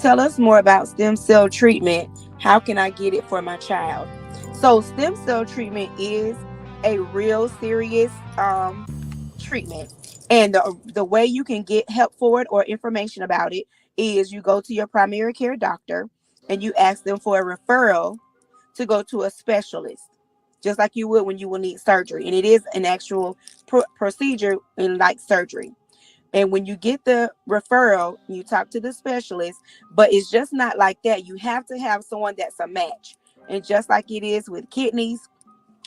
Tell us more about stem cell treatment. How can I get it for my child? So, stem cell treatment is a real serious treatment. And the way you can get help for it or information about it is you go to your primary care doctor and you ask them for a referral to go to a specialist, just like you would when you will need surgery. And it is an actual procedure in like surgery. And when you get the referral, you talk to the specialist, but it's just not like that. You have to have someone that's a match. And just like it is with kidneys,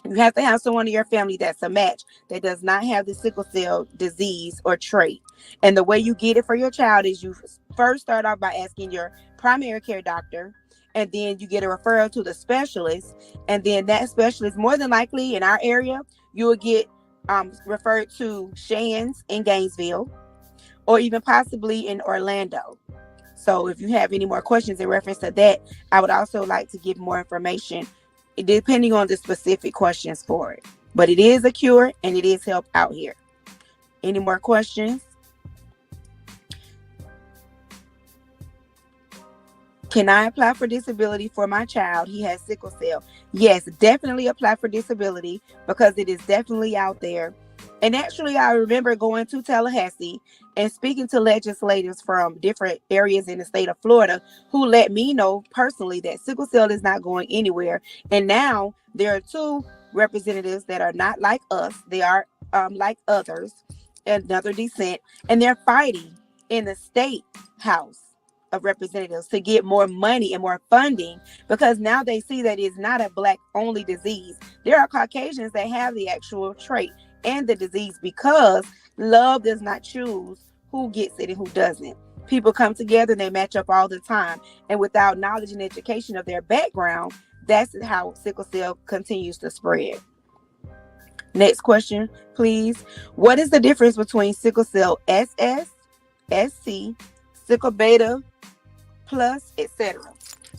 you have to have someone in your family that's a match that does not have the sickle cell disease or trait. And the way you get it for your child is you first start off by asking your primary care doctor, and then you get a referral to the specialist. And then that specialist, more than likely in our area, you will get referred to Shands in Gainesville or even possibly in Orlando. So if you have any more questions in reference to that, I would also like to give more information depending on the specific questions for it. But it is a cure and it is help out here. Any more questions? Can I apply for disability for my child? He has sickle cell. Yes, definitely apply for disability because it is definitely out there. And actually, I remember going to Tallahassee and speaking to legislators from different areas in the state of Florida who let me know personally that sickle cell is not going anywhere. And now there are two representatives that are not like us. They are like others, another descent, and they're fighting in the state house of representatives to get more money and more funding because now they see that it's not a black only disease. There are Caucasians that have the actual trait and the disease because love does not choose who gets it and who doesn't. People come together and they match up all the time. And without knowledge and education of their background, that's how sickle cell continues to spread. Next question, please. What is the difference between sickle cell SS, SC, sickle beta plus, etc.?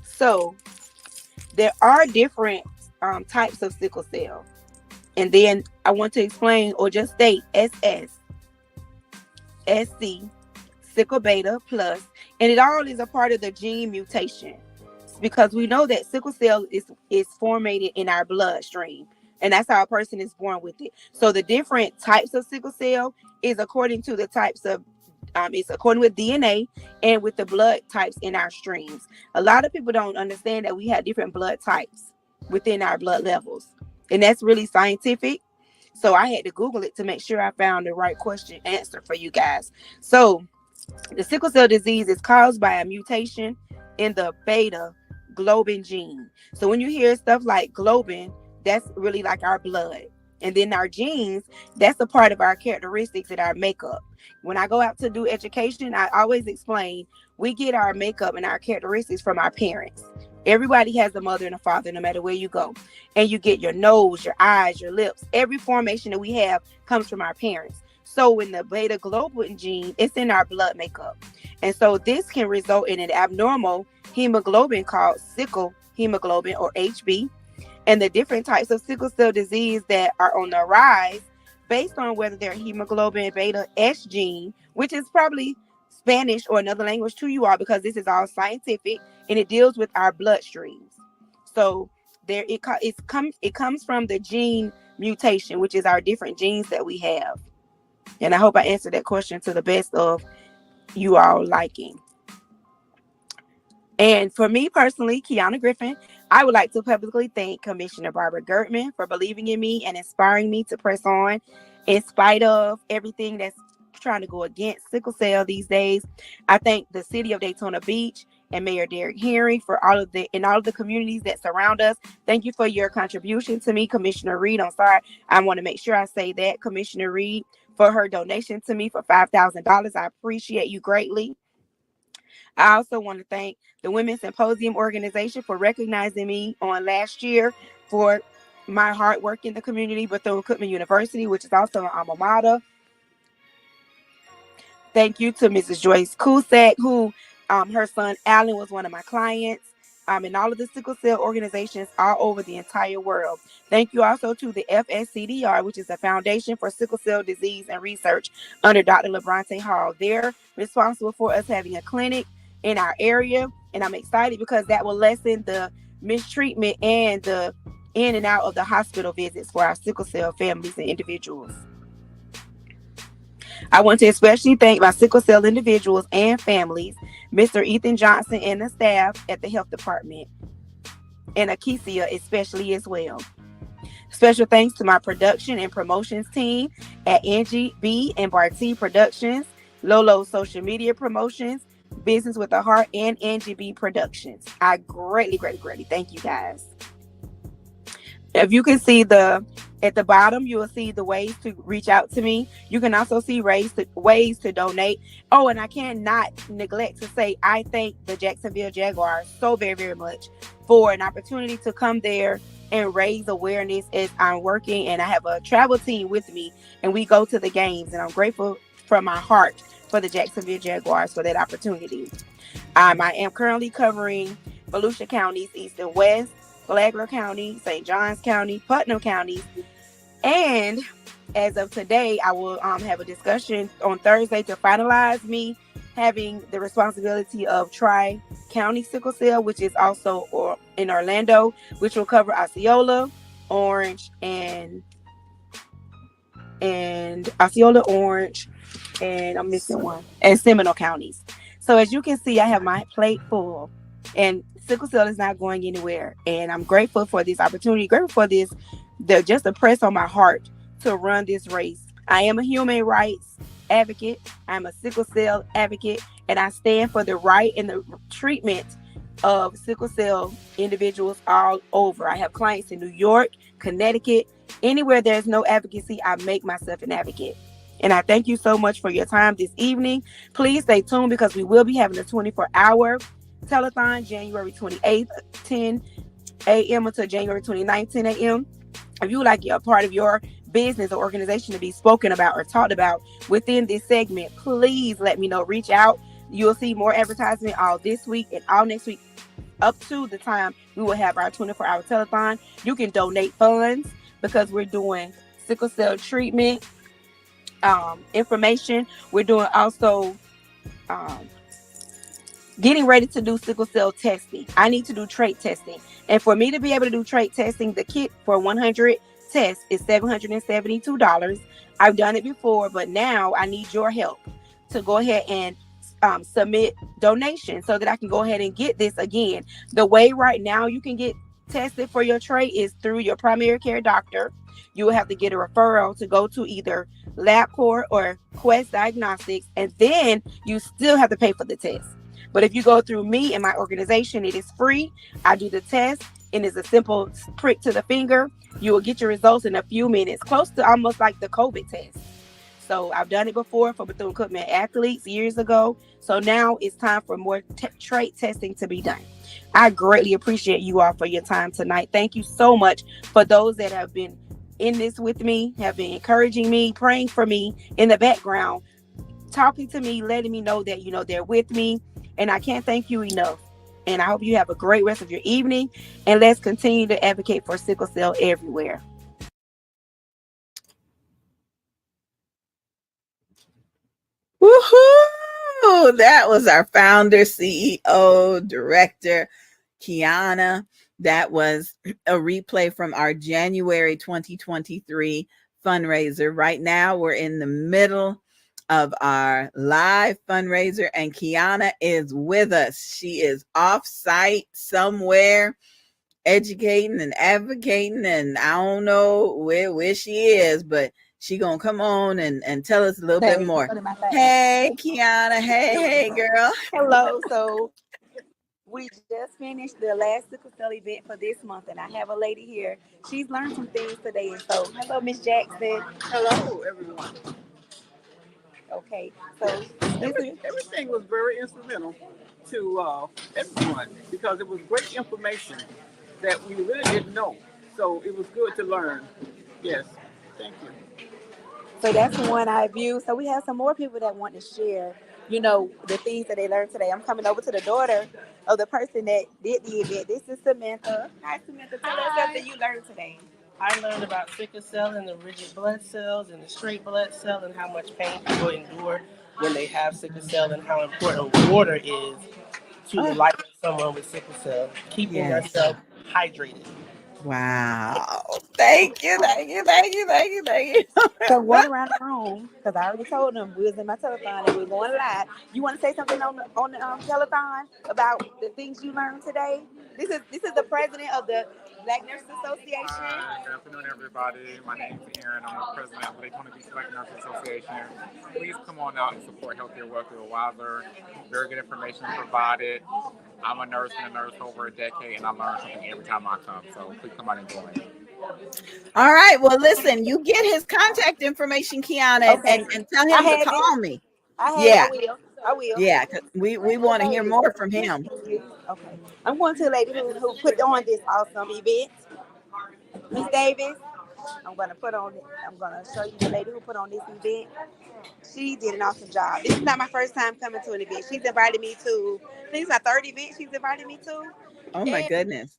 So there are different types of sickle cell. And then I want to explain or just state SS, SC, sickle beta plus, and it all is a part of the gene mutation because we know that sickle cell is formatted in our bloodstream, and that's how a person is born with it. So the different types of sickle cell is according to the types of it's according with DNA and with the blood types in our streams. A lot of people don't understand that we have different blood types within our blood levels. And that's really scientific. So I had to Google it to make sure I found the right question answer for you guys. So the sickle cell disease is caused by a mutation in the beta globin gene. So when you hear stuff like globin, that's really like our blood. And then our genes, that's a part of our characteristics and our makeup. When I go out to do education, I always explain we get our makeup and our characteristics from our parents. Everybody has a mother and a father, no matter where you go. And you get your nose, your eyes, your lips. Every formation that we have comes from our parents. So in the beta globin gene, it's in our blood makeup. And so this can result in an abnormal hemoglobin called sickle hemoglobin or HB. And the different types of sickle cell disease that are on the rise based on whether they're hemoglobin beta S gene, which is probably Spanish or another language to you all because this is all scientific and it deals with our bloodstreams. So there it comes from the gene mutation, which is our different genes that we have. And I hope I answered that question to the best of you all liking. And for me personally, Kiana Griffin, I would like to publicly thank Commissioner Barbara Gertman for believing in me and inspiring me to press on in spite of everything that's trying to go against sickle cell these days. I thank the city of Daytona Beach and Mayor Derek Henry for all of the communities that surround us. Thank you for your contribution to me, Commissioner Reed. I'm sorry, I want to make sure I say that, Commissioner Reed, for her donation to me for $5,000. I appreciate you greatly. I also want to thank the Women's Symposium organization for recognizing me on last year for my hard work in the community, Bethune-Cookman University, which is also an alma mater. Thank you to Mrs. Joyce Cusack, who her son Alan was one of my clients, and all of the sickle cell organizations all over the entire world. Thank you also to the FSCDR, which is the Foundation for Sickle Cell Disease and Research under Dr. LeBronte Hall. They're responsible for us having a clinic in our area. And I'm excited because that will lessen the mistreatment and the in and out of the hospital visits for our sickle cell families and individuals. I want to especially thank my sickle cell individuals and families, Mr. Ethan Johnson and the staff at the health department, and Akesia especially as well. Special thanks to my production and promotions team at Angie B and Barty Productions, Lolo Social Media Promotions, Business with a Heart, and Angie B Productions. I greatly thank you guys. If you can see the at the bottom, you will see the ways to reach out to me. You can also see ways to donate. Oh, and I cannot neglect to say I thank the Jacksonville Jaguars so very much for an opportunity to come there and raise awareness as I'm working, and I have a travel team with me and we go to the games, and I'm grateful from my heart for the Jacksonville Jaguars for that opportunity. I am currently covering Volusia counties, east and west, Flagler County, St. Johns County, Putnam counties, and as of today, I will have a discussion on Thursday to finalize me having the responsibility of Tri-County Sickle Cell, which is also in Orlando, which will cover Osceola, Orange, and Osceola, Orange, and I'm missing one, and Seminole counties. So as you can see, I have my plate full, and sickle cell is not going anywhere. And I'm grateful for this opportunity, grateful for just the press on my heart to run this race. I am a human rights advocate. I'm a sickle cell advocate, and I stand for the right and the treatment of sickle cell individuals all over. I have clients in New York, Connecticut, anywhere there's no advocacy, I make myself an advocate. And I thank you so much for your time this evening. Please stay tuned because we will be having a 24-hour telethon January 28th, 10 a.m. until January 29th, 10 a.m. If you would like a part of your business or organization to be spoken about or talked about within this segment, please let me know. Reach out. You'll see more advertisement all this week and all next week up to the time we will have our 24-hour telethon. You can donate funds because we're doing sickle cell treatment information. We're doing also getting ready to do sickle cell testing. I need to do trait testing. And for me to be able to do trait testing, the kit for 100 tests is $772. I've done it before, but now I need your help to go ahead and submit donations so that I can go ahead and get this again. The way right now you can get tested for your trait is through your primary care doctor. You will have to get a referral to go to either LabCorp or Quest Diagnostics, and then you still have to pay for the test. But if you go through me and my organization, it is free. I do the test, and it's a simple prick to the finger. You will get your results in a few minutes, close to almost like the COVID test. So I've done it before for Bethune-Cookman athletes years ago. So now it's time for more trait testing to be done. I greatly appreciate you all for your time tonight. Thank you so much for those that have been in this with me, have been encouraging me, praying for me in the background, talking to me, letting me know that, they're with me. And I can't thank you enough. And I hope you have a great rest of your evening. And let's continue to advocate for sickle cell everywhere. Woohoo! That was our founder, CEO, director, Kiana. That was a replay from our January 2023 fundraiser. Right now, we're in the middle of our live fundraiser, and Kiana is with us. She is off site somewhere educating and advocating, and I don't know where she is, but she gonna come on and tell us a little bit more. Hey, Kiana. Hey, girl. Hello. So we just finished the last sickle cell event for this month, and I have a lady here. She's learned some things today. And so, hello, Miss Jackson. Hello, everyone. Okay, so Everything was very instrumental to everyone because it was great information that we really didn't know. So it was good to learn. Yes, thank you. So that's one I view. So we have some more people that want to share, the things that they learned today. I'm coming over to the daughter of the person that did the event. This is Samantha. Hi, Samantha. Tell us something you learned today. I learned about sickle cell and the rigid blood cells and the straight blood cell and how much pain people endure when they have sickle cell and how important water is to Oh, enlighten someone with sickle cell, keeping yes. yourself hydrated. Wow. Thank you. Thank you. Thank you. Thank you. Thank you. So going around the room, because I already told them we was in my telethon and we're going live. You want to say something on the telethon about the things you learned today? This is the president of the Black Nurses Association. Hi, good afternoon, everybody. My name is Aaron. I'm the president of the Daytona Beach Black Nurses Association. Please come on out and support Healthier, Wealthier, Wiser. Very good information provided. I'm a nurse, been a nurse for over a decade, and I learn something every time I come. So please come out and join. All right. Well, listen, you get his contact information, Kiana, Okay, and tell I him to have it. call me. I have it. I Yeah. will. I will. Yeah. 'Cause we The want to hear lady. more from him. Okay. I'm going to the lady who put on this awesome event, Miss Davis. I'm gonna put on. I'm gonna show you the lady who put on this event. She did an awesome job. This is not my first time coming to an event. She's invited me to. I think it's my third event she's invited me to. Oh my And goodness.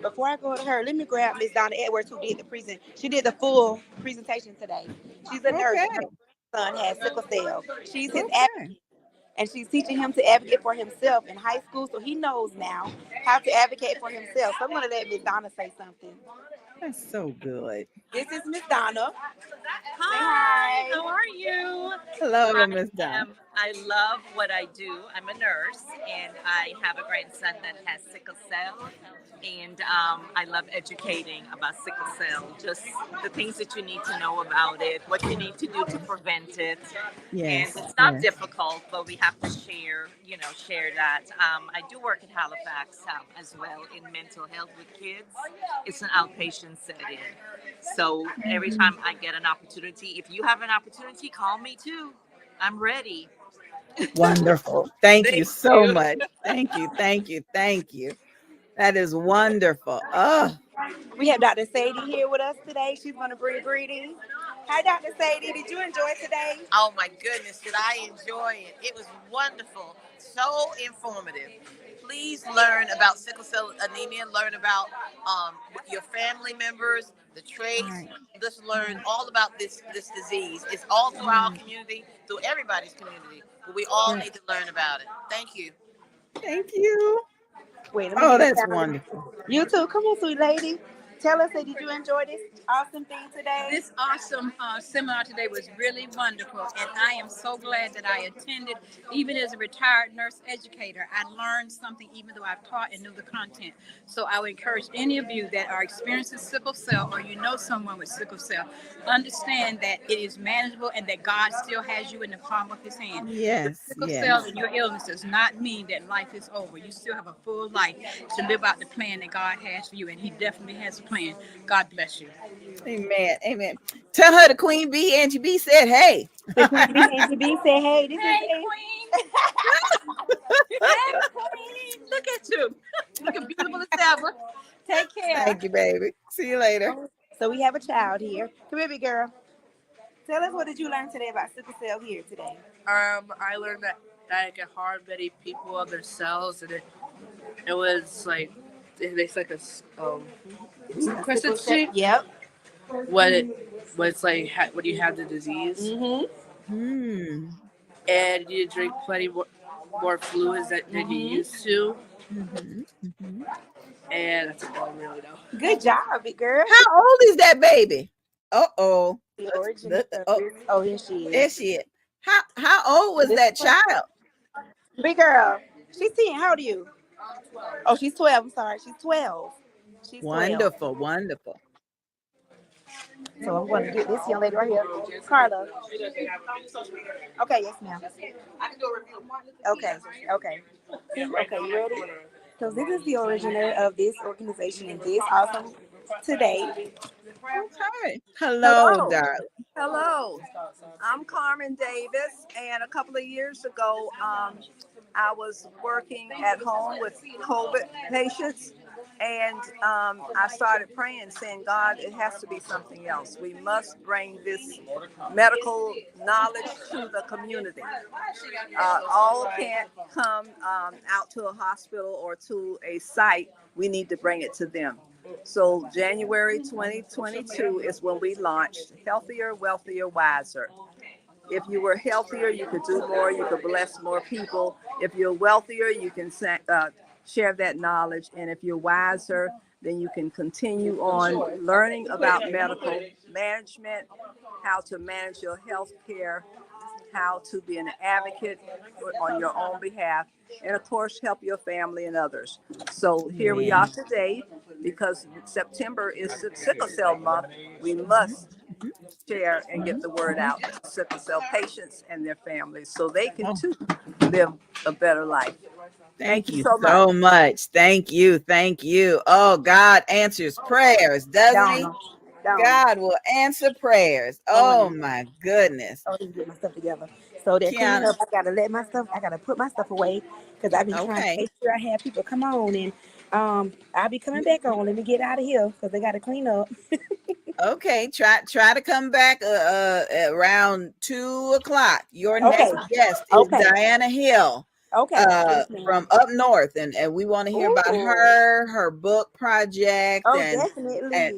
before I go to her, let me grab Miss Donna Edwards who did the present. She did the full presentation today. She's a nurse. Okay. And her son has sickle cell. She's his Okay. advocate, and she's teaching him to advocate for himself in high school, so he knows now how to advocate for himself. So I'm gonna let Miss Donna say something. That's so good. This is Miss Donna. Hi, Hi. how are you? Hello, Miss Donna. I love what I do. I'm a nurse and I have a grandson that has sickle cell. And I love educating about sickle cell, just the things that you need to know about it, what you need to do to prevent it. And Yes. it's not Yes. difficult, but we have to share that. I do work at Halifax as well in mental health with kids. It's an outpatient setting. So every time I get an opportunity, if you have an opportunity, call me too. I'm ready. Wonderful. Thank you Thank so you. much. Thank you. Thank you. Thank you. That is wonderful. Oh, We have Dr. Sadie here with us today. She's going to bring greetings. Hi, Dr. Sadie. Did you enjoy today? Oh my goodness, did I enjoy it? It was wonderful, so informative. Please learn about sickle cell anemia, learn about your family members, the traits. right. Just learn all about this disease. It's all through our community, through everybody's community, but we all Right. need to learn about it. Thank you. Thank you. Wait, let me Oh, get a that's calendar. wonderful. You too. Come on, sweet lady. Tell us, did you enjoy this awesome thing today? This awesome seminar today was really wonderful, and I am so glad that I attended. Even as a retired nurse educator, I learned something even though I've taught and knew the content. So I would encourage any of you that are experiencing sickle cell or you know someone with sickle cell, understand that it is manageable and that God still has you in the palm of his hand. Your Yes. sickle cell Yes. and your illness does not mean that life is over. You still have a full life to live out the plan that God has for you, and he definitely has a plan. God bless you. Amen. Amen. Tell her the Queen Bee, Angie B said, hey. The Queen Bee Angie B said, hey, this Hey, is Queen. Hey, Queen. Look at you. Looking beautiful as ever. Take care. Thank you, baby. See you later. So we have a child here. Come here, big girl. Tell us, what did you learn today about sickle cell here today? I learned that it can harm many people of their cells, and it was like it makes like crescent shape Yep. when it's like when you have the disease, Mm-hmm. Hmm. and you drink plenty more fluids than you used to, Mhm, mhm. and that's all I really know. Good job, big girl. How old is that baby? Uh-oh. The origin Look, of oh, this. Oh, here she there is. she is. How old was that child? Big girl. She's 10. How old are you? Oh, she's 12. I'm sorry. She's 12. She's 12. Wonderful, wonderful. So I'm going to get this young lady right here. Carla. Okay, yes, ma'am. Okay, okay. Okay, you ready? So this is the originator of this organization and this awesome today. Okay. Hello, Hello. darling. Hello. I'm Carmen Davis, and a couple of years ago, I was working at home with COVID patients, and I started praying, saying, God, it has to be something else. We must bring this medical knowledge to the community. All can't come out to a hospital or to a site. We need to bring it to them. So January 2022 is when we launched Healthier, Wealthier, Wiser. If you were healthier, you could do more, you could bless more people. If you're wealthier, you can share that knowledge. And if you're wiser, then you can continue on learning about medical management, how to manage your health care, how to be an advocate on your own behalf, and of course, help your family and others. So here we are today because September is Sickle Cell Month. We must share and get the word out to sickle cell patients and their families so they can too live a better life. Thank you You so much. so much. Thank you. Thank you. Oh, God answers prayers, doesn't he? Donna. Donna. God will answer prayers. Oh, Oh, my goodness. I need to get my stuff together. So that cleaning Kiana. up, I gotta put my stuff away because I've been trying to Okay. make sure I have people come on and I'll be coming back on. Let me get out of here because they gotta clean up. Okay. Try to come back around 2:00. Your Okay. next guest is Okay. Diana Hill Okay. Yes, from ma'am. up north, and we want to hear about Ooh. her book project, Oh, and definitely.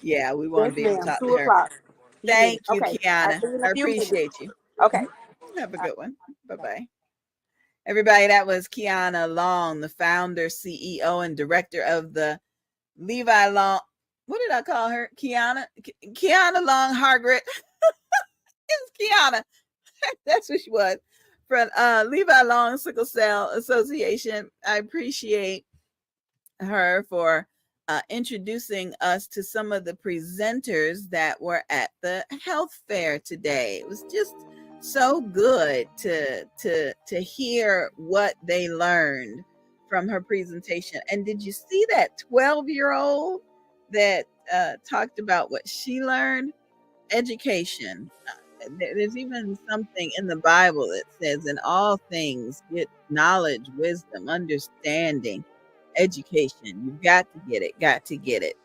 yeah, we want Yes, to be able to ma'am. talk to Two her. o'clock. Be ready. Thank you, Okay. I'll Kiana. see you in I a few minutes. appreciate you. Okay. Have a good one. Bye-bye. Everybody, that was Kiana Long, the founder, CEO, and director of the Levi Long. What did I call her? Kiana Long Hargret. It's Kiana. That's what she was. From Levi Long Sickle Cell Association. I appreciate her for introducing us to some of the presenters that were at the health fair today. It was just so good to hear what they learned from her presentation. And did you see that 12-year-old that talked about what she learned? Education. There's even something in the Bible that says, in all things, get knowledge, wisdom, understanding, education. You've got to get it, got to get it.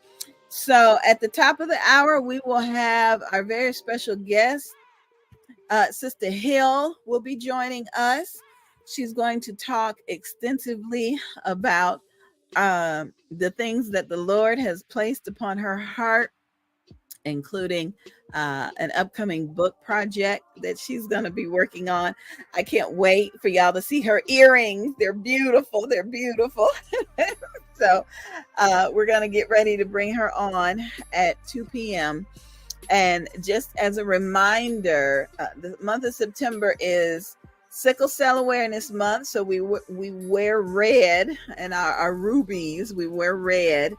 So at the top of the hour, we will have our very special guest, Sister Hill, will be joining us. She's going to talk extensively about the things that the Lord has placed upon her heart, including an upcoming book project that she's going to be working on. I can't wait for y'all to see her earrings. They're beautiful. They're beautiful. So we're going to get ready to bring her on at 2 p.m. And just as a reminder, the month of September is Sickle Cell Awareness Month. So we wear red, and our rubies, we wear red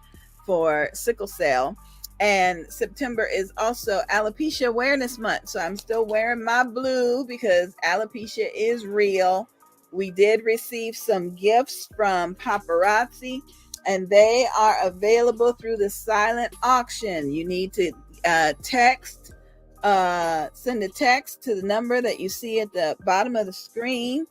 for sickle cell. And September is also Alopecia Awareness Month. So I'm still wearing my blue because alopecia is real. We did receive some gifts from Paparazzi, and they are available through the silent auction. You need to send a text to the number that you see at the bottom of the screen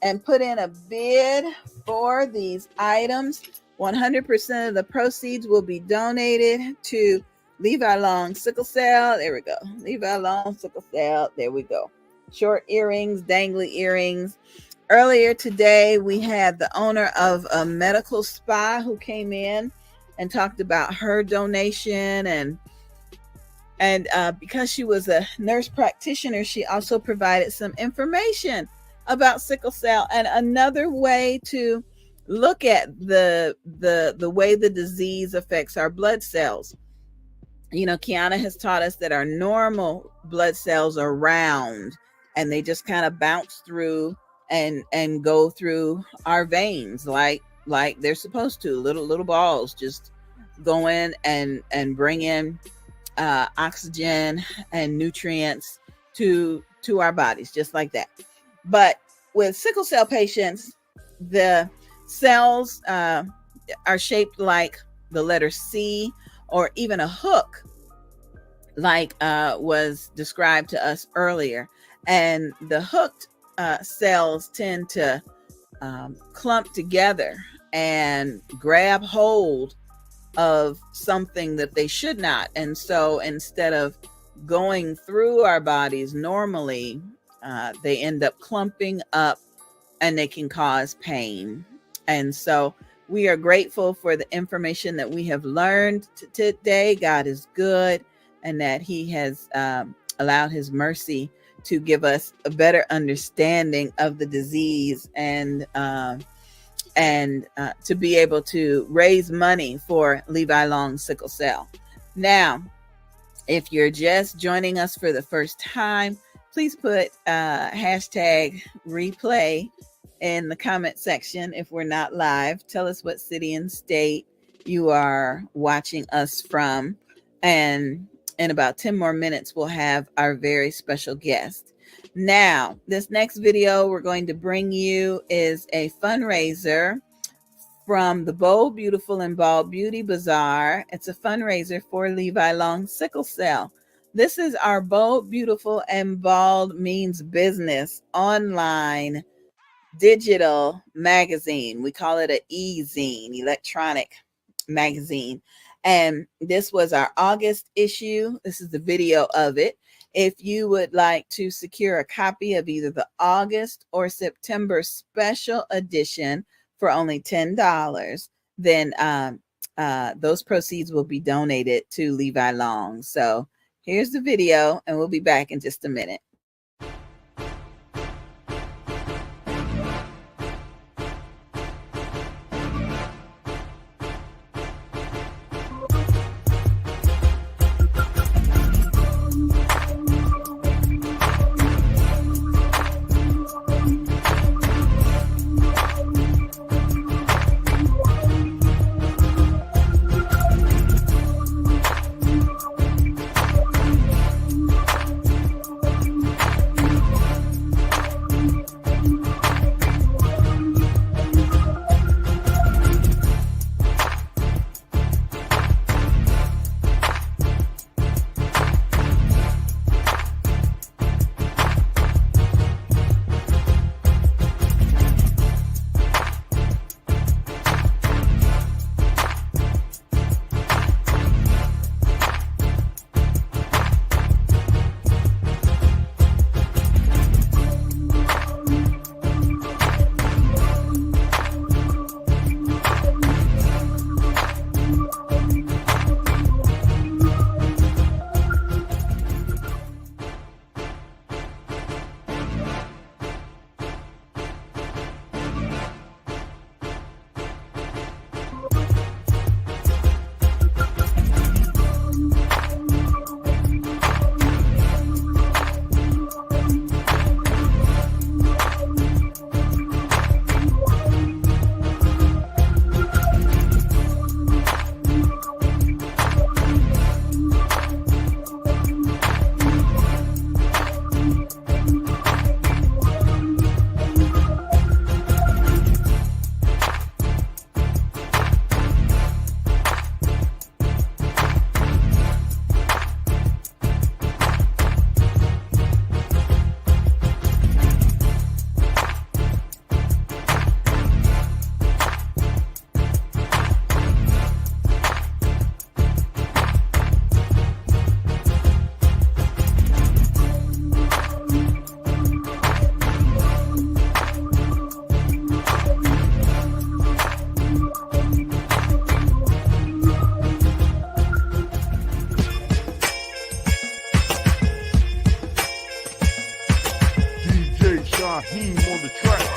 and put in a bid for these items. 100% of the proceeds will be donated to Levi Long Sickle Cell. There we go. Levi Long Sickle Cell. There we go. Short earrings, dangly earrings. Earlier today, we had the owner of a medical spa who came in and talked about her donation, and because she was a nurse practitioner, she also provided some information about sickle cell and another way to look at the way the disease affects our blood cells. You know, Kiana has taught us that our normal blood cells are round and they just kind of bounce through and go through our veins like they're supposed to. Little balls just go in and bring in oxygen and nutrients to our bodies, just like that. But with sickle cell patients, the cells are shaped like the letter C, or even a hook, like was described to us earlier. And the hooked cells tend to clump together and grab hold of something that they should not. And so instead of going through our bodies normally, they end up clumping up and they can cause pain. And so we are grateful for the information that we have learned today. God is good, and that he has allowed his mercy to give us a better understanding of the disease and to be able to raise money for Levi Long sickle cell. Now, if you're just joining us for the first time, please put hashtag replay in the comment section. If we're not live, tell us what city and state you are watching us from. And in about 10 more minutes, we'll have our very special guest. Now, this next video we're going to bring you is a fundraiser from the Bold, Beautiful, and Bald Beauty Bazaar. It's a fundraiser for Levi Long sickle cell. This is our Bold, Beautiful, and Bald Means Business online digital magazine. We call it an e-zine, electronic magazine. And this was our August issue. This is the video of it. If you would like to secure a copy of either the August or September special edition for only $10, then those proceeds will be donated to Levi Long. So here's the video, and we'll be back in just a minute. Raheem on the track.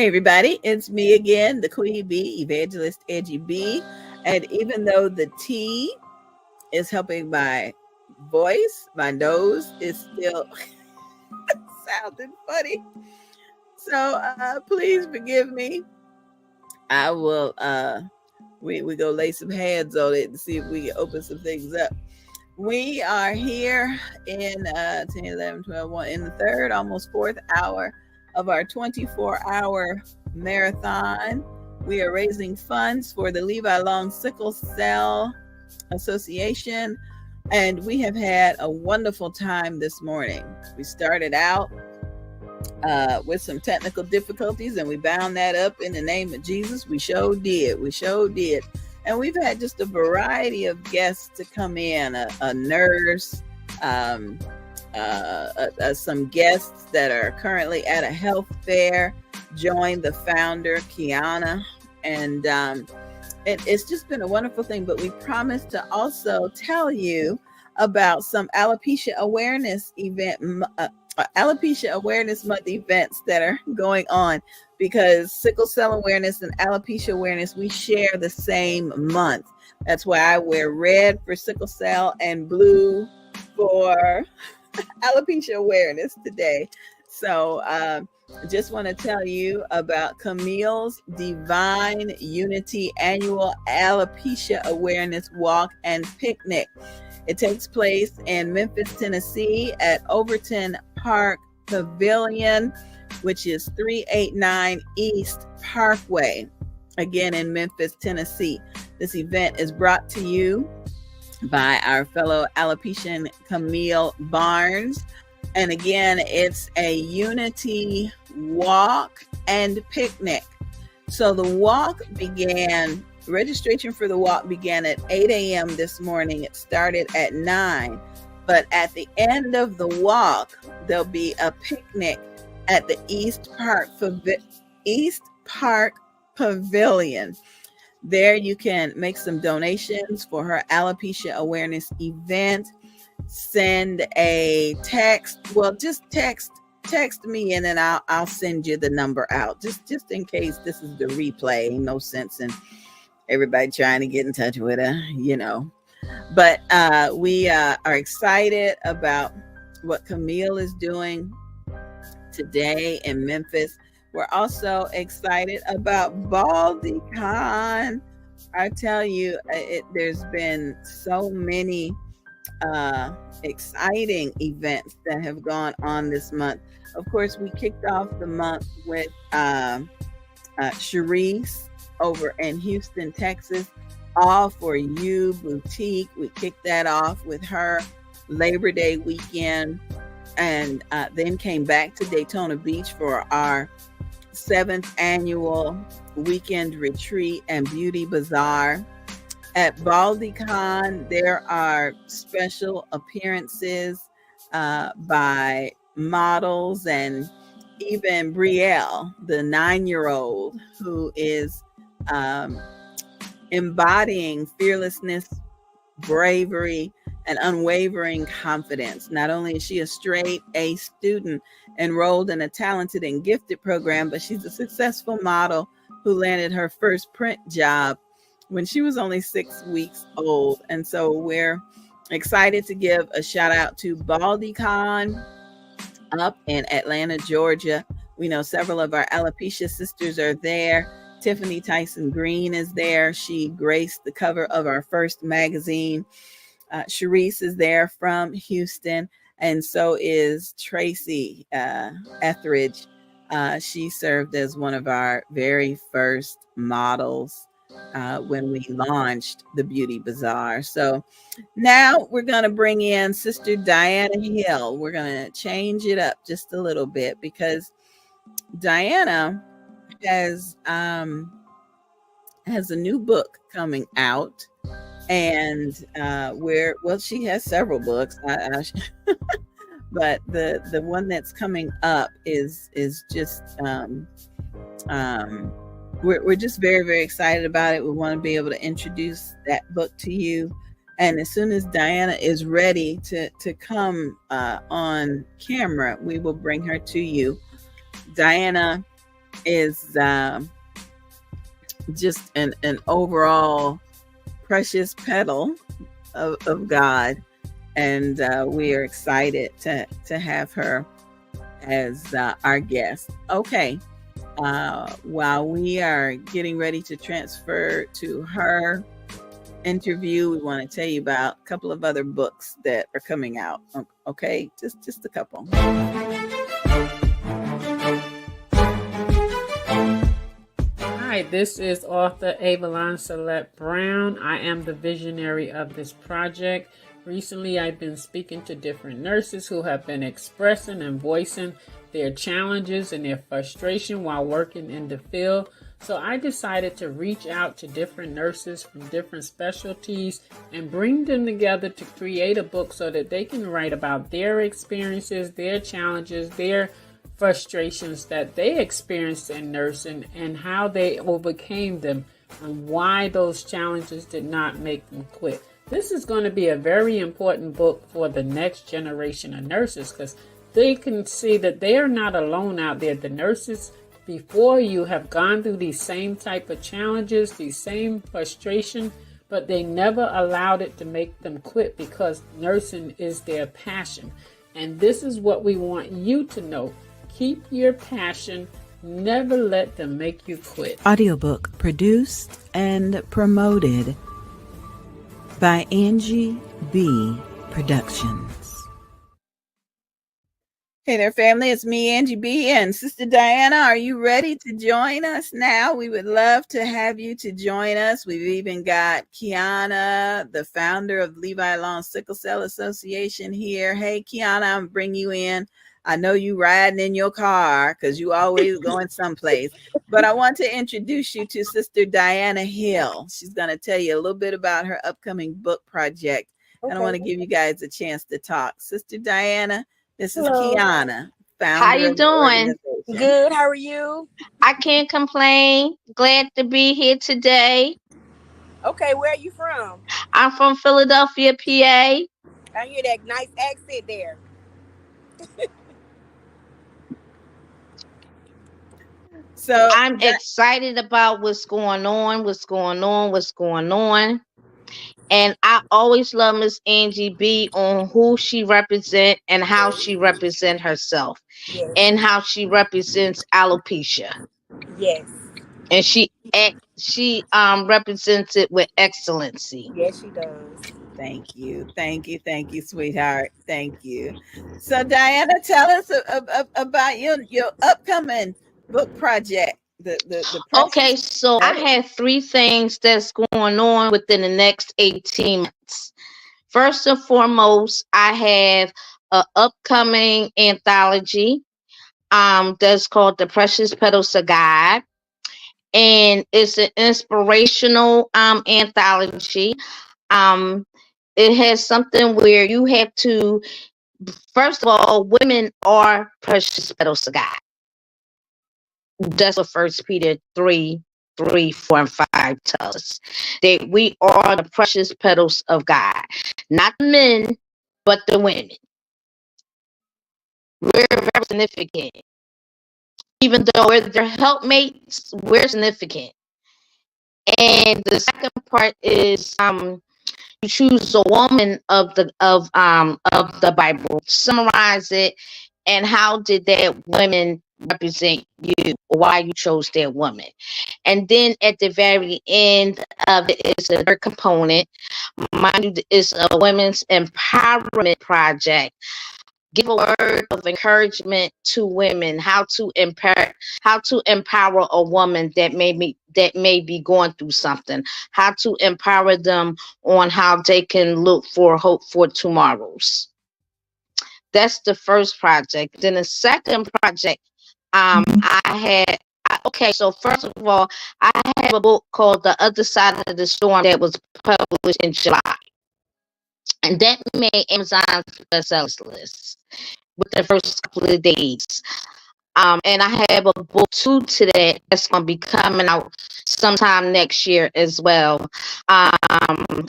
Hey everybody, it's me again, the Queen Bee, Evangelist Edgy B. And even though the T is helping my voice, my nose is still sounding funny. So please forgive me. I will we go lay some hands on it and see if we can open some things up. We are here in 10, 11, 12, 1, in the third, almost fourth hour of our 24-hour marathon. We are raising funds for the Levi Long Sickle Cell Association, and we have had a wonderful time this morning. We started out with some technical difficulties, and we bound that up in the name of Jesus. We sure did. And we've had just a variety of guests to come in, a nurse, some guests that are currently at a health fair, joined the founder, Kiana. And it's just been a wonderful thing. But we promised to also tell you about some alopecia awareness Alopecia Awareness Month events that are going on, because sickle cell awareness and alopecia awareness, we share the same month. That's why I wear red for sickle cell and blue for alopecia awareness today. So just want to tell you about Camille's Divine Unity Annual Alopecia Awareness Walk and Picnic. It takes place in Memphis, Tennessee at Overton Park Pavilion, which is 389 East Parkway, again in Memphis, Tennessee. This event is brought to you by our fellow alopecian Camille Barnes. And again, it's a unity walk and picnic. So the registration for the walk began at 8 a.m. this morning. It started at 9. But at the end of the walk, there'll be a picnic at the East Park Pavilion. There you can make some donations for her alopecia awareness event. Send a text. Well, just text me, and then I'll send you the number out. Just in case this is the replay. Ain't no sense in everybody trying to get in touch with her, But we are excited about what Camille is doing today in Memphis. We're also excited about BaldyCon. I tell you, there's been so many exciting events that have gone on this month. Of course, we kicked off the month with Sharice over in Houston, Texas, All For You Boutique. We kicked that off with her Labor Day weekend, and then came back to Daytona Beach for our 7th annual weekend retreat and beauty bazaar. At BaldyCon, there are special appearances by models, and even Brielle, the 9-year-old, who is embodying fearlessness, bravery, and unwavering confidence. Not only is she a straight A student enrolled in a talented and gifted program, but she's a successful model who landed her first print job when she was only 6 weeks old. And so we're excited to give a shout out to BaldyCon up in Atlanta, Georgia. We know several of our alopecia sisters are there. Tiffany Tyson Green is there. She graced the cover of our first magazine. Sharice is there from Houston, and so is Tracy Etheridge. She served as one of our very first models when we launched the Beauty Bazaar. So now we're going to bring in Sister Diana Hill. We're going to change it up just a little bit, because Diana has a new book coming out, and she has several books, but the one that's coming up is just we're just very, very excited about it. We want to be able to introduce that book to you, and as soon as Diana is ready to come on camera, we will bring her to you. Diana is just an overall precious petal of God. And we are excited to have her as our guest. Okay. While we are getting ready to transfer to her interview, we want to tell you about a couple of other books that are coming out. Okay, just a couple. Hi, this is author Avalon Celeste Brown. I am the visionary of this project. Recently, I've been speaking to different nurses who have been expressing and voicing their challenges and their frustration while working in the field. So I decided to reach out to different nurses from different specialties and bring them together to create a book so that they can write about their experiences, their challenges, their frustrations that they experienced in nursing and how they overcame them and why those challenges did not make them quit. This is going to be a very important book for the next generation of nurses because they can see that they are not alone out there. The nurses before you have gone through these same type of challenges, these same frustration, but they never allowed it to make them quit because nursing is their passion. And this is what we want you to know. Keep your passion. Never let them make you quit. Audiobook produced and promoted by Angie B. Productions. Hey there, family. It's me, Angie B. And Sister Diana, are you ready to join us now? We would love to have you to join us. We've even got Kiana, the founder of Levi Long Sickle Cell Association here. Hey, Kiana, I'm bring you in. I know you riding in your car because you always going someplace. But I want to introduce you to Sister Diana Hill. She's going to tell you a little bit about her upcoming book project. Okay. And I want to give you guys a chance to talk. Sister Diana, this is Kiana, founder How you of the doing? organization. Good. How are you? I can't complain. Glad to be here today. Okay, where are you from? I'm from Philadelphia, PA. I hear that nice accent there. So I'm excited about what's going on. And I always love Miss Angie B on who she represents and how she represents herself. Yes. And how she represents alopecia. Yes. And she represents it with excellency. Yes, she does. Thank you, sweetheart. Thank you. So Diana, tell us about your upcoming book project. Okay, so I have 3 things that's going on within the next 18 months. First and foremost, I have an upcoming anthology that's called The Precious Petals of God. And it's an inspirational anthology. It has something where you have to, first of all, women are precious petals of God. That's what First Peter 3, 4, and 5 tells us. That we are the precious petals of God. Not the men, but the women. We're very significant. Even though we're their helpmates, we're significant. And the second part is you choose a woman of the Bible, summarize it, and how did that woman represent you, why you chose that woman. And then at the very end of it is a third component. Mind you, it's a women's empowerment project. Give a word of encouragement to women, how to empower a woman that may be going through something, how to empower them on how they can look for hope for tomorrows. That's the first project. Then the second project, so first of all, I have a book called The Other Side of the Storm that was published in July. And that made Amazon's bestsellers list within the first couple of days. And I have a book 2 to that that's going to be coming out sometime next year as well. I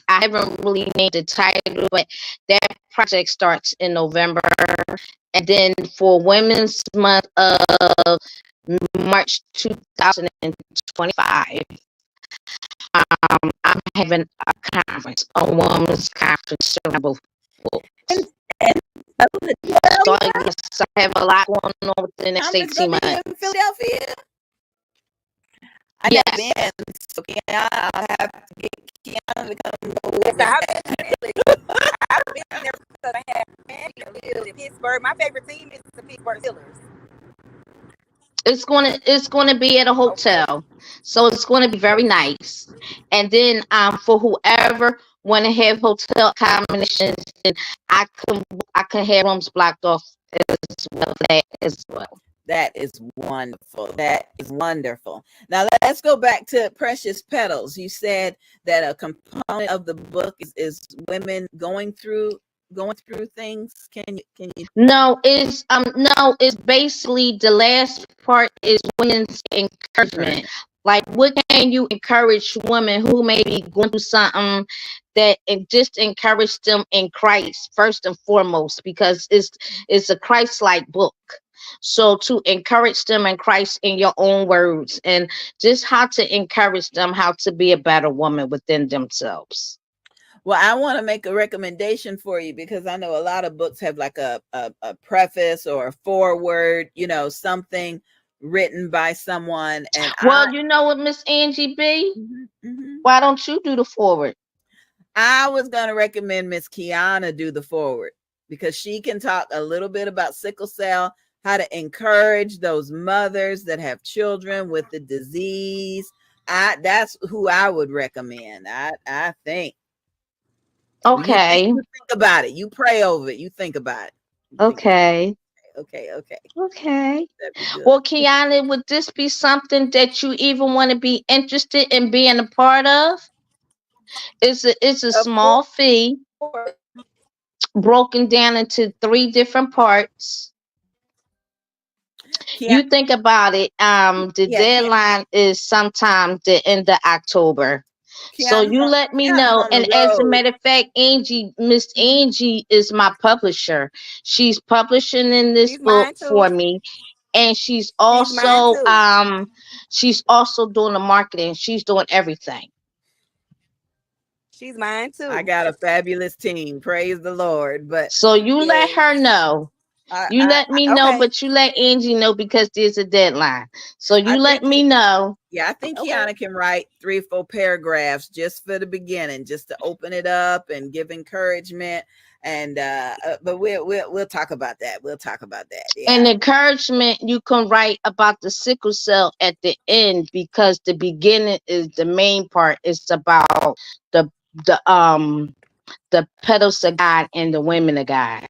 haven't really named the title, but that project starts in November. And then for Women's Month of March 2025. I'm having a conference, a women's conference around both And, books. and So yes, I have a lot going on within the next conference 18 gonna be in months. Philadelphia. I never Yes. been, so I'll have to get Kiana to come over Yes, there. I've been there because I have family that lives in Pittsburgh. My favorite team is the Pittsburgh Steelers. It's gonna be at a Okay. hotel, so it's gonna be very nice. And then for whoever want to have hotel accommodations, then I can have rooms blocked off as well for that as well. That is wonderful. That is wonderful. Now let's go back to Precious Petals. You said that a component of the book is women going through things. Can you No, it's basically the last part is women's encouragement. Like, what can you encourage women who may be going through something that, and just encourage them in Christ first and foremost, because it's a Christ-like book. So to encourage them in Christ in your own words, and just how to encourage them how to be a better woman within themselves. Well, I want to make a recommendation for you because I know a lot of books have like a preface or a foreword, something written by someone. And Well, you know what, Miss Angie B? Mhm. Why don't you do the forward? I was going to recommend Miss Kiana do the forward because she can talk a little bit about sickle cell, how to encourage those mothers that have children with the disease. That's who I would recommend. I think. Okay. You think about it. You pray over it. You think about it. Okay. Okay. Okay. That'd be good. Well, Kiana, would this be something that you even want to be interested in being a part of? It's a Of small fee course. broken down into three different parts. Kiana, You think about it, the yeah, deadline is sometime the end of October. So you let me Kiana's know. on the And as a road. matter of fact, Miss Angie is my publisher. She's publishing in this She's book mine for too. me. And she's She's mine also too. doing the marketing. She's doing everything. She's mine I too. got a fabulous team. Praise the Lord. But So you let Yes. her know. You I let me know, Okay. but you let Angie know because there's a deadline. So I you let think me know. Yeah, I think Okay. Kiana can write 3 or 4 paragraphs just for the beginning, just to open it up and give encouragement. And but we'll talk about that. We'll talk about that. And Yeah, encouragement, you can write about the sickle cell at the end, because the beginning is the main part. It's about the the um the petals of God and the women of God.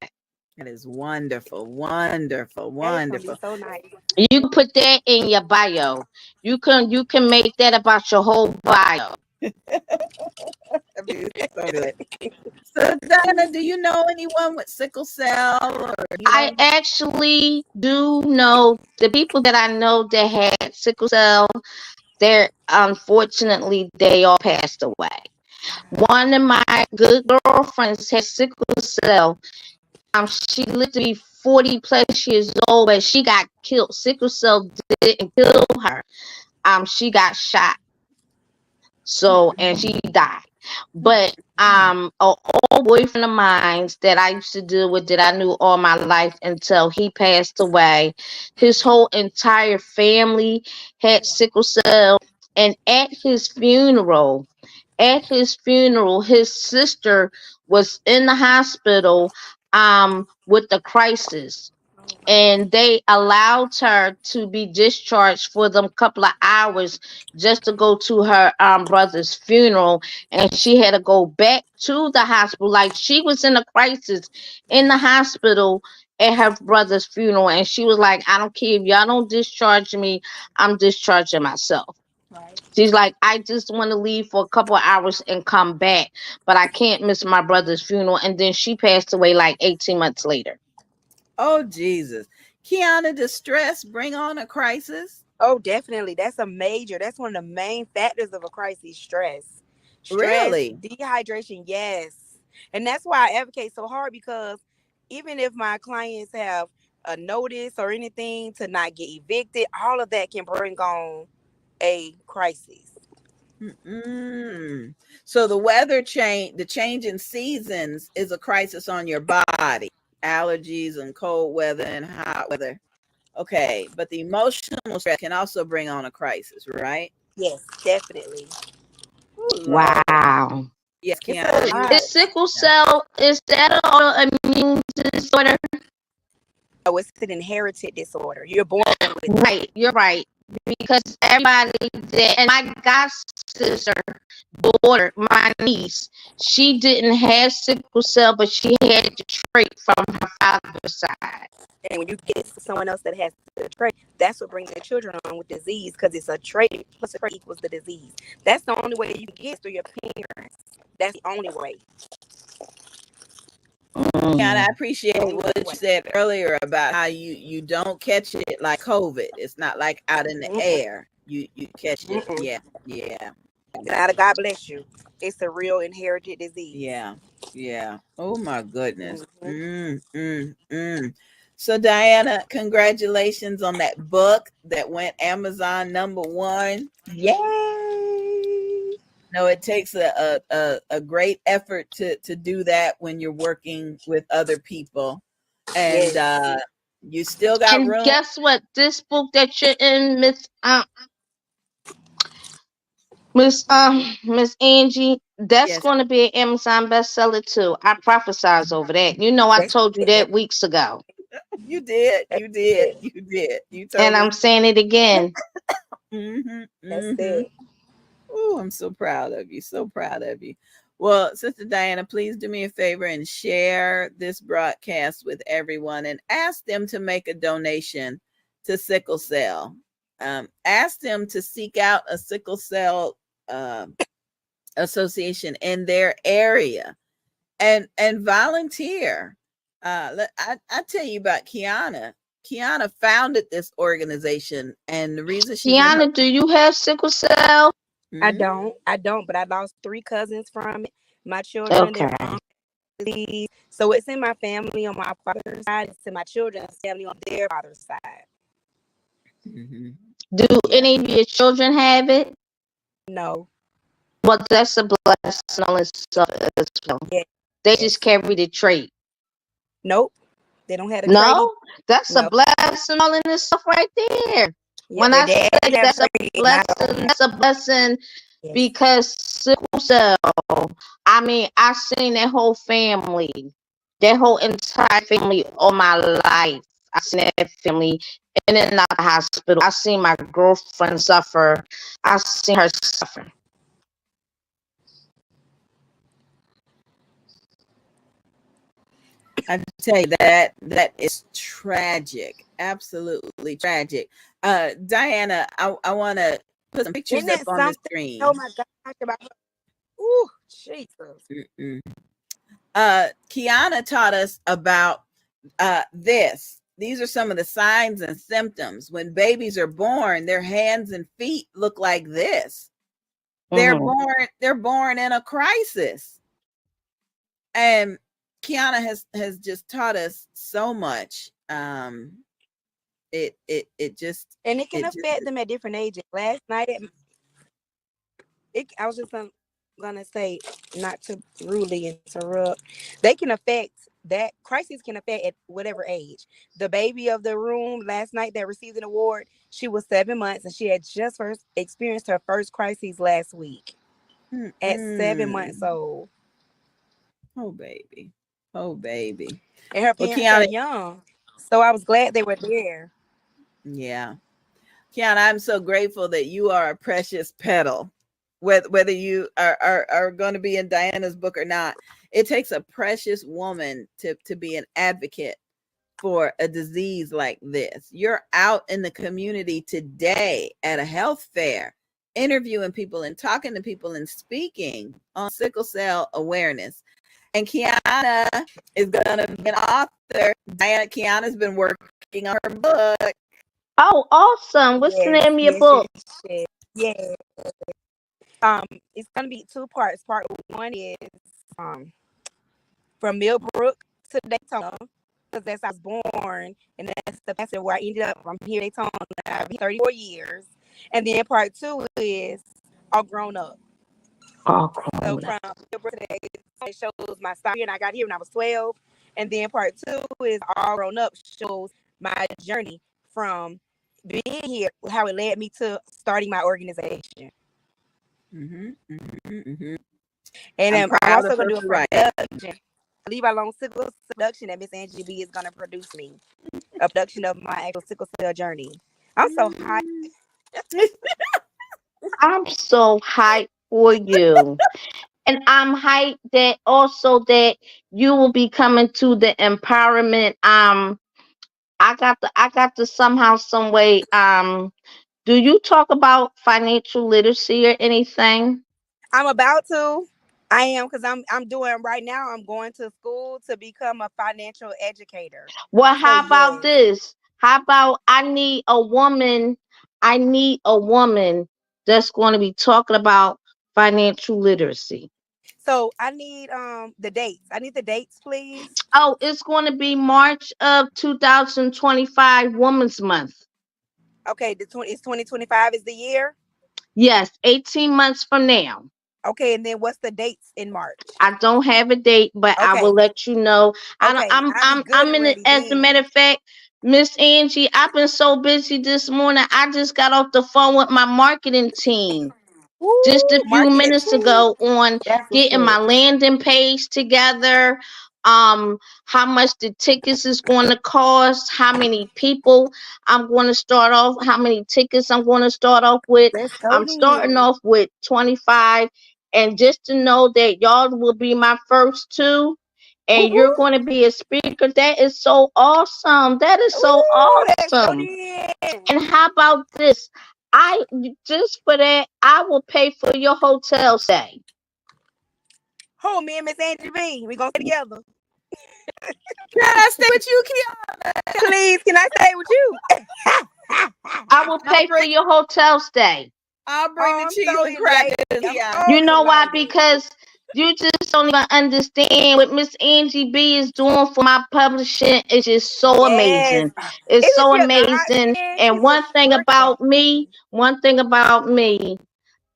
it is wonderful, wonderful, That is gonna be wonderful. so nice. You can put that in your bio. You can make that about your whole bio. That'd be so good. So, Diana, do you know anyone with sickle cell, or you I know? actually do know the people that I know that had sickle cell. They're unfortunately they all passed away. One of my good girlfriends had sickle cell. She lived to be 40 plus years old, but she got killed. Sickle cell didn't kill her. She got shot. So, and she died. But a old boyfriend of mine that I used to deal with, that I knew all my life until he passed away, his whole entire family had sickle cell. And at his funeral, his sister was in the hospital with the crisis, and they allowed her to be discharged for them couple of hours just to go to her brother's funeral. And she had to go back to the hospital, like she was in a crisis in the hospital at her brother's funeral. And she was like, I don't care if y'all don't discharge me, I'm discharging myself. Right. She's like, I just want to leave for a couple of hours and come back, but I can't miss my brother's funeral. And then she passed away like 18 months later. Oh Jesus, Kiana, does stress bring on a crisis? Oh, definitely. That's one of the main factors of a crisis, stress. Stress, Really? dehydration, yes. And that's why I advocate so hard, because even if my clients have a notice or anything to not get evicted. All of that can bring on a crisis. Mm-mm. So the weather change, the change in seasons is a crisis on your body. Allergies and cold weather and hot weather. Okay, but the emotional stress can also bring on a crisis, right? Yes, definitely. Oh Lord. Wow. Yes, It's a Kiana, you lot. Is sickle yeah. cell, is that an autoimmune disorder? Oh, it's an inherited disorder. You're born with it. Right, you're right. Because everybody that, and my god sister, daughter, my niece, she didn't have sickle cell, but she had the trait from her father's side. And when you get someone else that has the trait, that's what brings the children on with disease because it's a trait plus a trait equals the disease. That's the only way you can get through your parents. That's the only way. Kiana, I Mm. appreciate Only what you way. said earlier about how you don't catch it like COVID. It's not like out in the Mm-mm, air. You catch it. mm-mm. Yeah, yeah. God bless you. It's a real inherited disease. Yeah, yeah. Oh my goodness. Hmm. So Diana, congratulations on that book that went Amazon #1. Yay! No, it takes a great effort to do that when you're working with other people, and Yes. you still got And room. guess what? This book that you're in, Miss Angie, that's Yes, going to be an Amazon bestseller too. I prophesize over that. You know, I That's told you it. that weeks ago, you did. That's You did. it. You did. You and told us. I'm saying it again. Mm-hmm, That's mm-hmm. it. Oh, I'm so proud of you. So proud of you. Well, Sister Diana, please do me a favor and share this broadcast with everyone and ask them to make a donation to Sickle Cell. Ask them to seek out a Sickle Cell uh, association in their area and volunteer. I tell you about Kiana. Kiana founded this organization, and the reason she's in her Kiana, do you have sickle cell? hmm? I don't, but I lost three cousins from it. My children, their Okay. mom disease. So it's in my family on my father's side. It's in my children's family on their father's side. Hmm. Do Yeah. any of your children have it? No. Well, that's a blessing on itself as well. Yes. They just Yes. carry the trait. Nope. They don't have a trait either. No, that's a No. blessing all in itself right there. Yeah, When their I dad say have that's a trait and I don't. blessing, that's a blessing Yes. because sickle cell. I mean, I seen that whole family, that whole entire family all my life. I seen that family in and out of the hospital. I seen my girlfriend suffer. I seen her suffer. I tell you that is tragic, absolutely tragic. Diana, I want to put some Isn't pictures up that on the something? Oh screen. my gosh, about her. Ooh, Jesus. Mm-mm. Kiana taught us about this. These are some of the signs and symptoms. When babies are born, their hands and feet look like this. Hmm. They're born in a crisis. And Kiana has just taught us so much. It just And it can it just affect them at different ages. Last night, I was just gonna say, not to rudely interrupt. They can affect that crisis can affect at whatever age. The baby of the room last night that received an award, she was 7 months and she had just first experienced her first crisis last week at 7 months mm, old. oh baby. Oh baby. And her Well, parents are Kiana, young. So I was glad they were there. yeah. Kiana, I'm so grateful that you are a precious petal. Whether you are going to be in Diana's book or not, it takes a precious woman to be an advocate for a disease like this. You're out in the community today at a health fair, interviewing people and talking to people and speaking on sickle cell awareness. And Kiana is going to be an author. Kiana's been working on her book. Oh, awesome. What's the Yes, name of your yes, book? yes, yes. Yeah. It's gonna be two parts. Part one is um from Millbrook to Daytona. that's I was born, and that's the pastor where I ended up. I'm here in Daytona. I've been 34 years. And then part two is all grown up. All So grown up. from your birthday, it shows my start here, and I got here when I was 12. And then part two is all grown up, shows my journey from being here, how it led me to starting my organization. Mm-hmm, mm-hmm, mm-hmm. And I'm I'm proud also of gonna her do a for writing. production. Levi Long Sickle production that Miss Angie B is gonna produce me. A production of my actual sickle cell journey. I'm so high. I'm so hyped for you. And I'm hyped that also that you will be coming to the empowerment. I got to somehow, some way. Do you talk about financial literacy or anything? I'm about to. I am because I'm doing right now. I'm going to school to become a financial educator. Well, So how about yes. this? How about I need a woman that's going to be talking about financial literacy. So I need the dates. I need the dates, please. Oh, it's going to be March of 2025, Women's Month. Okay, the 2025 is the year. Yes, 18 months from now. Okay, and then what's the dates in March? I don't have a date, but I will Okay, let you know. I don't, okay, I'll be good I'm and in it. ready As a matter then. of fact, Miss Angie, I've been so busy this morning. I just got off the phone with my marketing team just a Woo, few marketing minutes team. ago on That's what's getting my up. landing page together, how much the tickets is going to cost, how many people I'm going to start off, how many tickets I'm going to start off with. Let's go I'm starting then. off with 25, and just to know that y'all will be my first two and Woohoo. you're going to be a speaker, that is so awesome. That is so Woo, let's go awesome. then. And how about this? I just for that, I will pay for your hotel stay. Oh, me and Miss Angie B, we gonna stay together. Can I stay with you, Kiana? Please, can I stay with you? I will I'll pay for bring your hotel stay. the Oh, I'm cheese so and crackers, elated. I'm Kiana. so You know why? delighted. Because you just don't even understand what Miss Angie B is doing for my publishing. It's just so Yes. amazing. It's Isn't so she a amazing. godsend? And She's a one thing about me,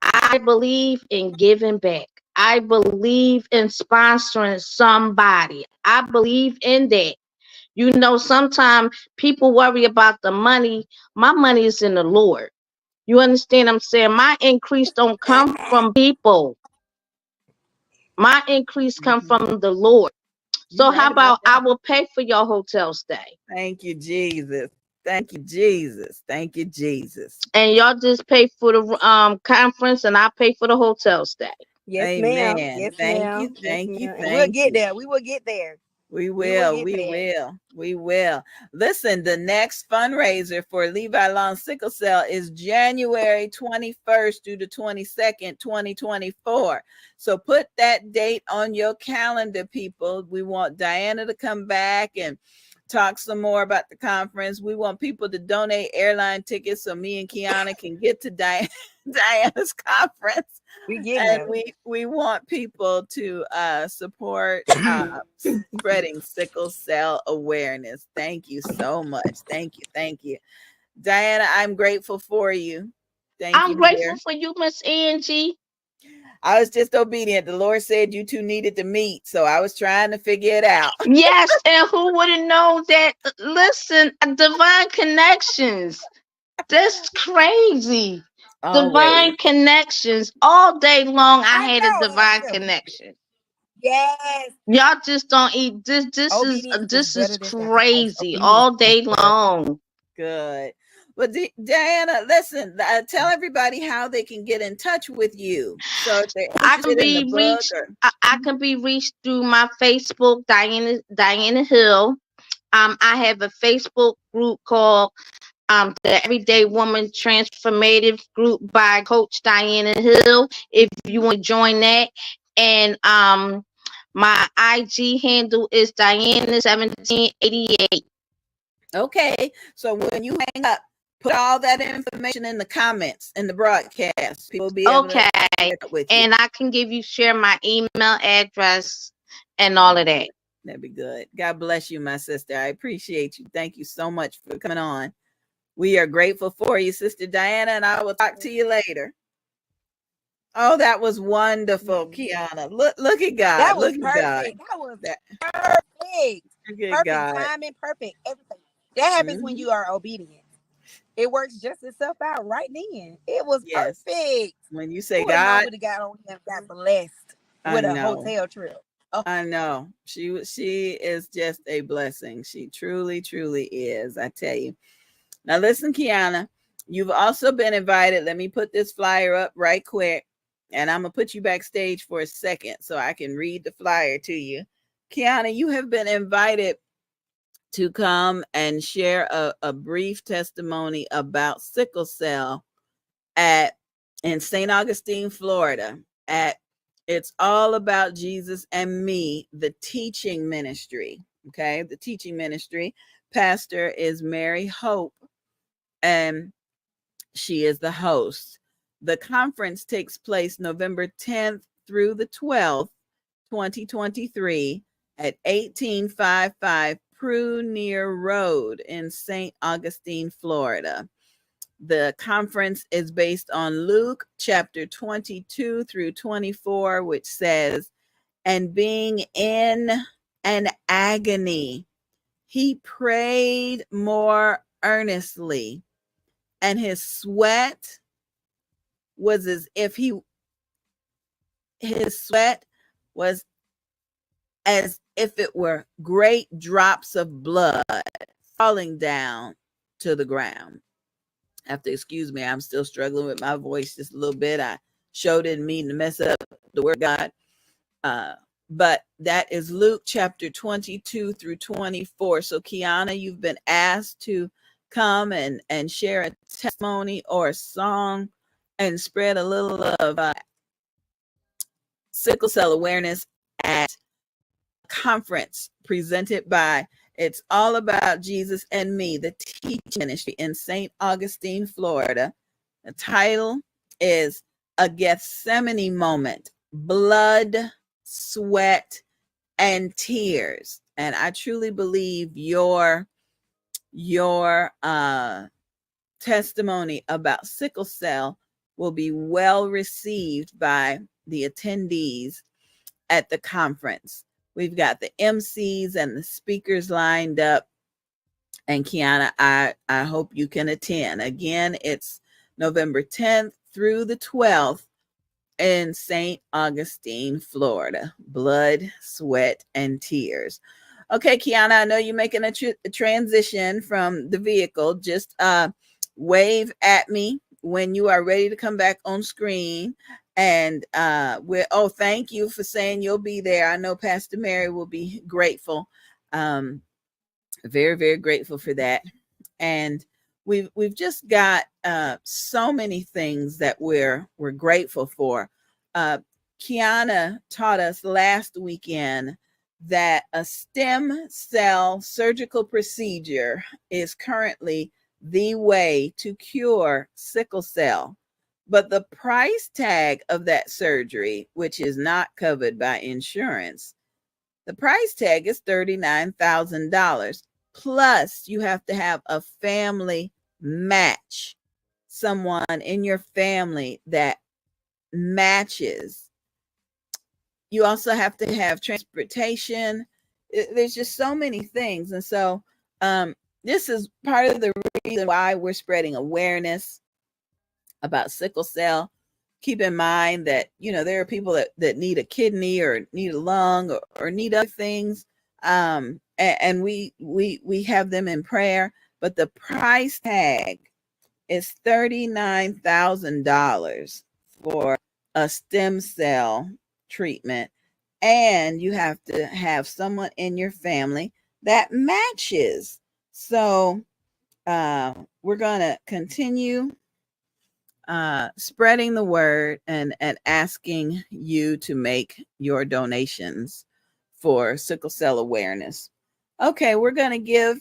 I believe in giving back. I believe in sponsoring somebody. I believe in that. You know, sometimes people worry about the money. My money is in the Lord. You understand what I'm saying? My increase don't come from people. My increase come Mhm. from the Lord. You So how right about about I that. will pay for your hotel stay? Thank you, Jesus. Thank you, Jesus. Thank you, Jesus. And y'all just pay for the conference and I pay for the hotel stay. Yes, ma'am. Amen. Yes, Thank you, ma'am. Yes, thank you, ma'am. And we'll thank get you. there. We will get there. We We will will, get we there. will, we will. Listen, the next fundraiser for Levi Long Sickle Cell is January 21st through the 22nd, 2024. So put that date on your calendar, people. We want Diana to come back and talk some more about the conference. We want people to donate airline tickets so me and Kiana can get to Diana's conference. We getting And there. we want people to support spreading sickle cell awareness. Thank you so much. Thank you. Thank you. Diana, I'm grateful for you. Thank I'm you, grateful dear. for you, Miss Angie. I was just obedient. The Lord said you two needed to meet, so I was trying to figure it out. Yes, and who would have known that? Listen, divine connections. That's crazy. Always. Divine connections. All day long, I I had a know, divine Angel. connection. Yes. Y'all just don't eat. Obedience is This is better than sacrifice. crazy. Obedience All is day better. long. Good. Well, Diana, listen, tell everybody how they can get in touch with you. So if they're I can interested in the be book reached. or I can be reached through my Facebook, Diana Hill. I have a Facebook group called the Everyday Woman Transformative Group by Coach Diana Hill. If you want to join that, and my IG handle is Diana1788. okay. So when you hang up, put all that information in the comments in the broadcast. People will be able to Okay, connect with you. and I can share my email address and all of that. That'd be good. God bless you, my sister. I appreciate you. Thank you so much for coming on. We are grateful for you, Sister Diana, and I will talk to you later. Oh, that was wonderful, Kiana. Look at God. That was Look at God. perfect. That was That, perfect. look at Perfect God. timing, perfect everything. That happens when Mhm. you are obedient. It works just itself out right then. It was Yes. perfect. When you say Who would know God, would have got on him, got blessed I with a know. hotel trip? Oh, I know. She is just a blessing. She truly, truly is. I tell you. Now listen, Kiana, you've also been invited. Let me put this flyer up right quick. And I'm gonna put you backstage for a second so I can read the flyer to you. Kiana, you have been invited to come and share a brief testimony about sickle cell at in St. Augustine, Florida, at It's All About Jesus and Me, the teaching ministry. Okay, the teaching ministry. Pastor is Mary Hope, and she is the host. The conference takes place November 10th through the 12th, 2023, at 1855 Prunier Road in St. Augustine, Florida. The conference is based on Luke chapter 22 through 24, which says, "And being in an agony, he prayed more earnestly, and his sweat was his sweat was as if it were great drops of blood falling down to the ground." Have to excuse me. I'm still struggling with my voice just a little bit. I sure didn't mean to mess up the word of God. But that is Luke chapter 22 through 24. So, Kiana, you've been asked to come and share a testimony or a song and spread a little of sickle cell awareness at a conference presented by It's All About Jesus and Me, the teaching ministry in St. Augustine, Florida. The title is A Gethsemane Moment, Blood, Sweat, and Tears. And I truly believe your testimony about sickle cell will be well received by the attendees at the conference. We've got the MCs and the speakers lined up. And Kiana, I hope you can attend. Again, it's November 10th through the 12th in St. Augustine, Florida. Blood, sweat, and tears. Okay, Kiana, I know you're making a transition from the vehicle. Just wave at me when you are ready to come back on screen. And thank you for saying you'll be there. I know Pastor Mary will be grateful. Very, very grateful for that. And we've just got so many things that we're grateful for. Kiana taught us last weekend that a stem cell surgical procedure is currently the way to cure sickle cell. But the price tag of that surgery, which is not covered by insurance, the price tag is $39,000. Plus, you have to have a family match, someone in your family that matches. You also have to have transportation. There's just so many things. And so this is part of the reason why we're spreading awareness about sickle cell. Keep in mind that, there are people that need a kidney or need a lung or need other things. And we have them in prayer, but the price tag is $39,000 for a stem cell treatment. And you have to have someone in your family that matches. So we're going to continue spreading the word and asking you to make your donations for sickle cell awareness. Okay, we're going to give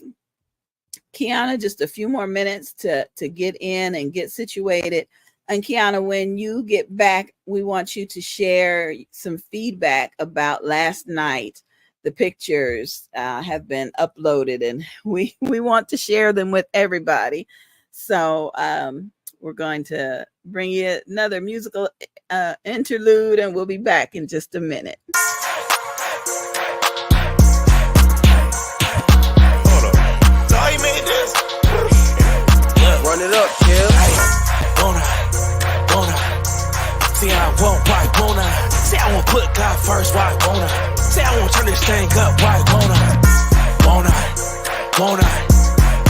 Kiana just a few more minutes to get in and get situated. And Kiana, when you get back, we want you to share some feedback about last night, the pictures have been uploaded, and we want to share them with everybody. So we're going to bring you another musical interlude, and we'll be back in just a minute. Hold up. So how you made this? Run it up, kid. See, I won't, why won't I? Say I won't put God first, why won't I? Say I won't turn this thing up, why won't I? Won't I? Won't I?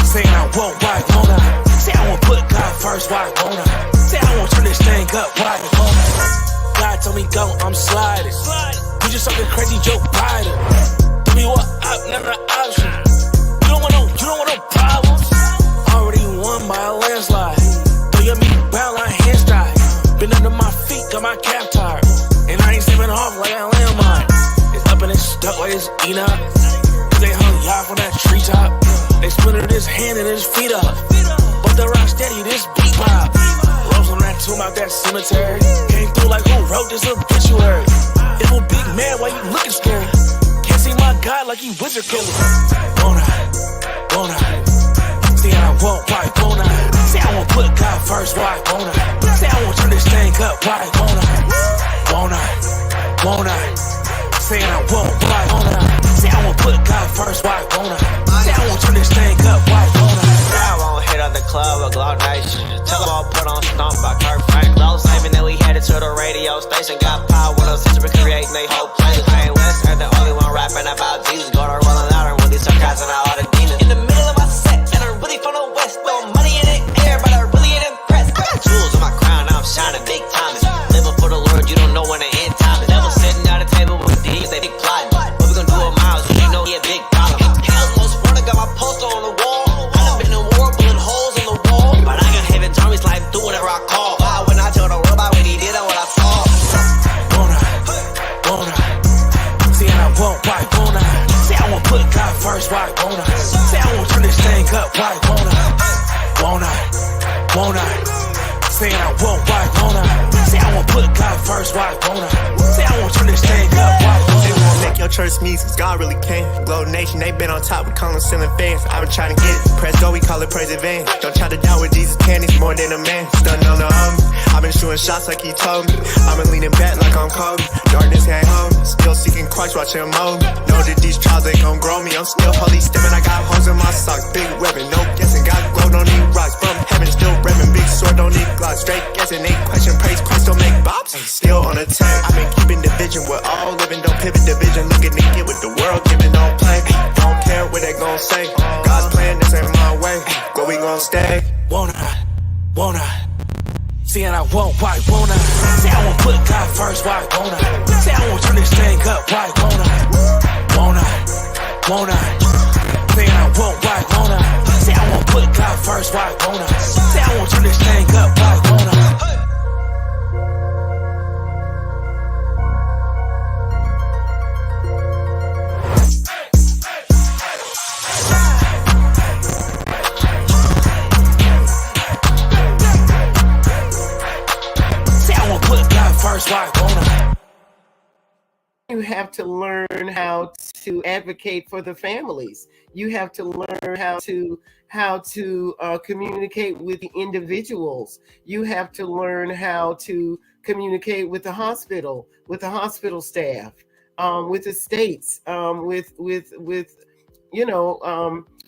Say I won't, why won't I? Say I won't put God first, why won't I? Say I won't turn this thing up, why won't I? God told me go, I'm sliding. You just something crazy, Joe Biden. Do me what up, never an option. You don't want no problems. Already won by a landslide. Throw your meat bound like hands tied. Been under my feet, got my calf tired. And I ain't stepping off like a landmine. It's up and it's stuck like it's Enoch. Cause they hung y'all from that treetop. They splintered his hand and his feet up. But the rock steady, this beat pop. Rose on that tomb out that cemetery. Came through like who wrote this obituary. If a big man, why you looking scary? Can't see my God like he wizard killer. Won't I? Won't I? See I won't, why won't I? Say I won't put God first, why won't I? Say I won't turn this thing up, why won't I? Won't I? Won't I? Say I won't, why won't I? Say I won't put God first, why won't I? Say I won't turn this thing up, why won't I? Say I won't hit up the club with Glow Nation. Tell them all put on Stomp by Kirk Frank. Low saving that we headed to the radio station. Got power with those sisters recreating they whole place. Kanye West ain't the only one rapping about Jesus. Go to rolling louder with these sarcasm and all the demons. In the middle of my set, and I'm really from the West. Throw money in the air, but I really ain't impressed. I got jewels on my crown, now I'm shining big time. Living for the Lord, you don't know when the end time is. Devil sitting at a table with these, they big plotting. What we gonna do with Miles, you know he a big problem. Hell's most wanted, got my poster on the wall. I done been in war, pulling holes in the wall. But I got heaven, Tommy slide through whenever I call. Why when I tell the world about what he did and what I saw. Won't I? Won't I? See I won't, why won't I? Say I won't put God first, why won't I? Say I won't turn this thing up, why won't I? Won't I? Won't I? Say I won't, why won't I? Say I won't put God first, why won't I? Say I won't turn this thing up, why won't I? They won't make your church sneeze, cause God really can. Glow Nation, they been on top, we call them ceiling fans. I've been trying to get it. Press go, we call it praise advance. Don't try to doubt what Jesus can, he's more than a man. Stunning on the homie. I've been shooting shots like he told me. I've been leaning back like I'm Kobe. Darkness ain't home. Still seeking Christ, watching him mold me. Know that these trials ain't gon' grow me. I'm still holy stepping, I got holes in my socks. Big weapon, no guessing. God glow, don't need rocks. From heaven, still revving. Big sword, don't need gloss. Straight guessing, ain't question. Praise Christ, don't make bops. Still on attack. I've been keeping division. We're all living, don't pivot division. Looking to get with the world, giving, don't play. Don't care what they gon' say. God's plan, this ain't my way. Where we gon' stay? Won't I? Won't I? See I won't, why won't I? Say I won't put God first, why won't I? Say I won't turn this thing up, why won't I? Won't I? Won't I? Say I won't, why won't I? Say I won't put God first, why won't I? Say I won't turn this thing up, why won't I? First, why won't I? You have to learn how to advocate for the families. You have to learn how to communicate with the individuals. You have to learn how to communicate with the hospital staff, with the states, with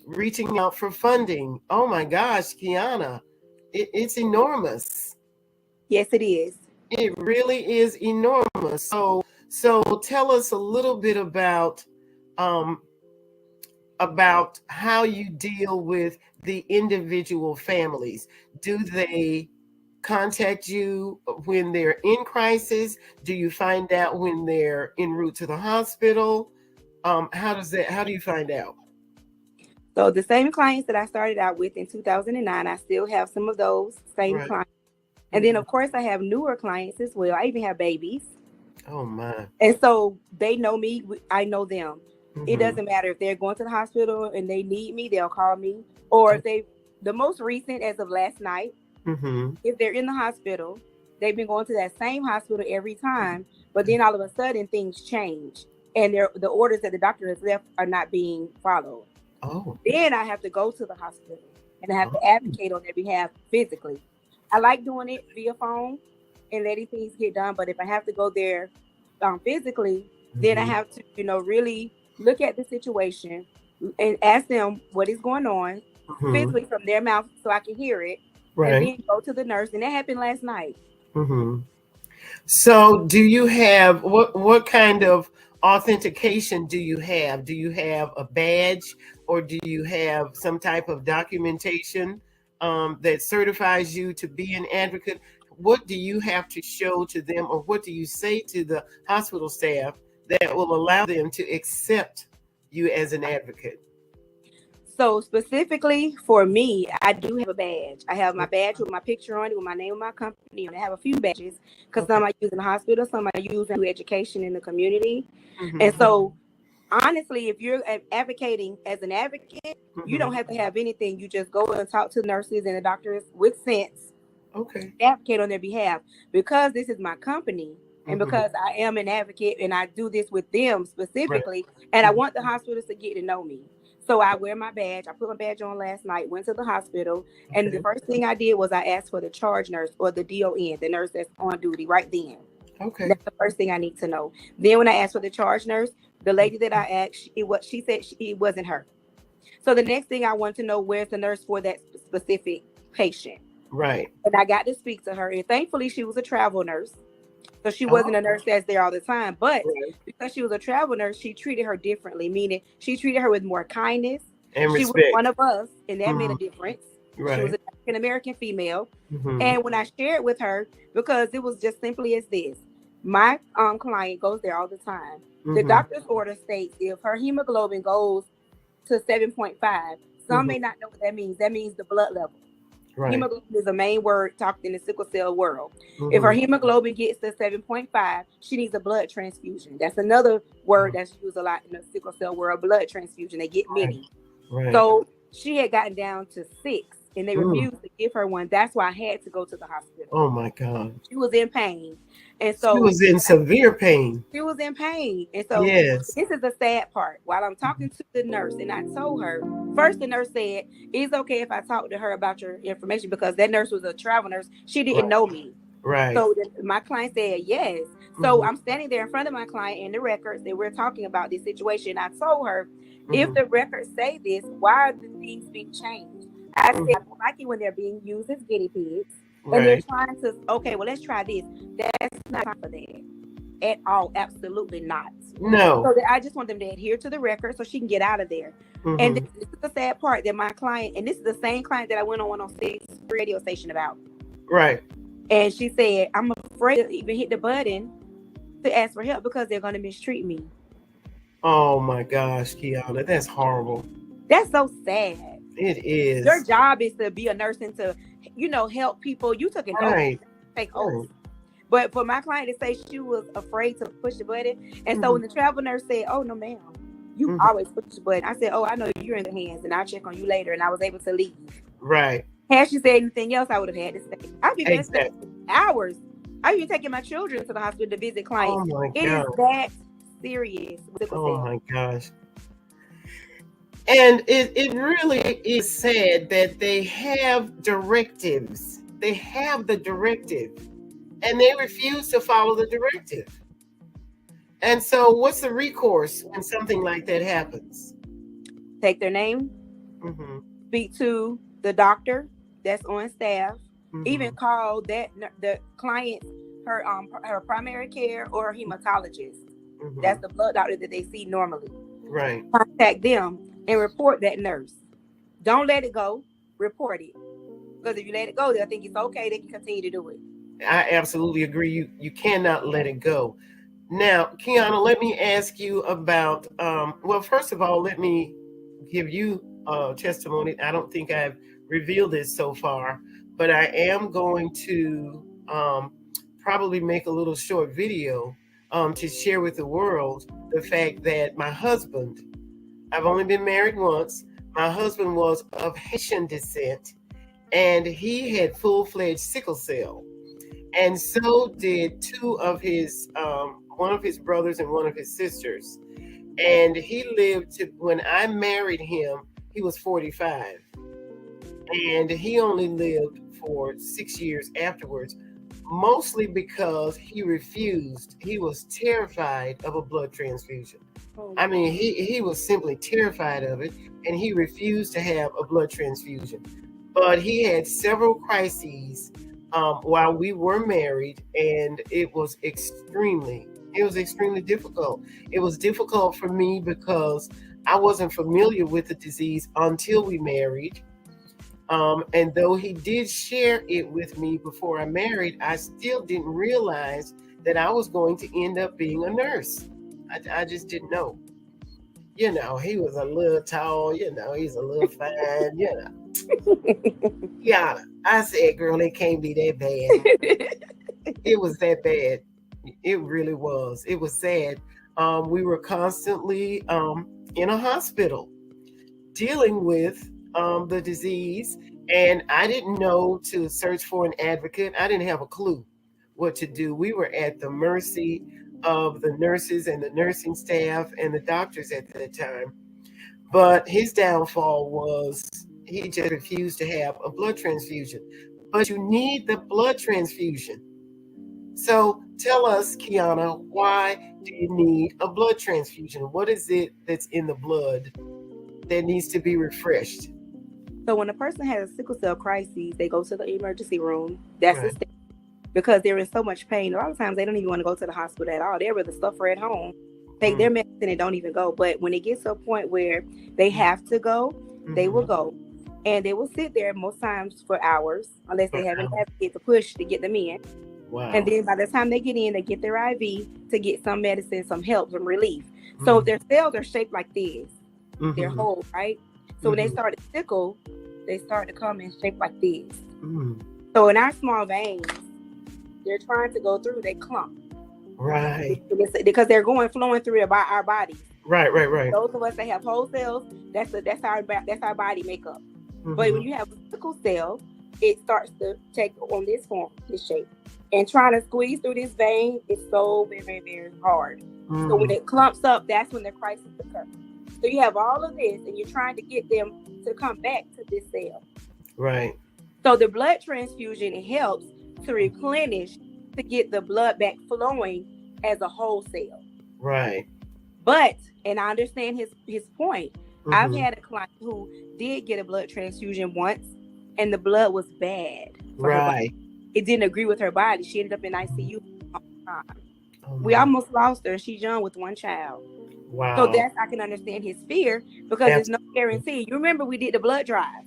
reaching out for funding. Oh my gosh, Kiana, it's enormous. Yes, it is. It really is enormous. So tell us a little bit about how you deal with the individual families. Do they contact you when they're in crisis? Do you find out when they're en route to the hospital? How do you find out? So the same clients that I started out with in 2009, I still have some of those same clients. And then, of course, I have newer clients as well. I even have babies. Oh, my. And so they know me. I know them. Mm-hmm. It doesn't matter if they're going to the hospital and they need me, they'll call me. Or if the most recent, as of last night, if they're in the hospital, they've been going to that same hospital every time. But then all of a sudden, things change. and the orders that the doctor has left are not being followed. Oh. Then I have to go to the hospital and I have to Oh. advocate on their behalf physically. I like doing it via phone and letting things get done, but if I have to go there physically, then I Mhm. have to, really look at the situation and ask them what is going on Mhm. physically from their mouth so I can hear it, and Right. then go to the nurse. And that happened last night. Mhm. So, do you have what kind of authentication do you have? Do you have a badge, or do you have some type of documentation that certifies you to be an advocate? What do you have to show to them, or what do you say to the hospital staff that will allow them to accept you as an advocate? So specifically for me, I do have a badge. I have my badge with my picture on it, with my name of my company. And I have a few badges because Okay. some I use in the hospital, some I use in education in the community. And Mhm. so honestly, if you're advocating as an advocate, you don't Mhm. have to have anything. You just go and talk to nurses and the doctors with sense, Okay. advocate on their behalf. Because this is my company and Mhm. because I am an advocate and I do this with them Right. specifically, and I Mhm. want the hospitals to get to know me. So I wear my badge. I put my badge on last night, went to the hospital, and the Okay. first thing I did was I asked for the charge nurse or the DON, the nurse that's on duty right then. Okay. That's the first thing I need to know. Then when I asked for the charge nurse, the lady that I asked, she said it wasn't her. So the next thing I want to know, where's the nurse for that specific patient? Right. And I got to speak to her, and thankfully she was a travel nurse. So she wasn't a Oh. nurse that's there all the time, but Right. because she was a travel nurse, she treated her differently, meaning she treated her with more kindness. And She was one respect. of us, and that made a Mhm. difference. She was Right. an African American female. Mhm. And when I shared with her, because it was just simply as this, my client goes there all the time. The Mhm. doctor's order states if her hemoglobin goes to 7.5, some Mhm. may not know what that means. That means the blood level. Right. Hemoglobin is a main word talked in the sickle cell world. If her Mhm. hemoglobin gets to 7.5, she needs a blood transfusion. That's another word that's used a lot in the sickle cell world, blood transfusion. They get Right. many. Right. So she had gotten down to 6 and they Mm. refused to give her one. That's why I had to go to the hospital. Oh my God. She was in pain. And She so was in severe pain. she was in pain. And so Yes. this is the sad part. While I'm talking to the nurse, and I told her, first the nurse said, it's okay if I talk to her about your information because that nurse was a travel nurse. She didn't Right. know me. Right. So my client said yes. So Mhm. I'm standing there in front of my client in the records and we're talking about this situation. I told her, if Mhm. the records say this, why are the things being changed? I said, Mhm. I don't like it when they're being used as guinea pigs and they're Right. trying to, okay, well, let's try this. That's not time for that at all. Absolutely not. No. So I just want them to adhere to the record so she can get out of there. And Mhm. this is the sad part that my client, and this is the same client that I went on Six radio station about. Right. And she said, I'm afraid to even hit the button to ask for help because they're going to mistreat me. Oh my gosh, Kiana, that's horrible. That's so sad. It Your is. job is to be a nurse and to, help people. You took an oath, Right. take Right. oath. But for my client to say she was afraid to push the button, and so Mhm. when the travel nurse said, "Oh no, ma'am, you Mhm. always push the button," I said, "Oh, I know you're in the hands, and I'll check on you later." And I was able to leave. Right. Had she said anything else, I would have had to stay. I've been there staying Exactly. hours. I've been taking my children to the hospital to visit Oh clients. my It is God. that serious with sickle Oh cell. my gosh. And it really is sad that they have directives. They have the directive and they refuse to follow the directive. And so, what's the recourse when something like that happens? Take their name, Mm-hmm. speak to the doctor that's on staff, even Mm-hmm. call the client her primary care or her hematologist. Mm-hmm. That's the blood doctor that they see normally. Right. Contact them and report that nurse. Don't let it go. Report it. Because if you let it go, they'll think it's okay. They can continue to do it. I absolutely agree. You cannot let it go. Now, Kiana, let me ask you about. Well, first of all, let me give you testimony. I don't think I've revealed this so far, but I am going to probably make a little short video to share with the world the fact that my husband. I've only been married once. My husband was of Haitian descent, and he had full-fledged sickle cell. And so did two of his one of his brothers and one of his sisters. And he lived to, when I married him, he was 45. And he only lived for 6 years afterwards, mostly because he refused. He was terrified of a blood transfusion. I mean, he was simply terrified of it, and he refused to have a blood transfusion. But he had several crises while we were married, and it was extremely difficult. It was difficult for me because I wasn't familiar with the disease until we married. And though he did share it with me before I married, I still didn't realize that I was going to end up being a nurse. I just didn't know. You know, he was a little tall, you know, he's a little fine, you know. Yeah, I said, girl, it can't be that bad. It was that bad. It really was. It was sad. We were constantly in a hospital dealing with the disease, and I didn't know to search for an advocate. I didn't have a clue what to do. We were at the mercy of the nurses and the nursing staff and the doctors at that time. But his downfall was he just refused to have a blood transfusion. But you need the blood transfusion. So tell us, Kiana, why do you need a blood transfusion? What is it that's in the blood that needs to be refreshed? So when a person has a sickle cell crisis, they go to the emergency room. That's Right. the step. Because there is so much pain. A lot of times they don't even want to go to the hospital at all. They'd rather suffer at home, take their medicine and don't even go. But when it gets to a point where they have to go, they will go. And they will sit there most times for hours, unless they have an advocate to push to get them in. Wow. And then by the time they get in, they get their IV to get some medicine, some help, some relief. So if their cells are shaped like this, they're whole, right? So when they start to sickle, they start to come in shape like this. So in our small veins, they're trying to go through, they clump. Right. Because they're flowing through our bodies. Right. Those of us that have whole cells, that's our body makeup. But when you have sickle cell, it starts to take on this form, this shape. And trying to squeeze through this vein is so very, very, very hard. So when it clumps up, that's when the crisis occurs. So you have all of this, and you're trying to get them to come back to this cell. Right. So the blood transfusion, it helps to replenish, to get the blood back flowing as a whole cell. Right. But, and I understand his point. I've had a client who did get a blood transfusion once, and the blood was bad. Right. It didn't agree with her body. She ended up in ICU all the time. We almost lost her. She's young with one child. Wow. So that's, I can understand his fear, because there's no guarantee. You remember we did the blood drive.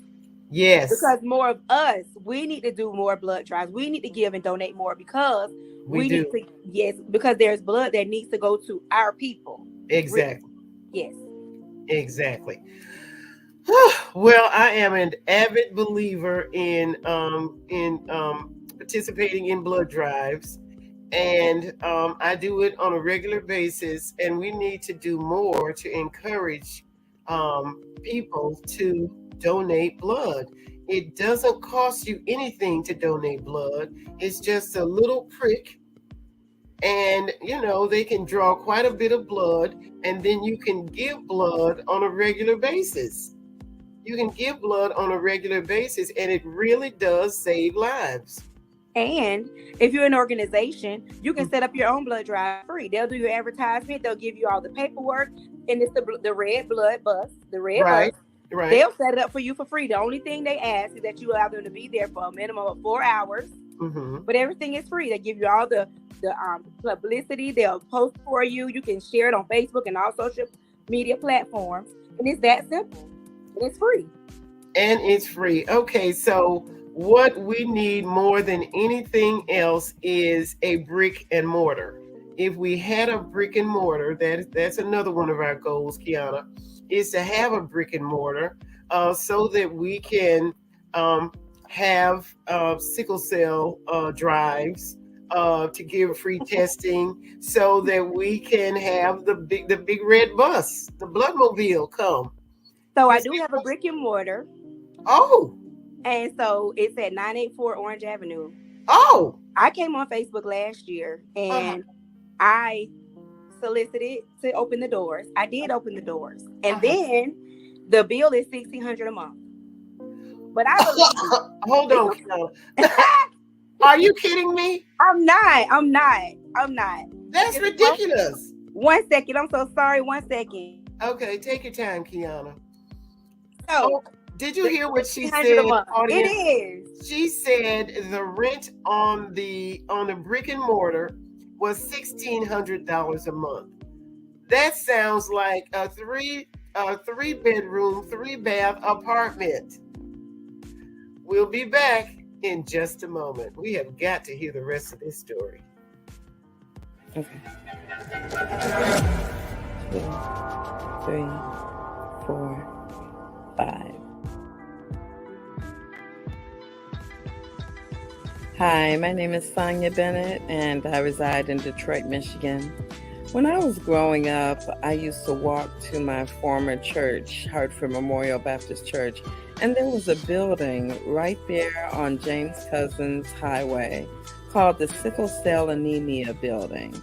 Yes. Because more of us, we need to do more blood drives. We need to give and donate more, because we need to, yes, because there's blood that needs to go to our people. Exactly. Yes. Exactly. Well, I am an avid believer in participating in blood drives, and I do it on a regular basis. And we need to do more to encourage people to donate blood. It doesn't cost you anything to donate blood. It's just a little prick, and they can draw quite a bit of blood, and then you can give blood on a regular basis. You can give blood on a regular basis, and it really does save lives. And if you're an organization, you can set up your own blood drive free. They'll do your advertisement. They'll give you all the paperwork, and it's the red blood bus, the red bus. Right. They'll set it up for you for free. The only thing they ask is that you allow them to be there for a minimum of 4 hours. But everything is free. They give you all the publicity. They'll post for you. You can share it on Facebook and all social media platforms. And it's that simple. And it's free. And it's free. Okay, so what we need more than anything else is a brick and mortar. If we had a brick and mortar, that's another one of our goals, Kiana, is to have a brick and mortar so that we can have sickle cell drives to give free testing, so that we can have the big red bus, the bloodmobile, come. So I do have a brick and mortar. Oh. And so it's at 984 Orange Avenue. Oh. I came on Facebook last year, and I solicited to open the doors. I did open the doors, and then the bill is $1,600 a month. But I believe. Hold on, Kel. Are you kidding me? I'm not. That's ridiculous. 1 second. I'm so sorry. 1 second. Okay, take your time, Kiana. So, did you hear what she $1,600 said, a month. audience? It is. She said the rent on the brick and mortar was $1,600 a month. That sounds like a three bedroom, 3-bath apartment. We'll be back in just a moment. We have got to hear the rest of this story. Okay. 2, 3, 4, 5. Hi, my name is Sonia Bennett, and I reside in Detroit, Michigan. When I was growing up, I used to walk to my former church, Hartford Memorial Baptist Church, and there was a building right there on James Cousins Highway called the Sickle Cell Anemia Building.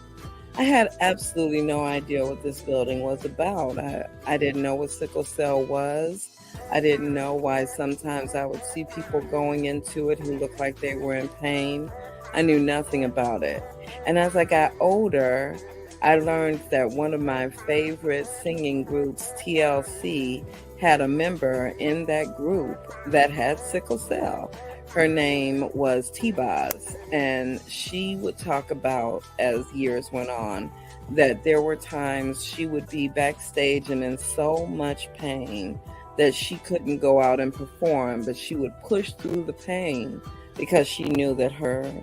I had absolutely no idea what this building was about. I didn't know what sickle cell was. I didn't know why sometimes I would see people going into it who looked like they were in pain. I knew nothing about it. And as I got older, I learned that one of my favorite singing groups, TLC, had a member in that group that had sickle cell. Her name was T-Boz, and she would talk about, as years went on, that there were times she would be backstage and in so much pain that she couldn't go out and perform, but she would push through the pain because she knew that her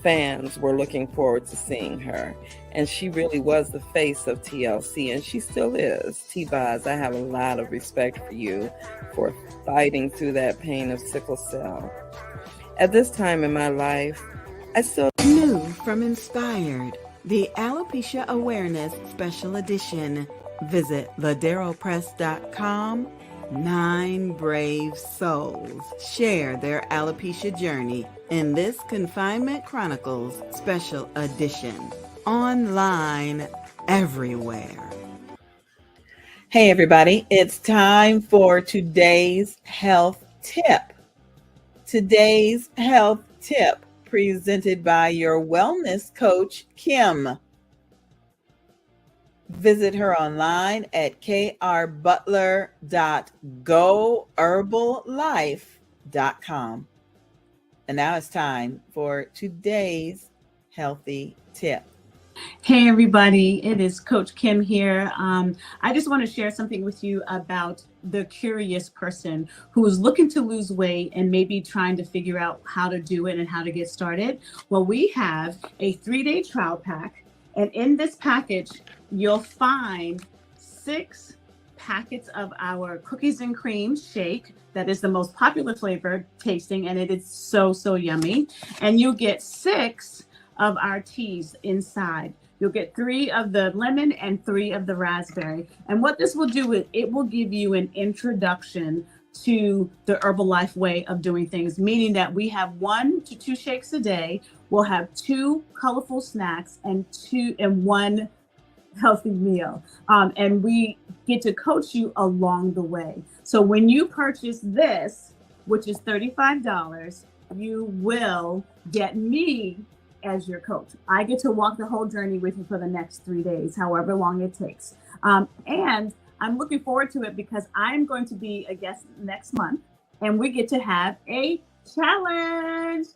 fans were looking forward to seeing her. And she really was the face of TLC, and she still is. T-Boz, I have a lot of respect for you for fighting through that pain of sickle cell. At this time in my life, I still New from Inspired, the Alopecia Awareness Special Edition. Visit laderopress.com. 9 brave souls share their alopecia journey in this Confinement Chronicles Special Edition. Online everywhere. Hey everybody, it's time for today's health tip. Today's health tip presented by your wellness coach, Kim. Visit her online at krbutler.goherballife.com. And now it's time for today's healthy tip. Hey everybody, it is Coach Kim here. I just want to share something with you about the curious person who is looking to lose weight and maybe trying to figure out how to do it and how to get started. Well, we have a 3-day trial pack, and in this package, you'll find 6 packets of our cookies and cream shake. That is the most popular flavor tasting, and it is so yummy. And you'll get 6 of our teas inside. You'll get 3 of the lemon and 3 of the raspberry. And what this will do is it will give you an introduction to the Herbalife way of doing things, meaning that we have 1 to 2 shakes a day. We'll have 2 colorful snacks and 1 healthy meal. And we get to coach you along the way. So when you purchase this, which is $35, you will get me as your coach. I get to walk the whole journey with you for the next 3 days, however long it takes. And I'm looking forward to it because I'm going to be a guest next month, and we get to have a challenge.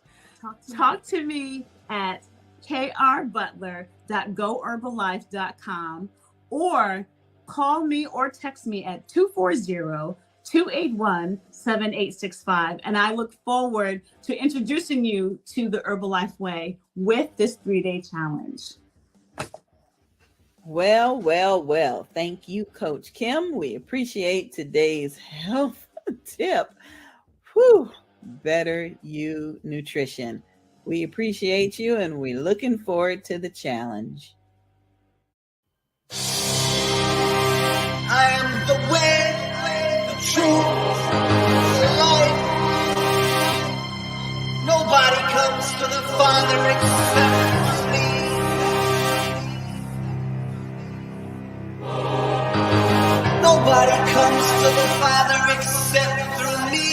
Talk to me at krbutler.goherballife.com, or call me or text me at 240-281-7865. And I look forward to introducing you to the Herbalife way with this 3-day challenge. Well. Thank you, Coach Kim. We appreciate today's health tip. Better You Nutrition. We appreciate you, and we're looking forward to the challenge. I am the way, the truth, the light. Nobody comes to the Father except through me. Nobody comes to the Father except through me.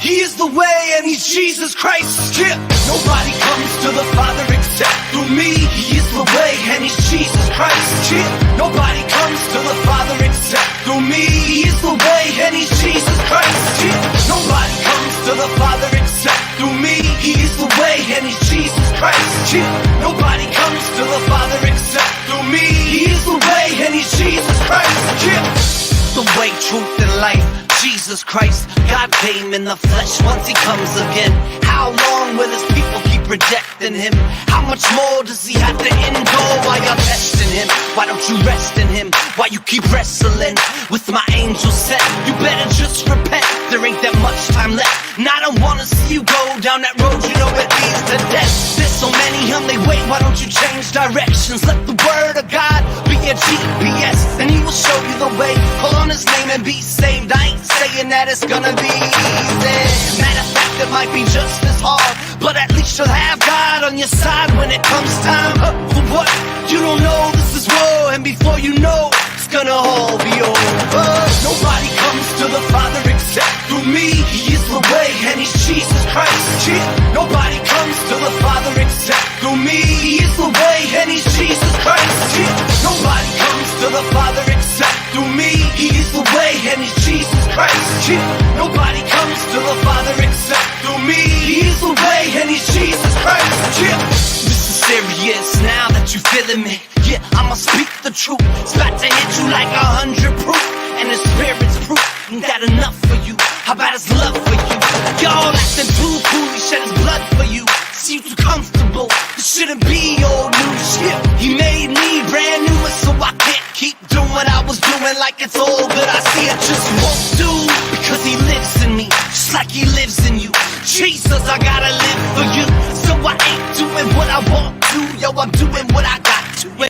He is the way and he's Jesus Christ. Yeah. Nobody comes to the Father except through me. He is the way and he's Jesus Christ. Yeah. Nobody comes to the Father except through me. He is the way and he's Jesus Christ. Yeah. Nobody comes to the Father except through me. He is the way and he's Jesus Christ. Yeah. Nobody comes to the Father except through me. He is the way and he's Jesus Christ. Yeah. The way, truth, and life, Jesus Christ. God came in the flesh once he comes again. How long will his people keep rejecting him? How much more does he have to endure while you're testing him? Why don't you rest in him? Why you keep wrestling with my angel set? You better just repent, there ain't that much time left. And I don't wanna see you go down that road, you know it leads to death. There's so many on they wait, why don't you change directions? Let the word of God be your GPS, and he will show you the way. Call on his name and be saved. I ain't saying that it's gonna be easy. Matter of fact, it might be just as hard, but at least you'll have God on your side when it comes time. For what? You don't know this is war, and before you know, it's gonna all be over. Nobody comes to the Father except through me. He is the way and he's Jesus Christ. Yeah. Nobody comes to the Father except through me. He is the way and he's Jesus Christ. Yeah. Nobody comes to the Father except through me. He is the way and he's Jesus Christ. Yeah. Nobody comes to the Father except through me. He is the way and he's Jesus Christ. Yeah. This is serious now that you feeling me. Yeah, I'ma speak the truth. It's about to hit you like 100 proof, and the spirit's proof. Ain't that enough for you? How about his love for you? Y'all acting too cool, he shed his blood for you. See you too comfortable, this shouldn't be old news. Yeah, he made me brand new, so I can't keep doing what I was doing like it's all good. I see it just won't do, because he lives in me, just like he lives in you. Jesus, I gotta live for you, so I ain't doing what I want to. Yo, I'm doing what I got to.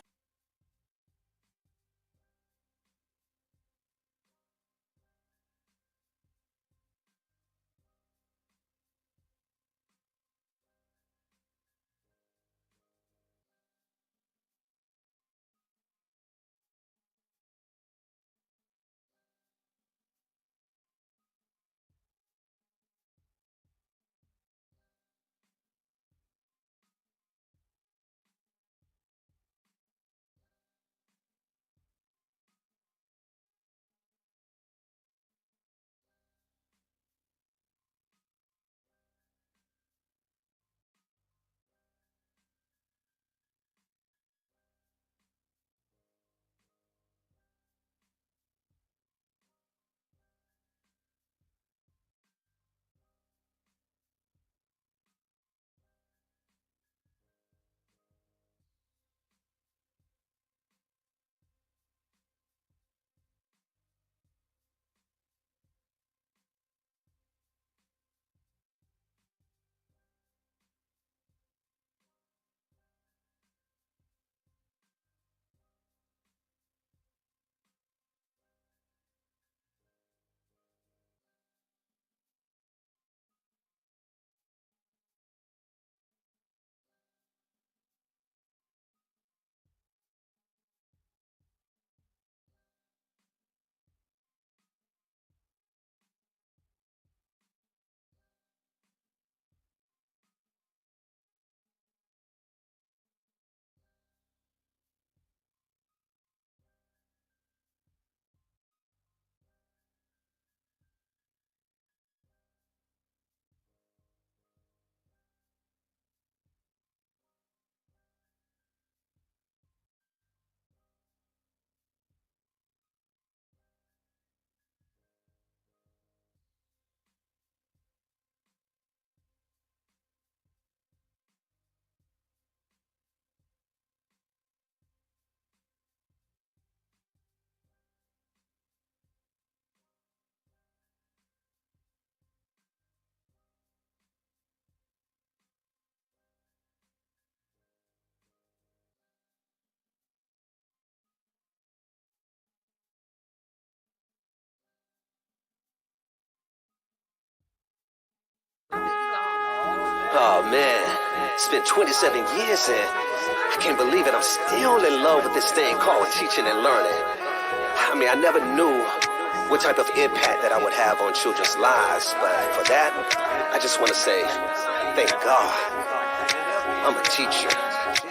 Oh man, it's been 27 years and I can't believe it. I'm still in love with this thing called teaching and learning. I mean, I never knew what type of impact that I would have on children's lives, but for that, I just want to say, thank God, I'm a teacher.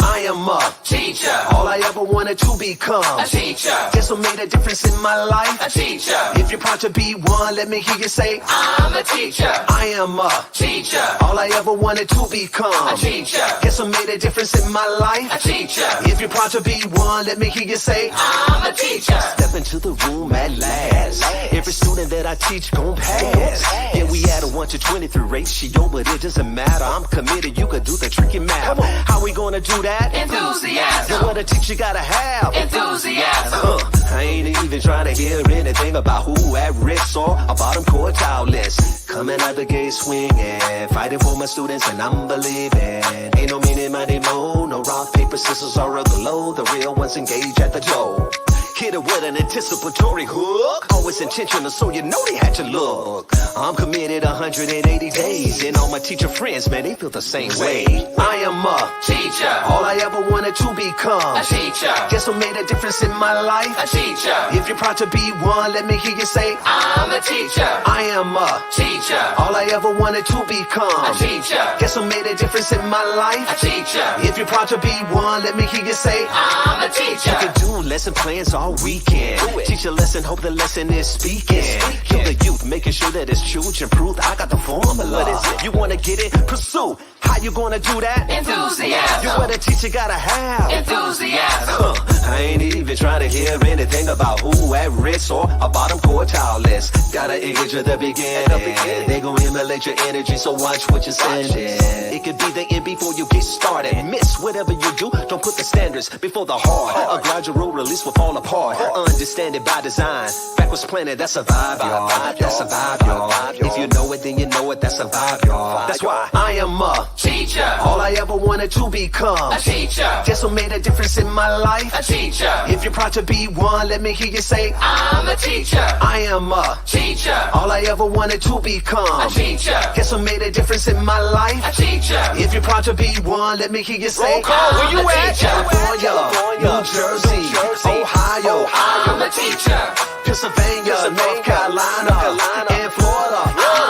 I am a teacher. All I ever wanted to become a teacher. Guess what made a difference in my life? A teacher. If you're proud to be one, let me hear you say, I'm a teacher. I am a teacher. All I ever wanted to become a teacher. Guess what made a difference in my life? A teacher. If you're proud to be one, let me hear you say, I'm a teacher. Step into the room at last. Every student that I teach gon' pass. Yeah, we had a 1 to 23 ratio, but it doesn't matter. I'm committed. You could do the tricky math. How we gonna do that? Enthusiasm. What a teacher gotta have. Enthusiasm. I ain't even trying to hear anything about who at risk or a bottom quartile list. Coming out the gate swinging, fighting for my students and I'm believing. Ain't no meaning, money, no rock, paper, scissors or a glow. The real ones engage at the door. Hit it with an anticipatory hook. Always intentional, so you know they had to look. I'm committed 180 days, and all my teacher friends, man, they feel the same way. I am a teacher. All I ever wanted to become a teacher. Guess what made a difference in my life? A teacher. If you're proud to be one, let me hear you say, I'm a teacher. I am a teacher. All I ever wanted to become a teacher. Guess what made a difference in my life? A teacher. If you're proud to be one, let me hear you say, I'm a teacher. You can do lesson plans all weekend. Teach a lesson, hope the lesson is speaking. Kill the youth, making sure that it's children proof. I got the formula. What is it? You wanna get it? Pursue. How you gonna do that? Enthusiasm. You what a teacher gotta have. Enthusiasm. I ain't even trying to hear anything about who at risk or a bottom quartile list. Gotta engage at the beginning. They gon' emulate your energy, so watch what you're sending. It could be the end before you get started. Miss whatever you do, don't put the standards before the heart. A gradual release will fall apart. Understand it by design. Backwards planted, that's a vibe, y'all. That's a vibe, y'all. If you know it, then you know it, that's a vibe, y'all. That's why I am a teacher. All I ever wanted to become a teacher. Guess what made a difference in my life? A teacher. If you're proud to be one, let me hear you say, I'm a teacher. I am a teacher. All I ever wanted to become a teacher. Guess what made a difference in my life? A teacher. If you're proud to be one, let me hear you say, where you at? California, New Jersey, Ohio, I'm a teacher. Pennsylvania, North Carolina, and Florida,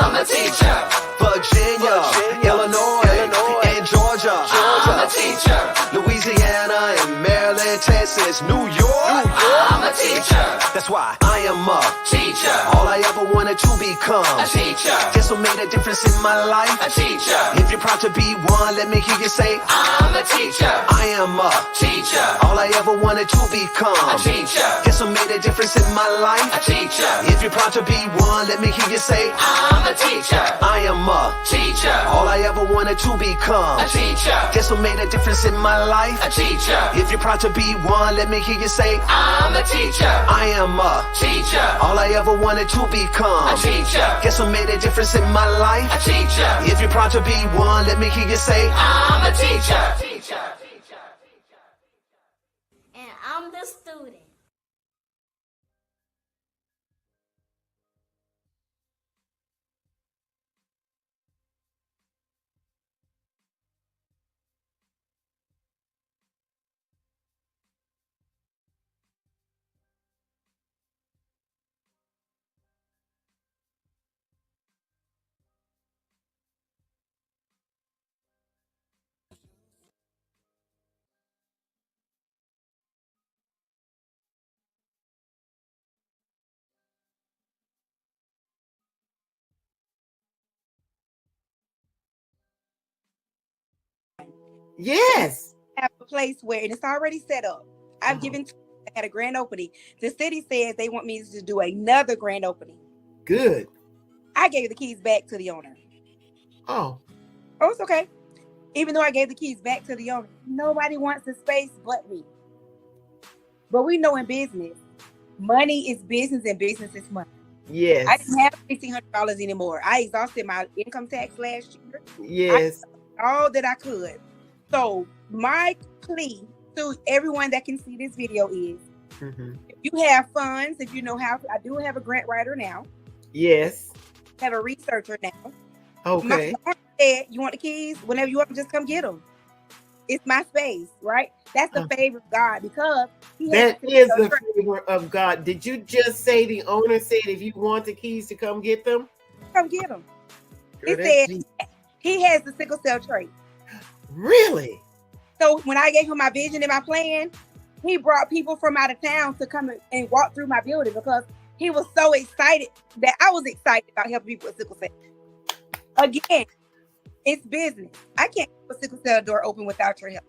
I'm a teacher. Virginia, Illinois, and Georgia, I'm a teacher. Louisiana and Maryland, Texas, New York, I'm a teacher. That's why I am a teacher. All I ever wanted to become a teacher. Guess what made a difference in my life? A teacher. If you're proud to be one, let me hear you say, I'm a teacher. I am a teacher. All I ever wanted to become a teacher. Guess what made a difference in my life? A teacher. If you're proud to be one, let me hear you say, I'm a teacher. I am a teacher. All I ever wanted to become a teacher. Guess what made a difference in my life? A teacher. If you're proud to be one, let me hear you say, I'm a teacher. I am a teacher. All I ever wanted to become a teacher. Guess what made a difference in my life? A teacher. If you're proud to be one, let me hear you say, I'm a teacher. And I'm the student. Yes. Have a place where, and it's already set up. I've given, I had a grand opening. The city says they want me to do another grand opening. Good. I gave the keys back to the owner. Oh, it's okay. Even though I gave the keys back to the owner, nobody wants the space but me. But we know in business, money is business and business is money. Yes. I didn't have $1,500 anymore. I exhausted my income tax last year. Yes. All that I could. So my plea to everyone that can see this video is, if you have funds, if you know how to, I do have a grant writer now. Yes. Have a researcher now. Okay. My owner said, you want the keys? Whenever you want them, just come get them. It's my space, right? That's the favor of God because He has That a is sickle the cell trait. favor of God. Did you just say the owner said if you want the keys to come get them? Come get them. Girl, He that's said G. he has the sickle cell trait. Really? So when I gave him my vision and my plan, he brought people from out of town to come and walk through my building because he was so excited that I was excited about helping people with sickle cell. Again, it's business. I can't keep a sickle cell door open without your help.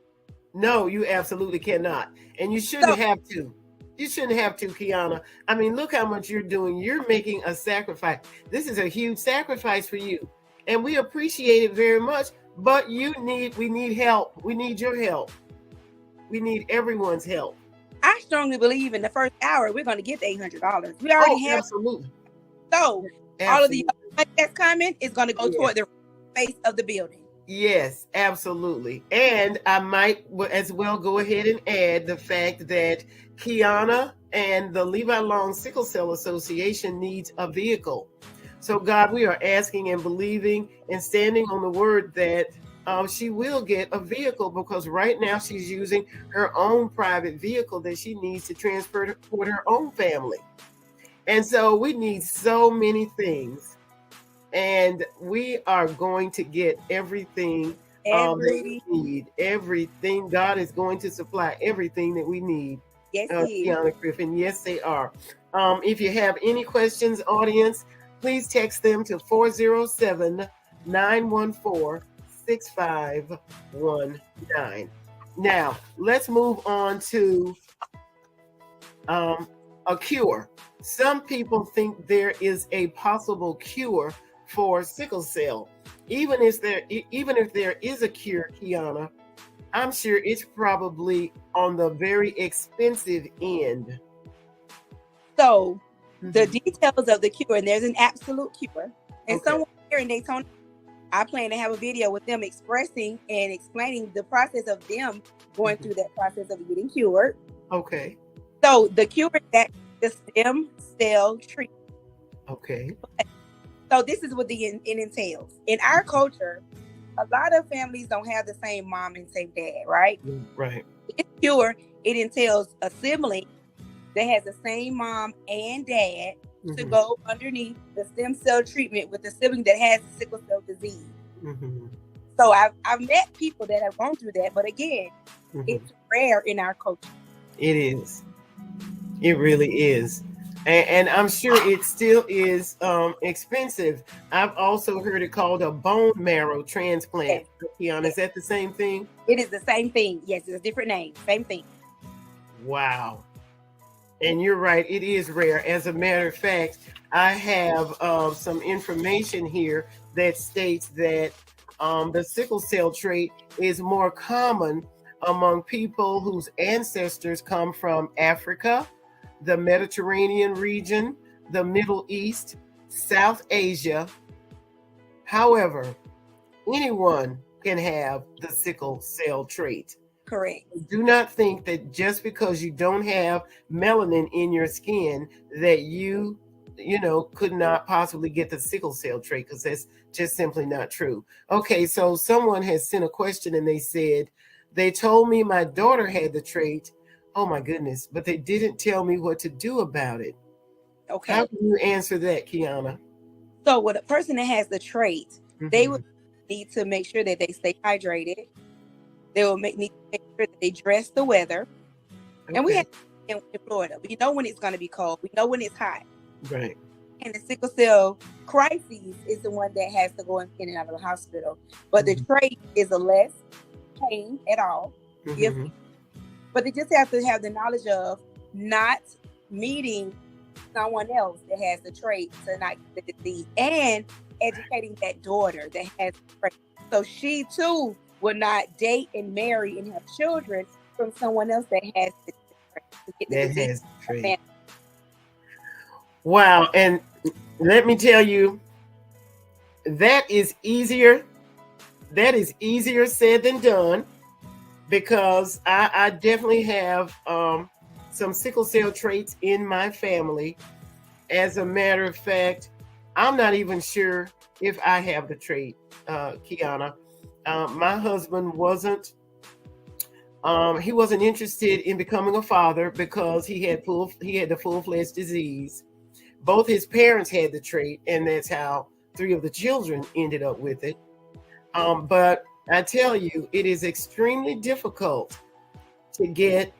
No, you absolutely cannot. And you shouldn't So, have to. You shouldn't have to, Kiana. I mean, look how much you're doing. You're making a sacrifice. This is a huge sacrifice for you. And we appreciate it very much. But we need help. We need your help. We need everyone's help. I strongly believe in the first hour we're going to get the $800. We already have. Absolutely. So all of the money that's coming is going to go toward the face of the building. Yes, absolutely. And I might as well go ahead and add the fact that Kiana and the Levi Long Sickle Cell Association needs a vehicle. So God, we are asking and believing and standing on the word that she will get a vehicle, because right now she's using her own private vehicle that she needs to transport her own family. And so we need so many things. And we are going to get everything that we need. Everything. God is going to supply everything that we need. Yes, He is. Kiana Griffin. Yes, they are. If you have any questions, audience, please text them to 407-914-6519. Now, let's move on to a cure. Some people think there is a possible cure for sickle cell. Even if there is a cure, Kiana, I'm sure it's probably on the very expensive end. So the details of the cure, and there's an absolute cure. And someone here in Daytona, I plan to have a video with them expressing and explaining the process of them going through that process of getting cured. Okay. So the cure is that the stem cell treatment. Okay. So this is what it entails. In our culture, a lot of families don't have the same mom and same dad, right? Right. This cure, it entails a sibling that has the same mom and dad to go underneath the stem cell treatment with the sibling that has sickle cell disease. So I've met people that have gone through that, but again, it's rare in our culture. It is. It really is. And I'm sure it still is expensive. I've also heard it called a bone marrow transplant. Kiana, is that the same thing? It is the same thing. Yes, it's a different name. Same thing. Wow. And you're right. It is rare. As a matter of fact, I have some information here that states that the sickle cell trait is more common among people whose ancestors come from Africa, the Mediterranean region, the Middle East, South Asia. However, anyone can have the sickle cell trait. Correct. Do not think that just because you don't have melanin in your skin that you could not possibly get the sickle cell trait, because that's just simply not true. Okay, so someone has sent a question and they said, they told me my daughter had the trait. Oh my goodness, but they didn't tell me what to do about it. Okay. How can you answer that, Kiana? So with a person that has the trait, they would need to make sure that they stay hydrated. They will need to make sure that they dress the weather. And we have in Florida. We know when it's going to be cold. We know when it's hot. Right. And the sickle cell crisis is the one that has to go in and out of the hospital. But the trait is a less pain at all. But they just have to have the knowledge of not meeting someone else that has the trait to not get the disease, and educating that daughter that has the trait. So she too will not date and marry and have children from someone else that has the trait. Wow. And let me tell you, that is easier said than done, because I definitely have some sickle cell traits in my family. As a matter of fact, I'm not even sure if I have the trait, Kiana. My husband wasn't He wasn't interested in becoming a father because he had the full-fledged disease. Both his parents had the trait, and that's how 3 of the children ended up with it. But I tell you, it is extremely difficult to get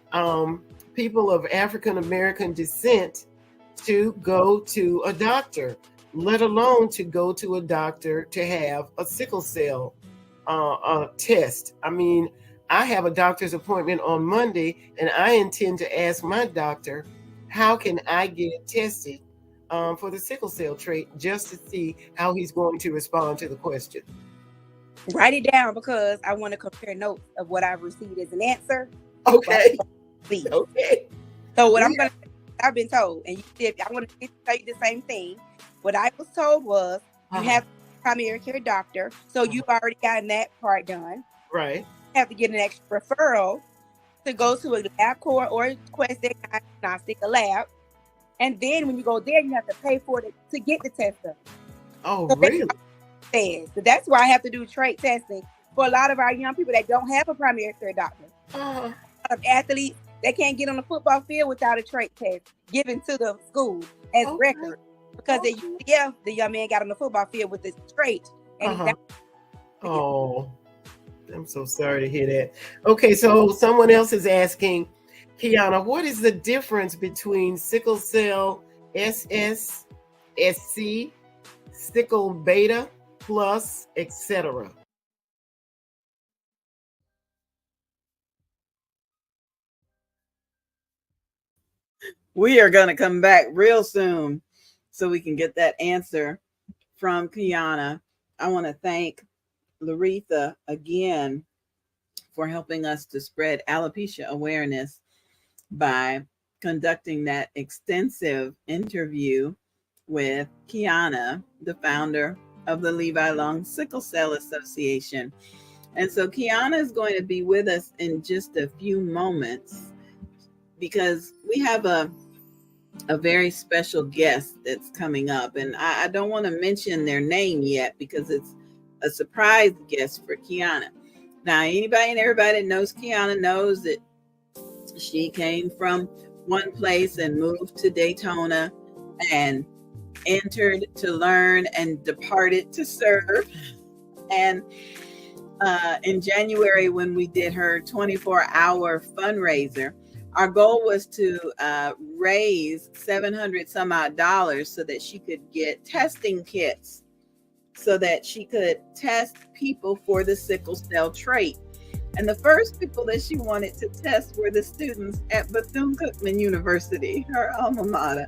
people of African American descent to go to a doctor, let alone to go to a doctor to have a sickle cell test. I mean, I have a doctor's appointment on Monday, and I intend to ask my doctor, how can I get tested for the sickle cell trait, just to see how he's going to respond to the question. Write it down, because I want to compare notes of what I've received as an answer. Okay. Okay. So what I've been told, and you said I want to tell you the same thing. What I was told was you have a primary care doctor, so you've already gotten that part done. Right. You have to get an extra referral to go to a LabCorp or Quest Diagnostic, a lab. And then when you go there, you have to pay for it to get the test done. Oh, so really? So that's why I have to do trait testing for a lot of our young people that don't have a primary care doctor. A lot of athletes, they can't get on the football field without a trait test given to the school as record, because the young man got on the football field with this trait. And oh, I'm so sorry to hear that. Okay, so someone else is asking, Kiana, what is the difference between sickle cell SS, SC, sickle beta plus, etc.? We are going to come back real soon so we can get that answer from Kiana. I want to thank Laretha again for helping us to spread alopecia awareness by conducting that extensive interview with Kiana, the founder of the Levi Long Sickle Cell Association. And so Kiana is going to be with us in just a few moments, because we have a very special guest that's coming up. And I don't want to mention their name yet, because it's a surprise guest for Kiana. Now, anybody and everybody that knows Kiana knows that she came from one place and moved to Daytona and entered to learn and departed to serve. And in January, when we did her 24-hour fundraiser, our goal was to raise $700 some odd so that she could get testing kits, so that she could test people for the sickle cell trait. And the first people that she wanted to test were the students at Bethune-Cookman University, her alma mater.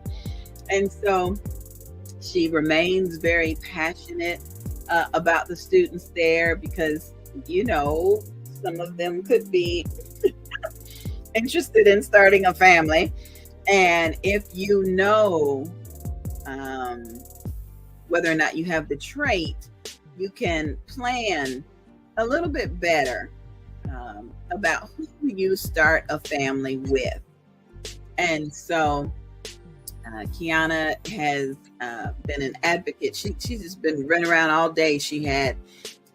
And so she remains very passionate about the students there, because, you know, some of them could be interested in starting a family. And if you know whether or not you have the trait, you can plan a little bit better about who you start a family with. And so Kiana has been an advocate. She's just been running around all day. She had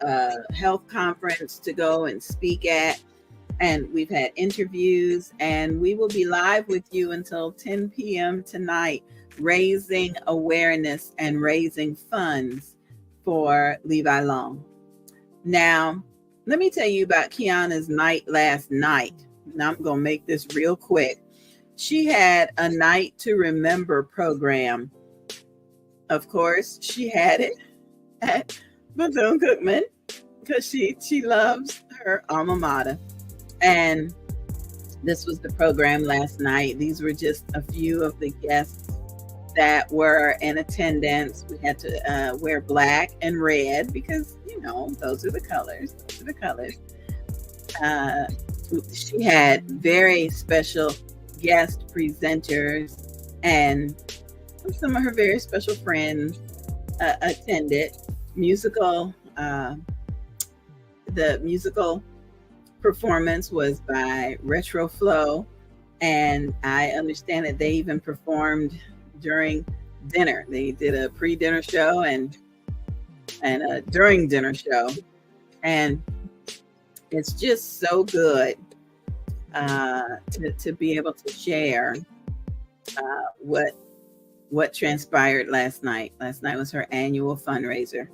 a health conference to go and speak at, and we've had interviews, and we will be live with you until 10 p.m. tonight, raising awareness and raising funds for Levi Long. Now, let me tell you about Kiana's night last night. Now, I'm going to make this real quick. She had a Night to Remember program. Of course, she had it at Bethune-Cookman, because she loves her alma mater. And this was the program last night. These were just a few of the guests that were in attendance. We had to wear black and red, because, you know, those are the colors. She had very special guest presenters, and some of her very special friends attended. The musical performance was by Retro Flow, and I understand that they even performed during dinner. They did a pre-dinner show and a during dinner show, and it's just so good to be able to share what transpired last night. Last night was her annual fundraiser.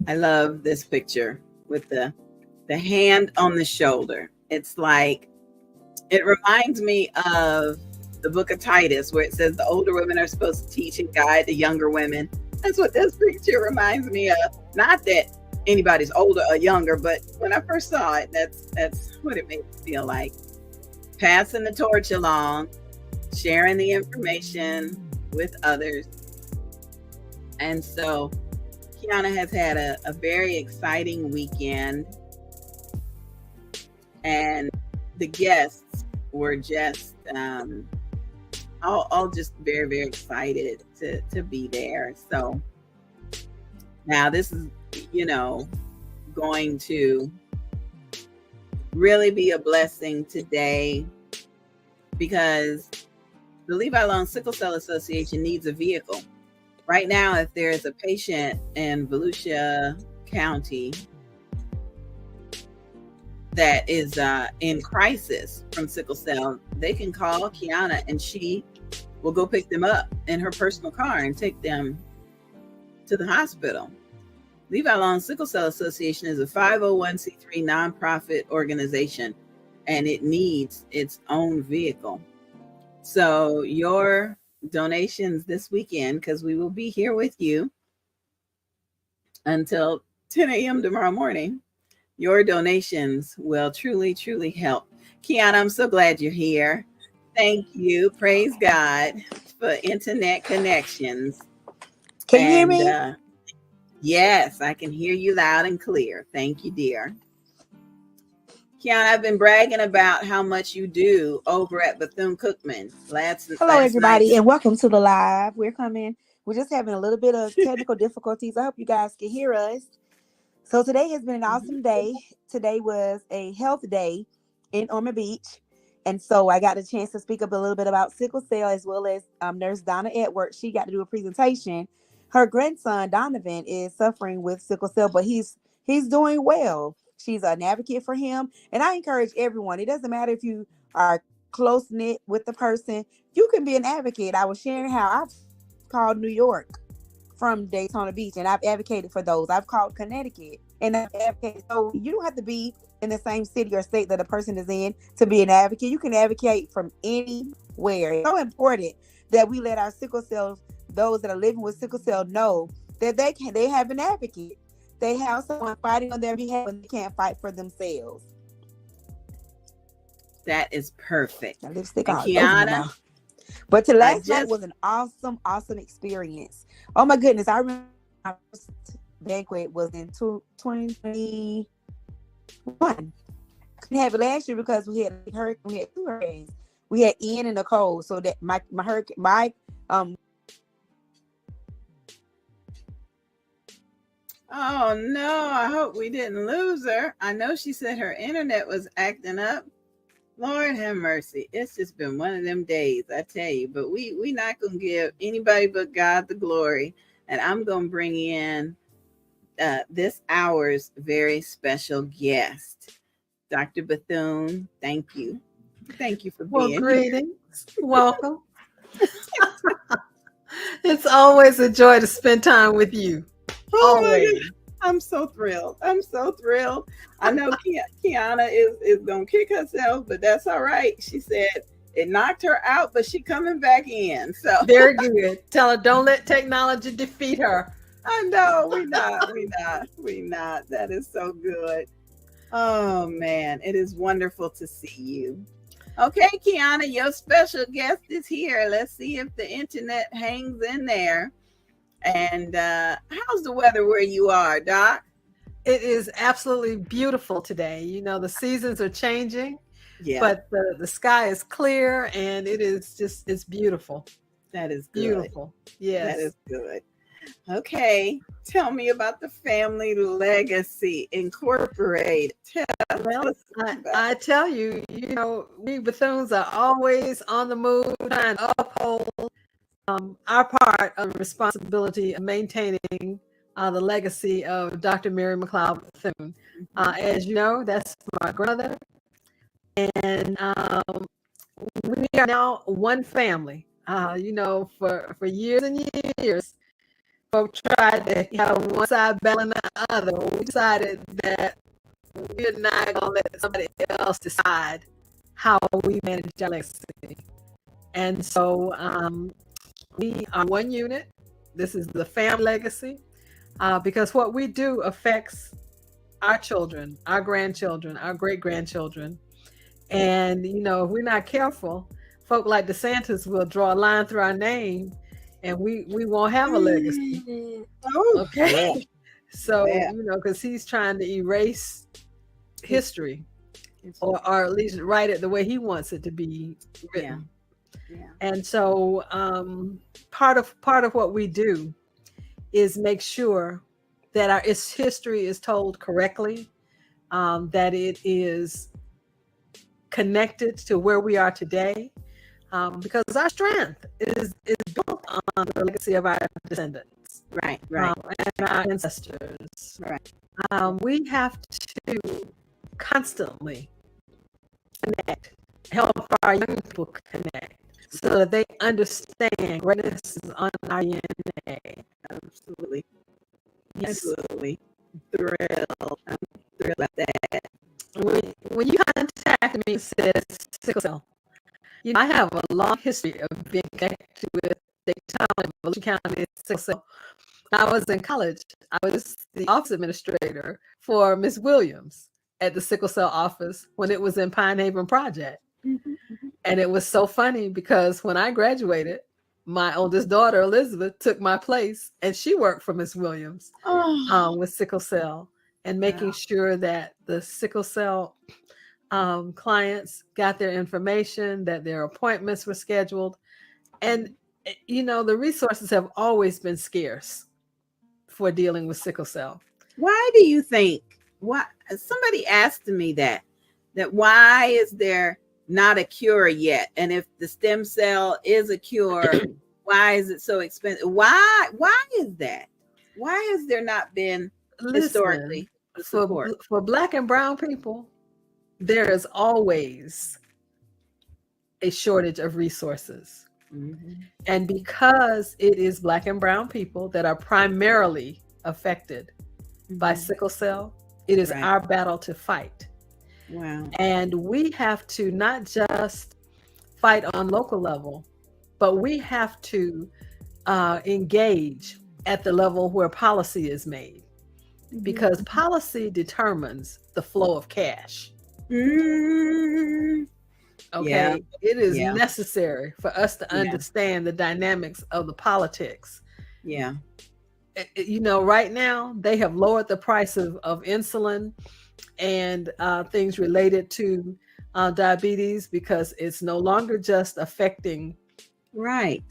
I love this picture with the hand on the shoulder. It's like, it reminds me of the book of Titus, where it says the older women are supposed to teach and guide the younger women. That's what this picture reminds me of. Not that anybody's older or younger, but when I first saw it, that's what it made me feel like. Passing the torch along, sharing the information with others. And so Kiana has had a very exciting weekend, and the guests were just all just very, very excited to be there. So now this is, going to really be a blessing today, because the Levi Long Sickle Cell Association needs a vehicle. Right now, if there is a patient in Volusia County that is in crisis from sickle cell, they can call Kiana and she will go pick them up in her personal car and take them to the hospital. Levi Long Sickle Cell Association is a 501c3 nonprofit organization, and it needs its own vehicle. So your donations this weekend, because we will be here with you until 10 a.m. tomorrow morning, your donations will truly, truly help. Kiana, I'm so glad you're here. Thank you. Praise God for internet connections. Can you hear me? Yes, I can hear you loud and clear. Thank you, dear. Kiana, I've been bragging about how much you do over at Bethune-Cookman. Hello, everybody, and welcome to the live. We're just having a little bit of technical difficulties. I hope you guys can hear us. So today has been an awesome day. Today was a health day in Ormond Beach. And so I got a chance to speak up a little bit about sickle cell, as well as Nurse Donna Edwards. She got to do a presentation. Her grandson, Donovan, is suffering with sickle cell, but he's doing well. She's an advocate for him. And I encourage everyone, it doesn't matter if you are close-knit with the person, you can be an advocate. I was sharing how I've called New York from Daytona Beach, and I've advocated for those. I've called Connecticut, and I've advocated. So you don't have to be in the same city or state that a person is in to be an advocate. You can advocate from anywhere. It's so important that we let our sickle cells, those that are living with sickle cell, know that they have an advocate. They have someone fighting on their behalf when they can't fight for themselves. That is perfect. Now, lipstick on. Kiana, but last night was an awesome experience. Oh my goodness. I remember my first banquet was in 2021. Couldn't have it last year because we had two hurricanes. We had Ian and Nicole. So that my Oh no, I hope we didn't lose her. I know she said her internet was acting up. Lord have mercy. It's just been one of them days, I tell you. But we not going to give anybody but God the glory. And I'm going to bring in this hour's very special guest, Dr. Bethune. Thank you. Thank you for being here. Greetings. Welcome. It's always a joy to spend time with you. Oh my God. I'm so thrilled. I know Kiana is going to kick herself, but that's all right. She said it knocked her out, but she coming back in. So very good. Tell her, don't let technology defeat her. I know. We not. That is so good. Oh man, it is wonderful to see you. Okay, Kiana, your special guest is here. Let's see if the internet hangs in there. And how's the weather where you are, Doc? It is absolutely beautiful today. You know, the seasons are changing, but the sky is clear and it is just, it's beautiful. That is good. Beautiful. Yes. That is good. Okay, tell me about the Family Legacy Incorporated. Well, I tell you, we Bethunes are always on the move trying to uphold our part of the responsibility of maintaining the legacy of Dr. Mary McLeod Bethune. As you know, that's my grandmother, and we are now one family. For years and years, folks tried to have one side battling the other. We decided that we're not gonna let somebody else decide how we manage our legacy. And so we are one unit. This is the family legacy, because what we do affects our children, our grandchildren, our great grandchildren. And if we're not careful, folk like DeSantis will draw a line through our name, and we won't have a legacy. Okay, Yeah. so Yeah. because he's trying to erase history, or at least write it the way he wants it to be written. Yeah. And so part of what we do is make sure that our history is told correctly, that it is connected to where we are today, because our strength is built on the legacy of our descendants, Right. and our ancestors. Right. We have to constantly connect, help our young people connect, so that they understand greatness is on our DNA. Absolutely. Yes. Absolutely. Thrilled. I'm thrilled about that. When you contacted me and said sickle cell, I have a long history of being connected with Daytona, Volusia County sickle cell. When I was in college, I was the office administrator for Miss Williams at the sickle cell office when it was in Pine Haven Project. And it was so funny because when I graduated, my oldest daughter, Elizabeth, took my place, and she worked for Miss Williams with sickle cell, and making sure that the sickle cell clients got their information, that their appointments were scheduled. And, the resources have always been scarce for dealing with sickle cell. Why do you think, somebody asked me that why is there not a cure yet? And if the stem cell is a cure, why is it so expensive? Why is that? Why has there not been historically the support? For Black and brown people, there is always a shortage of resources. And because it is Black and brown people that are primarily affected by sickle cell, it is our battle to fight. Wow. And we have to not just fight on local level, but we have to engage at the level where policy is made, because policy determines the flow of cash. Okay, Yeah. it is necessary for us to understand the dynamics of the politics. Yeah. Right now they have lowered the price of insulin and things related to diabetes, because it's no longer just affecting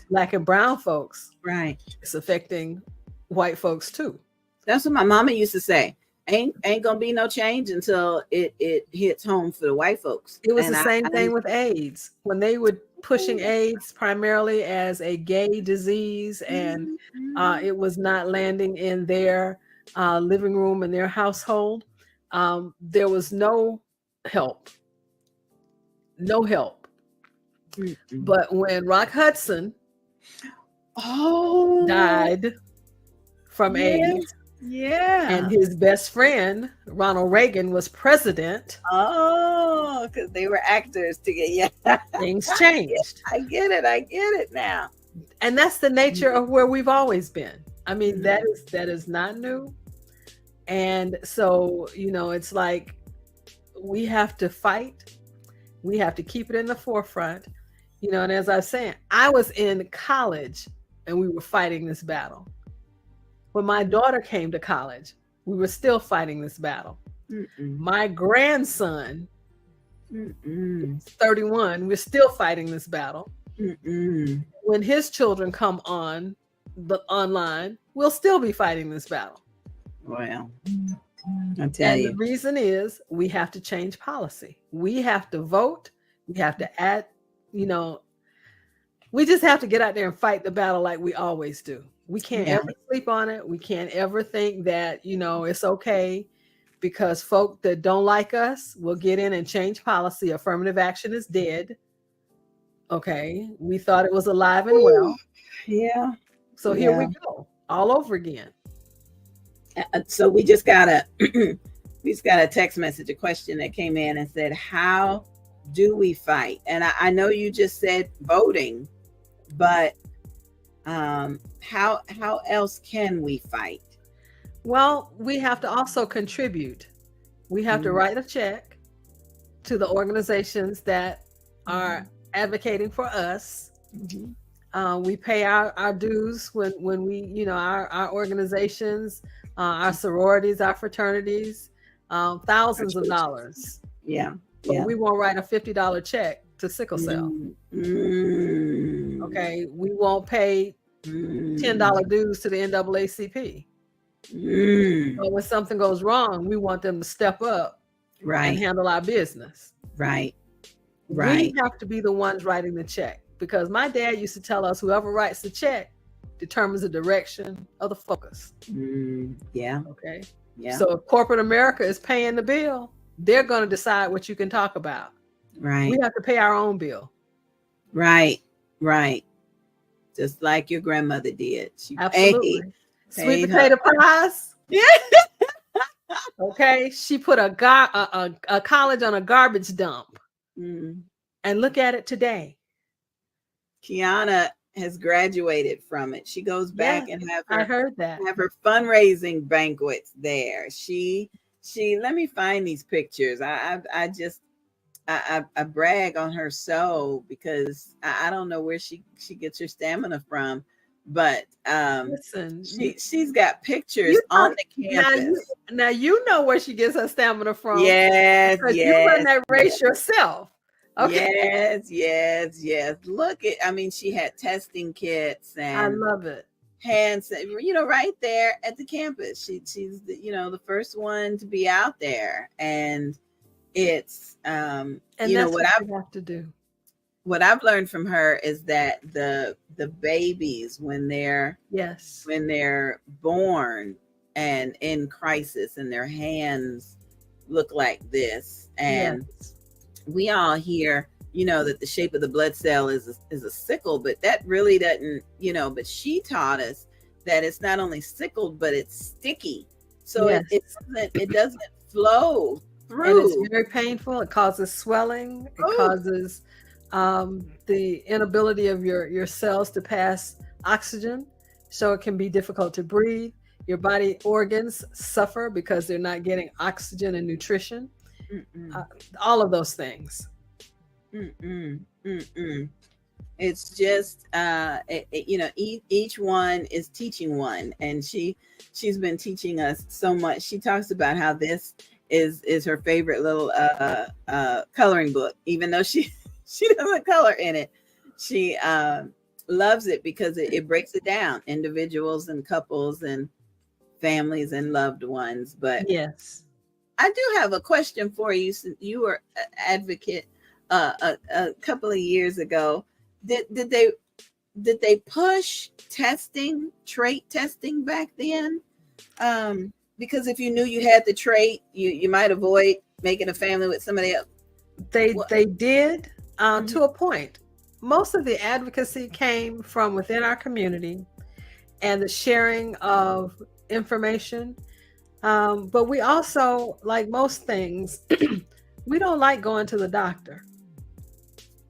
Black and brown folks. Right. It's affecting white folks too. That's what my mama used to say. Ain't gonna be no change until it hits home for the white folks. It was the same thing with AIDS. When they were pushing AIDS primarily as a gay disease, and it was not landing in their living room in their household, there was no help. But when Rock Hudson died from AIDS, and his best friend Ronald Reagan was president, because they were actors together. Things changed. I get it now. And that's the nature of where we've always been. I mean, that is not new. And so, it's like we have to fight. We have to keep it in the forefront. And as I was saying, I was in college and we were fighting this battle. When my daughter came to college, we were still fighting this battle. My grandson, 31, we're still fighting this battle. When his children come on, the online, we'll still be fighting this battle. Well, I tell And you. the reason is we have to change policy. We have to vote. We have to add, we just have to get out there and fight the battle like we always do. We can't Yeah. ever sleep on it. We can't ever think that, it's okay because folk that don't like us will get in and change policy. Affirmative action is dead. Okay. We thought it was alive and well. Yeah. So here we go, all over again. So we just got a text message, a question that came in and said, how do we fight? And I know you just said voting, but how else can we fight? Well, we have to also contribute. We have to write a check to the organizations that are advocating for us. We pay our dues when we, our organizations, our sororities, our fraternities, thousands of dollars. Yeah. But we won't write a $50 check to Sickle Cell. Okay. We won't pay $10 dues to the NAACP. But when something goes wrong, we want them to step up and handle our business. Right. We have to be the ones writing the check, because my dad used to tell us whoever writes the check determines the direction of the focus. Yeah. Okay. Yeah. So if corporate America is paying the bill, they're going to decide what you can talk about. Right. We have to pay our own bill. Right. Just like your grandmother did. She Absolutely. Sweet paid potato her. pies. Yeah. Okay. She put a college on a garbage dump. And look at it today. Kiana has graduated from it. She goes back and have her fundraising banquets there. She let me find these pictures. I brag on her so, because I don't know where she gets her stamina from, but listen, she's got pictures on the campus. Now you know where she gets her stamina from. Yes, because you run that race yourself. Okay. Yes. Look at, she had testing kits and I love it. Hands, right there at the campus. She's the first one to be out there, and it's and that's what I have to do. What I've learned from her is that the babies, when they're born and in crisis and their hands look like this, and we all hear, that the shape of the blood cell is a sickle, but that really doesn't, but she taught us that it's not only sickled, but it's sticky. So it doesn't flow through. And it's very painful. It causes swelling. It causes the inability of your cells to pass oxygen. So it can be difficult to breathe. Your body organs suffer because they're not getting oxygen and nutrition. All of those things. It's just each one is teaching one, and she's been teaching us so much. She talks about how this is her favorite little coloring book, even though she doesn't color in it. She loves it because it breaks it down, individuals and couples and families and loved ones. But yes, I do have a question for you. Since you were an advocate a couple of years ago, did they push trait testing back then? Because if you knew you had the trait, you might avoid making a family with somebody else. They did to a point. Most of the advocacy came from within our community and the sharing of information. But we also, like most things, we don't like going to the doctor.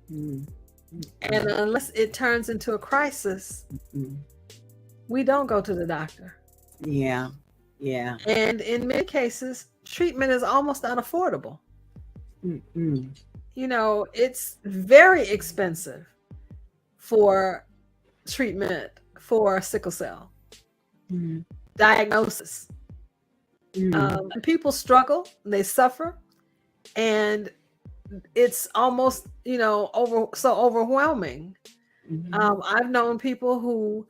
And unless it turns into a crisis, we don't go to the doctor. Yeah. And in many cases, treatment is almost unaffordable. It's very expensive for treatment for sickle cell diagnosis. People struggle, they suffer, and it's almost so overwhelming. I've known people who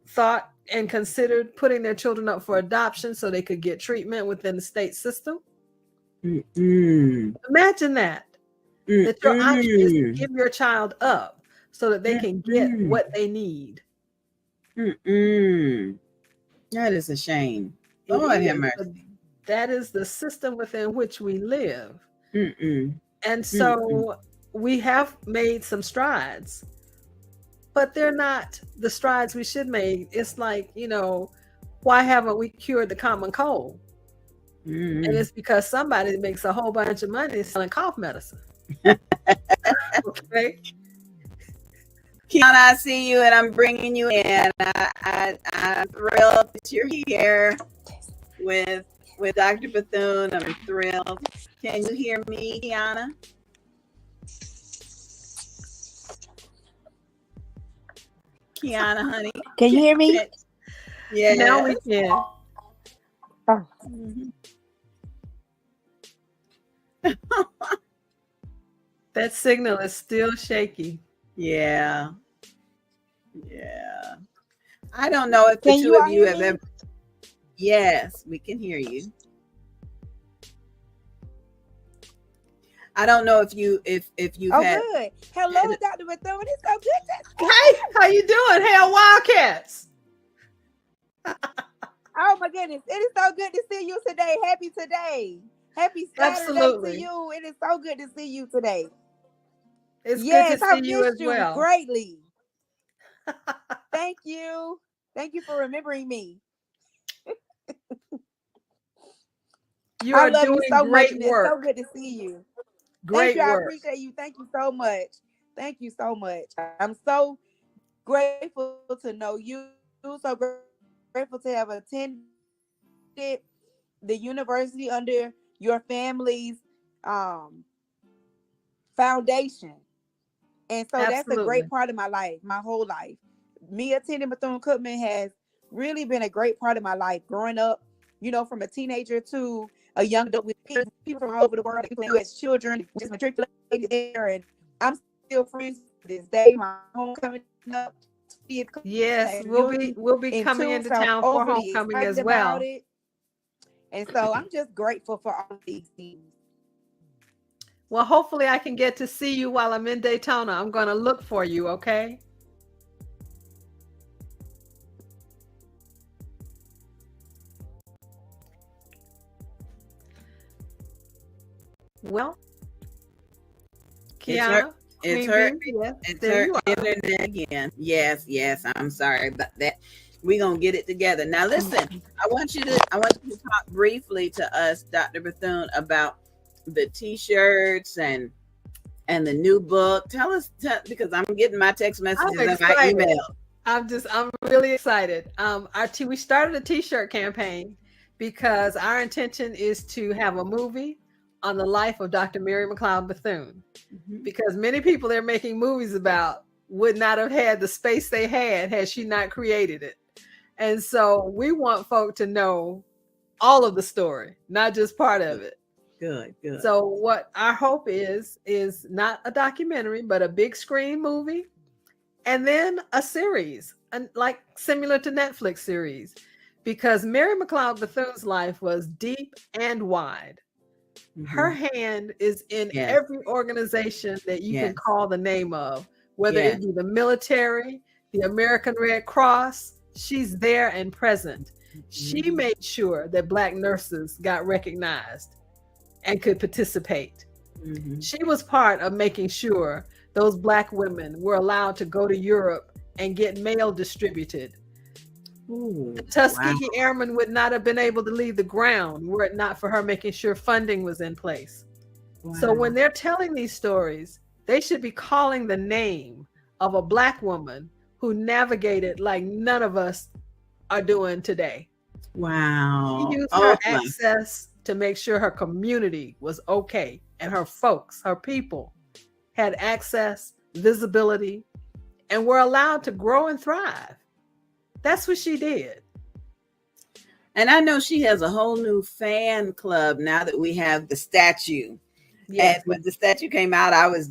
thought and considered putting their children up for adoption so they could get treatment within the state system? Imagine that your option is to give your child up so that they can get what they need. That is a shame. It Lord have is, mercy. but that is the system within which we live. And so we have made some strides, but they're not the strides we should make. It's like, why haven't we cured the common cold? And it's because somebody makes a whole bunch of money selling cough medicine. Okay. Kiana, I see you and I'm bringing you in. I'm thrilled that you're here with Dr. Bethune. I'm thrilled. Can you hear me, Kiana? Kiana, honey. Can you hear me? Yeah. Now we can. Oh. That signal is still shaky. Yeah. I don't know if the two of you have ever. Yes, we can hear you. I don't know if you've had. Good. Hello, Dr. Bethune. It's so good. Hey, how you doing? Hail Wildcats. Oh my goodness. It is so good to see you today. Happy today. Happy Saturday to you. It is so good to see you today. It's good to see you as you well. Greatly. Thank you. Thank you for remembering me. You are doing you so great much, work. It's so good to see you. Great Thank you. work. I appreciate you. Thank you so much. Thank you so much. I'm so grateful to know you. So grateful to have attended the university under your family's foundation. And so that's a great part of my life, my whole life. Me attending Bethune-Cookman has really been a great part of my life. Growing up, from a teenager to a young adult with people from all over the world who as children, just matriculated there. And I'm still friends to this day. My homecoming up. Yes, we'll be coming into town for homecoming as well. And so I'm just grateful for all of these things. Well, hopefully I can get to see you while I'm in Daytona. I'm going to look for you, okay? Well, Kiana, it's her internet again. Yes. I'm sorry about that. We're gonna get it together. Now listen, I want you to talk briefly to us, Dr. Bethune, about the t-shirts and the new book. Tell us because I'm getting my text messages and my email. I'm really excited. We started a t-shirt campaign because our intention is to have a movie on the life of Dr. Mary McLeod Bethune, because many people they're making movies about would not have had the space they had she not created it. And so we want folk to know all of the story, not just part of it. Good. So what our hope is not a documentary, but a big screen movie, and then a series, like similar to Netflix series, because Mary McLeod Bethune's life was deep and wide. Her hand is in every organization that you can call the name of, whether it be the military, the American Red Cross. She's there and present. She made sure that Black nurses got recognized and could participate. She was part of making sure those Black women were allowed to go to Europe and get mail distributed. The Tuskegee Airmen would not have been able to leave the ground were it not for her making sure funding was in place. So when they're telling these stories, they should be calling the name of a Black woman who navigated like none of us are doing today. Wow. She used her access to make sure her community was okay and her folks, her people, had access, visibility, and were allowed to grow and thrive. That's what she did. And I know she has a whole new fan club now that we have the statue. Yes. And when the statue came out, I was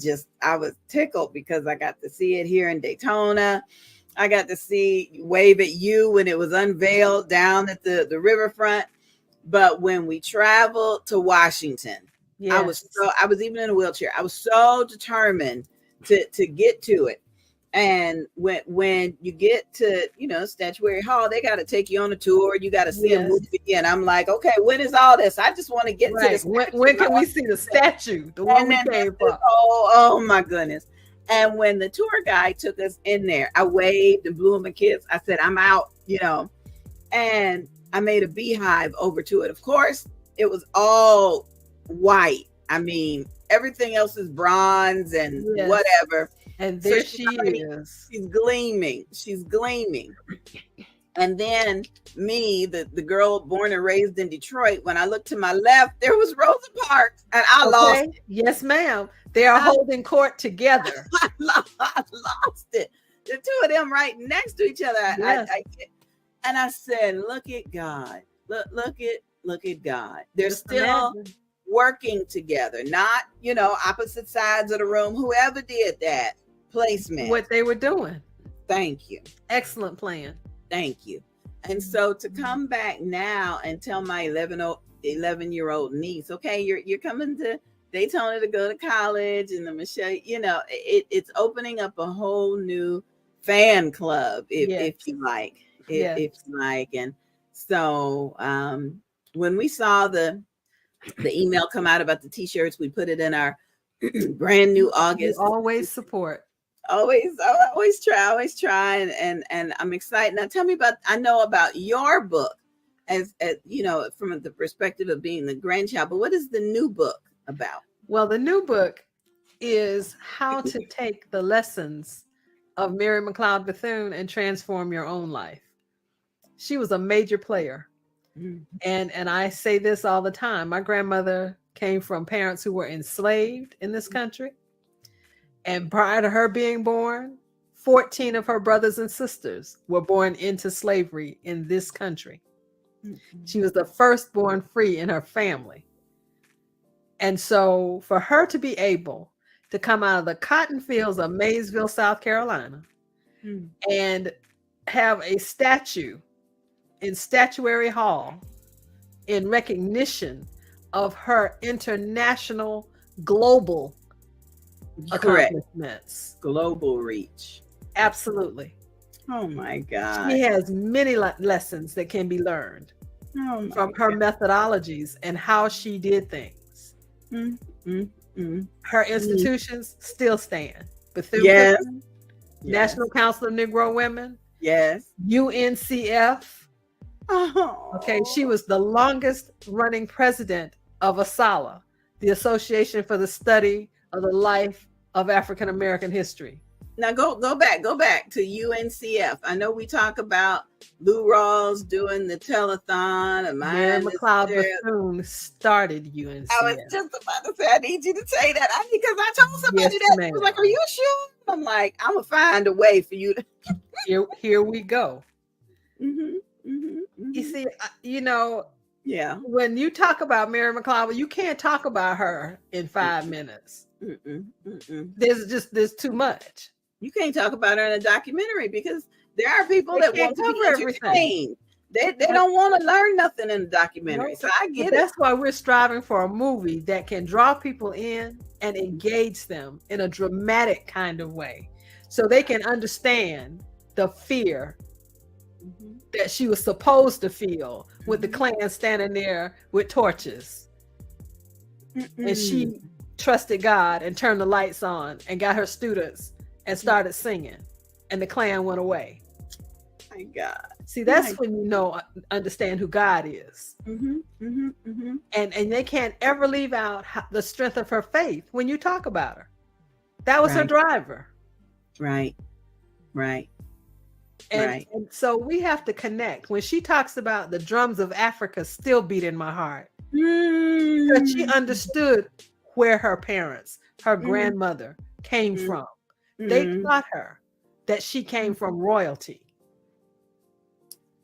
tickled because I got to see it here in Daytona. I got to see wave at you when it was unveiled down at the riverfront. But when we traveled to Washington, I was even in a wheelchair. I was so determined to get to it. And when you get to, Statuary Hall, they got to take you on a tour. You got to see a movie. And I'm like, okay, when is all this? I just want to get to this. When can we see the statue? The one we came from. Oh my goodness. And when the tour guide took us in there, I waved and blew him a kiss. I said, I'm out, and I made a beehive over to it. Of course, it was all white. I mean, everything else is bronze and whatever. And there she is. She's gleaming. She's gleaming. And then me, the girl born and raised in Detroit, when I looked to my left, there was Rosa Parks, and I lost it. Yes, ma'am. They are holding court together. I lost it. The two of them right next to each other. Yes. And I said, look at God. Look at God. They're still working together, not, opposite sides of the room. Whoever did that placement. What they were doing. Thank you. Excellent plan. Thank you. And so to come back now and tell my 11-year-old niece, okay, you're coming to Daytona to go to college, and the Michelle, it's opening up a whole new fan club, if you like. If you like. And so when we saw the email come out about the t-shirts, we put it in our brand new August. You always support. I always try, and I'm excited. Now tell me I know about your book as from the perspective of being the grandchild, but what is the new book about? Well, the new book is how to take the lessons of Mary McLeod Bethune and transform your own life. She was a major player. And I say this all the time. My grandmother came from parents who were enslaved in this country. And prior to her being born, 14 of her brothers and sisters were born into slavery in this country. She was the first born free in her family. And so for her to be able to come out of the cotton fields of Maysville, South Carolina, and have a statue in Statuary Hall in recognition of her international, global accomplishments. Global reach. Absolutely. Oh my God. She has many lessons that can be learned from her methodologies and how she did things. Her institutions still stand. Bethune, National Council of Negro Women. Yes. UNCF. Okay, she was the longest running president of ASALA, the Association for the Study of the Life of African American History. Now go back to UNCF. I know we talk about Lou Rawls doing the telethon. Mary McLeod Bethune started UNCF. I was just about to say, I need you to say that. Because I told somebody that. He was like, are you sure? I'm like, I'm going to find a way for you to. Here we go. You see, when you talk about Mary McLeod, you can't talk about her in 5 minutes. There's too much. You can't talk about her in a documentary because there are people that want to be entertained. They don't want to learn nothing in the documentary. So I get it. That's why we're striving for a movie that can draw people in and engage them in a dramatic kind of way, so they can understand the fear that she was supposed to feel with the Klan standing there with torches. And she trusted God and turned the lights on and got her students and started singing, and the Klan went away. My God. See, that's when you understand who God is. And they can't ever leave out the strength of her faith when you talk about her. That was her driver. Right. And so we have to connect. When she talks about the drums of Africa still beat in my heart, because she understood where her parents, her grandmother came from. They taught her that she came from royalty.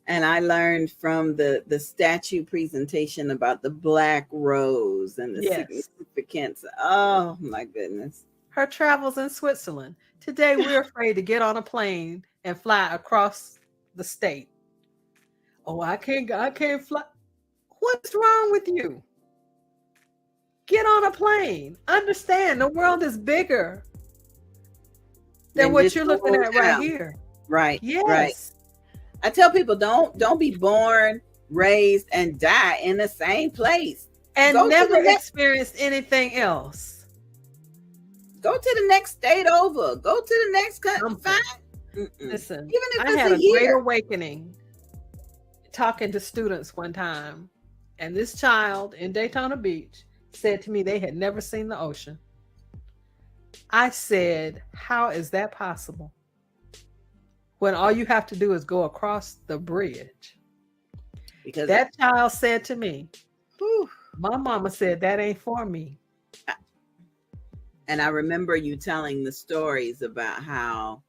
And I learned from the statue presentation about the black rose and the significance. Oh my goodness. Her travels in Switzerland. Today we're afraid to get on a plane and fly across the state. Oh, I can't fly. What's wrong with you? Get on a plane. Understand the world is bigger than Then what just you're your looking at right hometown. here. Right. Yes. Right. I tell people don't be born, raised, and die in the same place. And Go never to the experienced anything else. Go to the next state over. Go to the next country. Listen, Even if I it's had a a year. great awakening talking to students one time, and this child in Daytona Beach said to me they had never seen the ocean. I said, how is that possible? When all you have to do is go across the bridge. Because that child said to me, my mama said that ain't for me. And I remember you telling the stories about how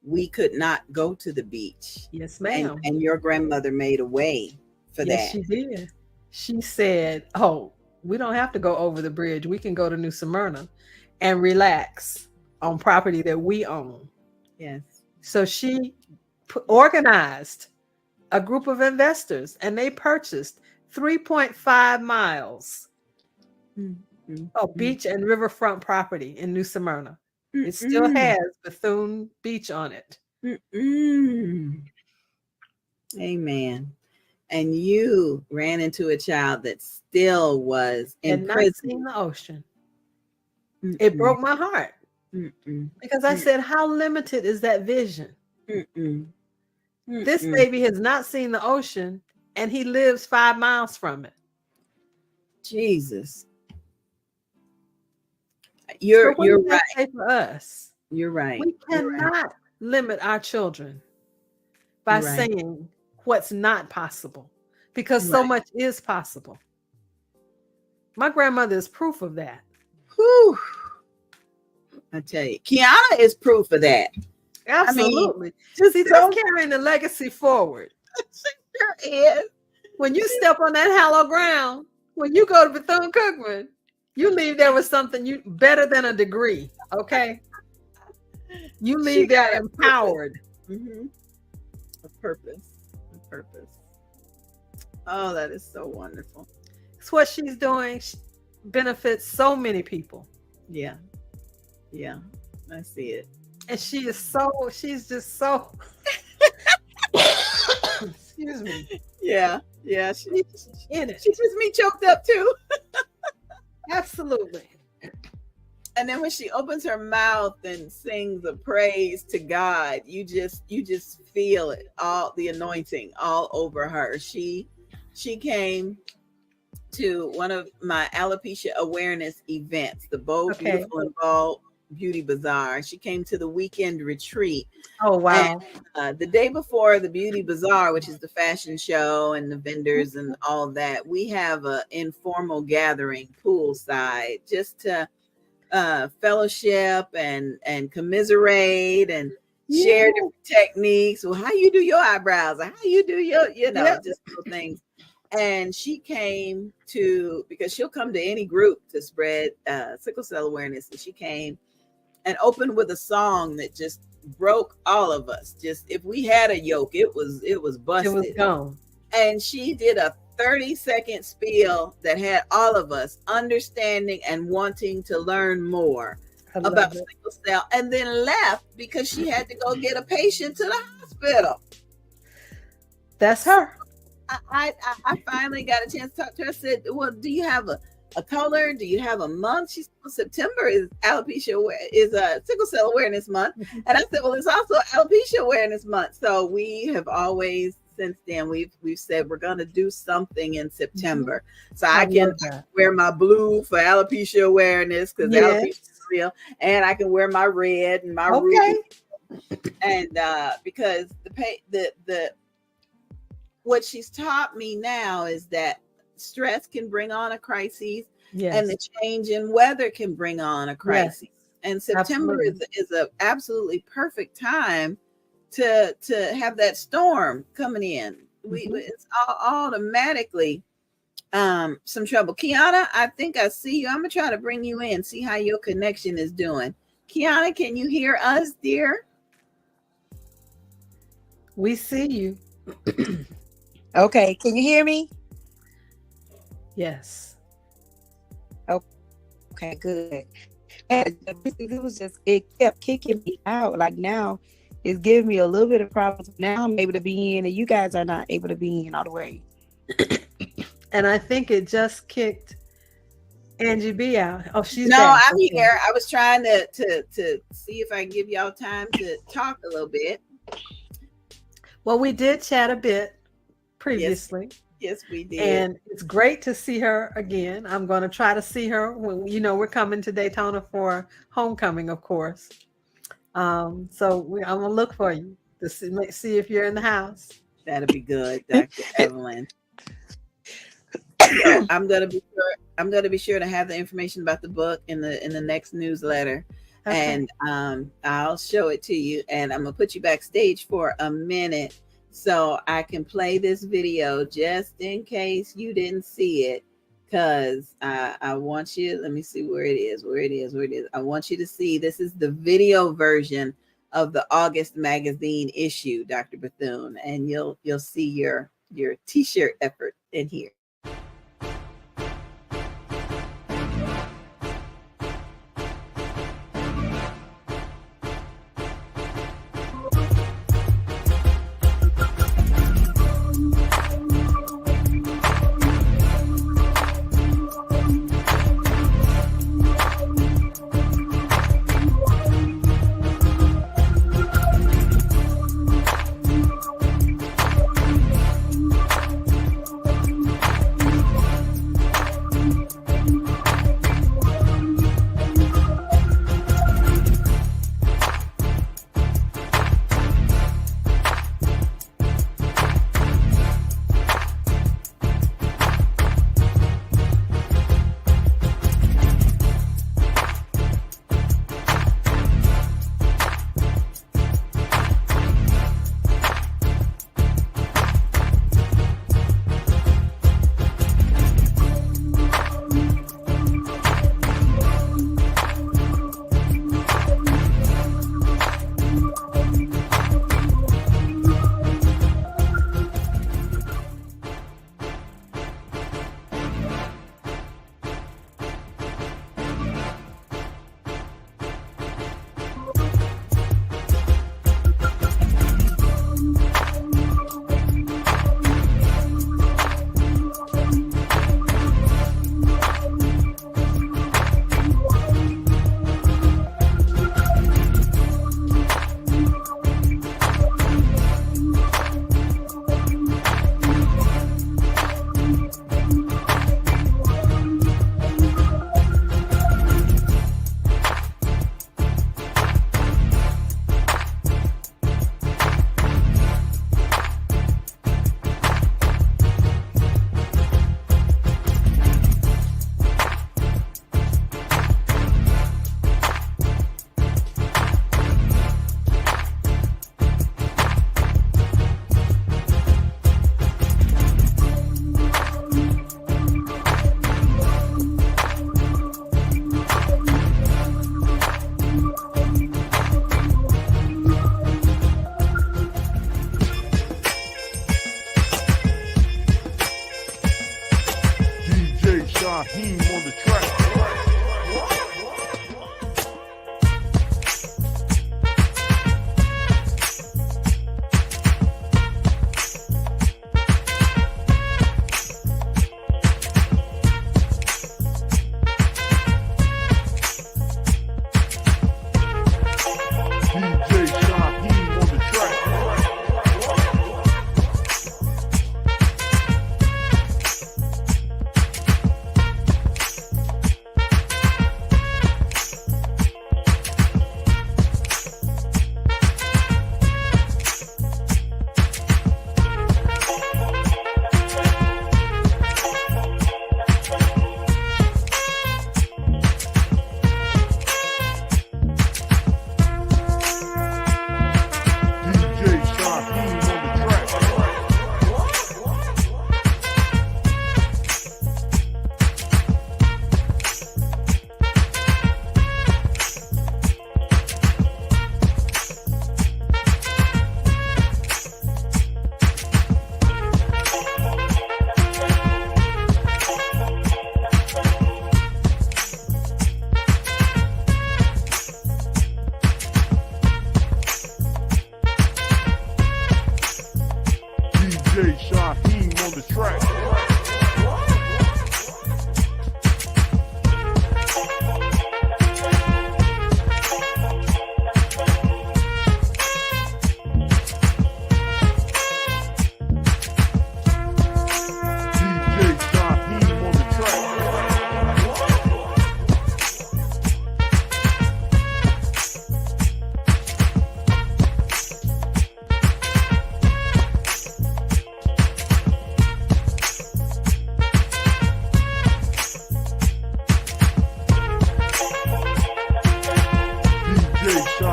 we could not go to the beach. Yes, ma'am. And your grandmother made a way for Yes, that. she did. She said, oh, we don't have to go over the bridge. We can go to New Smyrna and relax on property that we own. Yes. So she organized a group of investors and they purchased 3.5 miles of beach and riverfront property in New Smyrna. It still has Bethune Beach on it. Amen. And you ran into a child that still was in and not prison. seen the ocean. It broke my heart because I said, how limited is that vision? This baby has not seen the ocean and he lives 5 miles from it. Jesus. You're right. Say for us, you're right. We cannot limit our children by saying what's not possible, because so much is possible. My grandmother is proof of that. Whew. I tell you, Kiana is proof of that. Absolutely. I mean, that's carrying the legacy forward. She sure is. When you step on that hallowed ground, when you go to Bethune-Cookman, you leave there with something you better than a degree. Okay. You leave there empowered. A purpose. Oh, that is so wonderful. It's what she's doing. She benefits so many people. Yeah. I see it. And she's just so excuse me. Yeah. She's in it. She gets me choked up too. Absolutely. And then when she opens her mouth and sings a praise to God, you just feel it, all the anointing all over her. She came to one of my alopecia awareness events, the Bold, Beautiful, and Bald Beauty Bazaar. She came to the weekend retreat. Oh, wow. And, the day before the Beauty Bazaar, which is the fashion show and the vendors and all that, we have an informal gathering poolside just to fellowship and commiserate and share different techniques. Well, how you do your eyebrows, or how you do your, just little things. And she came because she'll come to any group to spread sickle cell awareness. And she came and opened with a song that just broke all of us. Just, if we had a yoke, it was busted. It was gone. And she did a 30-second spiel that had all of us understanding and wanting to learn more about sickle cell, and then left because she had to go get a patient to the hospital. That's her. I finally got a chance to talk to her. I said, well, do you have a color? Do you have a month? She said, well, September is sickle cell awareness month. And I said, well, it's also alopecia awareness month. So we have always, since then, we've said we're going to do something in September. So I can wear my blue for alopecia awareness, because alopecia is real, and I can wear my red and my ruby. And because the what she's taught me now is that stress can bring on a crisis, and the change in weather can bring on a crisis. And September is an absolutely perfect time to have that storm coming in. It's automatically some trouble. Kiana, I think I see you. I'm gonna try to bring you in, see how your connection is doing. Kiana, can you hear us, dear? We see you. Okay, can you hear me? Yes. Okay, good. And it was just, it kept kicking me out. Like now, it's giving me a little bit of problems. Now I'm able to be in, and you guys are not able to be in all the way. And I think it just kicked Angie B out. Oh, she's No, back. I'm here. I was trying to see if I can give y'all time to talk a little bit. Well, we did chat a bit previously. Yes, we did. And it's great to see her again. I'm going to try to see her when, we're coming to Daytona for homecoming, of course. So I'm going to look for you to see if you're in the house. That'll be good, Dr. Evelyn. So I'm gonna be sure to have the information about the book in the next newsletter. Okay. And I'll show it to you, and I'm gonna put you backstage for a minute so I can play this video just in case you didn't see it, because I want you, let me see where it is. I want you to see, this is the video version of the August magazine issue, Dr. Bethune, and you'll see your t-shirt effort in here.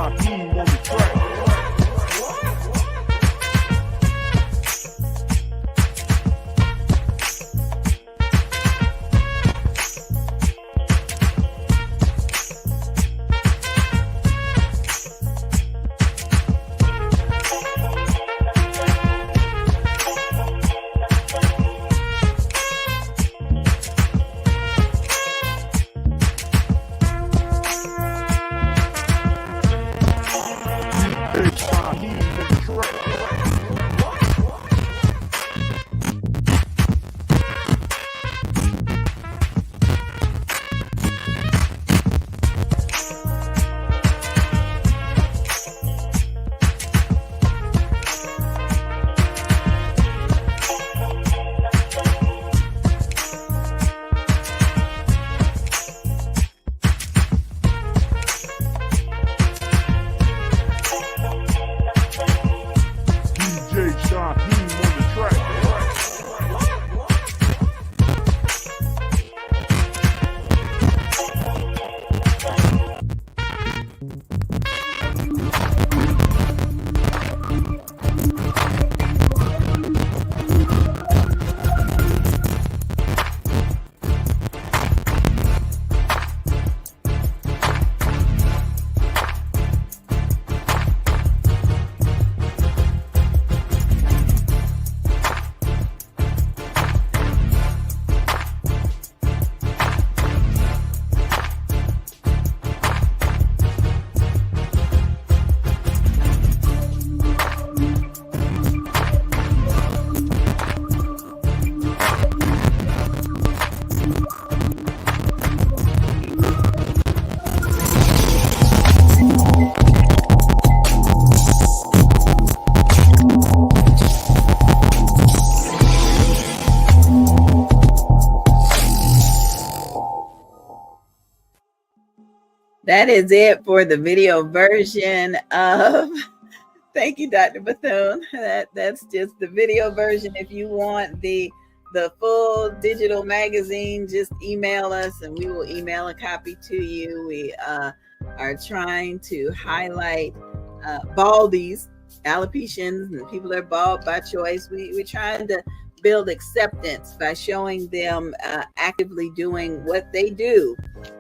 Shaheem on the track. That is it for the video version of thank you, Dr. Bethune. That's just the video version. If you want the full digital magazine, just email us and we will email a copy to you. We are trying to highlight baldies, alopecians, and people that are bald by choice. We're trying to build acceptance by showing them actively doing what they do,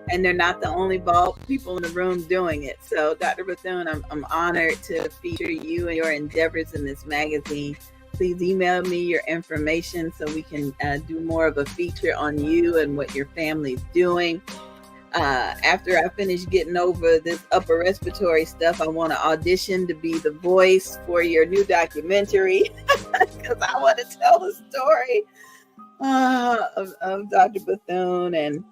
and they're not the only bald people in the room doing it. So Dr. Bethune, I'm honored to feature you and your endeavors in this magazine. Please email me your information so we can do more of a feature on you and what your family's doing. After I finish getting over this upper respiratory stuff, I want to audition to be the voice for your new documentary because I want to tell the story of Dr. Bethune. And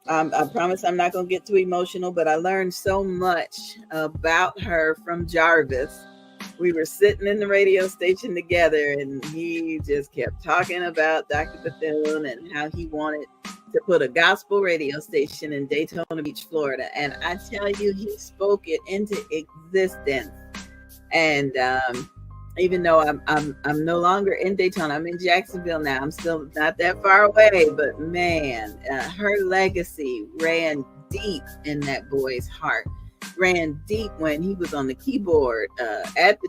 I promise I'm not going to get too emotional, but I learned so much about her from Jarvis. We were sitting in the radio station together and he just kept talking about Dr. Bethune and how he wanted to put a gospel radio station in Daytona Beach, Florida. And I tell you, he spoke it into existence. And even though I'm no longer in Daytona, I'm in Jacksonville now. I'm still not that far away, but man, her legacy ran deep in that boy's heart. Ran deep when he was on the keyboard at the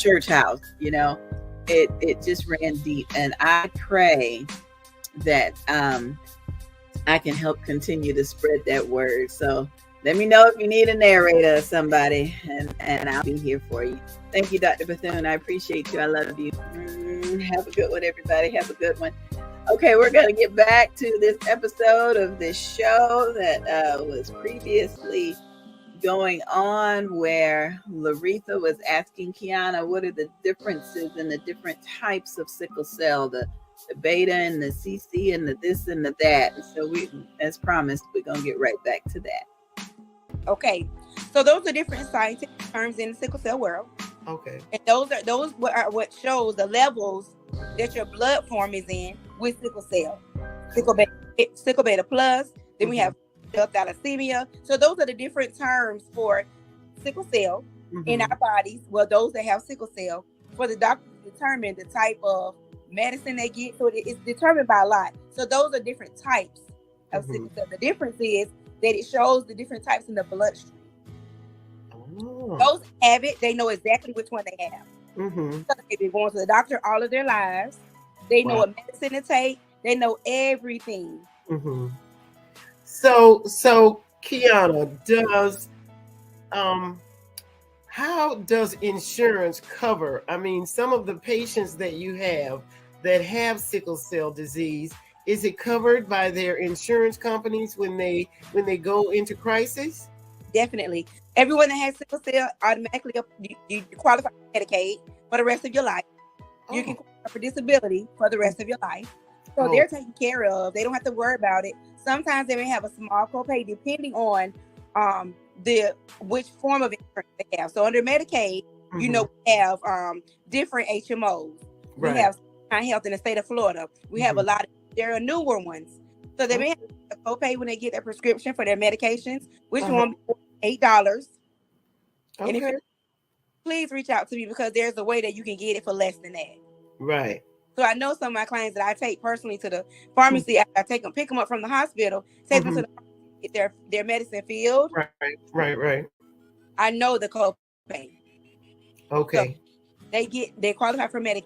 church house. You know, it just ran deep. And I pray that I can help continue to spread that word. So let me know if you need a narrator or somebody, and I'll be here for you. Thank you, Dr. Bethune. I appreciate you. I love you. Have a good one, everybody. Have a good one. Okay, we're going to get back to this episode of this show that was previously going on, where Laretha was asking Kiana, what are the differences in the different types of sickle cell, the beta and the CC and the this and the that. So we, as promised, we're going to get right back to that. Okay, so those are different scientific terms in the sickle cell world. Okay. And those are what shows the levels that your blood form is in with sickle cell. Sickle beta plus, then we have thalassemia. So those are the different terms for sickle cell in our bodies. Well, those that have sickle cell, for the doctor to determine the type of medicine they get. So it's determined by a lot. So those are different types of sickle cell. The difference is that it shows the different types in the bloodstream. Those have it, they know exactly which one they have. Mm-hmm. They've been going to the doctor all of their lives. They know what medicine to take. They know everything. Mm-hmm. So Kiana, does how does insurance cover? I mean, some of the patients that you have that have sickle cell disease, is it covered by their insurance companies when they go into crisis? Definitely. Everyone that has sickle cell automatically you qualify for Medicaid for the rest of your life. You can qualify for disability for the rest of your life. So they're taken care of. They don't have to worry about it. Sometimes they may have a small copay depending on which form of insurance they have. So under Medicaid, you know, we have different HMOs. We have Health in the state of Florida. We have a lot of, there are newer ones. So they may have a copay when they get their prescription for their medications, which won't be $8. And if please reach out to me because there's a way that you can get it for less than that. Right. So I know some of my clients that I take personally to the pharmacy. I take them, pick them up from the hospital, take them to the pharmacy, get their medicine filled. Right. I know the copay. Okay. So they qualify for Medicaid.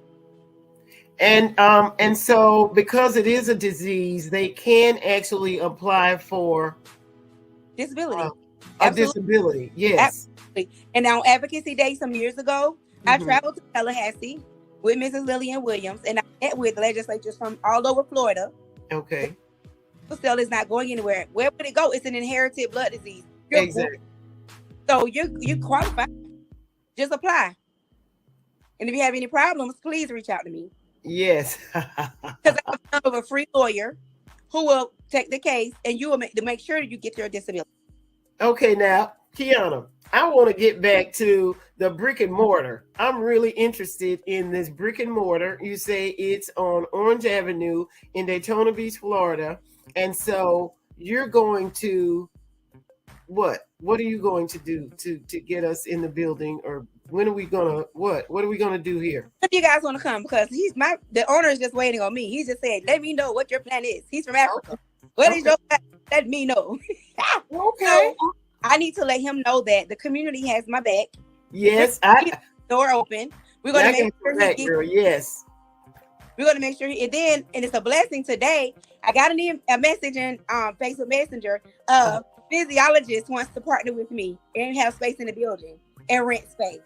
And so because it is a disease, they can actually apply for disability. A disability, yes. Absolutely. And on Advocacy Day some years ago, I traveled to Tallahassee with Mrs. Lillian Williams, and I met with legislators from all over Florida. Okay. Sickle cell is not going anywhere. Where would it go? It's an inherited blood disease. Exactly. So you qualify. Just apply. And if you have any problems, please reach out to me. Yes. Because I have a free lawyer who will take the case, and you will make sure you get your disability. Okay, now, Kiana, I want to get back to the brick and mortar. I'm really interested in this brick and mortar. You say it's on Orange Avenue in Daytona Beach, Florida. And so you're going to what? What are you going to do to get us in the building? Or when are we gonna what are we gonna do here? If you guys want to come, because the owner is just waiting on me. He's just saying, let me know what your plan is. He's from Africa. What is your plan? Let me know. Okay. So I need to let him know that the community has my back. Yes, door open. We're gonna make sure yes. We're gonna make sure and it's a blessing today. I got a message in Facebook Messenger. Physiologist wants to partner with me and have space in the building and rent space.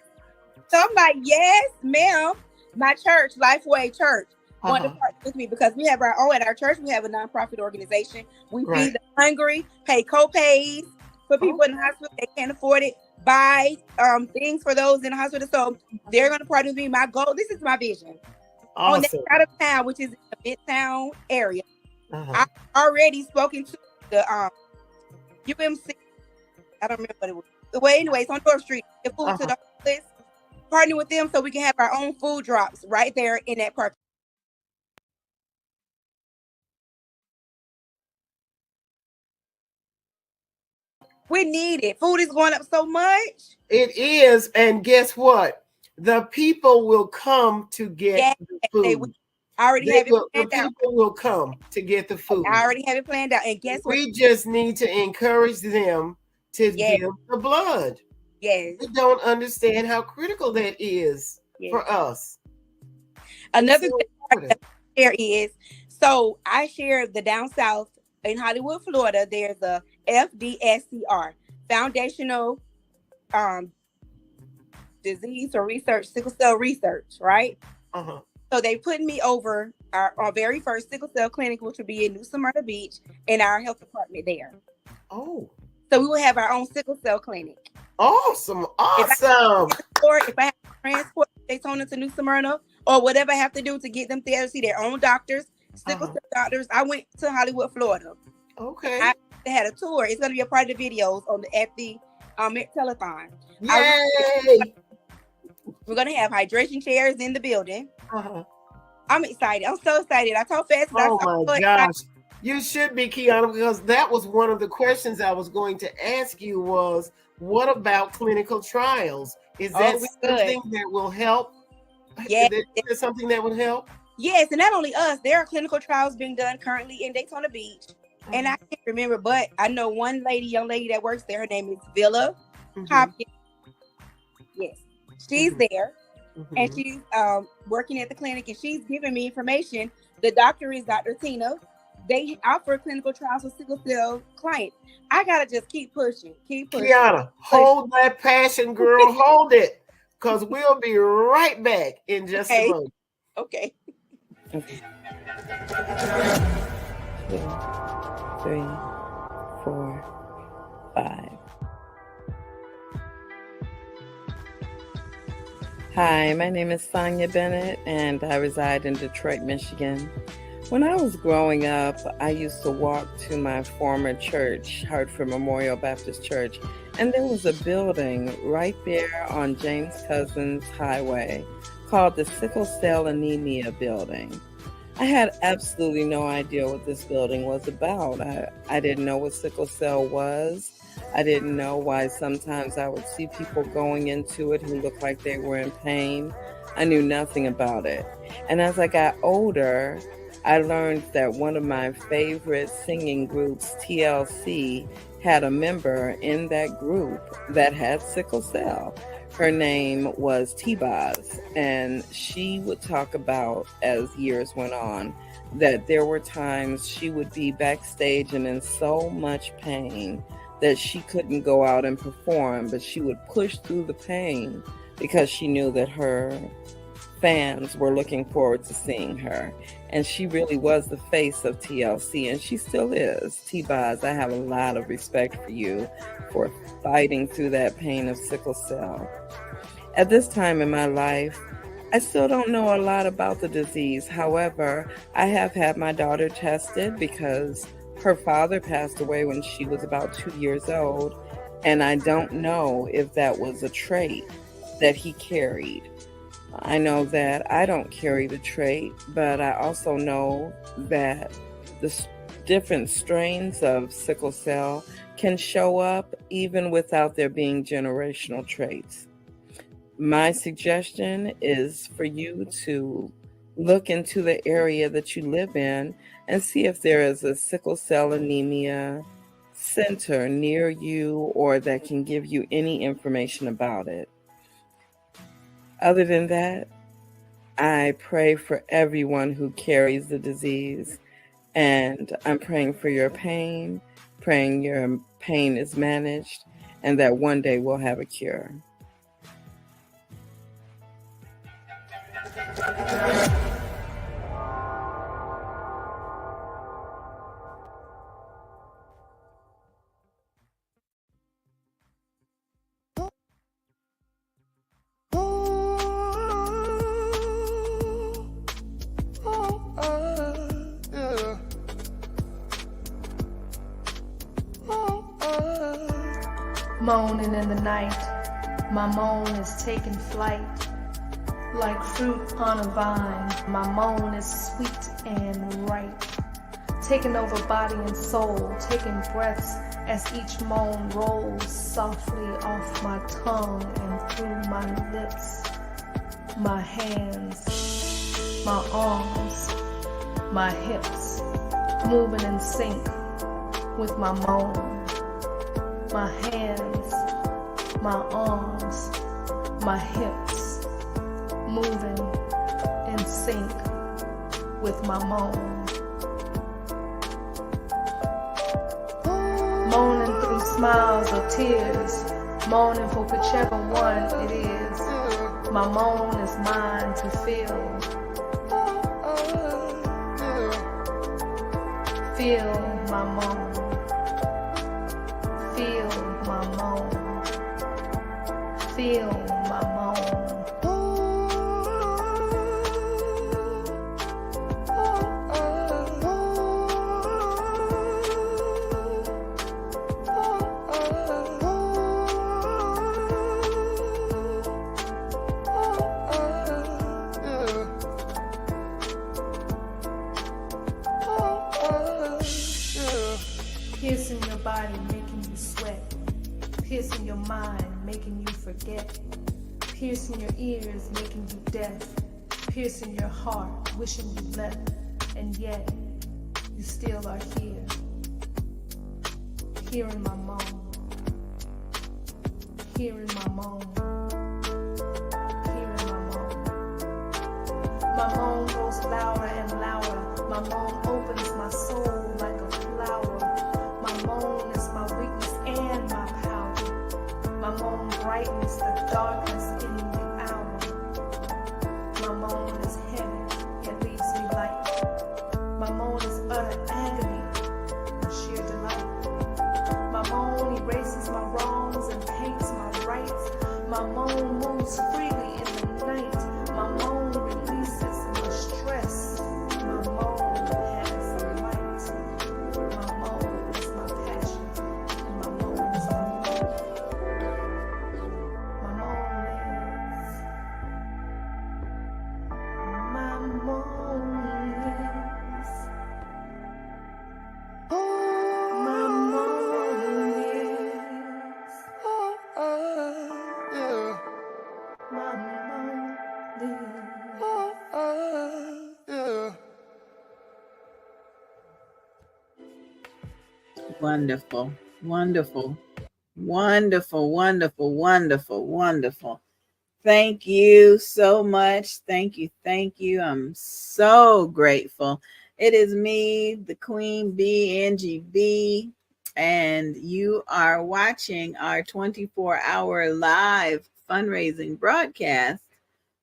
So I'm like, yes, ma'am. My church, Lifeway Church, want to partner with me because we have our own at our church. We have a nonprofit organization. We feed the hungry, pay co-pays for people in the hospital. They can't afford it. Buy things for those in the hospital. So they're going to partner with me. My goal, this is my vision. Awesome. On that side of town, which is in the Midtown area, I've already spoken to the UMC. I don't remember what it was. Well, anyways, on North Street, the food to the homeless. Partner with them so we can have our own food drops right there in that park. We need it. Food is going up so much. It is, and guess what? The people will come to get the food. I already have it planned out. The people will come to get the food. I already have it planned out. And guess what? We just need to encourage them to give the blood. Yes. They don't understand how critical that is for us. Another thing there is, so I share the down south in Hollywood, Florida. There's a FDSCR, Foundational Disease or Research, Sickle Cell Research, right? So they put me over our very first sickle cell clinic, which will be in New Smyrna Beach, in our health department there. Oh. So we will have our own sickle cell clinic. Awesome. If I have to transport Daytona to New Smyrna or whatever I have to do to get them there to see their own doctors, sickle cell doctors, I went to Hollywood, Florida. Okay. They had a tour. It's going to be a part of the videos at the telethon. Yay! We're going to have hydration chairs in the building. I'm excited. I'm so excited. I told Fast. Oh my gosh. You should be, Kiana, because that was one of the questions I was going to ask you was, what about clinical trials? Is that something that will help? Yes. Is there something that would help? Yes, and not only us, there are clinical trials being done currently in Daytona Beach. And I can't remember, but I know one young lady that works there. Her name is Villa Hopkins. Yes, she's there, and Mhm. she's working at the clinic, and she's giving me information. The doctor is Dr. Tina. They offer clinical trials with sickle cell clients. I gotta just keep pushing, Kiana, pushing. hold that passion, girl. Hold it, because we'll be right back in just a Okay. moment. Okay. Okay. 2, 3, 4, 5. Hi, my name is Sonia Bennett, and I reside in Detroit, Michigan. When I was growing up, I used to walk to my former church, Hartford Memorial Baptist Church, and there was a building right there on James Cousins Highway called the Sickle Cell Anemia Building. I had absolutely no idea what this building was about. I didn't know what sickle cell was. I didn't know why sometimes I would see people going into it who looked like they were in pain. I knew nothing about it. And as I got older, I learned that one of my favorite singing groups, TLC, had a member in that group that had sickle cell. Her name was T-Boz, and she would talk about, as years went on, that there were times she would be backstage and in so much pain that she couldn't go out and perform, but she would push through the pain because she knew that her fans were looking forward to seeing her. And she really was the face of TLC, and she still is. T-Boz, I have a lot of respect for you for fighting through that pain of sickle cell. At this time in my life, I still don't know a lot about the disease. However, I have had my daughter tested because her father passed away when she was about 2 years old, and I don't know if that was a trait that he carried. I know that I don't carry the trait, but I also know that the different strains of sickle cell can show up even without there being generational traits. My suggestion is for you to look into the area that you live in and see if there is a sickle cell anemia center near you or that can give you any information about it. Other than that, I pray for everyone who carries the disease, and I'm praying for your pain, praying your pain is managed, and that one day we'll have a cure. Moaning in the night, my moan is taking flight. Like fruit on a vine, my moan is sweet and ripe. Taking over body and soul, taking breaths as each moan rolls softly off my tongue and through my lips. My hands, my arms, my hips, moving in sync with my moan. My hands, my arms, my hips, moving in sync with my moan. Moaning through smiles or tears, moaning for whichever one it is. My moan is mine to feel. Feel my moan. Feel my moan. Feel my moan. Piercing your body, making you sweat. Piercing your mind, making you forget. Piercing your ears, making you deaf. Piercing your heart, wishing you left. And yet, you still are here. Hearing my moan. Hearing my moan. My moan grows louder and louder. My moan opens my soul like a flower. My moan is my weakness and my power. My moan brightens the darkness in the hour. My moan is heavy, it leaves me light. My moan is utter agony, my sheer delight. My moan erases my wrongs and paints my rights. My moan moves freely in the night. My moan releases my stress. My moan has light. My moan is my passion, and my moan is my love. My moan is. My moan is. My moan is. My moan is. Wonderful, wonderful, wonderful, wonderful, wonderful, wonderful. Thank you so much. Thank you. Thank you. I'm so grateful. It is me, the Queen Bee, NGB, and you are watching our 24-hour live fundraising broadcast.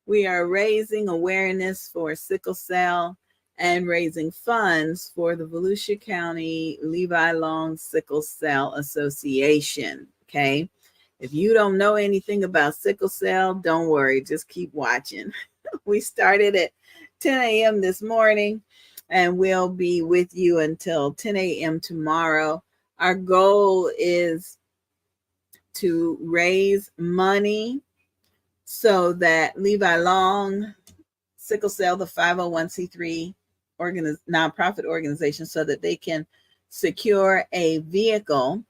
We are raising awareness for sickle cell and raising funds for the Volusia County Levi Long Sickle Cell Association. Okay. If you don't know anything about sickle cell, don't worry, just keep watching. We started at 10 a.m. this morning, and we'll be with you until 10 a.m. tomorrow. Our goal is to raise money so that Levi Long Sickle Cell, the 501c3 nonprofit organization, so that they can secure a vehicle,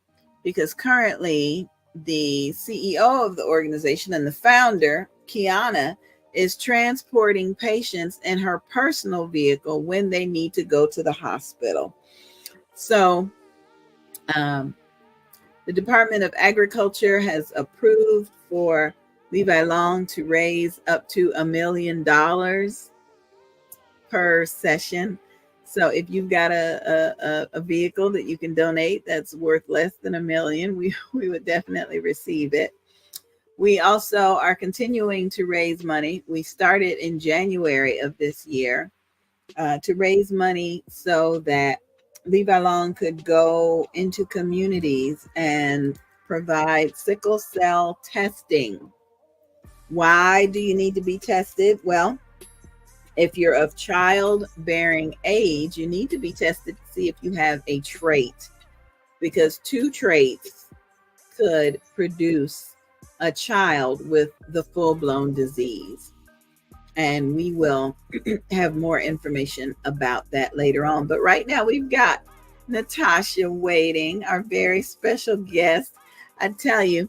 because currently the CEO of the organization and the founder, Kiana, is transporting patients in her personal vehicle when they need to go to the hospital. So the Department of Agriculture has approved for Levi Long to raise up to $1 million per session. So if you've got a vehicle that you can donate that's worth less than $1 million, we would definitely receive it. We also are continuing to raise money. We started in January of this year to raise money so that Levi Long could go into communities and provide sickle cell testing. Why do you need to be tested? Well, if you're of childbearing age, you need to be tested to see if you have a trait, because 2 traits could produce a child with the full-blown disease. And we will have more information about that later on. But right now we've got Natasha waiting, our very special guest. I tell you,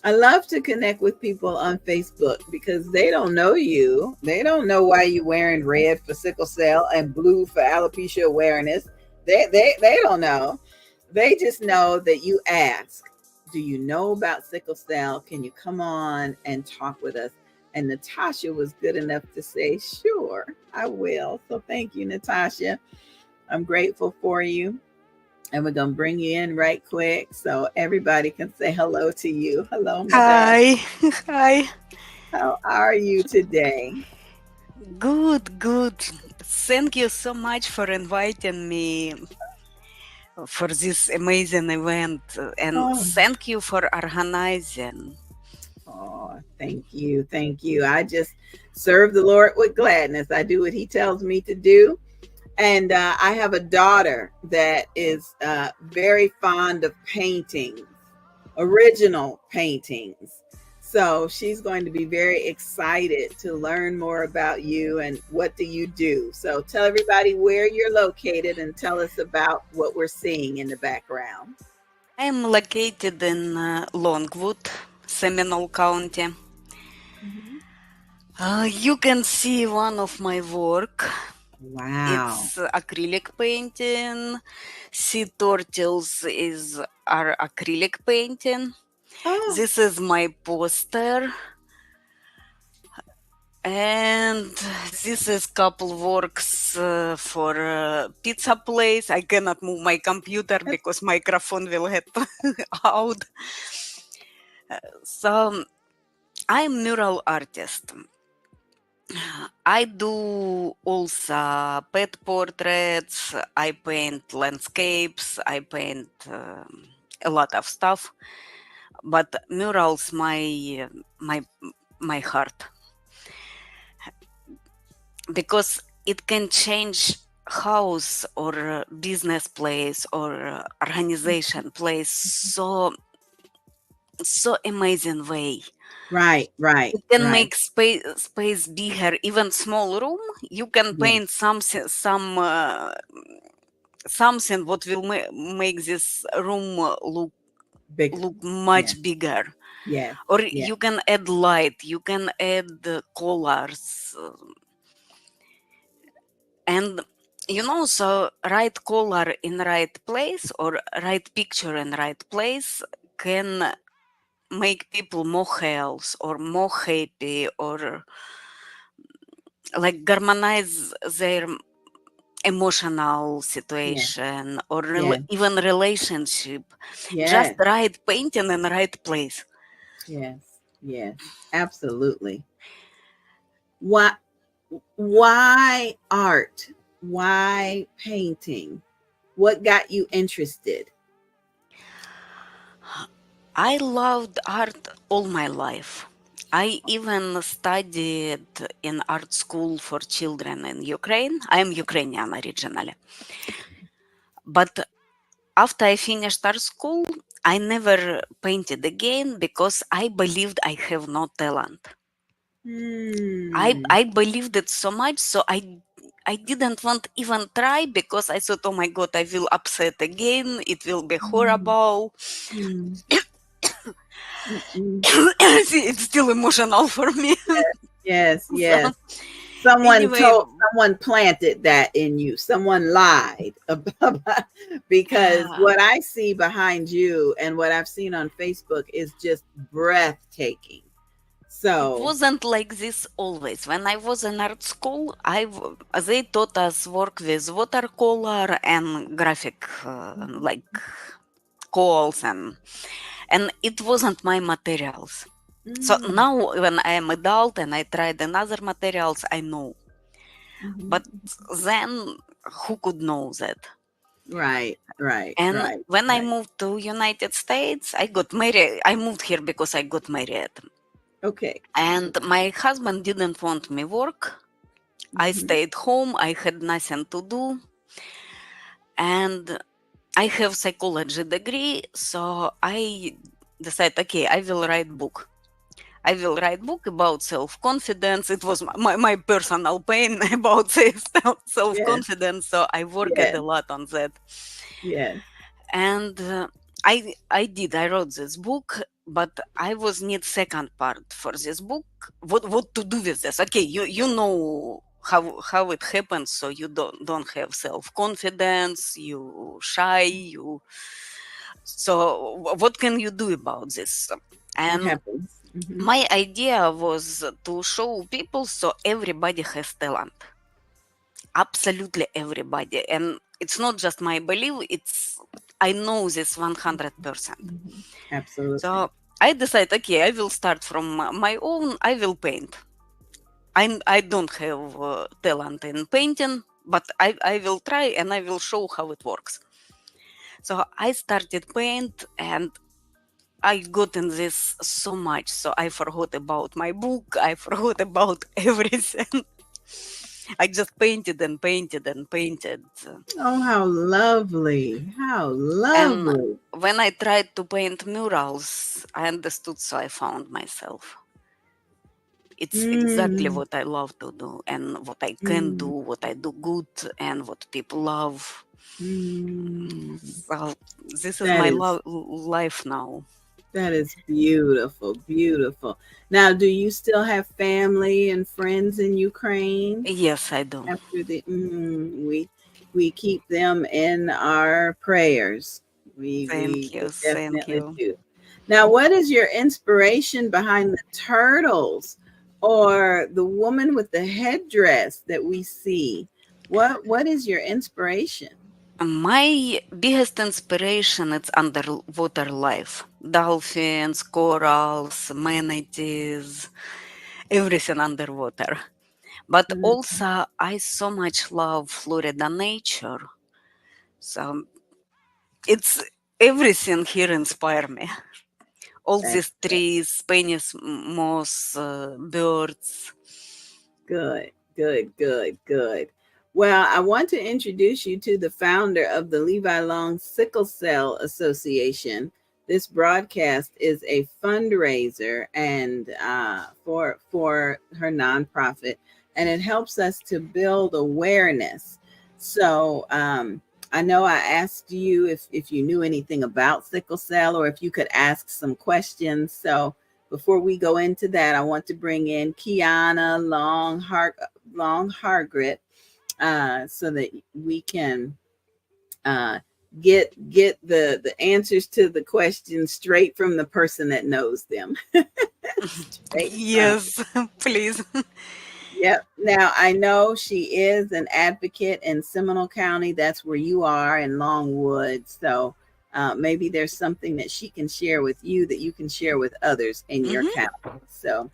I love to connect with people on Facebook because they don't know you. They don't know why you're wearing red for sickle cell and blue for alopecia awareness. They don't know. They just know that you ask, do you know about sickle cell? Can you come on and talk with us? And Natasha was good enough to say, sure, I will. So thank you, Natasha. I'm grateful for you. And we're going to bring you in right quick so everybody can say hello to you. Hello, Madame. Hi, hi. How are you today? Good, good. Thank you so much for inviting me for this amazing event, and thank you for organizing. Oh, thank you. Thank you. I just serve the Lord with gladness. I do what he tells me to do. And I have a daughter that is very fond of paintings, original paintings. So she's going to be very excited to learn more about you and what do you do. So tell everybody where you're located and tell us about what we're seeing in the background. I am located in Longwood, Seminole County. You can see one of my work. Wow. It's acrylic painting. Sea turtles are acrylic painting. This is my poster. And this is couple works for pizza place. I cannot move my computer because microphone will get out. So I'm mural artist. I do also pet portraits. I paint landscapes. I paint a lot of stuff. But murals, my my heart, because it can change house or business place or organization place so amazing way. Right, right, It can right. make space bigger, even small room. You can Yeah. paint something what will make this room Bigger. look Yeah. much bigger. Yes. Or Yeah. you can add light, you can add colors, and so right color in right place or right picture in right place can make people more health or more happy or like harmonize their emotional Yeah. situation or Yeah. even relationship. Just Yes. right painting in right place. Yes. Yes. Absolutely. Why why art? Why painting? What got you interested? I loved art all my life. I even studied in art school for children in Ukraine. I am Ukrainian originally. But after I finished art school, I never painted again because I believed I have no talent. I believed it so much, so I didn't want even try because I thought, oh my god, I will upset again. It will be horrible. See, it's still emotional for me. Yes, So yes. Someone anyway, told, someone planted that in you. Someone lied about, because uh, what I see behind you and what I've seen on Facebook is just breathtaking. it So, wasn't like this always. When I was in art school, they taught us work with watercolor and graphic, like calls, and it wasn't my materials. So now, when I am adult and I tried another materials, I know. But then, who could know that? right, right, And right, when I right. moved to United States, I got married. I moved here because I got married. Okay. And my husband didn't want me work. I stayed home. I had nothing to do. And I have psychology degree, so I decided, okay, I will write book. I will write book about self-confidence. It was my personal pain about Yes, self-confidence, so I worked yes, a lot on that. yes. And I wrote this book, but I was need second part for this book. What to do with this? Okay, you know how it happens, so you don't have self confidence, you shy, you. So what can you do about this? What And happens? my idea was to show people so everybody has talent, absolutely everybody, and it's not just my belief, it's I know this 100%. Absolutely. So I decided, okay, I will start from my own. I will paint. I don't have talent in painting, but I will try and I will show how it works. So I started paint and I got in this so much, so I forgot about my book. I forgot about everything. I just painted and painted and painted. Oh, how lovely. How And lovely. when I tried to paint murals, I understood, so I found myself. It's exactly Mm, what I love to do and what I can do, mm, what I do good, and what people love. mm. So this is That my is life now. that is beautiful, beautiful. Now, do you still have family and friends in Ukraine? Yes, I do. After we keep them in our prayers. We Thank you. Thank definitely you. do. Now, what is your inspiration behind the turtles? or the woman with the headdress that we see? What is your inspiration? My biggest inspiration is underwater life. Dolphins, corals, manatees, everything underwater. But also I so much love Florida nature. So it's everything here inspire me. All That's these trees, Spanish moss, birds. good, good, good, good. Well, I want to introduce you to the founder of the Levi Long Sickle Cell Association. This broadcast is a fundraiser and for her nonprofit, and it helps us to build awareness. So I know I asked you if you knew anything about sickle cell or if you could ask some questions. So before we go into that, I want to bring in Kiana Long Hargret so that we can uh, get the answers to the questions straight from the person that knows them. Straight from. Yes, please. Yep. Now I know she is an advocate in Seminole County. That's where you are in Longwood. So maybe there's something that she can share with you that you can share with others in your county. So,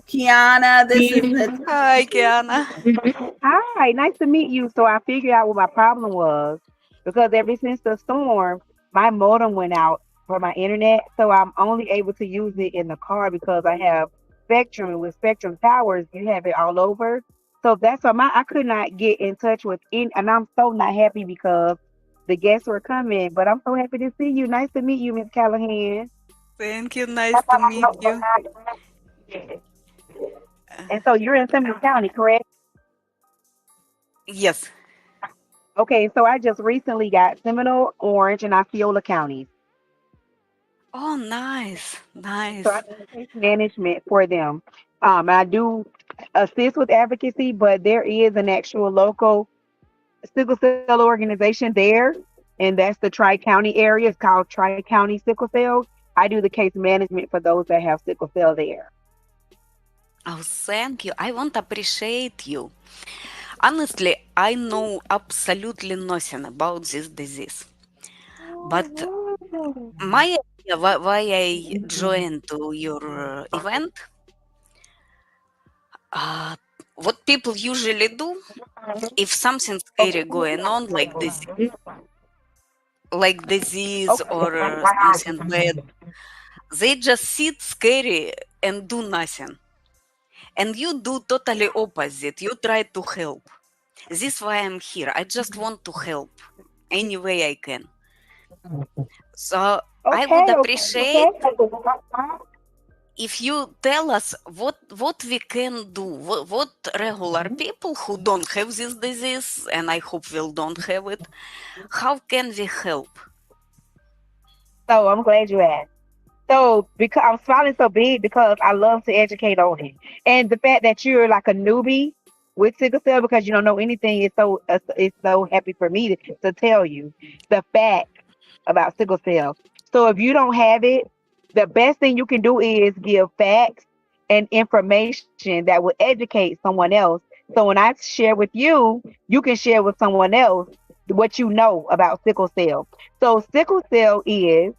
Kiana, this is the Hi, Kiana. Hi, nice to meet you. So I figured out what my problem was because ever since the storm, my modem went out for my internet. So I'm only able to use it in the car because I have Spectrum. And with Spectrum Towers, you have it all over. So that's why I could not get in touch with any, and I'm so not happy because the guests were coming. But I'm so happy to see you. Nice to meet you, Miss Callahan. Thank you. Nice to meet you. And so you're in Seminole County, correct? Yes. Okay, so I just recently got Seminole, Orange, and Osceola counties. Oh, nice. So I Nice. do case management for them. I do assist with advocacy, but there is an actual local sickle cell organization there, and that's the Tri County area. It's called Tri County Sickle Cell. I do the case management for those that have sickle cell there. Oh, thank you. I want to appreciate you. Honestly, I know absolutely nothing about this disease. But my idea why I joined to your event, uh, what people usually do, if something scary going on, like disease or something bad, they just sit scary and do nothing. And you do totally opposite. You try to help. This is why I'm here. I just want to help any way I can. So I would Okay, okay, appreciate if you tell us what we can do, what regular people who don't have this disease, and I hope will don't have it, how can we help? so I'm glad you asked. So because I'm smiling so big because I love to educate on it, and the fact that you're like a newbie with sickle cell because you don't know anything is so happy for me to tell you the fact about sickle cell. So if you don't have it, the best thing you can do is give facts and information that will educate someone else. So when I share with you, you can share with someone else what you know about sickle cell. So sickle cell is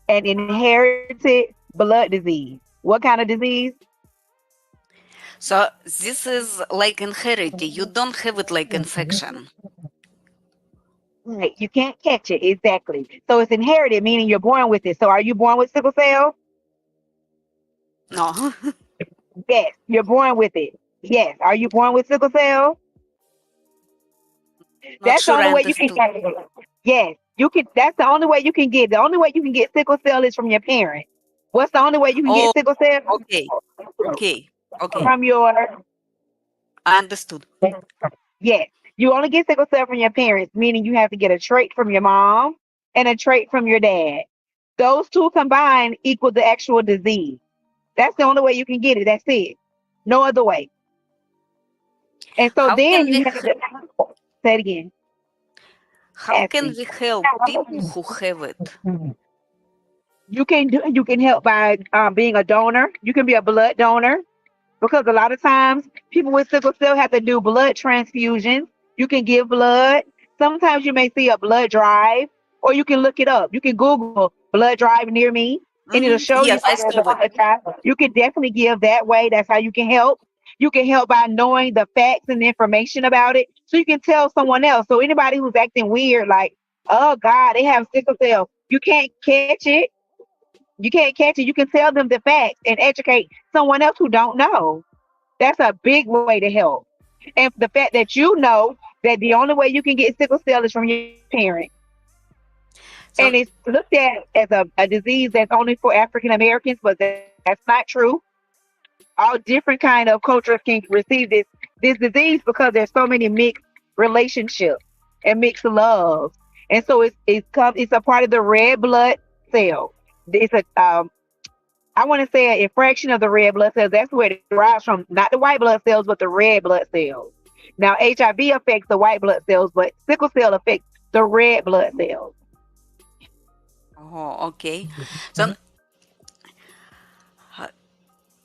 an inherited blood disease. What kind of disease? So this is like inherited. You don't have it like infection. Right. You can't catch it. Exactly. So it's inherited, meaning you're born with it. So are you born with sickle cell? No. Yes, you're born with it. Yes. Are you born with sickle cell? Not That's the sure I only way you can understood. get it. Yes, you can. That's the only way you can get. The only way you can get sickle cell is from your parent. What's the only way you can Oh, get sickle cell? okay. Okay. Okay. From your. I understood. Yes, you only get sickle cell from your parents, meaning you have to get a trait from your mom and a trait from your dad. Those two combined equal the actual disease. That's the only way you can get it. That's it. No other way. And so How then can you we have to say it again. how Ask can me. we help people who have it? You can help by being a donor. You can be a blood donor. because a lot of times people with sickle cell have to do blood transfusions. You can give blood. Sometimes you may see a blood drive, or you can look it up. You can Google blood drive near me, and it'll show you Yes, I that there's a saw it. blood drive. You can definitely give that way. That's how you can help. You can help by knowing the facts and the information about it, so you can tell someone else. So anybody who's acting weird, like, oh God, they have sickle cell, you can't catch it. You can't catch it. You can tell them the facts and educate someone else who don't know. That's a big way to help. And the fact that you know that the only way you can get sickle cell is from your parent, and So it's looked at as a disease that's only for African Americans, but that's not true. All different kind of cultures can receive this disease because there's so many mixed relationships and mixed loves, and so it's a part of the red blood cell. It's a I want to say a fraction of the red blood cells. That's where it derives from, not the white blood cells, but the red blood cells. Now, HIV affects the white blood cells, but sickle cell affects the red blood cells. oh, okay. So uh,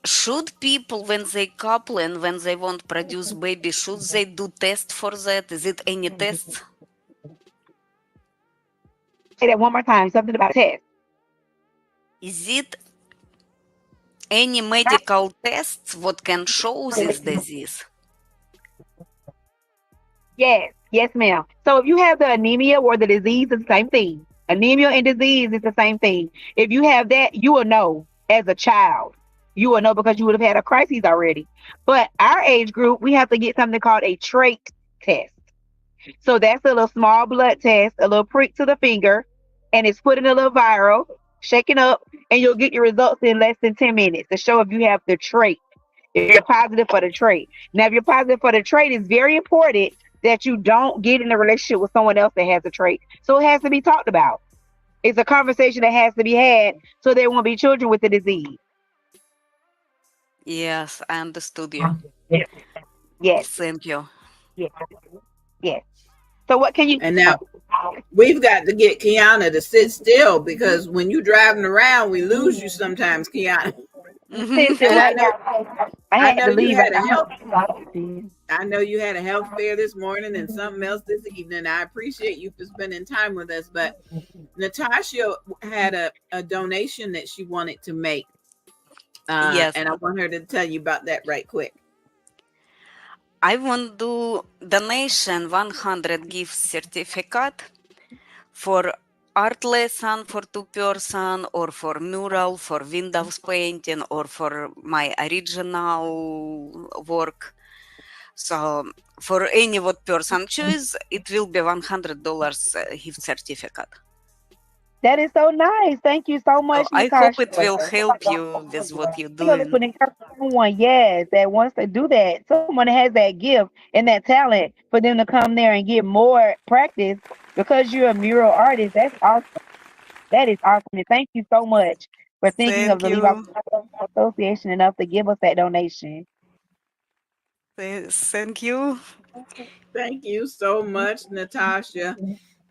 should people, when they couple and when they want produce baby, should they do test for that? Is it any tests? Say that one more time. Something about test. Is it any medical tests what can show this disease? Yes, yes, ma'am. So if you have the anemia or the disease, it's the same thing. Anemia and disease is the same thing. If you have that, you will know as a child. You will know because you would have had a crisis already. But our age group, we have to get something called a trait test. So that's a little small blood test, a little prick to the finger, and it's put in a little vial, shaken up, and you'll get your results in less than 10 minutes to show if you have the trait, if you're positive for the trait. Now, if you're positive for the trait, it's very important that you don't get in a relationship with someone else that has a trait. So it has to be talked about. It's a conversation that has to be had so there won't be children with the disease. Yes, I understood you. Yes. Yes. Thank you. Yes. Yes. So what can you And now we've got to get Kiana to sit still, because when you driving around, we lose you sometimes, Kiana. sit still right now? I I had know to you leave had right a health. now. I know you had a health fair this morning and something else this evening. I appreciate you for spending time with us. But Natasha had a donation that she wanted to make, Yes, and I want her to tell you about that right quick. I want to donation 100 gift certificate for art lesson for 2 person, or for mural, for windows painting, or for my original work. So for any what person choose, it will be $100 gift certificate. That is so nice. Thank you so So much, I hope Natasha. it will help you with what you're You know, this doing. would encourage someone, yes, that wants to do that. Someone that has that gift and that talent for them to come there and get more practice because you're a mural artist. That's awesome. That is awesome. And thank you so much for thinking of Thank the Levi you. Association enough to give us that donation. Thank you. Thank you so much, Natasha.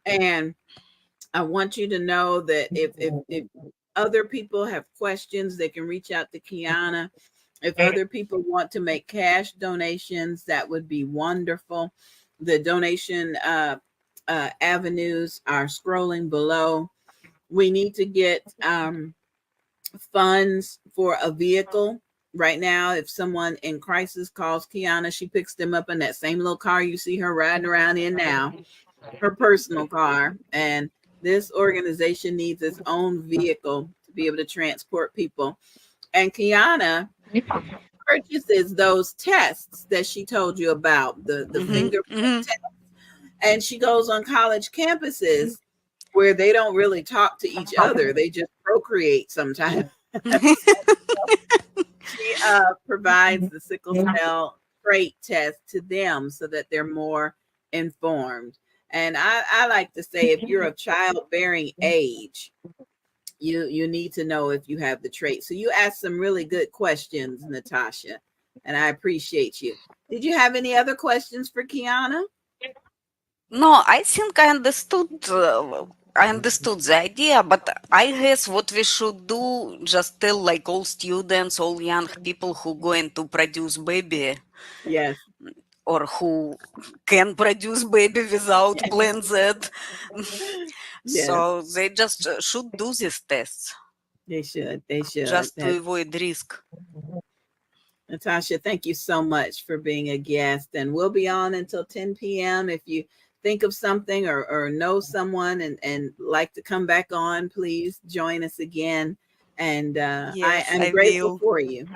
And I want you to know that if other people have questions, they can reach out to Kiana. If other people want to make cash donations, that would be wonderful. The donation avenues are scrolling below. We need to get funds for a vehicle. Right now, if someone in crisis calls Kiana, she picks them up in that same little car you see her riding around in now, her personal car. And this organization needs its own vehicle to be able to transport people. And Kiana purchases those tests that she told you about, the fingerprint test. And she goes on college campuses where they don't really talk to each other. They just procreate sometimes. She provides the sickle cell trait test to them so that they're more informed. And I like to say, if you're of childbearing age, you need to know if you have the trait. So you asked some really good questions, Natasha, and I appreciate you. Did you have any other questions for Kiana? No, I think I understood I understood the idea, but I guess what we should do, just tell like all students, all young people who going to produce baby, Yes. or who can produce baby without Plan Z. Yes. So they just should do these tests They should. They should. just to avoid risk. Natasha, thank you so much for being a guest. And we'll be on until 10 p.m. If you think of something or know someone and like to come back on, please join us again. And I Yes, am I grateful will. for you.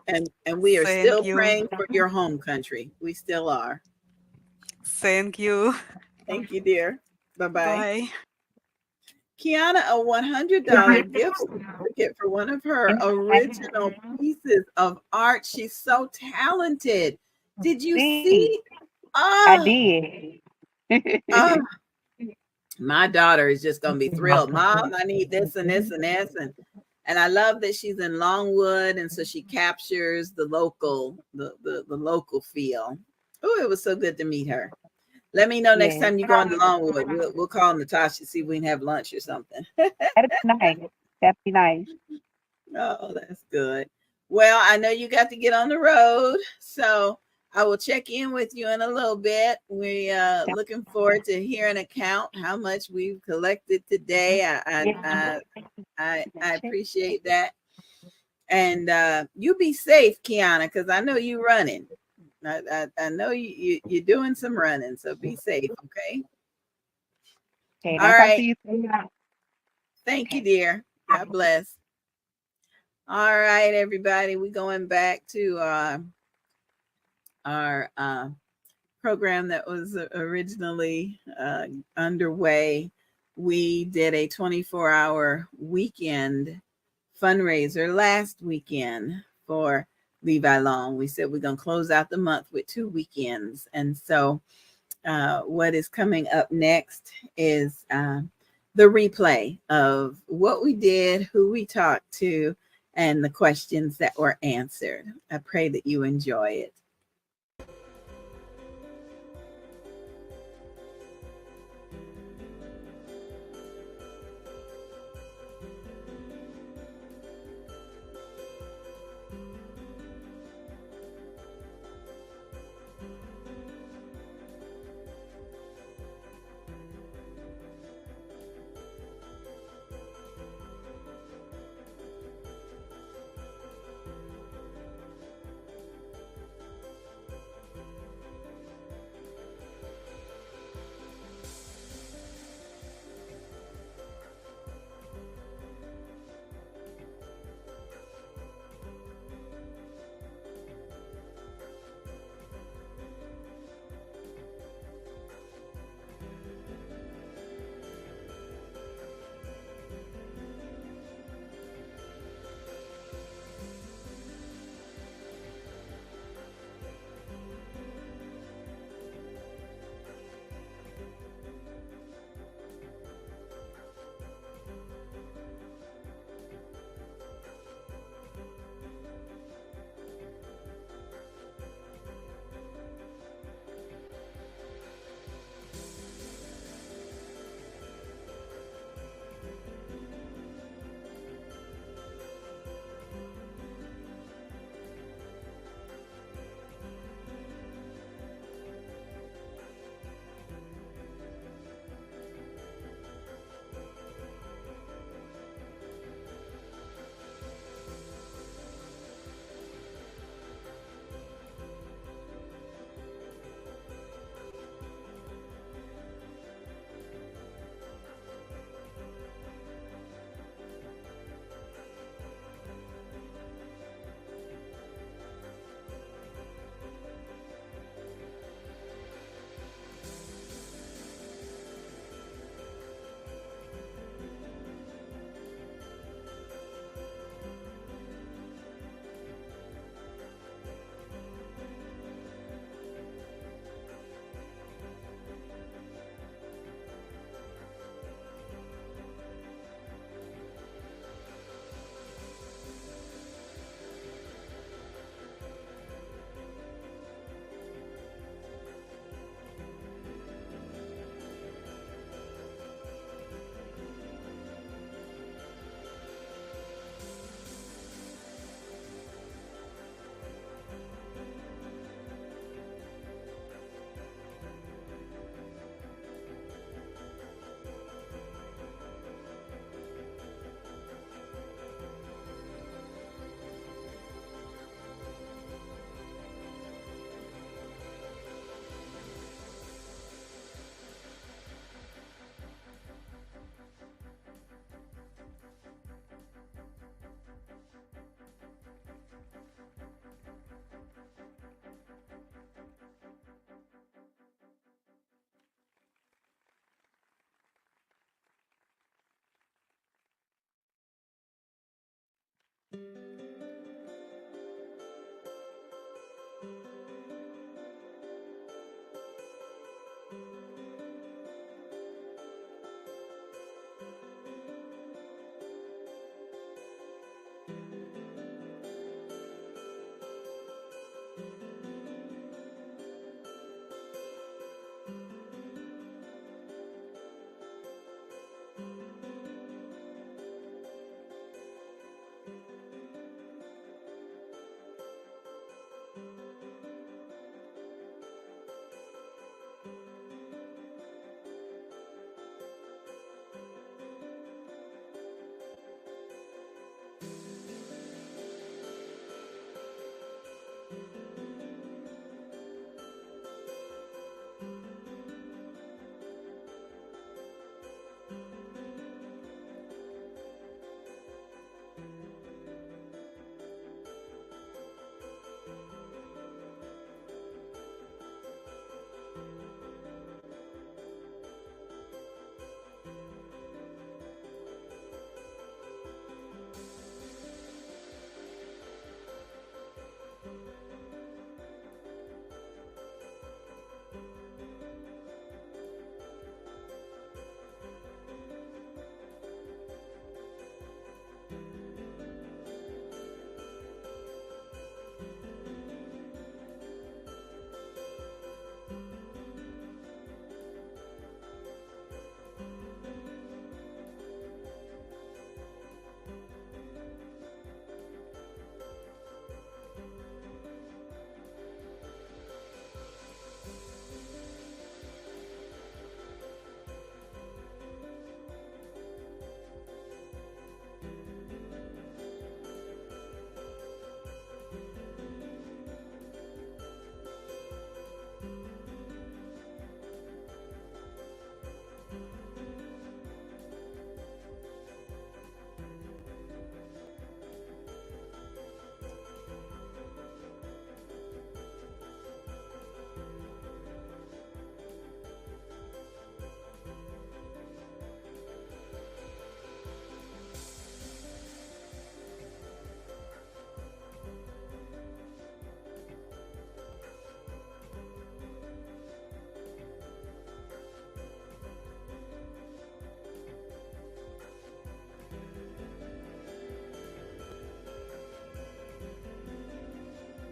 And we are Thank still you. praying for your home country. We still are. Thank you. Thank you, dear. Bye-bye. Bye. Kiana, a $100 gift certificate for one of her original pieces of art. She's so talented. Did you see? I Oh, did. oh, my daughter is just gonna be thrilled. Mom, I need this and this and this. And I love that she's in Longwood, and so she captures the local, the local feel. Oh, it was so good to meet her. Let me know next Yes. time you go into Longwood. We'll call Natasha, see if we can have lunch or something. That'd be nice. That'd be nice. Oh, that's good. Well, I know you got to get on the road, so I will check in with you in a little bit. We looking forward to hearing a count how much we've collected today. I appreciate that. And you be safe, Kiana, because I know you running. I know you're doing some running, so be safe, okay? Okay, All I'll talk to right. you soon. Thank you, dear. God bless. All right, everybody. We're going back to our program that was originally underway. We did a 24-hour weekend fundraiser last weekend for Levi Long. We said we're going to close out the month with 2 weekends. And so what is coming up next is the replay of what we did, who we talked to, and the questions that were answered. I pray that you enjoy it.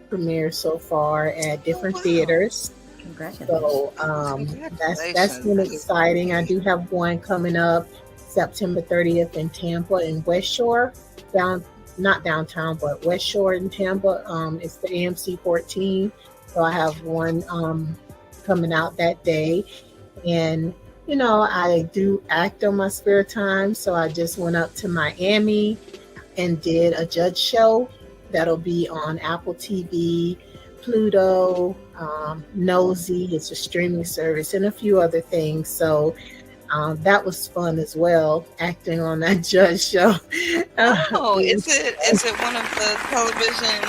premieres so far at different theaters. So that's been Congratulations. exciting. I do have one coming up September 30th in Tampa in West Shore, down not downtown, but West Shore in Tampa. It's the AMC 14. So I have one coming out that day. And I do act on my spare time. So I just went up to Miami and did a judge show that'll be on Apple TV, Pluto, Nosy, it's a streaming service, and a few other things. So that was fun as well, acting on that judge show. Oh, is it one of the television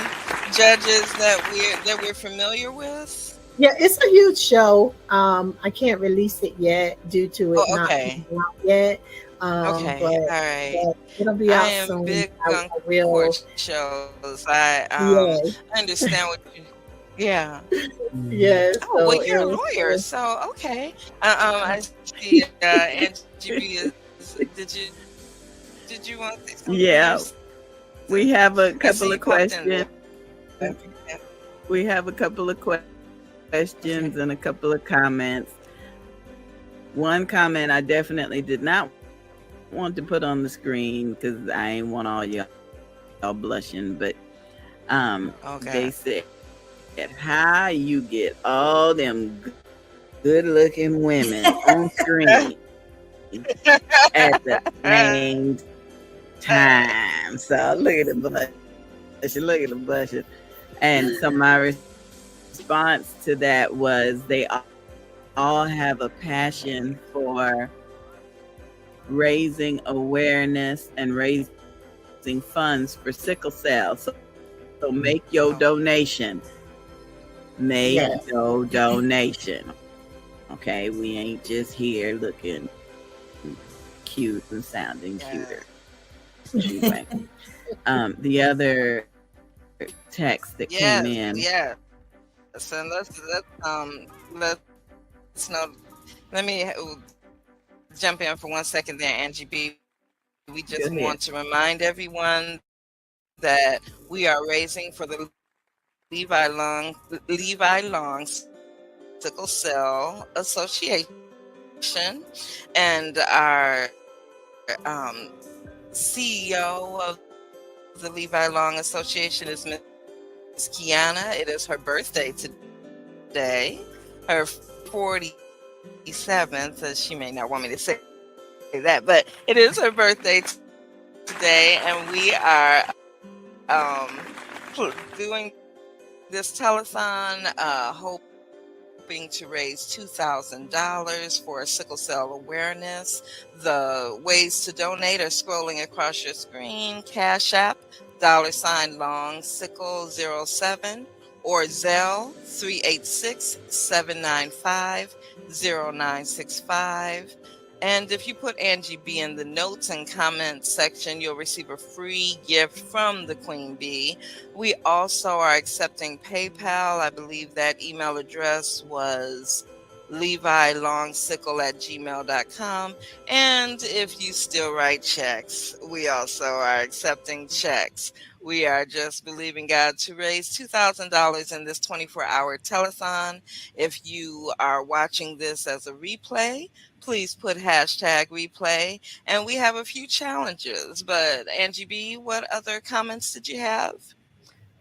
judges that we're familiar with? Yeah, it's a huge show. I can't release it yet due to it Oh, not okay. being out yet. Okay, all right. But it'll be I out am soon. big I on will. court shows. I Yes. understand what you. Yeah. Yes. Oh well, So you're it a was. lawyer, so okay. I see. Angie B is. Did you want to say something? Yeah, we have a I see couple you of popped in questions. there. We have a couple of questions and a couple of comments. One comment I definitely did not want to put on the screen because I ain't want all y'all blushing, but they said, how you get all them good looking women on screen at the same time. So look at the blush. Look at the blushes. And so my response to that was they all have a passion for raising awareness and raising funds for sickle cell. So make your donation. Make your donation. Okay, we ain't just here looking cute and sounding cuter. Anyway, the other text that came in. Yes. And let's know. Let me jump in for 1 second there, Angie B. We just want to remind everyone that we are raising for the Levi Long Sickle Cell Association, and our CEO of the Levi Long Association is Miss Kiana. It is her birthday today, her 47th, as she may not want me to say that, but it is her birthday today, and we are doing this telethon, hoping to raise $2,000 for sickle cell awareness. The ways to donate are scrolling across your screen. Cash App, $long sickle 07, or Zelle 386-795-0965. And if you put Angie B in the notes and comments section, you'll receive a free gift from the Queen Bee. We also are accepting PayPal. I believe that email address was levilongsickle@gmail.com. And if you still write checks, we also are accepting checks. We are just believing God to raise $2,000 in this 24-hour telethon. If you are watching this as a replay, please put #replay. And we have a few challenges. But Angie B, what other comments did you have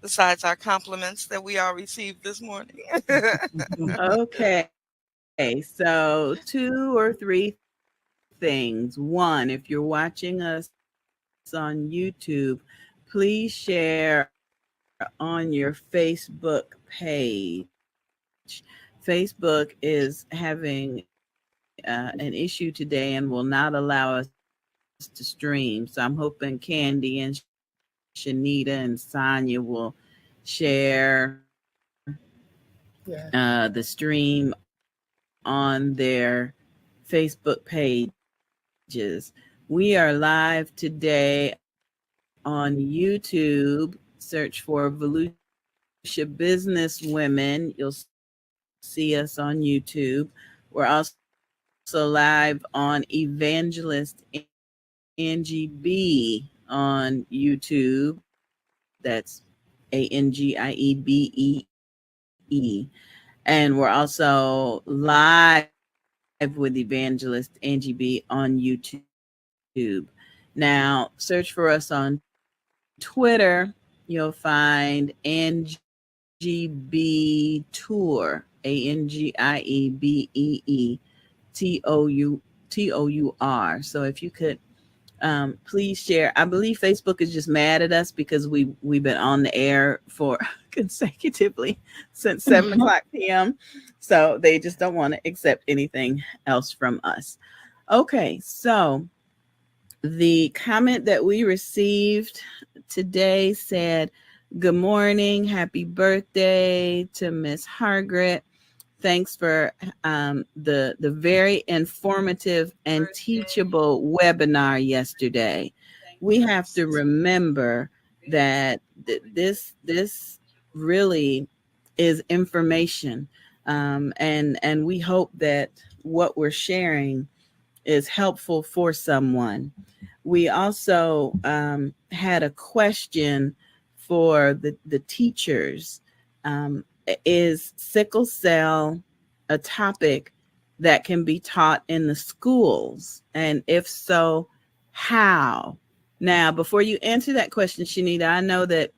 besides our compliments that we all received this morning? Okay. So 2 or 3 things. One, if you're watching us on YouTube, please share on your Facebook page. Facebook is having an issue today and will not allow us to stream. So I'm hoping Candy and Shanita and Sonia will share the stream on their Facebook pages. We are live today on YouTube. Search for Volusia Business Women. You'll see us on YouTube. We're also live on Evangelist Angie B on YouTube. That's Angiebe. And we're also live with evangelist Angie B on YouTube. Now, search for us on Twitter. You'll find ANGB Tour, ANGIEBEETOUR. So if you could please share. I believe Facebook is just mad at us because we've been on the air for consecutively since 7 o'clock p.m. So they just don't want to accept anything else from us. Okay, so the comment that we received today said, "Good morning, happy birthday to Miss Hargret. Thanks for the very informative and teachable webinar yesterday. We have to remember that this really is information, and we hope that what we're sharing is helpful for someone. We also had a question for the teachers. Is sickle cell a topic that can be taught in the schools? And if so, how? Now, before you answer that question, Shanita, I know that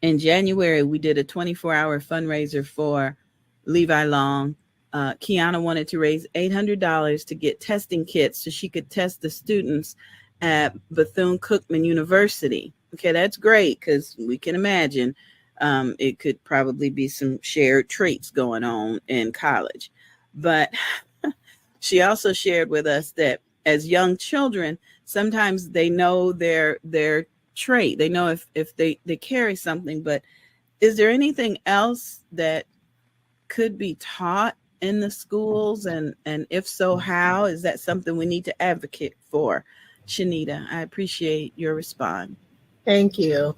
in January, we did a 24-hour fundraiser for Levi Long. Kiana wanted to raise $800 to get testing kits so she could test the students at Bethune-Cookman University. Okay, that's great because we can imagine it could probably be some shared traits going on in college. But she also shared with us that as young children, sometimes they know their trait. They know if they carry something, but is there anything else that could be taught in the schools? And if so, how? Is that something we need to advocate for? Shanita, I appreciate your response. Thank you.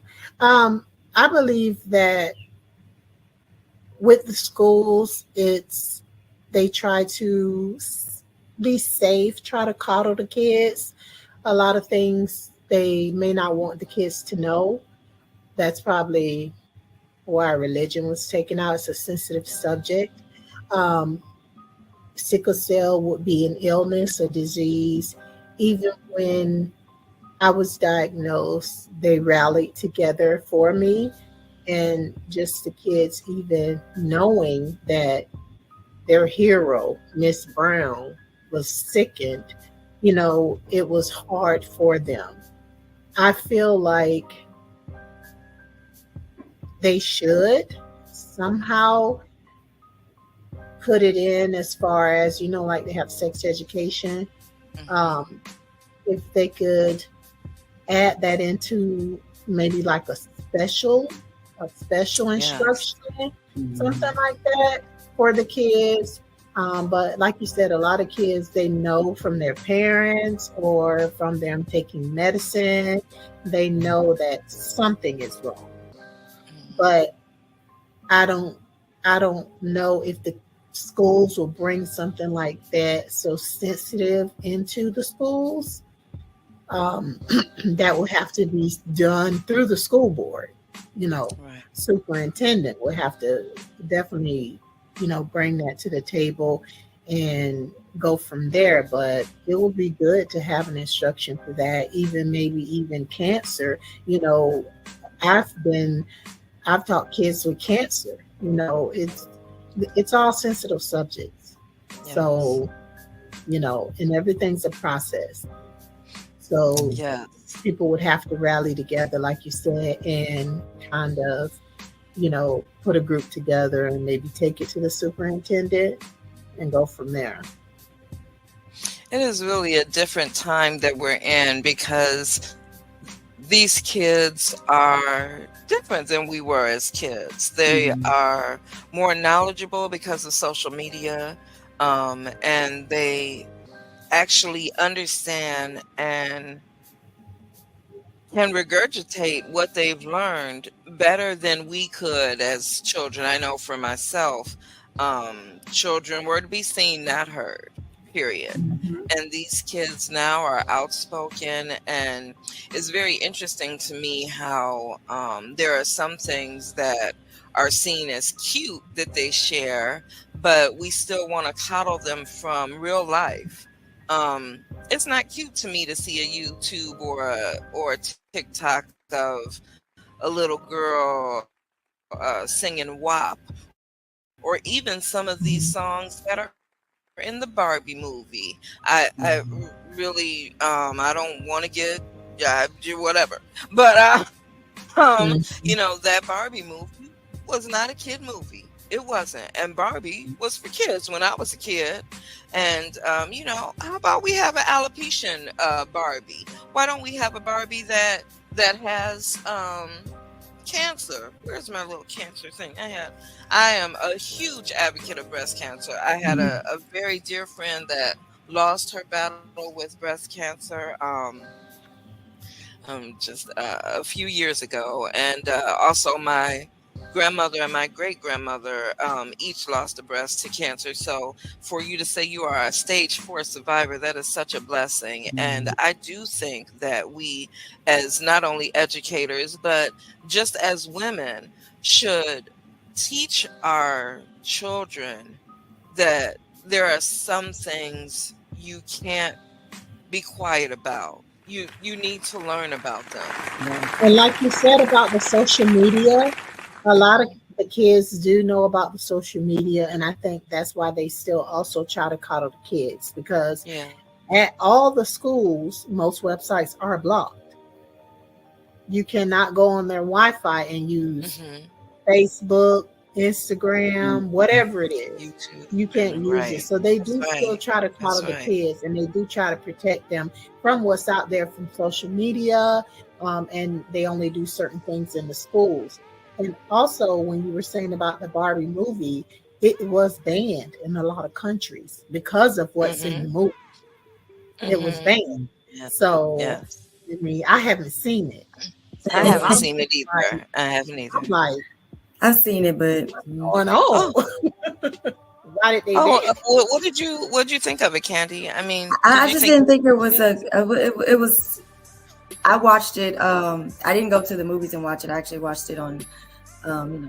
I believe that with the schools, they try to be safe, try to coddle the kids. A lot of things they may not want the kids to know. That's probably why religion was taken out. It's a sensitive subject. Um, Sickle cell would be an illness, a disease. Even when I was diagnosed, they rallied together for me. And just the kids even knowing that their hero, Miss Brown, was sickened, it was hard for them. I feel like they should somehow put it in as far as, like they have sex education. Um, if they could add that into maybe like a special instruction, something like that for the kids. But like you said, a lot of kids, they know from their parents or from them taking medicine, they know that something is wrong. But I don't I don't know if the schools will bring something like that so sensitive into the schools. um, that will have to be done through the school board. Superintendent will have to definitely, bring that to the table and go from there. But it will be good to have an instruction for that, even maybe even cancer. You know, I've been I've taught kids with cancer. It's all sensitive subjects. Yes. So, and everything's a process. So Yes. people would have to rally together, like you said, and kind of, put a group together and maybe take it to the superintendent and go from there. It is really a different time that we're in because these kids are different than we were as kids. They are more knowledgeable because of social media, and they actually understand and can regurgitate what they've learned better than we could as children. I know for myself, children were to be seen, not heard. period. Mhm. And these kids now are outspoken, and it's very interesting to me how there are some things that are seen as cute that they share, but we still want to coddle them from real life. It's not cute to me to see a YouTube or a TikTok of a little girl singing WAP, or even some of these songs that are in the Barbie movie. I really I don't want to get do whatever, but Mhm. that Barbie movie was not a kid movie. It wasn't. And Barbie was for kids when I was a kid. And how about we have an alopecia Barbie? Why don't we have a Barbie that has cancer? Where's my little cancer thing? I am a huge advocate of breast cancer. I had a very dear friend that lost her battle with breast cancer. Just a few years ago, and also my grandmother and my great grandmother each lost a breast to cancer. So for you to say you are a stage 4 survivor, that is such a blessing. And I do think that we, as not only educators but just as women, should teach our children that there are some things you can't be quiet about. You need to learn about them. And like you said about the social media, a lot of the kids do know about the social media, and I think that's why they still also try to coddle the kids because Yeah. at all the schools, most websites are blocked. You cannot go on their Wi-Fi and use Hmm. Facebook, Instagram, whatever it is. YouTube. You can't use it. Right. So they That's do still right. try to That's coddle the right. kids and they do try to protect them from what's out there from social media. And they only do certain things in the schools. And also, when you were saying about the Barbie movie, it was banned in a lot of countries because of what's in the Hmm. movie. It was Hmm. banned. Yeah. So, Yes. I mean, I haven't seen it. I So haven't I'm seen just it like, either. I haven't I'm either. like, I've seen it, but what's going on? Oh. Why did they ban Oh, it? what did you think of it, Candy? I mean, did I you just think didn't think it was it was it was. I watched it. I didn't go to the movies and watch it. I actually watched it on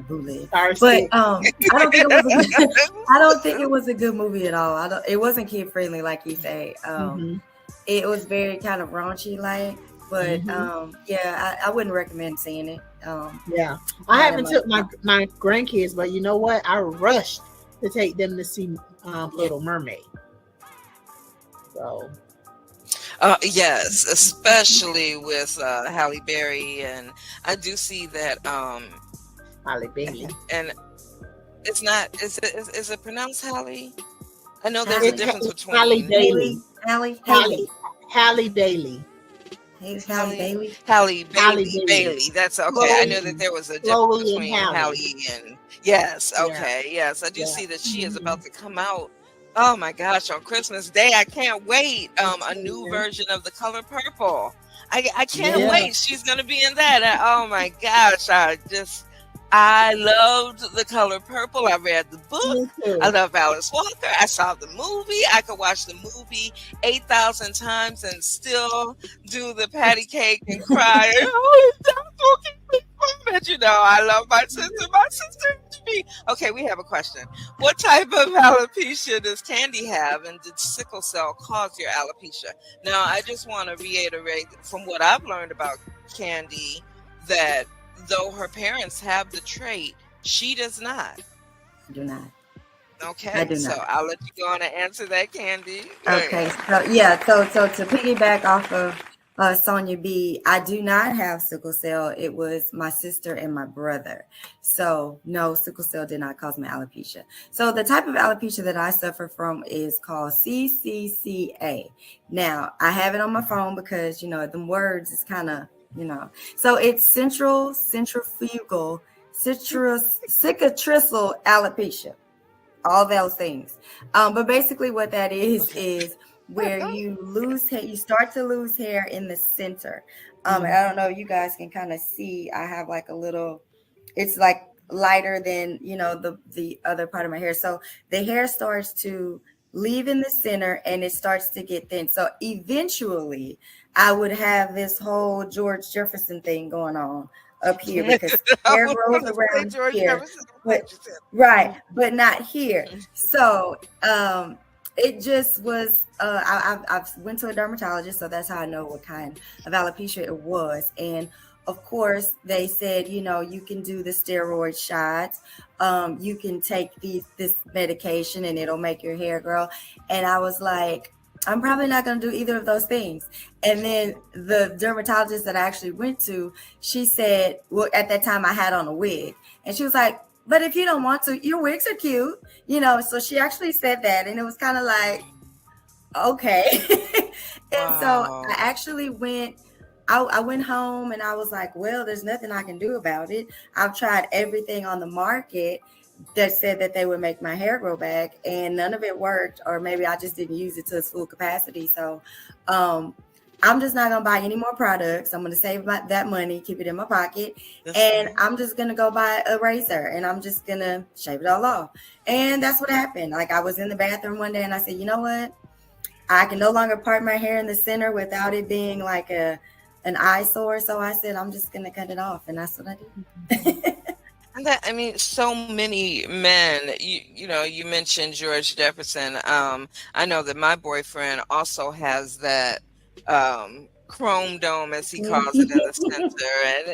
bootleg. Fire But stick. I don't think it was a good, I don't think it was a good movie at all. I don't. It wasn't kid friendly, like you say. Hmm. It was very kind of raunchy, like. But Hmm. yeah, I wouldn't recommend seeing it. Yeah, I I had haven't my took my grandkids, but you know what? I rushed to take them to see Little Mermaid. So yes, especially with Halle Berry, and I do see that Holly Bailey. and it's not is it pronounced Halle? I know there's a Hallie, difference It's Halle between Bailey. Haley, Halle Halle Bailey. Hallie Halle Bailey. Halle Halle Bailey Bailey. Bailey. That's okay. I Chloe, know that there was a difference Chloe and between Halle. Halle and yes. Yeah, Okay, yes, I do yeah. see that she is Hmm. about to come out. Oh my gosh, on Christmas Day, I can't wait. A new Yeah. version of The Color Purple. I can't Yeah. wait. She's gonna be in that. Oh my gosh, I loved The Color Purple. I read the book. Me I too. love Alice Walker. I saw the movie. I could watch the movie 8,000 times and still do the patty cake and cry. Oh, it's so but I love my sister. My sister is me. Okay, we have a question. What type of alopecia does Candy have, and did sickle cell cause your alopecia? Now, I just want to reiterate from what I've learned about Candy that though her parents have the trait, she does not. I do not. I Okay, do so not. I'll let you go on and answer that, Candy. Go Okay, ahead. so yeah, so to piggyback off of Sonia B, I do not have sickle cell. It was my sister and my brother. So no, sickle cell did not cause my alopecia. So the type of alopecia that I suffer from is called CCCA. Now I have it on my phone because the words is kind of So it's centrifugal cicatricial alopecia, all those things. But basically what that is where you start to lose hair in the center. And I don't know, you guys can kind of see, I have like a little, it's like lighter than, the other part of my hair. So the hair starts to leave in the center, and it starts to get thin. So eventually, I would have this whole George Jefferson thing going on up here because I hair was grows going to say around George here, Jefferson. I'm but glad you said right, but not here. So it just was. I went to a dermatologist, so that's how I know what kind of alopecia it was. And of course, they said, you can do the steroid shots. You can take this medication, and it'll make your hair grow. And I was like, I'm probably not going to do either of those things. And then the dermatologist that I actually went to, she said, well, at that time I had on a wig, and she was like, but if you don't want to, your wigs are cute, so she actually said that. And it was kind of like, okay. And so I actually I went home, and I was like, well, there's nothing I can do about it. I've tried everything on the market that said that they would make my hair grow back, and none of it worked, or maybe I just didn't use it to its full capacity. So I'm just not going to buy any more products. I'm going to save that money, keep it in my pocket. And I'm just going to go buy a razor, and I'm just going to shave it all off. And that's what happened. Like, I was in the bathroom one day, and I said, you know what? I can no longer part my hair in the center without it being like an eyesore. So I said, I'm just going to cut it off. And that's what I did. And that, I mean, so many men, you mentioned George Jefferson. I know that my boyfriend also has that chrome dome, as he calls it, in the center. And,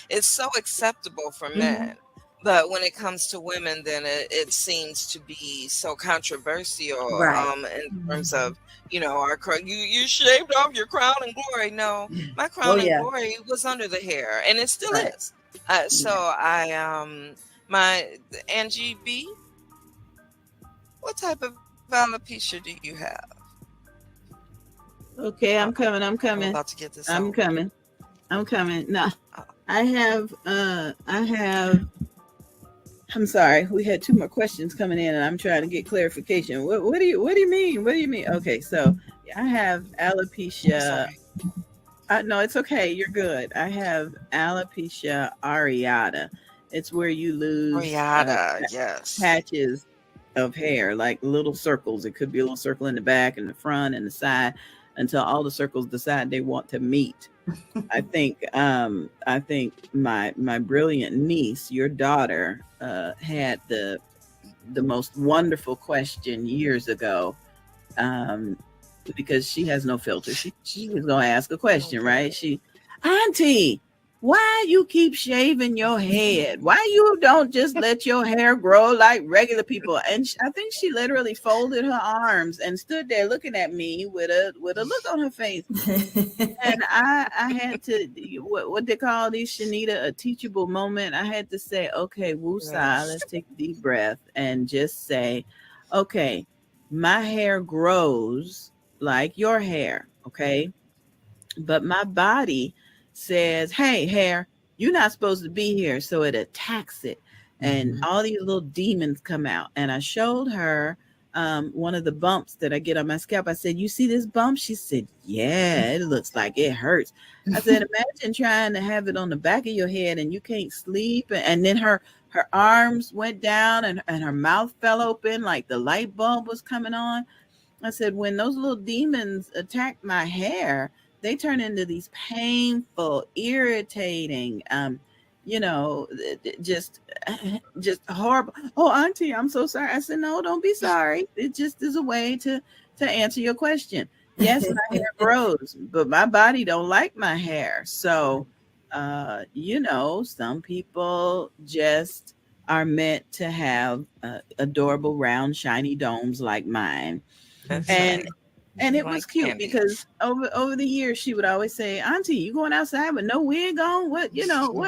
it's so acceptable for men. But when it comes to women, then it seems to be so controversial, Right. In terms of, our you shaved off your crown and glory. No, my crown and glory was under the hair, and it still is. So my Angie B, what type of alopecia do you have? Okay, I'm coming. I'm about to get this. I'm coming. No, I have. I'm sorry. We had two more questions coming in, and I'm trying to get clarification. What do you mean? What do you mean? Okay, so I have alopecia. No, it's okay. You're good. I have alopecia areata. It's where you lose yes, patches of hair, like little circles. It could be a little circle in the back and the front and the side, until all the circles decide they want to meet. I think my brilliant niece, your daughter, had the most wonderful question years ago, because she has no filter. She was gonna ask a question, right? Auntie, why you keep shaving your head? Why you don't just let your hair grow like regular people? And I think she literally folded her arms and stood there looking at me with a look on her face. And I had to, what they call these, Shanita, a teachable moment. I had to say, okay, woosah, let's take a deep breath and just say, okay, my hair grows like your hair, okay? But my body says, hey, hair, you're not supposed to be here. So it attacks it. And all these little demons come out. And I showed her one of the bumps that I get on my scalp. I said, you see this bump? She said, yeah, it looks like it hurts. I said, imagine trying to have it on the back of your head and you can't sleep. And then her arms went down and her mouth fell open like the light bulb was coming on. I said, when those little demons attack my hair, they turn into these painful, irritating, just horrible. Oh, auntie, I'm so sorry. I said, no, don't be sorry. It just is a way to answer your question. Yes, my hair grows, but my body don't like my hair. So, some people just are meant to have adorable, round, shiny domes like mine. And it was cute because over the years she would always say, auntie, you going outside with no wig on? What?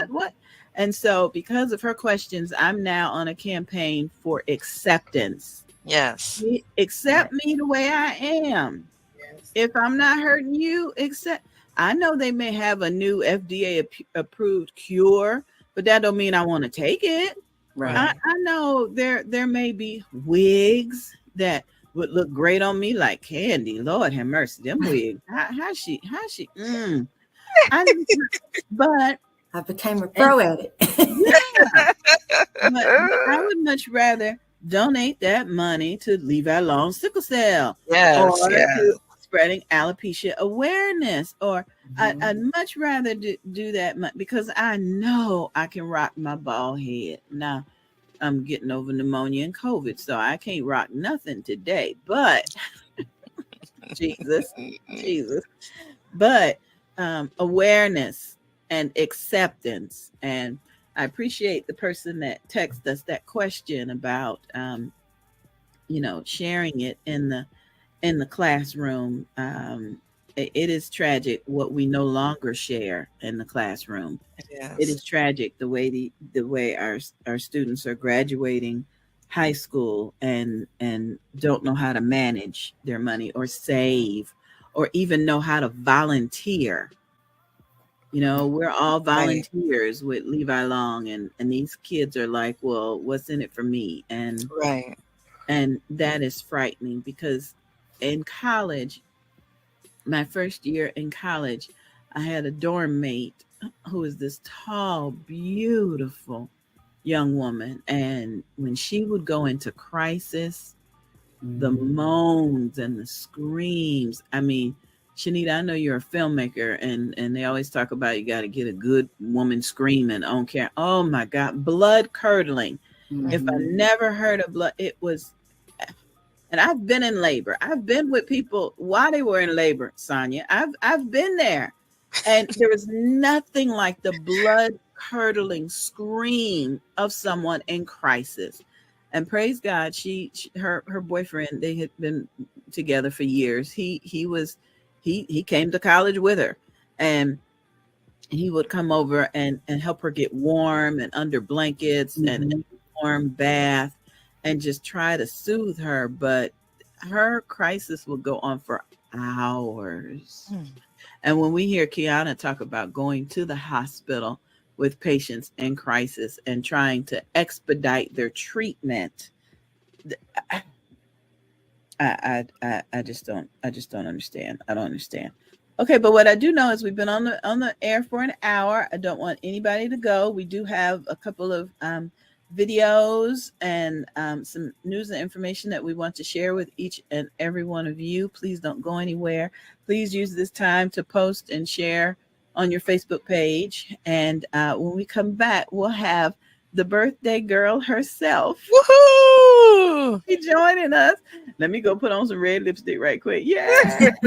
What? And so because of her questions, I'm now on a campaign for acceptance. Yes. Accept me the way I am. Yes. If I'm not hurting you, I know they may have a new FDA approved cure, but that don't mean I want to take it. Right. I know there may be wigs that would look great on me like candy. Lord have mercy, them wigs. How she? But I became a pro at it. Yeah. But I would much rather donate that money to Levi Long Sickle Cell, Yes, or yes. to spreading alopecia awareness, or I'd much rather do that because I know I can rock my bald head. Now, I'm getting over pneumonia and COVID, so I can't rock nothing today, but Jesus. But awareness and acceptance. And I appreciate the person that texted us that question about sharing it in the classroom. It is tragic what we no longer share in the classroom. Yes. It is tragic the way our students are graduating high school and don't know how to manage their money or save or even know how to volunteer. We're all volunteers with Levi Long, and these kids are like, well, what's in it for me? And right. And that is frightening because in college, my first year in college, I had a dorm mate who was this tall, beautiful young woman. And when she would go into crisis, the moans and the screams. I mean, Shanita, I know you're a filmmaker, and they always talk about you got to get a good woman screaming on camera. Oh my God, blood curdling. If I never heard of blood, it was. And I've been in labor. I've been with people while they were in labor, Sonia. I've been there, and there was nothing like the blood curdling scream of someone in crisis. And praise God, her boyfriend, they had been together for years. He came to college with her, and he would come over and help her get warm and under blankets and a warm bath and just try to soothe her. But her crisis would go on for hours. And when we hear Kiana talk about going to the hospital with patients in crisis and trying to expedite their treatment, I just don't understand. I don't understand. Okay, but what I do know is we've been on the air for an hour. I don't want anybody to go. We do have a couple of videos and some news and information that we want to share with each and every one of you. Please don't go anywhere. Please use this time to post and share on your Facebook page. And when we come back, we'll have the birthday girl herself. Woohoo! Be joining us. Let me go put on some red lipstick right quick. Yeah.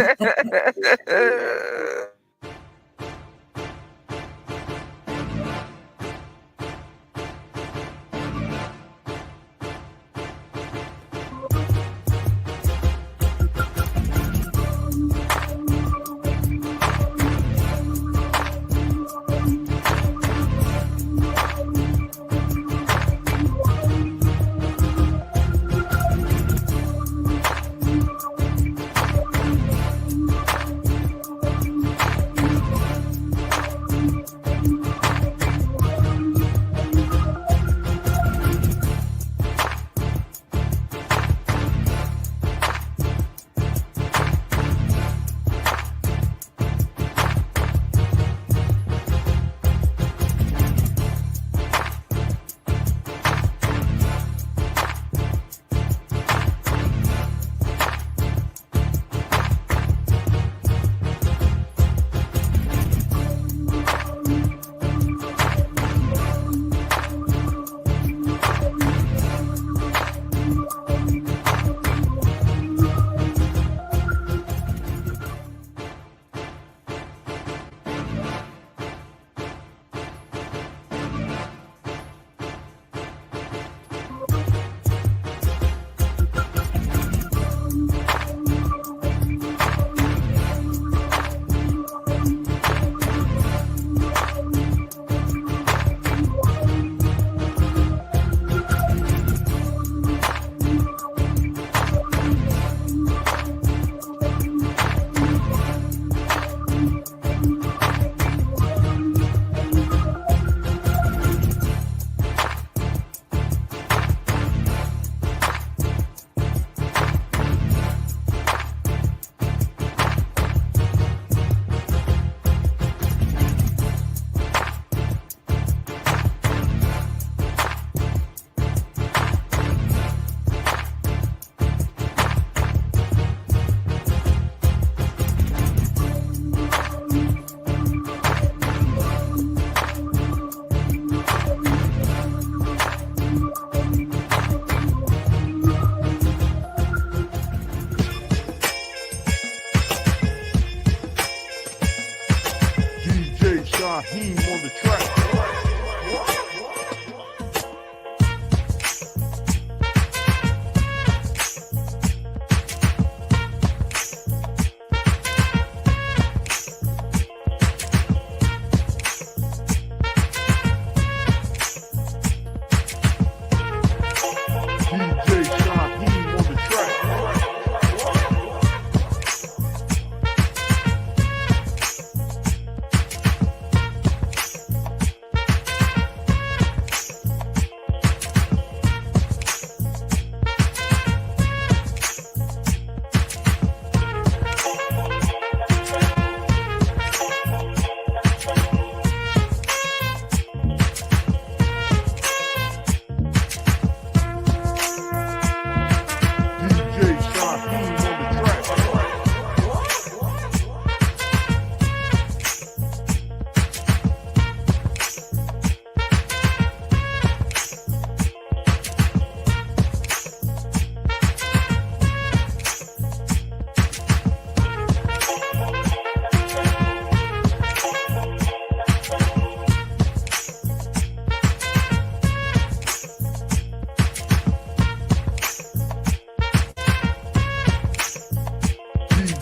the track.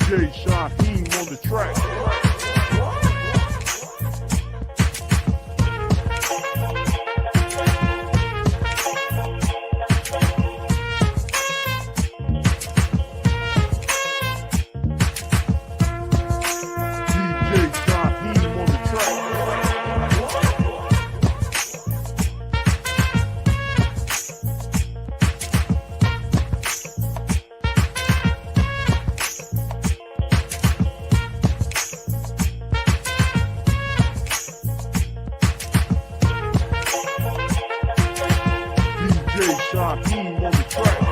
DJ Shaheem on the track. Shaheem on the track. DJ Shaheem on the track.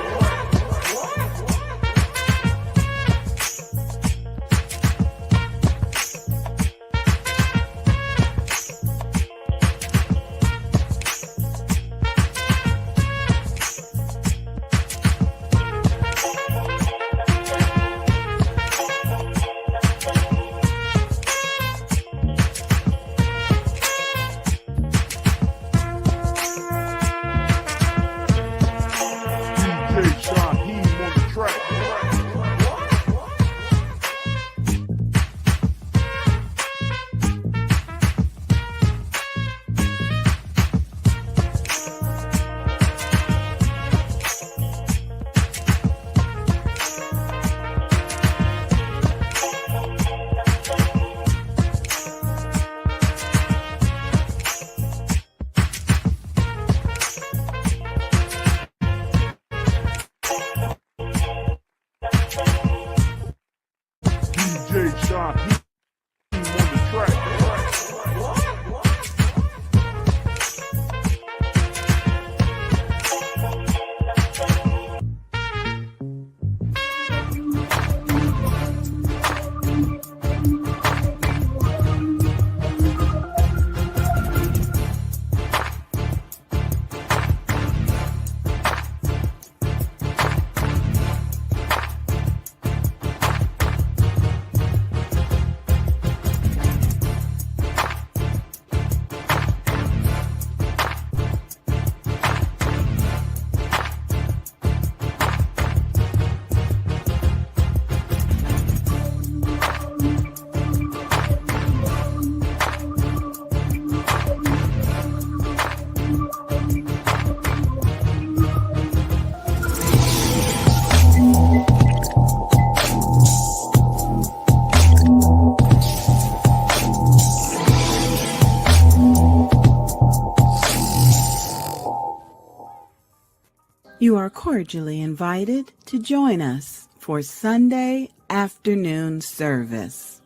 You are cordially invited to join us for Sunday afternoon service.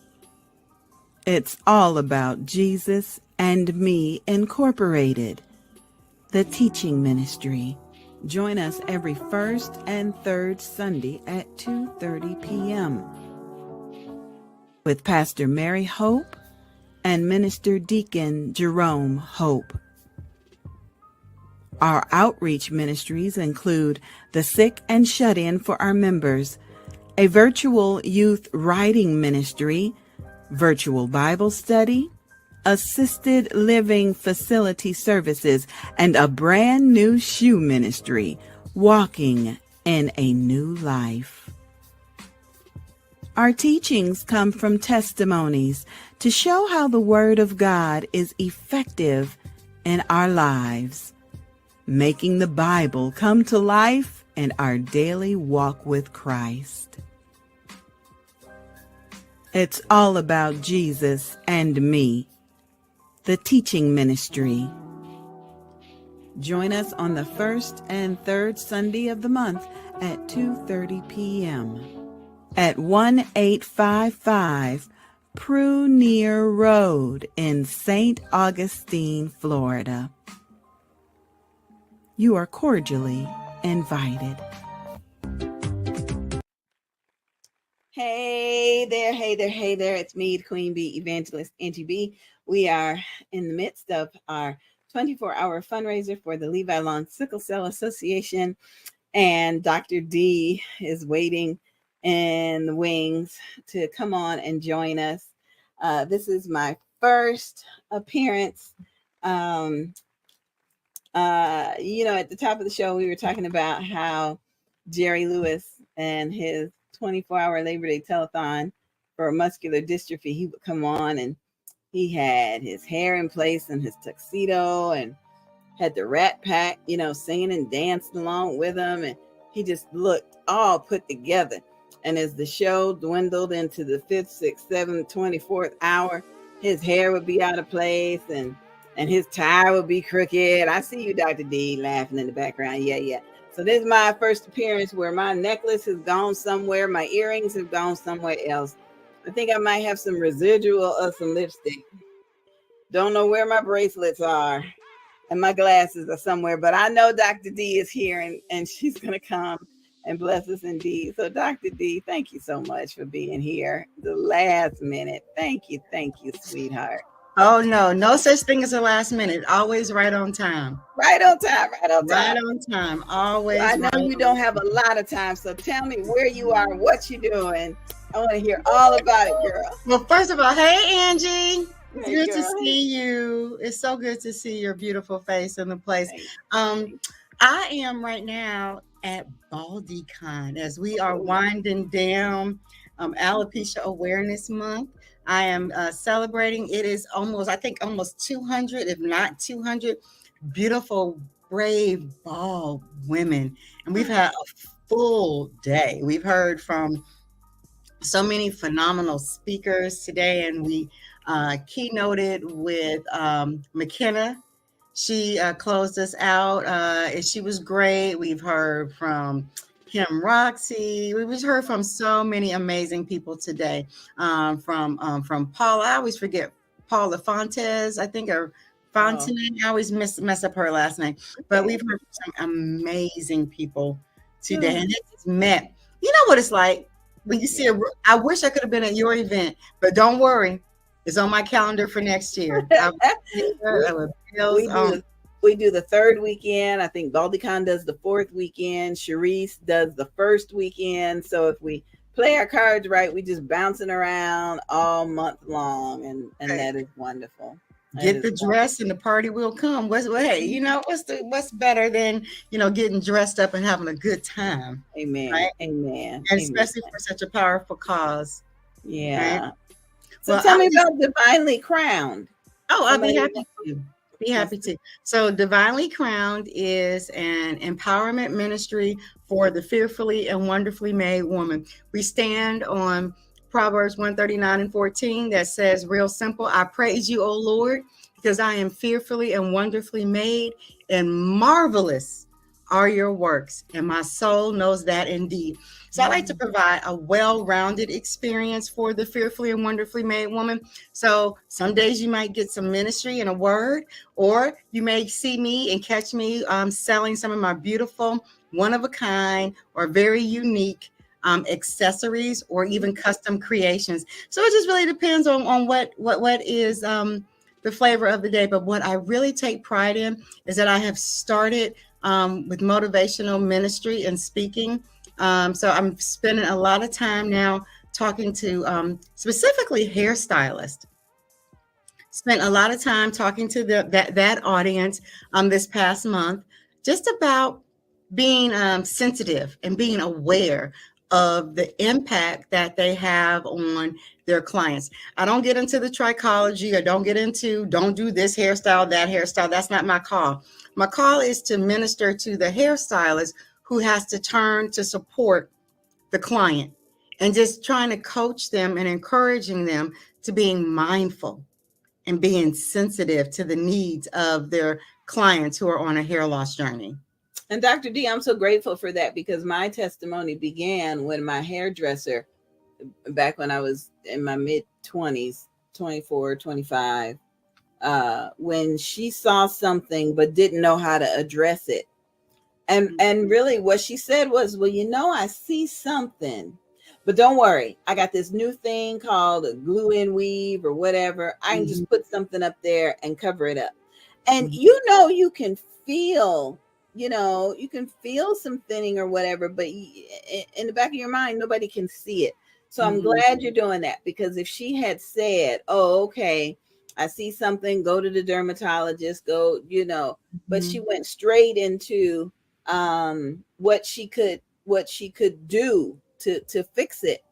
It's all about Jesus and Me Incorporated, the teaching ministry. Join us every first and third Sunday at 2:30 p.m. with Pastor Mary Hope and Minister Deacon Jerome Hope. Our outreach ministries include the Sick and Shut-In for our members, a virtual youth writing ministry, virtual Bible study, assisted living facility services, and a brand new shoe ministry, walking in a new life. Our teachings come from testimonies to show how the Word of God is effective in our lives, making the Bible come to life in our daily walk with Christ. It's all about Jesus and me, the teaching ministry. Join us on the first and third Sunday of the month at 2:30 p.m. at 1855 Prunier Road in St. Augustine, Florida. You are cordially invited. Hey there, hey there, hey there. It's me, Queen Bee Evangelist Angie B. We are in the midst of our 24-hour fundraiser for the Levi Long Sickle Cell Association, and Dr. D is waiting in the wings to come on and join us. This is my first appearance. At the top of the show, we were talking about how Jerry Lewis and his 24-hour Labor Day telethon for muscular dystrophy, he would come on and he had his hair in place and his tuxedo and had the Rat Pack, singing and dancing along with him. And he just looked all put together. And as the show dwindled into the 5th, 6th, 7th, 24th hour, his hair would be out of place and his tie would be crooked. I see you, Dr. D, laughing in the background. Yeah. So this is my first appearance where my necklace has gone somewhere. My earrings have gone somewhere else. I think I might have some residual of some lipstick. Don't know where my bracelets are. And my glasses are somewhere, but I know Dr. D is here and she's going to come and bless us indeed. So Dr. D, thank you so much for being here the last minute. Thank you, sweetheart. Oh, no such thing as a last minute. Always right on time. Right on time. Always. Well, I know you don't have a lot of time, so tell me where you are, what you're doing. I want to hear all about it, girl. Well, first of all, hey, Angie. It's good to see you. It's so good to see your beautiful face in the place. I am right now at BaldyCon as we are winding down Alopecia Awareness Month. I am celebrating. It is almost 200, if not 200, beautiful, brave, bald women. And we've had a full day. We've heard from so many phenomenal speakers today, and we keynoted with McKenna. She closed us out, and she was great. We've heard from Kim Roxy. We've heard from so many amazing people today. From Paula, I always forget Paula Fontes, I think, or Fontenay. I always mess up her last name. But we've heard from some amazing people today, and it's met. You know what it's like when you see I wish I could have been at your event, but don't worry. It's on my calendar for next year. We do the third weekend. I think BaldyCon does the fourth weekend. Sharice does the first weekend. So if we play our cards right, we just bouncing around all month long, and that is wonderful. Get the dress and the party will come. What's better than getting dressed up and having a good time? Amen. Right? Amen. And especially for such a powerful cause. Yeah. Right? So tell me about Divinely Crowned. Oh, I'll be happy to. So Divinely Crowned is an empowerment ministry for the fearfully and wonderfully made woman. We stand on Proverbs 139:14 that says, real simple, I praise you, O Lord, because I am fearfully and wonderfully made, and marvelous are your works, and my soul knows that indeed. So I like to provide a well-rounded experience for the fearfully and wonderfully made woman. So some days you might get some ministry and a word, or you may see me and catch me selling some of my beautiful, one-of-a-kind or very unique accessories or even custom creations. So it just really depends on what is the flavor of the day. But what I really take pride in is that I have started with motivational ministry and speaking. So I'm spending a lot of time now talking to specifically hairstylists. spent a lot of time talking to that audience this past month, just about being sensitive and being aware of the impact that they have on their clients. I don't get into the trichology, or don't do this hairstyle, that hairstyle. That's not my call. My call is to minister to the hairstylist who has to turn to support the client, and just trying to coach them and encouraging them to being mindful and being sensitive to the needs of their clients who are on a hair loss journey. And Dr. D, I'm so grateful for that, because my testimony began when my hairdresser, back when I was in my mid 20s, 24, 25, when she saw something but didn't know how to address it. And really what she said was, well, I see something, but don't worry. I got this new thing called a glue in weave or whatever. I can just put something up there and cover it up. And you can feel, you can feel some thinning or whatever, but in the back of your mind, nobody can see it. So I'm glad you're doing that, because if she had said, oh, okay, I see something, go to the dermatologist, go, but she went straight into what she could do to fix it.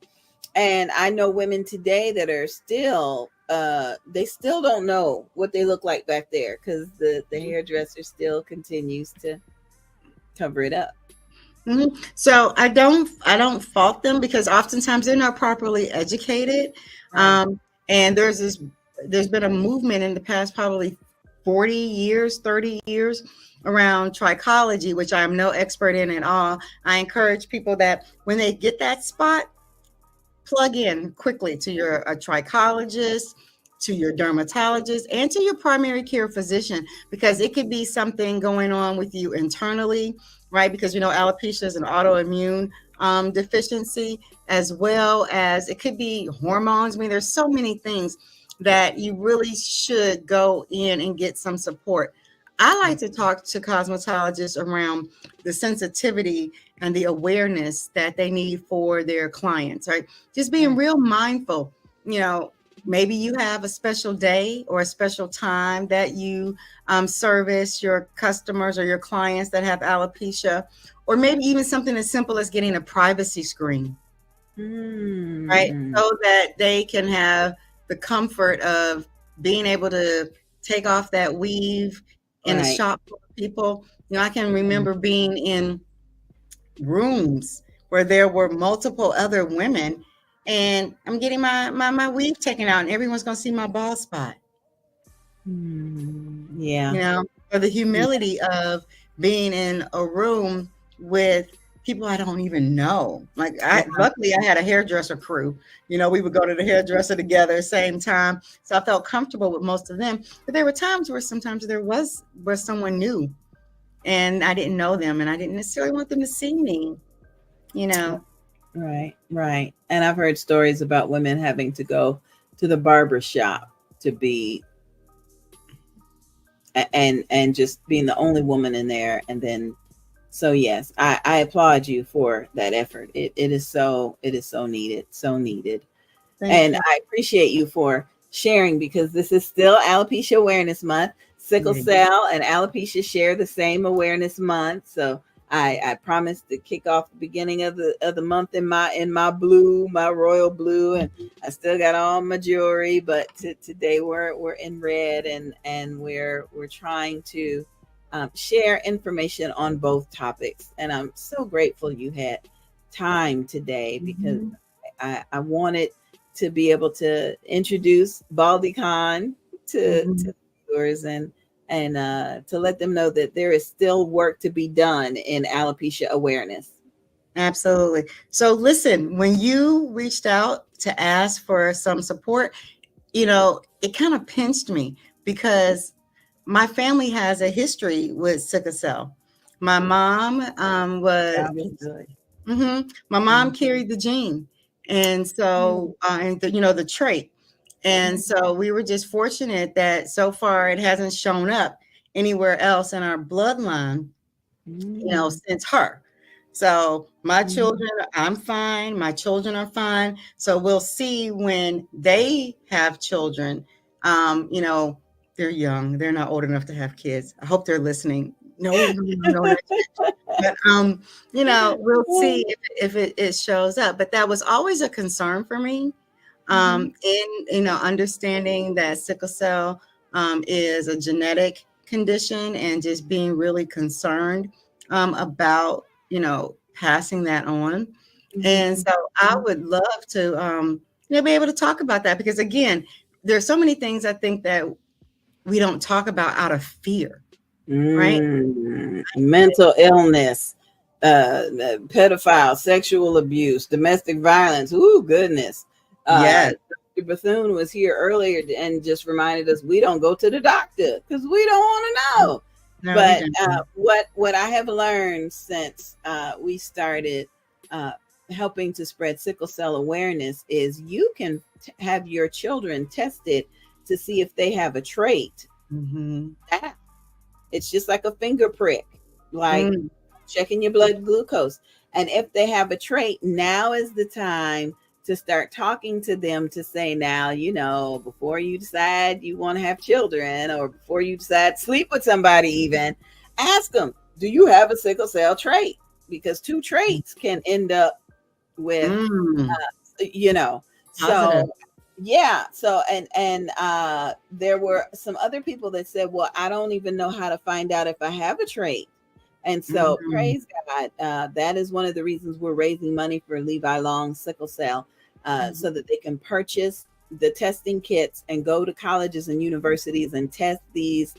And I know women today that are still they still don't know what they look like back there, because the hairdresser still continues to cover it up. So I don't fault them, because oftentimes they're not properly educated. And there's been a movement in the past probably 40 years, 30 years around trichology, which I am no expert in at all. I encourage people that when they get that spot, plug in quickly to your trichologist, to your dermatologist, and to your primary care physician, because it could be something going on with you internally, right? Because alopecia is an autoimmune deficiency, as well as it could be hormones. I mean, there's so many things that you really should go in and get some support. I like to talk to cosmetologists around the sensitivity and the awareness that they need for their clients, right? Just being real mindful. Maybe you have a special day or a special time that you service your customers or your clients that have alopecia, or maybe even something as simple as getting a privacy screen, right? So that they can have the comfort of being able to take off that weave in a shop full of people. I can remember being in rooms where there were multiple other women, and I'm getting my weave taken out, and everyone's going to see my bald spot. Yeah. Or the humility of being in a room with people I don't even know. Luckily I had a hairdresser crew. We would go to the hairdresser together same time. So I felt comfortable with most of them. But there were times where sometimes where someone new and I didn't know them, and I didn't necessarily want them to see me, Right. And I've heard stories about women having to go to the barber shop to be and just being the only woman in there. And then, so yes, I applaud you for that effort. It is so needed. Thank you. I appreciate you for sharing, because this is still Alopecia Awareness Month. Sickle cell and alopecia share the same awareness month. So I promised to kick off the beginning of the month in my blue, my royal blue, and I still got all my jewelry. But today we're in red, and we're trying to share information on both topics. And I'm so grateful you had time today, because I wanted to be able to introduce BaldyCon to viewers, and to let them know that there is still work to be done in alopecia awareness. Absolutely. So listen, when you reached out to ask for some support, it kind of pinched me, because my family has a history with sickle cell. My mom my mom carried the gene, and so and the trait. And so we were just fortunate that so far it hasn't shown up anywhere else in our bloodline, since her. So my children, I'm fine. My children are fine. So we'll see when they have children, You know, they're young. They're not old enough to have kids. I hope they're listening. No, not yet. But you know, we'll see if it shows up. But that was always a concern for me. In understanding that sickle cell is a genetic condition, and just being really concerned about passing that on. And so I would love to be able to talk about that, because again, there's so many things I think that we don't talk about out of fear, right? Mental illness, pedophile, sexual abuse, domestic violence. Ooh, goodness. Yes. Dr. Bethune was here earlier and just reminded us we don't go to the doctor because we don't want to know. No, but we don't. what I have learned since we started helping to spread sickle cell awareness is you can have your children tested to see if they have a trait. It's just like a finger prick, like checking your blood glucose. And if they have a trait, now is the time to start talking to them to say, now, before you decide you want to have children, or before you decide to sleep with somebody even, ask them, do you have a sickle cell trait? Because 2 traits can end up with, Positive. so yeah. So, and there were some other people that said, well, I don't even know how to find out if I have a trait. And so praise God, that is one of the reasons we're raising money for Levi Long sickle cell, so that they can purchase the testing kits and go to colleges and universities and test these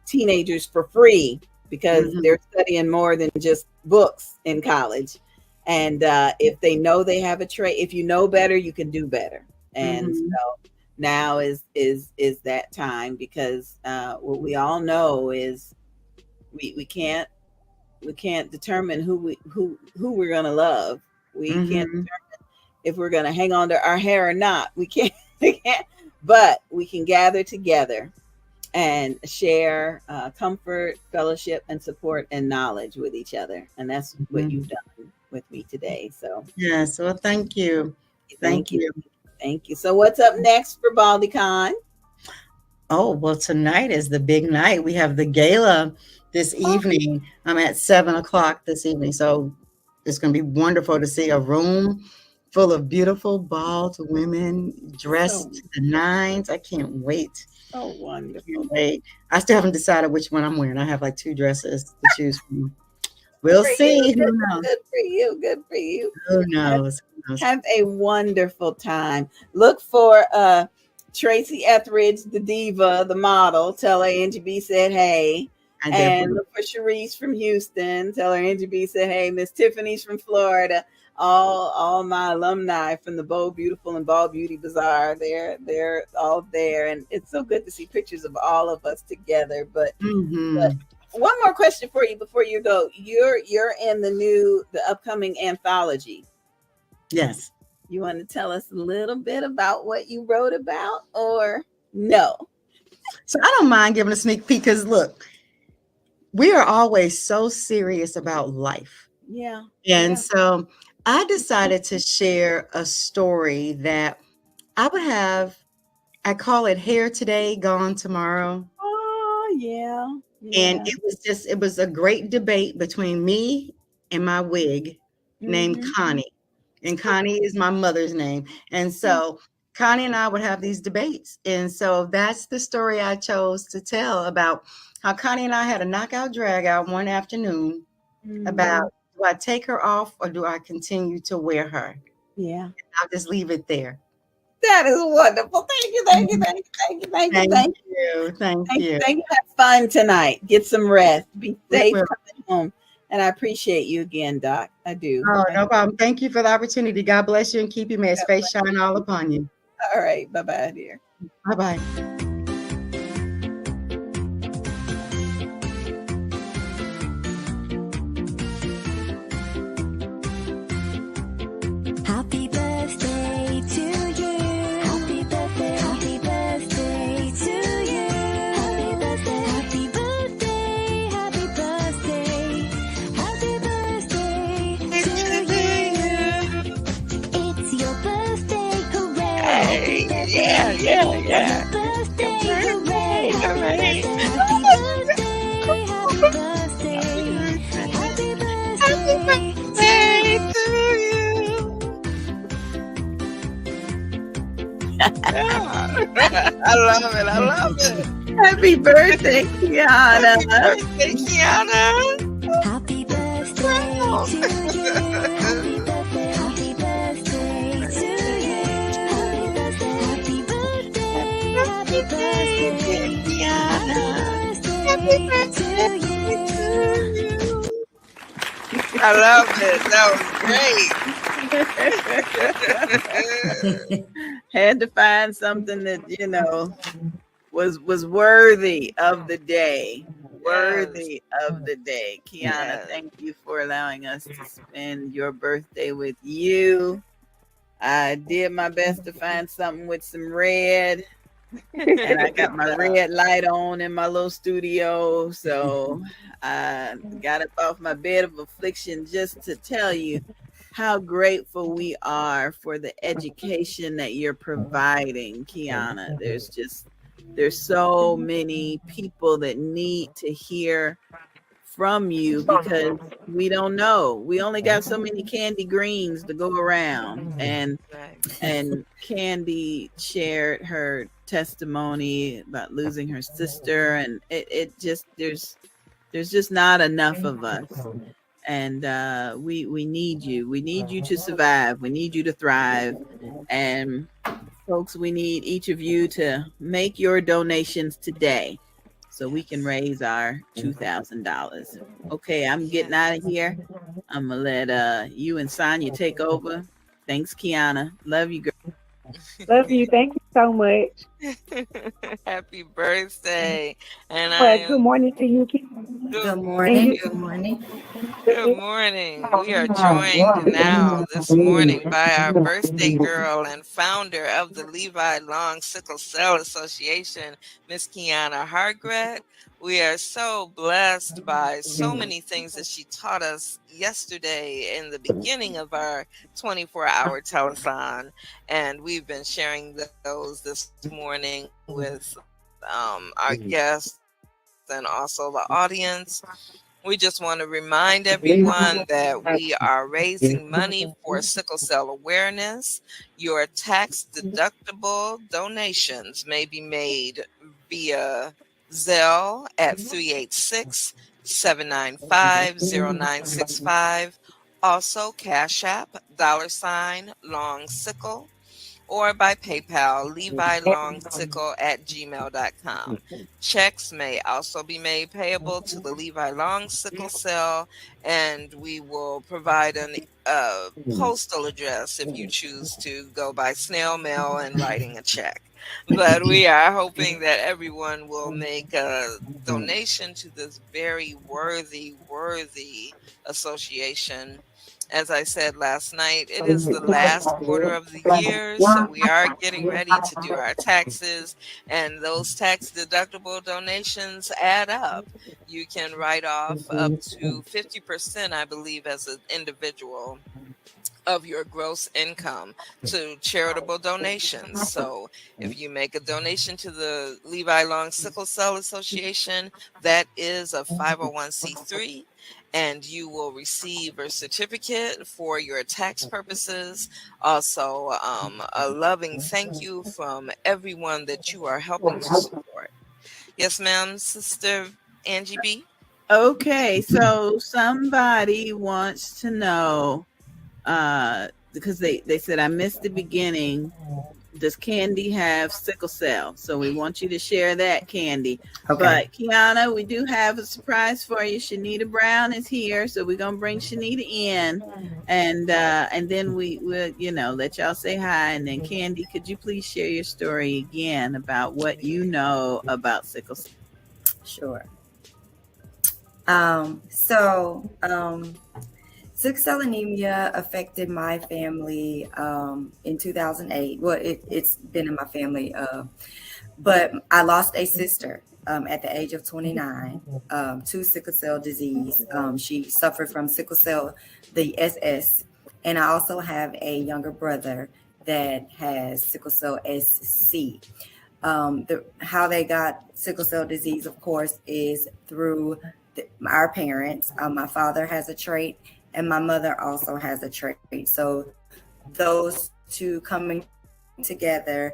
teenagers for free, because they're studying more than just books in college. And if they know they have a trait, if you know better, you can do better. And so now is that time, because what we all know is we can't determine who we're gonna love. We can't determine if we're gonna hang on to our hair or not. We can't, but we can gather together and share comfort, fellowship, and support and knowledge with each other. And that's what you've done with me today. So yes, well, thank you. Thank you. So what's up next for BaldyCon? Oh, well, tonight is the big night. We have the gala this evening. I'm at 7:00 this evening. So it's going to be wonderful to see a room full of beautiful bald women dressed to the nines. I can't wait. So wonderful. Can't wait. I still haven't decided which one I'm wearing. I have like 2 dresses to choose from. We'll see. Who knows? Good for you. Good for you. Who knows? Have a wonderful time. Look for Tracy Etheridge, the diva, the model. Tell her Angie B said hey. And look for Sharice from Houston. Tell her Angie B said hey. Miss Tiffany's from Florida. All my alumni from the Bold, Beautiful, and Bald Beauty Bazaar. They're all there, and it's so good to see pictures of all of us together. But one more question for you before you go. You're in the upcoming anthology. Yes. You want to tell us a little bit about what you wrote about, or no? So I don't mind giving a sneak peek, because look, we are always so serious about life. Yeah. And so I decided to share a story that I would have. I call it Hair Today, Gone Tomorrow. Oh, yeah. And it was a great debate between me and my wig named Connie. And Connie is my mother's name. And so Connie and I would have these debates. And so that's the story I chose to tell, about how Connie and I had a knockout drag out one afternoon about, do I take her off or do I continue to wear her? Yeah. And I'll just leave it there. That is wonderful. Thank you. Thank you. Have fun tonight. Get some rest. Be safe coming home. And I appreciate you again, Doc. I do. Oh, no problem. Thank you for the opportunity. God bless you and keep you. May his face shine all upon you. All right. Bye-bye, dear. Bye-bye. Happy birthday to you. Happy birthday. Happy birthday to you. Happy birthday. Happy birthday. Happy birthday. Happy birthday to you. It's your birthday, hooray. Hey, yeah. Your birthday love it. I love it. Happy birthday, Kiana. Happy birthday, Kiana. Happy birthday to you. Happy birthday, happy birthday to you. Happy birthday, happy birthday, happy birthday, Kiana. happy birthday to you. I love it. That was great. Had to find something that was worthy of the day. Worthy of the day. Kiana, thank you for allowing us to spend your birthday with you. I did my best to find something with some red. And I got my red light on in my little studio. So I got up off my bed of affliction just to tell you how grateful we are for the education that you're providing, Kiana. There's so many people that need to hear from you because we don't know. We only got so many Candy Greens to go around. And Candy shared her testimony about losing her sister, and it just there's just not enough of us. And we need you. We need you to survive. We need you to thrive. And folks, we need each of you to make your donations today so we can raise our $2,000. Okay, I'm getting out of here. I'm gonna let you and Sonia take over. Thanks, Kiana. Love you, girl. Love you. Thank you so much. Happy birthday. And Well, good morning to you. Good And morning. you. Good morning. Good morning. We are joined now this morning by our birthday girl and founder of the Levi Long Sickle Cell Association, Miss Kiana Hargret. We are so blessed by so many things that she taught us yesterday in the beginning of our 24-hour telethon. And we've been sharing those this morning with our guests and also the audience. We just want to remind everyone that we are raising money for sickle cell awareness. Your tax deductible donations may be made via Zelle at 386 795 0965. Also, Cash App, $Long Sickle, or by PayPal, LeviLongSickle@gmail.com. Checks may also be made payable to the Levi Long Sickle Cell, and we will provide a postal address if you choose to go by snail mail and writing a check. But we are hoping that everyone will make a donation to this very worthy association. As I said last night, it is the last quarter of the year, so we are getting ready to do our taxes, and those tax deductible donations add up. You can write off up to 50%, I believe, as an individual of your gross income to charitable donations. So if you make a donation to the Levi Long Sickle Cell Association, that is a 501c3, and you will receive a certificate for your tax purposes. Also, a loving thank you from everyone that you are helping to support. Yes, ma'am, Sister Angie B. Okay, so somebody wants to know, because they said I missed the beginning. Does Candy have sickle cell? So we want you to share that, Candy. Okay. But Kiana, we do have a surprise for you. Shanita Brown is here, so we're gonna bring Shanita in, and then we will, let y'all say hi. And then Candy, could you please share your story again about what you know about sickle cell? Sure. Sickle cell anemia affected my family in 2008. Well, it's been in my family, but I lost a sister at the age of 29 to sickle cell disease. She suffered from sickle cell, the SS, and I also have a younger brother that has sickle cell SC. How they got sickle cell disease, of course, is through our parents. My father has a trait, and my mother also has a trait. So those two coming together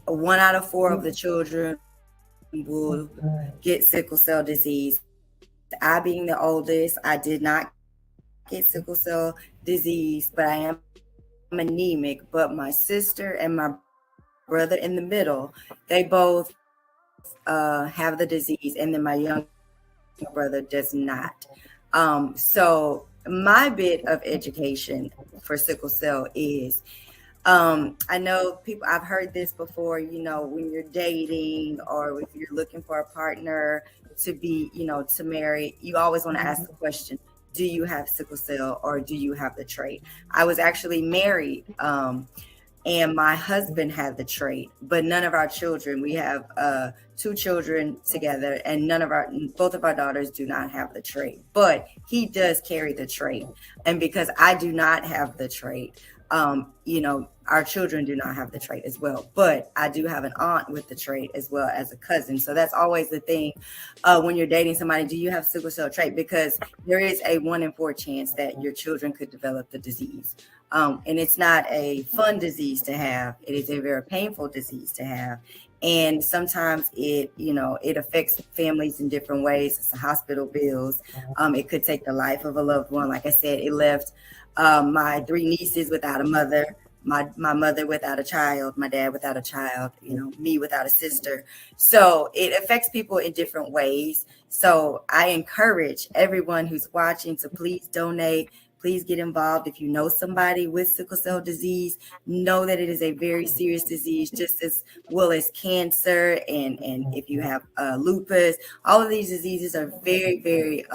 1 out of 4 of the children will get sickle cell disease. I, being the oldest, I did not get sickle cell disease, but I am anemic. But my sister and my brother in the middle, they both have the disease, and then my younger brother does not. So my bit of education for sickle cell is I know people, I've heard this before, when you're dating or if you're looking for a partner to be, to marry, you always want to ask the question, do you have sickle cell or do you have the trait? I was actually married, and my husband had the trait, but none of our children. We have 2 children together, and both of our daughters do not have the trait, but he does carry the trait. And because I do not have the trait, our children do not have the trait as well. But I do have an aunt with the trait as well as a cousin. So that's always the thing when you're dating somebody. Do you have sickle cell trait? Because there is a 1 in 4 chance that your children could develop the disease. And it's not a fun disease to have. It is a very painful disease to have. And sometimes it affects families in different ways. It's the hospital bills. It could take the life of a loved one. Like I said, it left my 3 nieces without a mother, my mother without a child, my dad without a child, me without a sister. So it affects people in different ways. So I encourage everyone who's watching to please donate. Please get involved. If you know somebody with sickle cell disease, know that it is a very serious disease, just as well as cancer. And if you have lupus, all of these diseases are very, very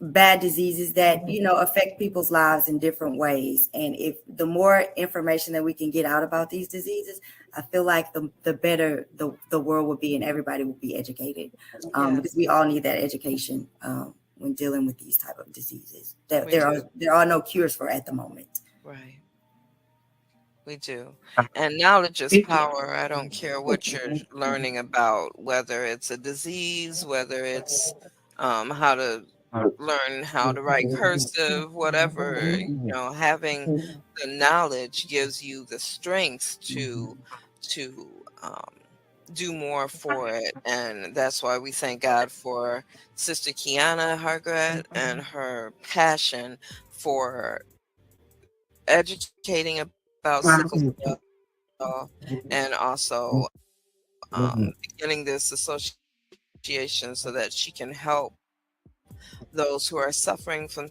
bad diseases that affect people's lives in different ways. And if the more information that we can get out about these diseases, I feel like the better the world will be, and everybody will be educated, because we all need that education when dealing with these type of diseases that there are no cures for at the moment. Right. We do. And knowledge is power. I don't care what you're learning about, whether it's a disease, whether it's how to learn how to write cursive, whatever, having the knowledge gives you the strength to do more for it. And that's why we thank God for Sister Kiana Hargret and her passion for educating about sickle cell, and also beginning this association so that she can help those who are suffering from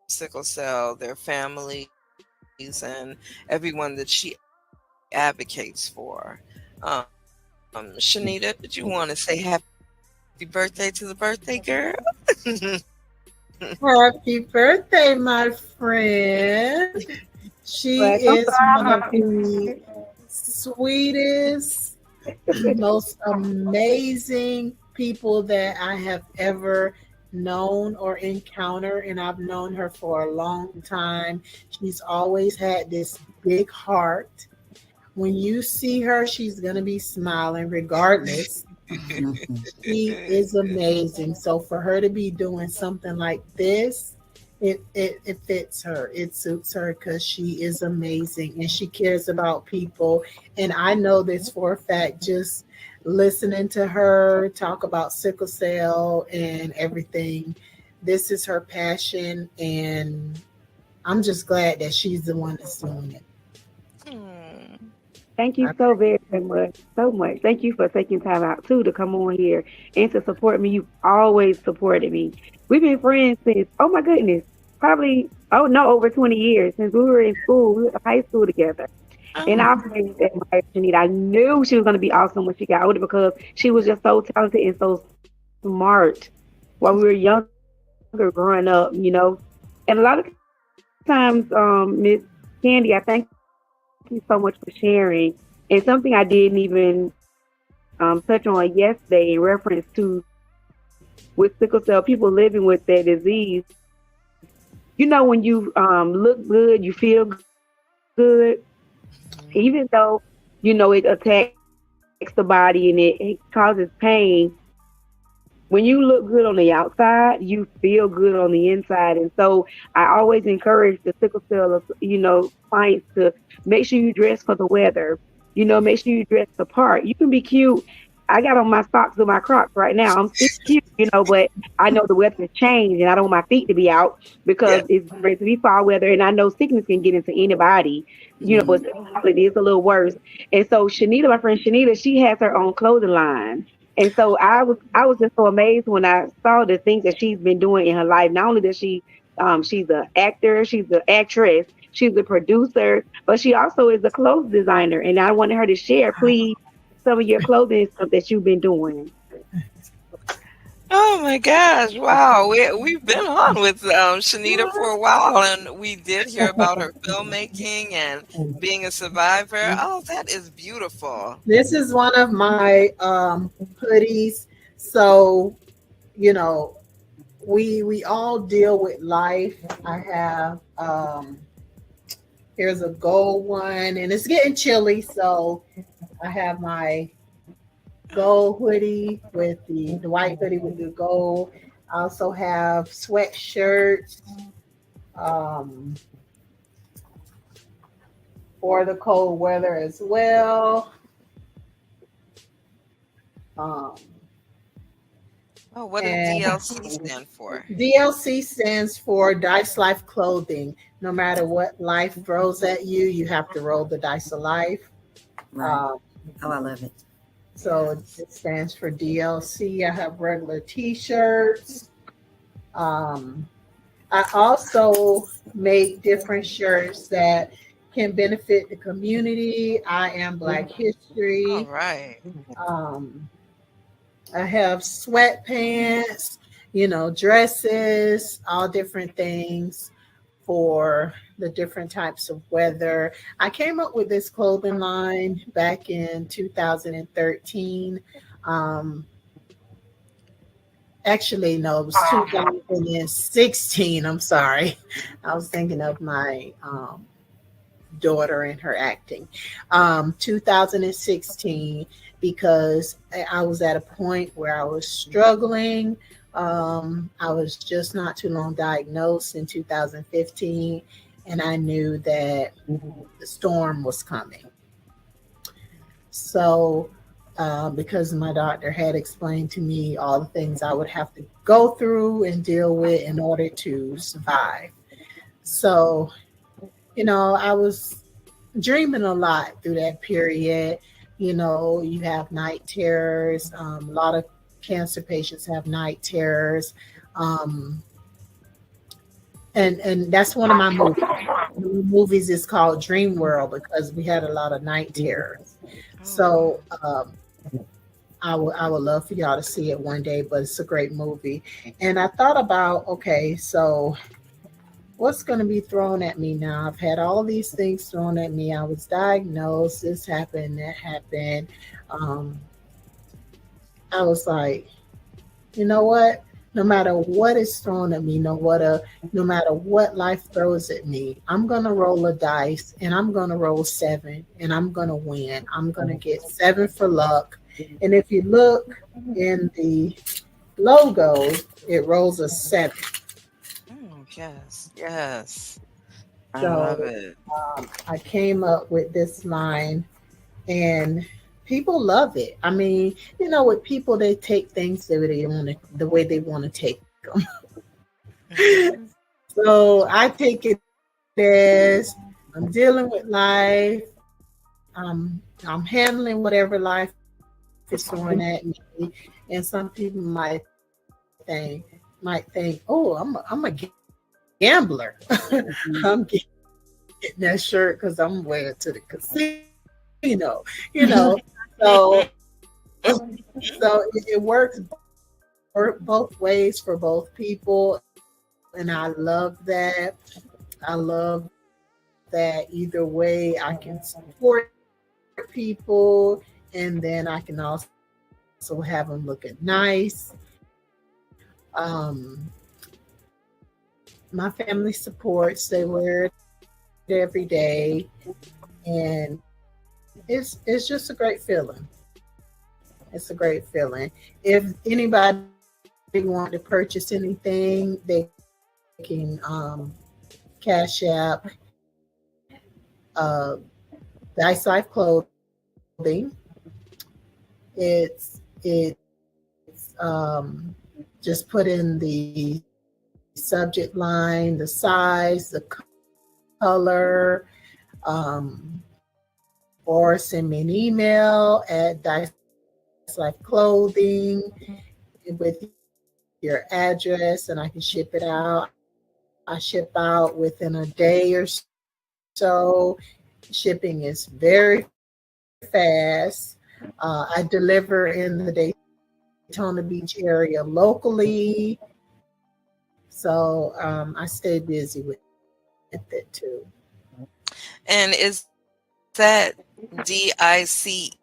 sickle cell, their families, and everyone that she advocates for. Shanita, did you want to say happy birthday to the birthday girl? Happy birthday, my friend. She is one of the sweetest, most amazing people that I have ever known or encountered, and I've known her for a long time. She's always had this big heart. When you see her, she's going to be smiling regardless. She is amazing. So for her to be doing something like this, it fits her. It suits her because she is amazing and she cares about people. And I know this for a fact, just listening to her talk about sickle cell and everything. This is her passion, and I'm just glad that she's the one that's doing it. Thank you so very much. So much. Thank you for taking time out too to come on here and to support me. You've always supported me. We've been friends since, oh my goodness, probably, over 20 years, since we were in school. We went to high school together. And I always admired Janita. I knew she was going to be awesome when she got older because she was just so talented and so smart while we were younger growing up, And a lot of times, Miss Candy, I thank you so much for sharing. And something I didn't even touch on yesterday in reference to with sickle cell, people living with that disease. When you look good, you feel good, even though, it attacks the body and it causes pain. when you look good on the outside, you feel good on the inside. And so I always encourage the sickle cell, clients to make sure you dress for the weather. Make sure you dress the part. You can be cute. I got on my socks and my Crocs right now. I'm still cute, but I know the weather's changed and I don't want my feet to be out because Yeah. it's going to be fall weather. And I know sickness can get into anybody, but it is a little worse. And so Shanita, my friend Shanita, she has her own clothing line. And so I was just so amazed when I saw the things that she's been doing in her life. Not only that she's an actor, she's an actress, she's a producer, but she also is a clothes designer. And I wanted her to share, please, some of your clothing stuff that you've been doing. Oh my gosh! Wow, we've been on with Shanita for a while, and we did hear about her filmmaking and being a survivor. Oh, that is beautiful. This is one of my hoodies. So, you know, we all deal with life. I have here's a gold one, and it's getting chilly, so I have my gold hoodie with the white hoodie with the gold. I also have sweatshirts um, for the cold weather as well. Um, Oh, what does and DLC stand for? DLC stands for Dice Life Clothing. No matter what life throws at you, you have to roll the dice of life. Right. Oh, I love it. So it stands for DLC. I have regular T-shirts. I also make different shirts that can benefit the community. I am Black All History. right. Um, I have sweatpants, dresses, all different things for the different types of weather. I came up with this clothing line back in 2013. Um, Actually, no, it was 2016. I'm sorry. I was thinking of my daughter and her acting. 2016, because I was at a point where I was struggling. I was just not too long diagnosed in 2015, and I knew that the storm was coming. So, because my doctor had explained to me all the things I would have to go through and deal with in order to survive. So, I was dreaming a lot through that period. You have night terrors. A lot of cancer patients have night terrors. Um, and that's one of my movies. The movies is called Dream World because we had a lot of night terrors. So I would love for y'all to see it one day, but it's a great movie. And I thought about, okay, so what's going to be thrown at me now? I've had all these things thrown at me. I was diagnosed. This happened. That happened. Um, I was like, you know what? No matter what is thrown at me, no matter what life throws at me, I'm gonna roll a dice and I'm gonna roll 7 and I'm gonna win. I'm gonna get 7 for luck. And if you look in the logo, it rolls a 7. Oh, yes, yes. I love So it. I came up with this line, and people love it. I mean, with people, they take things the way they want to take them. So I take it as I'm dealing with life. I'm handling whatever life is throwing at me, and some people might think, oh, I'm a gambler. I'm getting that shirt because I'm wearing it to the casino. So it works both ways for both people, and I love that. I love that either way I can support people, and then I can also have them looking nice. Um, my family supports; they wear it every day, and it's just a great feeling. It's a great feeling. If anybody want to purchase anything, they can cash app uh, Dice Life Clothing. It's just put in the subject line, the size, the color, or send me an email at Dice Life Clothing with your address, and I can ship it out. I ship out within a day or so. Shipping is very fast. I deliver in the Daytona Beach area locally. So I stay busy with it too. And is that DICELIFE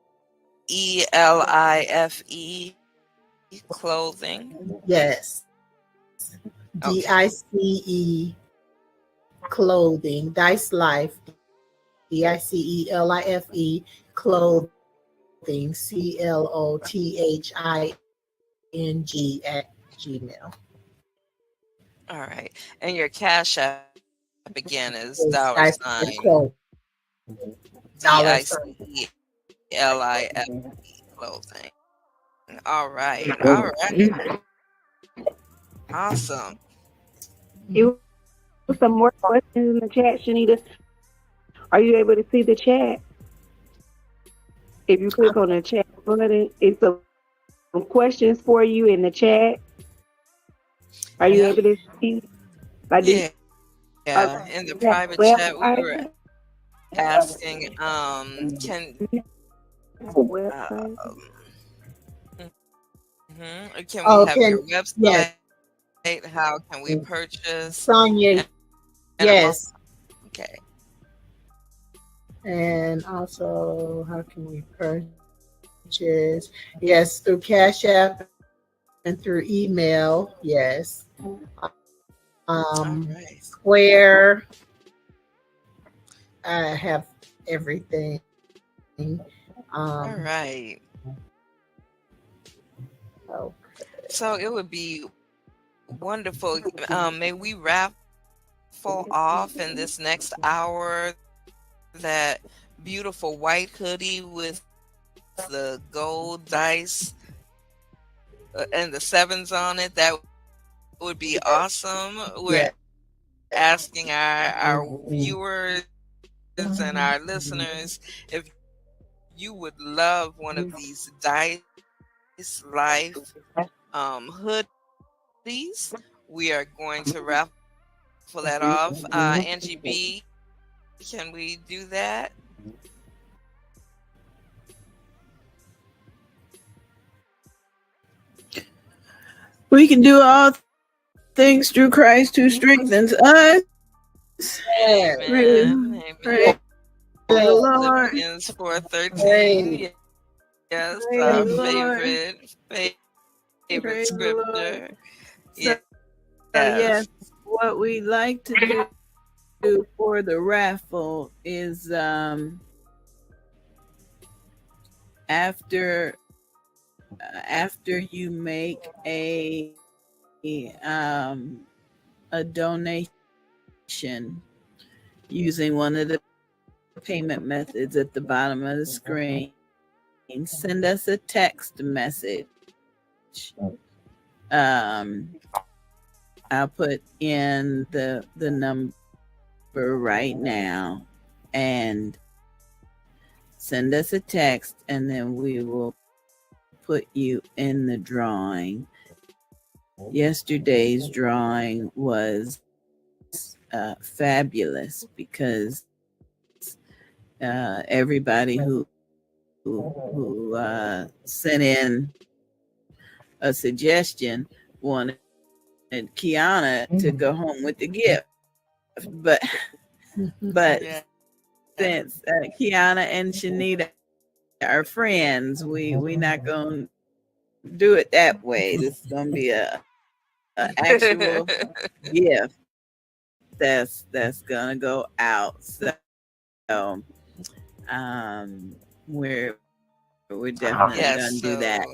clothing? Yes. Okay. DICE Clothing, Dice Life, DICELIFE Clothing, CLOTHING at Gmail. All right. And your Cash App again is It's dollar Dice Life sign Clothing, $. DICELIFE clothing. All right. All right. Awesome. It was some more questions in the chat, Shanita. Are you able to see the chat? If you click on the chat button, it's some questions for you in the chat. Are you Yeah. able to see? Like, Yeah. okay, In the you have private a chat, we website? were asking, uh, Website? can we Oh, have can your yes, website? How can we purchase? Sonia, And I'm yes, okay. and also how can we purchase? Yes, through Cash App and through email. Yes, All right. Square. I have everything. All Um, right. okay. So it would be wonderful. May we raffle off in this next hour that beautiful white hoodie with the gold dice and the sevens on it. That would be awesome. We're Yeah. asking our viewers and our listeners if you would love one of these Dice Life hoodies. We are going to raffle that off. Angie B, can we do that? We can do all things through Christ who strengthens us. Amen. Praise Amen. the Lord. Philippians 4:13. Praise, Yes, praise our the Lord. favorite Praise the Lord. scripture. So, yes, Yes. what we like to do for the raffle is after you make a donation using one of the payment methods at the bottom of the screen, send us a text message. I'll put in the number right now and send us a text, and then we will put you in the drawing. Yesterday's drawing was fabulous because everybody who sent in a suggestion wanted Kiana to go home with the gift, but Yeah. since Kiana and Shanita are friends, we not gonna do it that way. This is gonna be a actual gift that's gonna go out. So we're definitely Yes, gonna do that.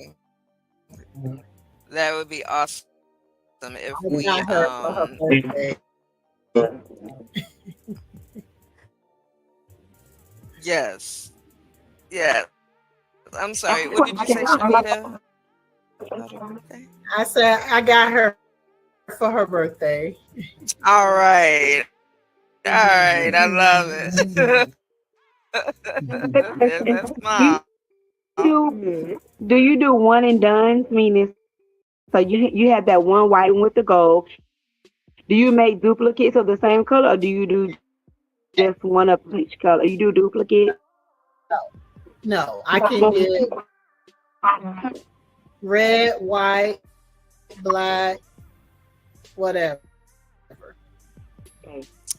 That would be awesome if I we got her for her birthday. yes. Yeah. I'm sorry. What did you say, Shanita? About her birthday? I said I got her for her birthday. All right. All right. I love it. Yes, that's mom. Do you do one and done? Meaning, so you have that one white one with the gold. Do you make duplicates of the same color, or do you do just one of each color? You do duplicates? No, I can get red, white, black, whatever.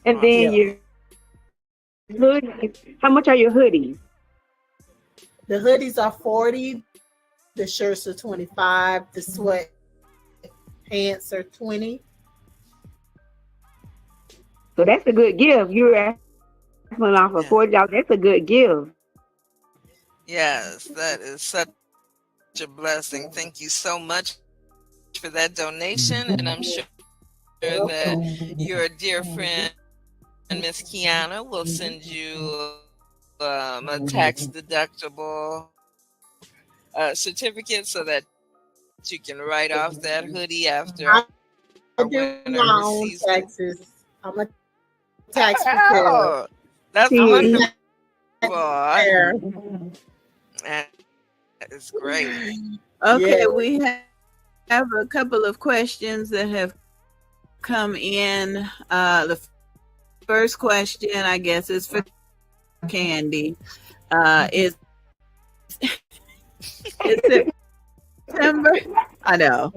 And then your hoodies. How much are your hoodies? The hoodies are 40, the shirts are 25, the sweat pants are 20. So that's a good gift. You're asking off for $40. That's a good gift. Yes, that is such a blessing. Thank you so much for that donation. And I'm sure that your dear friend, Miss Kiana, will send you a tax deductible certificate so that you can write off that hoodie after I our do winter my own season. taxes. I'm a tax preparer. Oh, that's wonderful. That is great. Okay, Yeah. we have a couple of questions that have come in. The first question, I guess, is for Candy. Is September? I know.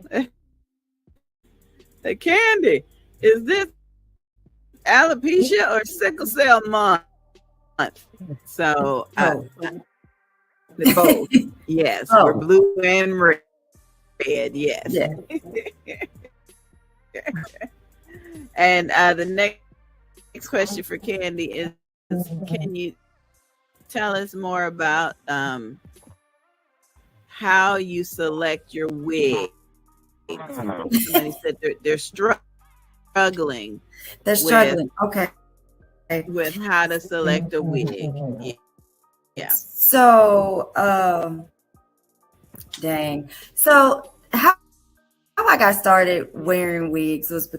The Candy, is this alopecia or sickle cell month? So both. Yes, we're blue and red. Yes. And the next question for Candy is, can you tell us more about how you select your wig? Somebody said they're struggling. They're struggling. Okay. With how to select a wig. Yeah. So, dang. So how I got started wearing wigs was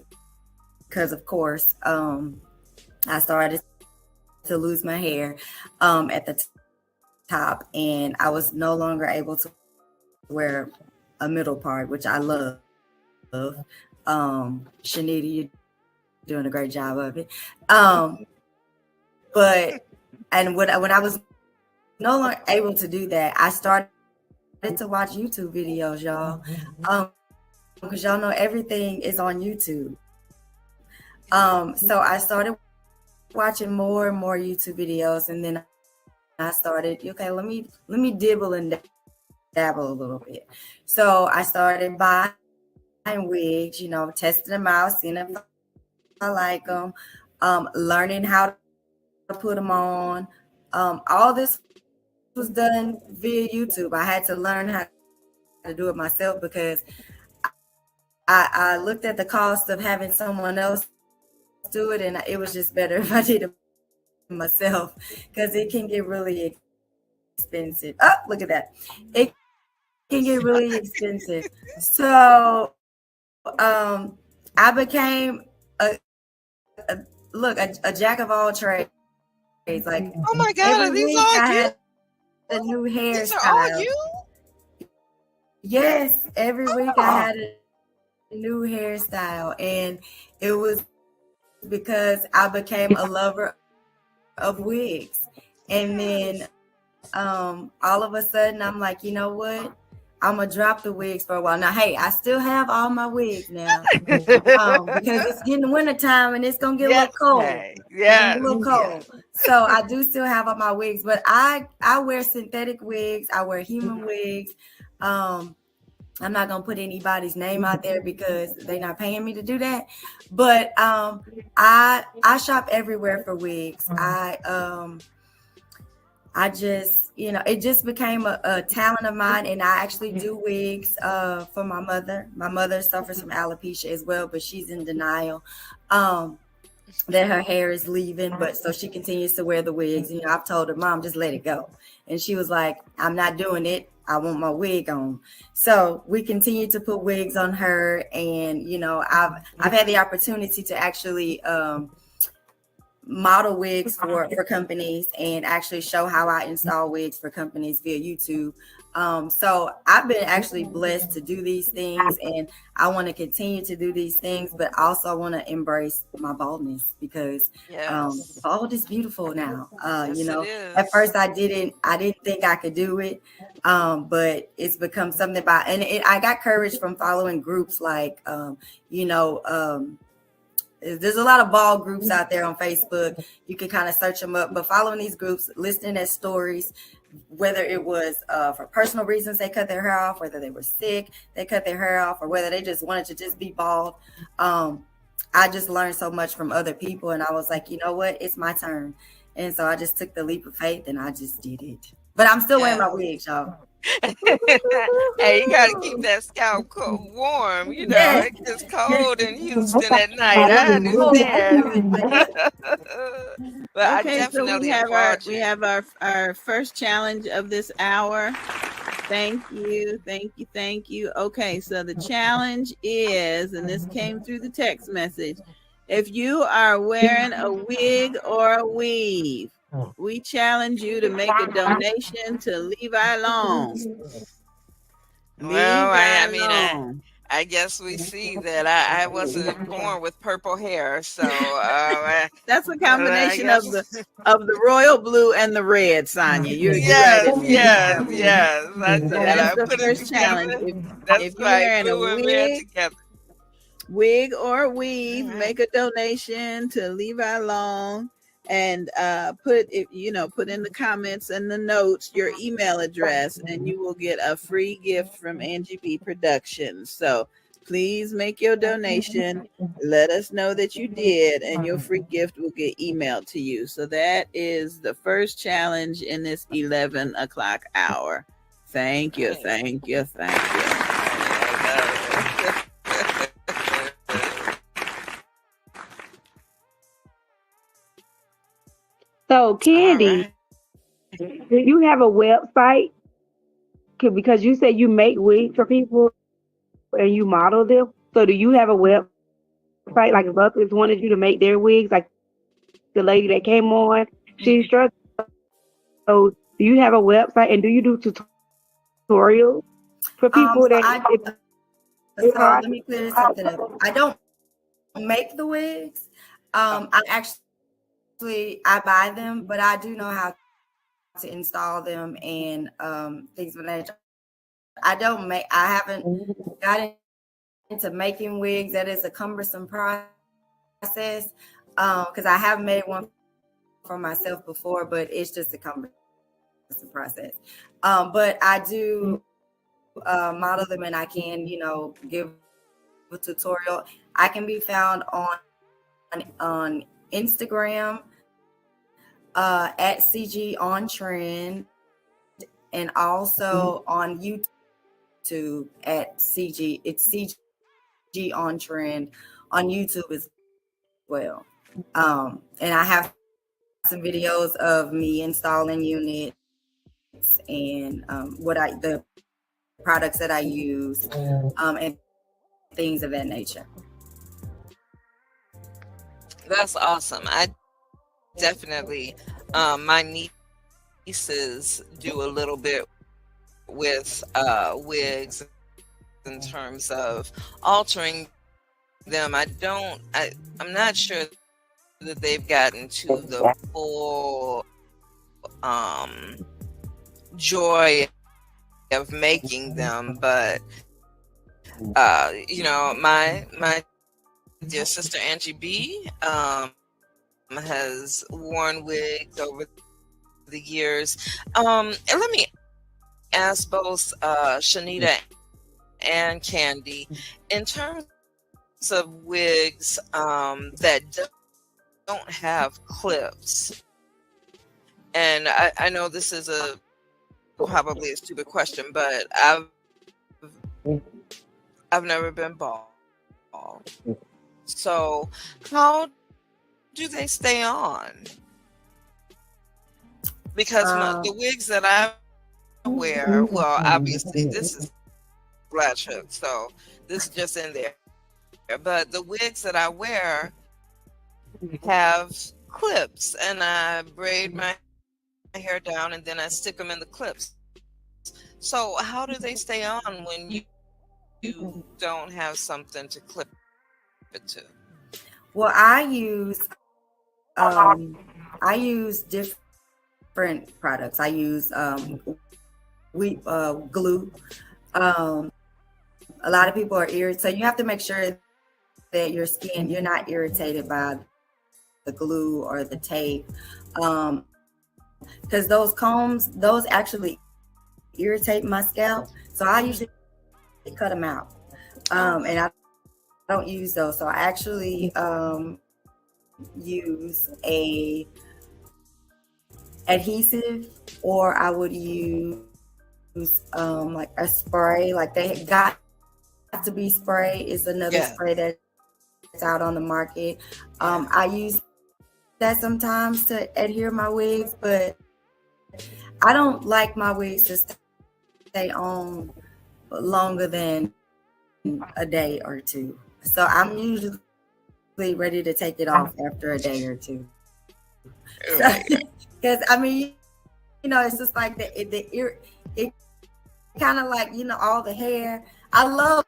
because, of course, I started to lose my hair at the top, and I was no longer able to wear a middle part, which I love. Shanita, you're doing a great job of it. But when I was no longer able to do that, I started to watch YouTube videos, y'all. Because y'all know everything is on YouTube. So I started watching more and more YouTube videos, and then I started, okay, let me dibble and dabble a little bit. So I started buying wigs, testing them out, seeing if I like them, learning how to put them on. All this was done via YouTube. I had to learn how to do it myself because I looked at the cost of having someone else do it, and it was just better if I did it myself because it can get really expensive. Oh, look at that. It can get really expensive. So I became a jack of all trades. Like, oh my God, every are these week all I you? had a new hairstyle. These are all you? Yes, every week I had a new hairstyle, and it was because I became a lover of wigs. And then all of a sudden I'm like, you know what? I'm gonna drop the wigs for a while. Now, hey, I still have all my wigs now because it's getting wintertime and it's gonna get a little cold. Yeah, a little cold. So I do still have all my wigs, but I wear synthetic wigs. I wear human wigs. I'm not gonna put anybody's name out there because they're not paying me to do that. But I shop everywhere for wigs. I just, it just became a talent of mine. And I actually do wigs for my mother. My mother suffers from alopecia as well, but she's in denial that her hair is leaving. But so she continues to wear the wigs. I've told her, Mom, just let it go. And she was like, I'm not doing it. I want my wig on. So we continue to put wigs on her. And, I've had the opportunity to actually model wigs for companies and actually show how I install wigs for companies via YouTube. So I've been actually blessed to do these things, and I want to continue to do these things, but also I want to embrace my baldness because Yes. bald is beautiful now. Yes, it At is. first I didn't think I could do it, but it's become something I got courage from following groups like there's a lot of ball groups out there on Facebook. You can kind of search them up, but following these groups, listening at stories, whether it was for personal reasons they cut their hair off, whether they were sick, they cut their hair off, or whether they just wanted to just be bald. I just learned so much from other people, and I was like, you know what, it's my turn. And so I just took the leap of faith and I just did it. But I'm still wearing my wig, y'all. Hey, you got to keep that scalp warm. Yes. It gets cold in Houston at night. I understand. But I Okay, so definitely applaud we you. have our first challenge of this hour. Thank you, thank you, thank you. Okay, so the challenge is, and this came through the text message, if you are wearing a wig or a weave, we challenge you to make a donation to Levi Long. Well, Levi I mean, Long. I guess we see that I wasn't born with purple hair, so That's a I combination of guess. the royal blue and the red, Sonia. You're right. Yes, yes, yes. I So did. that's I the put it first challenge. together. That's If you're right, wearing a blue and red together. wig or weave, make a donation to Levi Long and put in the comments and the notes your email address, and you will get a free gift from Angie B Productions. So please make your donation. Let us know that you did, and your free gift will get emailed to you. So that is the first challenge in this 11 o'clock hour. Thank you, thank you, thank you. So, Candy, do you have a website? Because you said you make wigs for people and you model them. So, do you have a website? Like, if others wanted you to make their wigs, like the lady that came on, she's struggling. So, do you have a website and do you do tutorials for people So that? so let me clear something up. I don't make the wigs. I actually I buy them, but I do know how to install them and things of that nature. I haven't gotten into making wigs. That is a cumbersome process. Because I have made one for myself before, but it's just a cumbersome process. But I do model them, and I can, give a tutorial. I can be found on Instagram at CG on Trend, and also on YouTube at CG. It's CG on Trend on YouTube as well. And I have some videos of me installing units and the products that I use, and things of that nature. That's awesome. I definitely, my nieces do a little bit with wigs in terms of altering them. I'm not sure that they've gotten to the full joy of making them, but my dear sister Angie B has worn wigs over the years. And let me ask both Shanita and Candy, in terms of wigs that don't have clips And I know this is probably a stupid question, but I've never been bald. So how do they stay on? Because the wigs that I wear, well, obviously this is latch hook, so this is just in there. But the wigs that I wear have clips, and I braid my hair down, and then I stick them in the clips. So how do they stay on when you don't have something to clip it to? Well, I use different products. I use glue. A lot of people are irritated, so you have to make sure that you're not irritated by the glue or the tape, because those combs, those actually irritate my scalp. So I usually cut them out, and I don't use those. So I actually use a adhesive, or I would use like a spray. Like they got to be spray is another spray that's out on the market. I use that sometimes to adhere my wigs, but I don't like my wigs to stay on longer than a day or two. So I'm usually ready to take it off after a day or two. Because I mean, you know, it's just like it kind of like, you know, all the hair. I love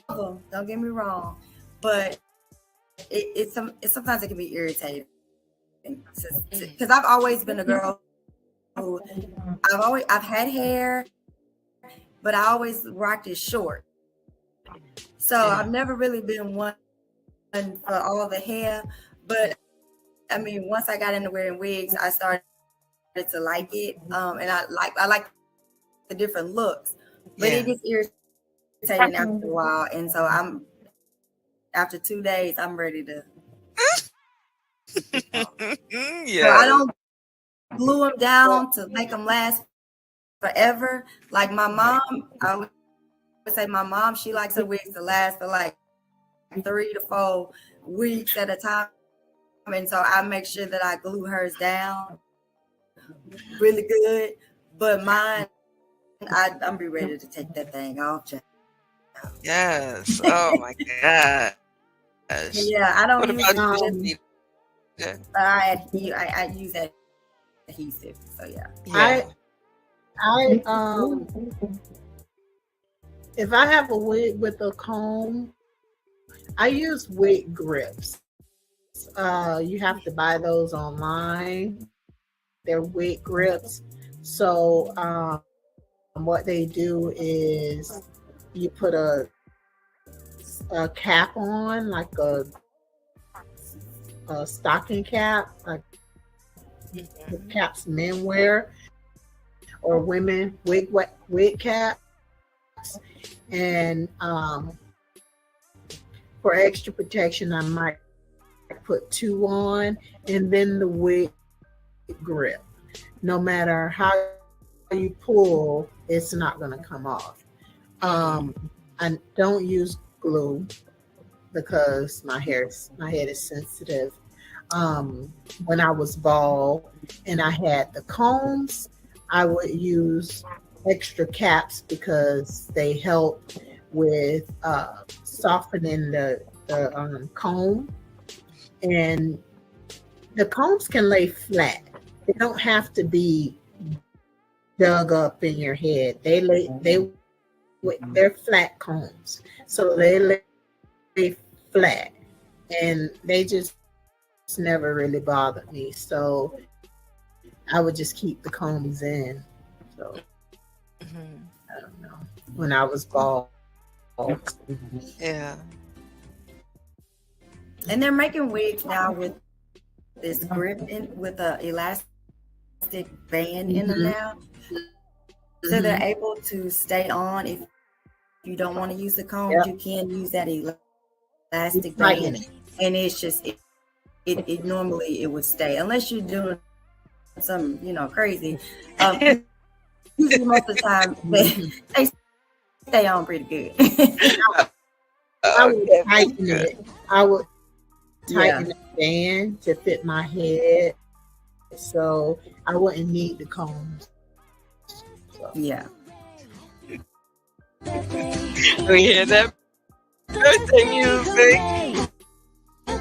them, don't get me wrong, but it sometimes it can be irritating. Because I've always been a girl who I've had hair, but I always rocked it short. So I've never really been one for all the hair. But I mean, once I got into wearing wigs, I started to like it, and I like the different looks. But it gets irritating after a while, and so after 2 days, I'm ready to. So I don't glue them down to make them last forever. Like my mom, I would say my mom, she likes her wigs to last for like 3 to 4 weeks at a time. And so I make sure that I glue hers down really good. But mine, I'm be ready to take that thing off. Yes. Oh my gosh. Yeah, I don't What use about you? I use adhesive. So yeah. I if I have a wig with a comb, I use wig grips. You have to buy those online. They're wig grips. So what they do is you put a cap on, like a stocking cap, like the caps men wear, or women wig caps, and for extra protection, I might put 2 on, and then the wig grip. No matter how you pull, it's not going to come off. I don't use glue because my head is sensitive. When I was bald and I had the combs, I would use extra caps because they help with softening the comb. And the combs can lay flat. They don't have to be dug up in your head. They're flat combs, so they lay flat, and they just never really bothered me. So I would just keep the combs in. So I don't know. When I was bald. Yeah. And they're making wigs now with this grip with a elastic band in them now. So they're able to stay on. If you don't want to use the comb, you can use that elastic band. And it's just, it normally it would stay. Unless you're doing some, crazy. Usually most of the time they stay on pretty good. I would tighten it. I would Yeah. tighten the band to fit my head, so I wouldn't need the combs. So. Yeah. We hear that birthday music. We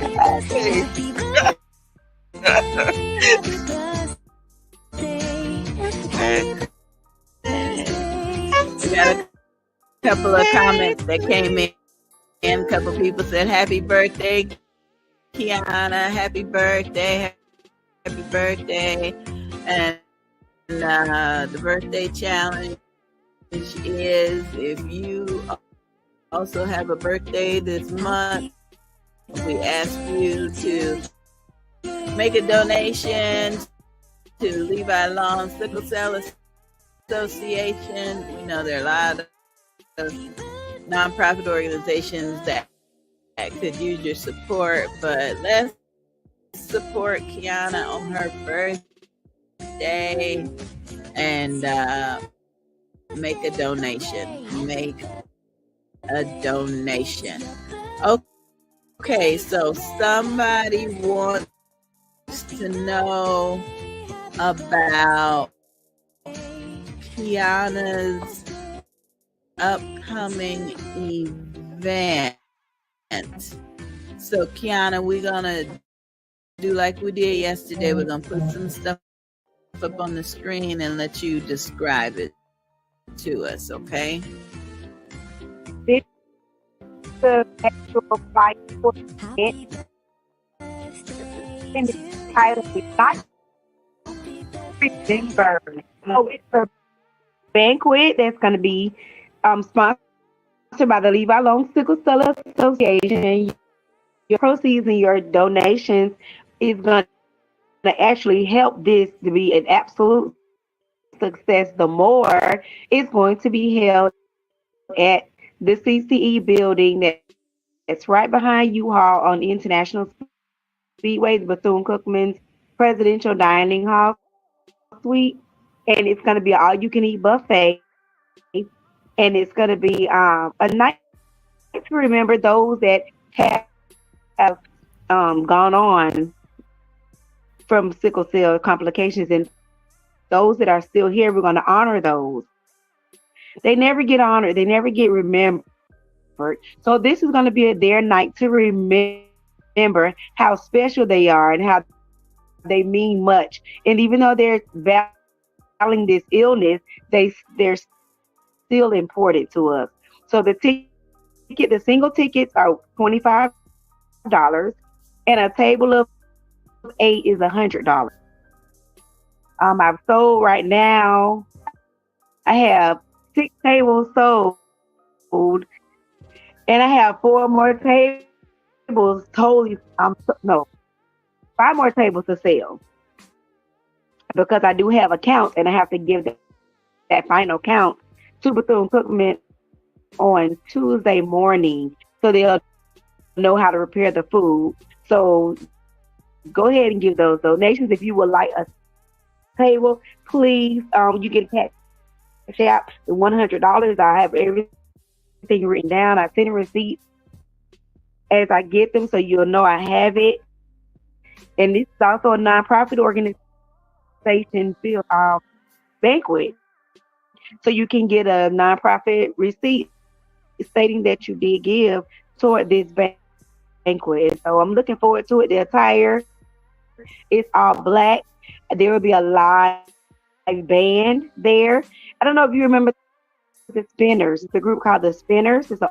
got a couple of comments that came in. A couple people said, "Happy birthday, Kiana! Happy birthday! Happy birthday!" And the birthday challenge is, if you also have a birthday this month, we ask you to make a donation to Levi Long Sickle Cell Association. We know there are a lot of nonprofit organizations that could use your support, but let's support Kiana on her birthday and make a donation. Make a donation. Okay, so somebody wants to know about Kiana's upcoming event. So Kiana, we're gonna do like we did yesterday. We're gonna put some stuff up on the screen and let you describe it to us, okay? This is the actual fight for it. And the title is not Remember. So it's a banquet that's going to be sponsored by the Levi Long Sickle Cell Association. Your proceeds and your donations is going to actually help this to be an absolute success. The more it's going to be held at the CCE building that's right behind U-Haul on the International Speedway, the Bethune-Cookman's Presidential Dining Hall Suite. And it's going to be an all-you-can-eat buffet. And it's going to be a night to remember those that have gone on from sickle cell complications, and those that are still here, we're going to honor those. They never get honored. They never get remembered. So this is going to be their night to remember how special they are and how they mean much. And even though they're battling this illness, they're still important to us. So the single tickets are $25, and a table of 8 is $100. I've sold right now. I have 6 tables sold, and I have 4 more tables totally. No, 5 more tables to sell, because I do have a count, and I have to give that final count to Bethune-Cookman on Tuesday morning, so they'll know how to prepare the food. So go ahead and give those donations. If you would like a table, please, you can cash out the $100. I have everything written down. I send a receipt as I get them, so you'll know I have it. And this is also a nonprofit organization field banquet, so you can get a nonprofit receipt stating that you did give toward this banquet. So I'm looking forward to it. The attire is all black. There will be a live band there. I don't know if you remember the Spinners. It's a group called the Spinners. It's an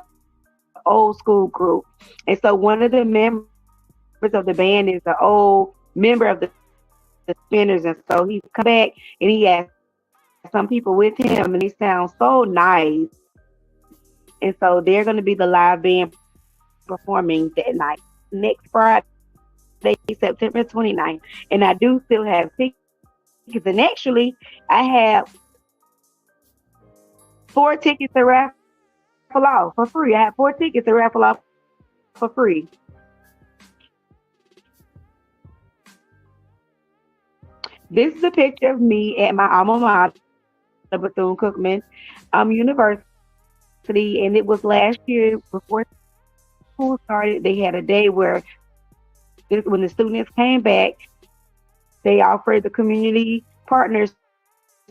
old school group. And so one of the members of the band is an old member of the Spinners. And so he's come back and he has some people with him, and they sound so nice. And so they're going to be the live band performing that night, next Friday, September 29th. And I do still have tickets. And actually, I have 4 tickets to raffle off for free. I have 4 tickets to raffle off for free. This is a picture of me at my alma mater, Bethune-Cookman University, and it was last year before school started. They had a day where when the students came back, they offered the community partners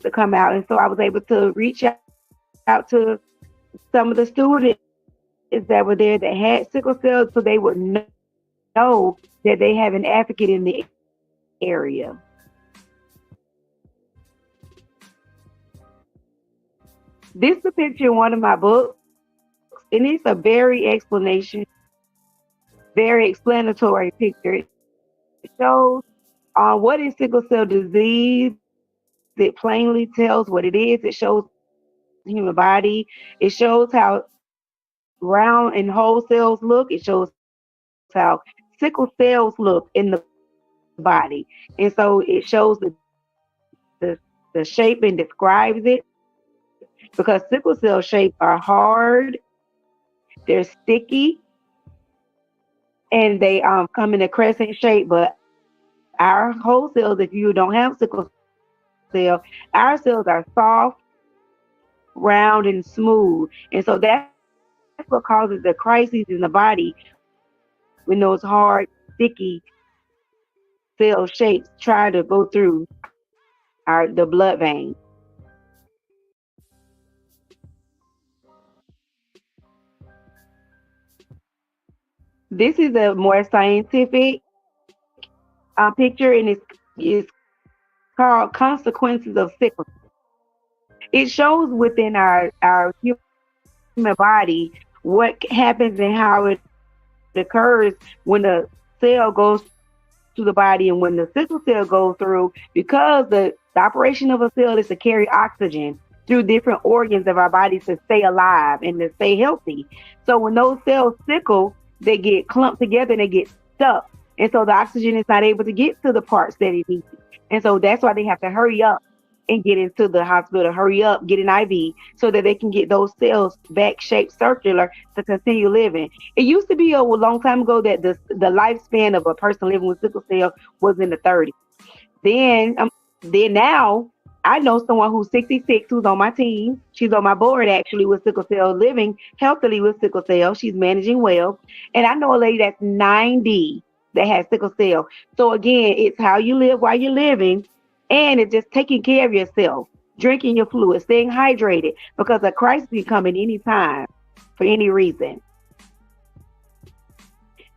to come out, and so I was able to reach out to some of the students that were there that had sickle cell, so they would know that they have an advocate in the area. This is a picture in one of my books, and it's a very explanatory picture. It shows what is sickle cell disease. It plainly tells what it is. It shows the human body. It shows how round and whole cells look. It shows how sickle cells look in the body. And so it shows the shape and describes it because sickle cell shapes are hard, they're sticky, and they come in a crescent shape. But our whole cells, if you don't have sickle cell, our cells are soft, round, and smooth. And so that's what causes the crises in the body when those hard, sticky cell shapes try to go through the blood vein. This is a more scientific picture, and it's called consequences of sickle. It shows within our human body what happens and how it occurs when the cell goes to the body, and when the sickle cell goes through, because the operation of a cell is to carry oxygen through different organs of our body to stay alive and to stay healthy. So when those cells sickle, they get clumped together and they get stuck. And so the oxygen is not able to get to the parts that it needs. And so that's why they have to hurry up and get into the hospital, hurry up, get an IV so that they can get those cells back shaped circular to continue living. It used to be a long time ago that the lifespan of a person living with sickle cell was in the 30s. Then now I know someone who's 66 who's on my team. She's on my board actually with sickle cell, living healthily with sickle cell. She's managing well. And I know a lady that's 90 that has sickle cell. So again, it's how you live while you're living, and it's just taking care of yourself, drinking your fluids, staying hydrated, because a crisis can come at any time for any reason.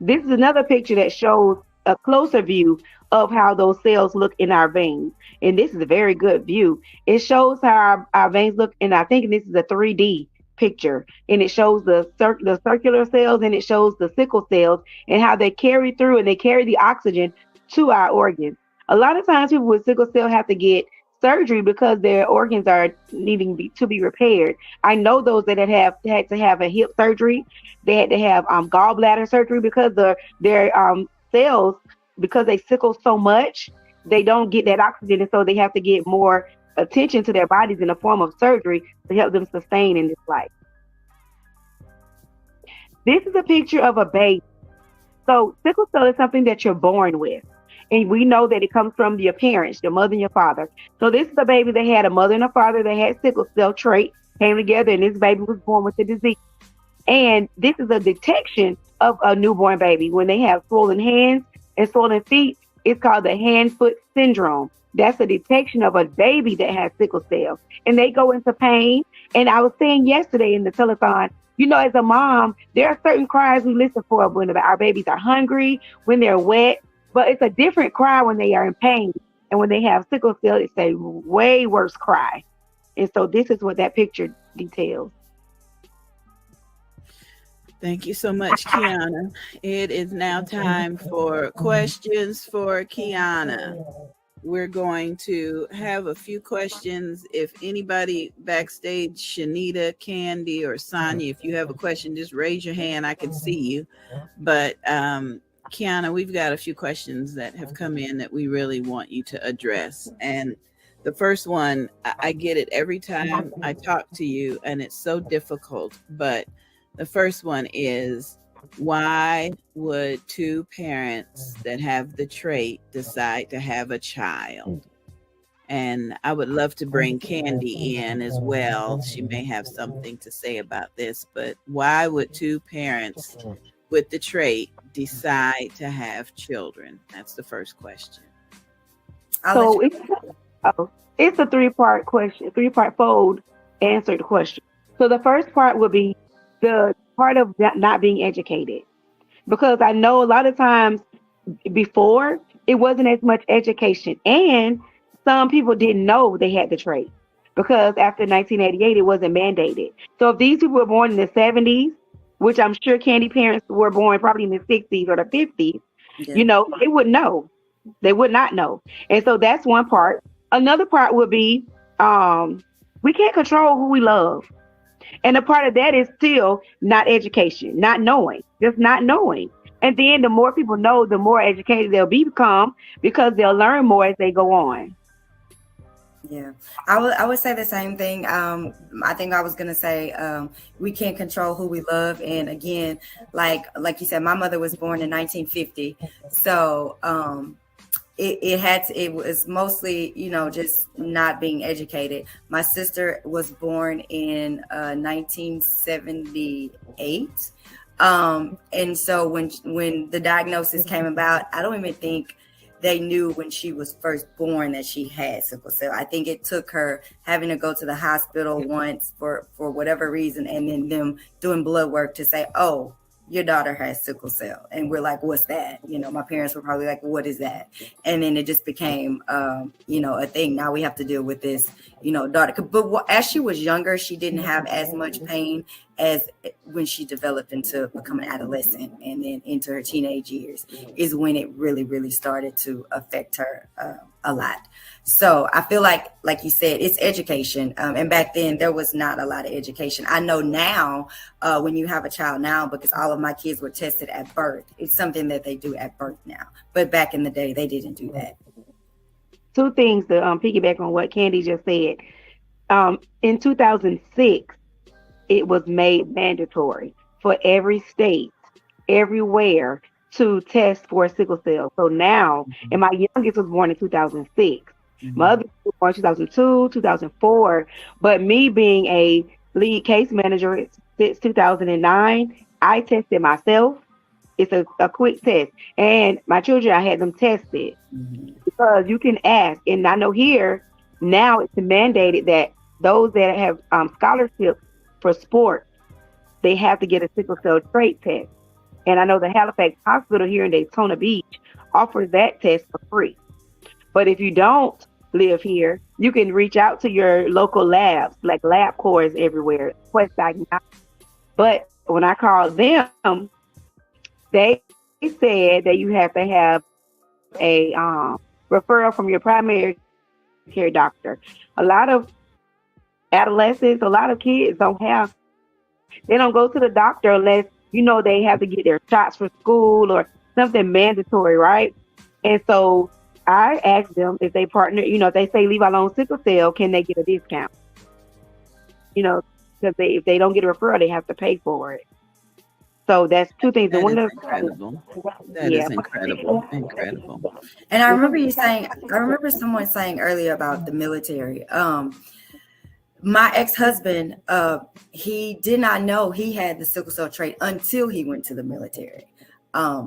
This is another picture that shows a closer view of how those cells look in our veins. And this is a very good view. It shows how our veins look, and I think this is a 3D picture. And it shows the circular cells, and it shows the sickle cells and how they carry through and they carry the oxygen to our organs. A lot of times people with sickle cell have to get surgery because their organs are needing to be repaired. I know those that have had to have a hip surgery. They had to have gallbladder surgery because their cells, because they sickle so much, they don't get that oxygen, and so they have to get more attention to their bodies in the form of surgery to help them sustain in this life. This is a picture of a baby. So sickle cell is something that you're born with. And we know that it comes from your parents, your mother and your father. So this is a baby that had a mother and a father that had sickle cell trait, came together, and this baby was born with the disease. And this is a detection of a newborn baby. When they have swollen hands and swollen feet, it's called the hand-foot syndrome. That's a detection of a baby that has sickle cell. And they go into pain. And I was saying yesterday in the telethon, as a mom, there are certain cries we listen for when our babies are hungry, when they're wet, but it's a different cry when they are in pain. And when they have sickle cell, it's a way worse cry. And so this is what that picture details. Thank you so much, Kiana. It is now time for questions for Kiana. We're going to have a few questions. If anybody backstage, Shanita, Candy, or Sonia, if you have a question, just raise your hand. I can see you. But Kiana, we've got a few questions that have come in that we really want you to address. And the first one, I get it every time I talk to you, and it's so difficult. But the first one is, why would two parents that have the trait decide to have a child? And I would love to bring Candy in as well. She may have something to say about this, but why would two parents with the trait decide to have children? That's the first question. So it's a three-part question, three-part fold answered question. So the first part would be the part of not being educated, because I know a lot of times before it wasn't as much education, and some people didn't know they had the trait because after 1988 it wasn't mandated. So if these people were born in the 70s, which I'm sure Candy parents were born probably in the 60s or the 50s, Yeah. they would know. They would not know. And so that's one part. Another part would be we can't control who we love. And a part of that is still not education, not knowing, just not knowing. And then the more people know, the more educated they'll become because they'll learn more as they go on. Yeah, I would say the same thing. I think I was gonna say we can't control who we love, and again, like you said, my mother was born in 1950, so it was mostly just not being educated. My sister was born in 1978, and so when the diagnosis came about, I don't even think they knew when she was first born that she had sickle cell. I think it took her having to go to the hospital once for whatever reason, and then them doing blood work to say, oh, your daughter has sickle cell. And we're like, what's that? My parents were probably like, what is that? And then it just became, a thing. Now we have to deal with this, daughter. But as she was younger, she didn't have as much pain as when she developed into becoming an adolescent and then into her teenage years is when it really, really started to affect her a lot. So I feel like you said, it's education. And back then there was not a lot of education. I know now when you have a child now, because all of my kids were tested at birth, it's something that they do at birth now. But back in the day, they didn't do that. Two things to piggyback on what Candy just said. In 2006, it was made mandatory for every state, everywhere, to test for sickle cell. So now, and my youngest was born in 2006. My other was born in 2002, 2004. But me being a lead case manager since 2009, I tested myself. It's a quick test. And my children, I had them tested because you can ask. And I know here now it's mandated that those that have scholarships for sport, they have to get a sickle cell trait test. And I know the Halifax Hospital here in Daytona Beach offers that test for free. But if you don't live here, you can reach out to your local labs, like LabCorps everywhere, Quest Diagnostics. But when I called them, they said that you have to have a referral from your primary care doctor. A lot of adolescents, a lot of kids they don't go to the doctor unless they have to get their shots for school or something mandatory, right? And so I asked them if they partner, if they say Levi on sickle cell, can they get a discount? Because if they don't get a referral, they have to pay for it. So that's two things. That One is of incredible. That is incredible. Incredible. And I remember someone saying earlier about the military. My ex-husband, he did not know he had the sickle cell trait until he went to the military.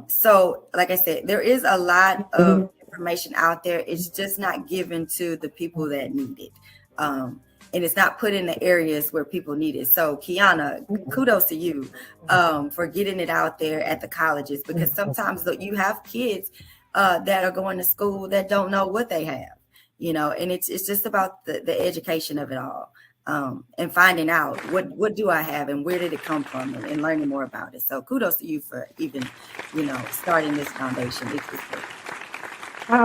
So like I said, there is a lot of information out there. It's just not given to the people that need it. And it's not put in the areas where people need it. So Kiana, kudos to you for getting it out there at the colleges, because sometimes you have kids that are going to school that don't know what they have, and it's just about the education of it all. And finding out what do I have and where did it come from, and learning more about it. So kudos to you for even, starting this foundation. It's great.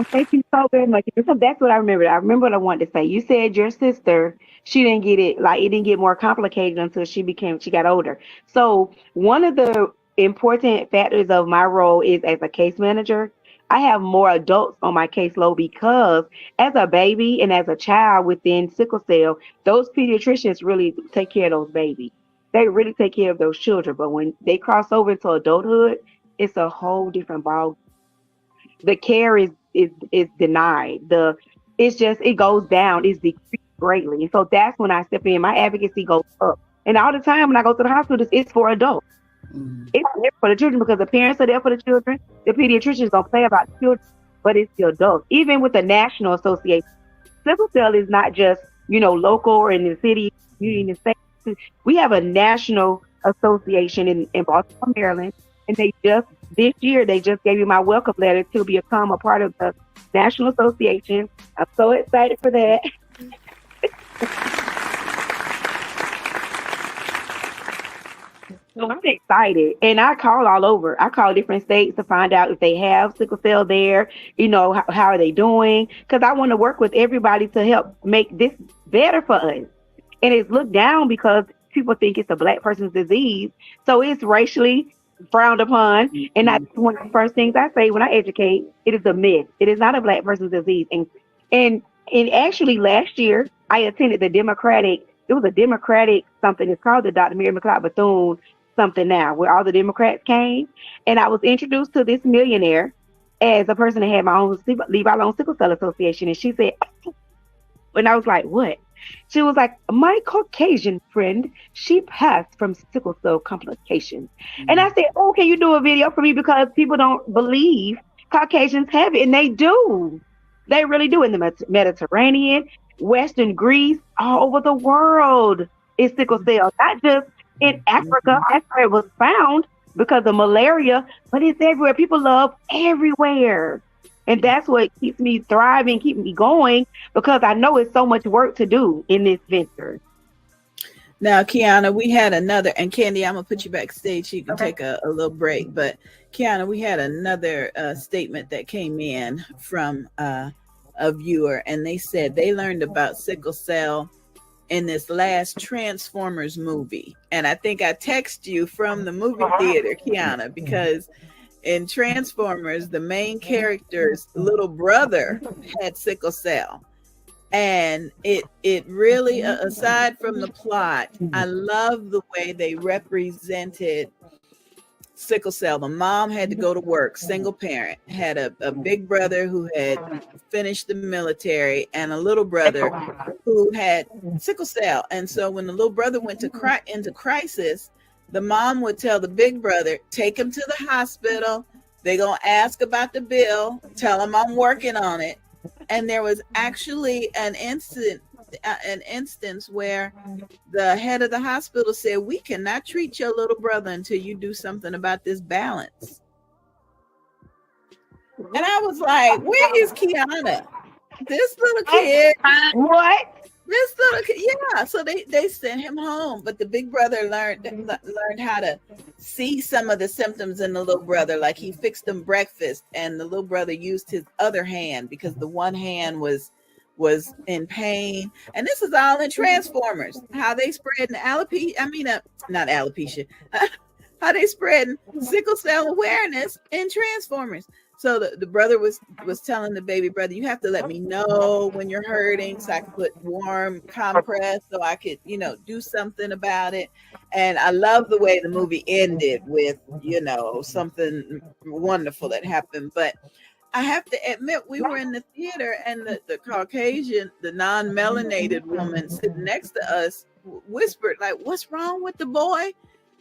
Thank you so very much. So that's what I remember. I remember what I wanted to say. You said your sister, she didn't get it, it didn't get more complicated until she got older. So one of the important factors of my role is as a case manager, I have more adults on my caseload because as a baby and as a child within sickle cell, those pediatricians really take care of those babies. They really take care of those children. But when they cross over into adulthood, it's a whole different ball. The care is denied. it's just, it goes down, it's decreased greatly. And so that's when I step in. My advocacy goes up. And all the time when I go to the hospital, it's for adults. It's there for the children because the parents are there for the children. The pediatricians don't play about the children, but it's the adults. Even with the National Association, sickle cell is not just, local or in the city, in the state. We have a national association in Baltimore, Maryland, and this year they just gave you my welcome letter to become a part of the National Association. I'm so excited for that. So I'm excited, and I call all over. I call different states to find out if they have sickle cell there. How are they doing? Because I want to work with everybody to help make this better for us. And it's looked down because people think it's a Black person's disease, so it's racially frowned upon. And that's one of the first things I say when I educate. It is a myth. It is not a Black person's disease. And actually, last year I attended the Democratic. It was a Democratic something. It's called the Dr. Mary McLeod Bethune something now, where all the Democrats came, and I was introduced to this millionaire as a person that had my own Levi Sickle Cell Association, and she said, and I was like, what? She was like, my Caucasian friend, she passed from sickle cell complications. And I said, oh, can you do a video for me? Because people don't believe Caucasians have it, and they do. They really do. In the Mediterranean, Western Greece, all over the world is sickle cell, not just in Africa. That's where it was found because of malaria, but it's everywhere. People love everywhere. And that's what keeps me thriving, keep me going, because I know it's so much work to do in this venture. Now, Kiana, we had another, and Candy, I'm going to put you backstage so you can take a little break. But Kiana, we had another statement that came in from a viewer, and they said they learned about sickle cell in this last Transformers movie. And I think I text you from the movie theater, Kiana, because in Transformers, the main character's little brother had sickle cell. And it really, aside from the plot, I love the way they represented sickle cell. The mom had to go to work, single parent, had a big brother who had finished the military, and a little brother who had sickle cell. And so when the little brother went into crisis, the mom would tell the big brother, take him to the hospital. They're going to ask about the bill. Tell him I'm working on it. And there was actually an instance where the head of the hospital said, we cannot treat your little brother until you do something about this balance. And I was like, where is Kiana? This little kid. What? This little kid, yeah. So they sent him home, but the big brother learned how to see some of the symptoms in the little brother. Like he fixed him breakfast, and the little brother used his other hand because the one hand was in pain. And this is all in Transformers. How they spreading alopecia? I mean, not alopecia. How they spreading sickle cell awareness in Transformers. So the brother was telling the baby brother, you have to let me know when you're hurting so I can put warm compress so I could, do something about it. And I love the way the movie ended with, something wonderful that happened. But I have to admit, we were in the theater, and the Caucasian, the non-melanated woman sitting next to us whispered, like, what's wrong with the boy?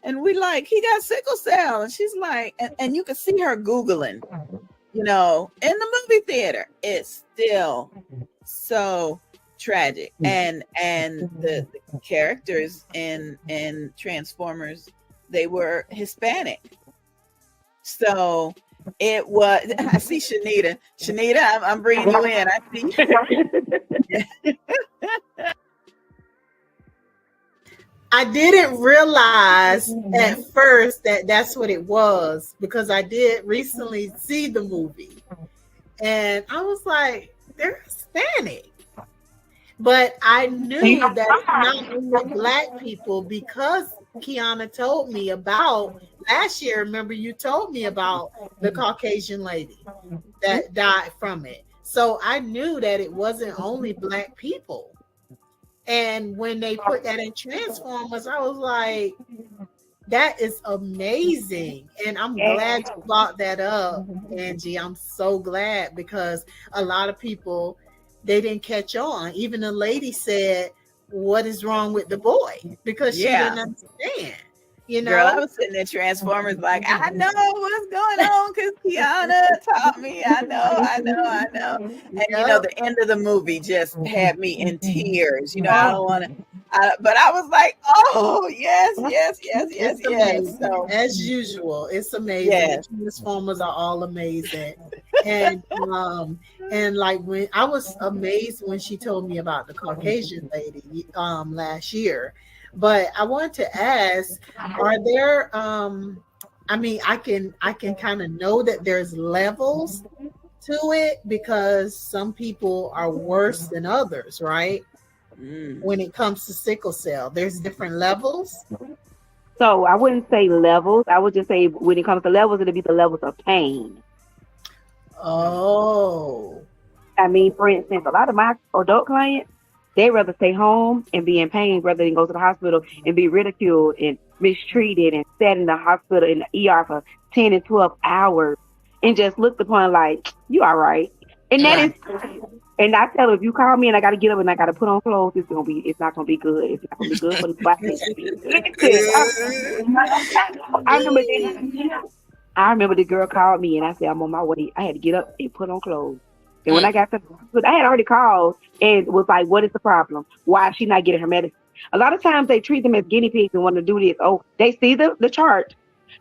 And we like, he got sickle cell. And she's like, and you can see her Googling, in the movie theater. It's still so tragic. And the characters in Transformers, they were Hispanic. So it was, I see Shanita. Shanita, I'm bringing you in. I see. I didn't realize at first that that's what it was, because I did recently see the movie and I was like, they're Hispanic. But I knew that it's not only Black people, because Kiana told me about last year. Remember, you told me about the Caucasian lady that died from it. So I knew that it wasn't only Black people. And when they put that in Transformers, I was like, that is amazing. And I'm glad you brought that up, Angie. I'm so glad, because a lot of people they didn't catch on. Even the lady said, "What is wrong with the boy?" Because she didn't understand. You Girl, I know, was sitting in Transformers like, I know what's going on because Kiana taught me. I know. And you know, Yep. the end of the movie just had me in tears. You know, I don't want to, but I was like, oh yes. It's amazing. So As usual, it's amazing. yes, The Transformers are all amazing. And like when I was amazed when she told me about the Caucasian lady last year. But I want to ask, are there I mean, I can kind of know that there's levels to it because some people are worse than others, right? When it comes to sickle cell, there's different levels. So I wouldn't say levels. I would just say when it comes to levels, it'll be the levels of pain. Oh. I mean, for instance, a lot of my adult clients, they rather stay home and be in pain rather than go to the hospital and be ridiculed and mistreated and sat in the hospital in the ER for 10 and 12 hours and just looked upon like, you all right. And that is, Right. and I tell them, if you call me and I got to get up and I got to put on clothes, it's not going to be good. It's not going to be good for the body. Listen, I remember the girl called me and I said, I'm on my way. I had to get up and put on clothes. And when I got to, but I had already called and was like, what is the problem? Why is she not getting her medicine? A lot of times they treat them as guinea pigs and want to do this. Oh, they see the chart,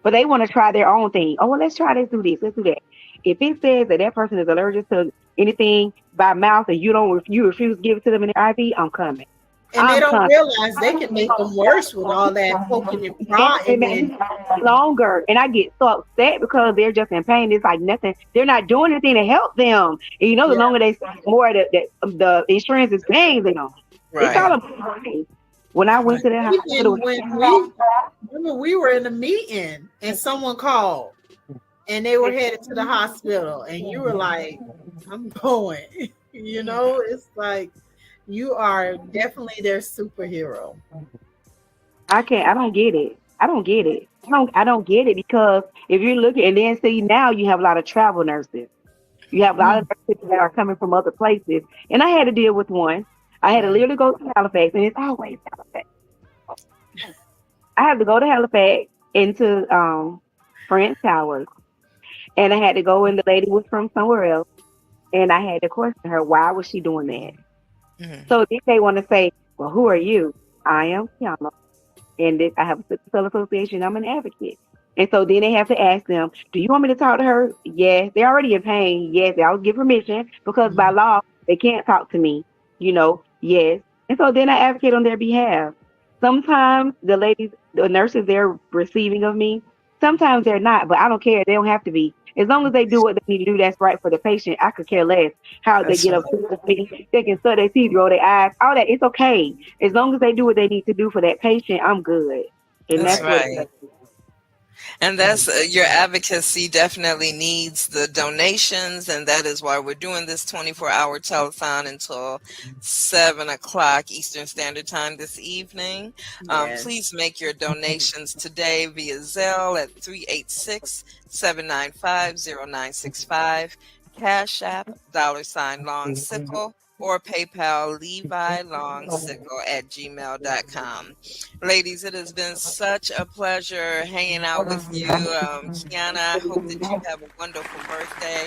but they want to try their own thing. Oh, well, let's try this, do this, let's do that. If it says that that person is allergic to anything by mouth and you refuse to give it to them in the IV, I'm coming. And they I'm don't coming. realize they can make them worse with all that poking and prodding. And Longer, and I get so upset because they're just in pain. It's like nothing. They're not doing anything to help them. And you know, the longer they stay, the more the insurance is paying them. It's all about money. When I went to the hospital, even when we were in a meeting and someone called and they were headed to the hospital and you were like, I'm going. You know, it's like you are definitely their superhero. I don't get it. I don't get it. I don't get it because if you're looking and then see now you have a lot of travel nurses. You have a lot of nurses that are coming from other places. And I had to deal with one. I had to literally go to Halifax, and it's always Halifax. I had to go to Halifax into France Towers. And I had to go and the lady was from somewhere else. And I had to question her, why was she doing that? So then they want to say, well, who are you? I am Kiana. And I have a sickle cell association. I'm an advocate. And so then they have to ask them, do you want me to talk to her? Yes. They're already in pain. Yes. I'll give permission because by law, they can't talk to me. You know, yes. And so then I advocate on their behalf. Sometimes the nurses, they're receiving of me. Sometimes they're not, but I don't care. They don't have to be. As long as they do what they need to do, that's right for the patient. I could care less how they get up. They can suck their teeth, roll their eyes, all that. It's okay. As long as they do what they need to do for that patient, I'm good. And That's that's right. what. And that's your advocacy definitely needs the donations, and that is why we're doing this 24-hour telethon until 7 o'clock Eastern Standard Time this evening. Yes. Please make your donations today via Zelle at 386-795-0965, Cash App $Long Sickle, or PayPal Levi Long Sickle at gmail.com. Ladies, it has been such a pleasure hanging out with you. Kiana, I hope that you have a wonderful birthday.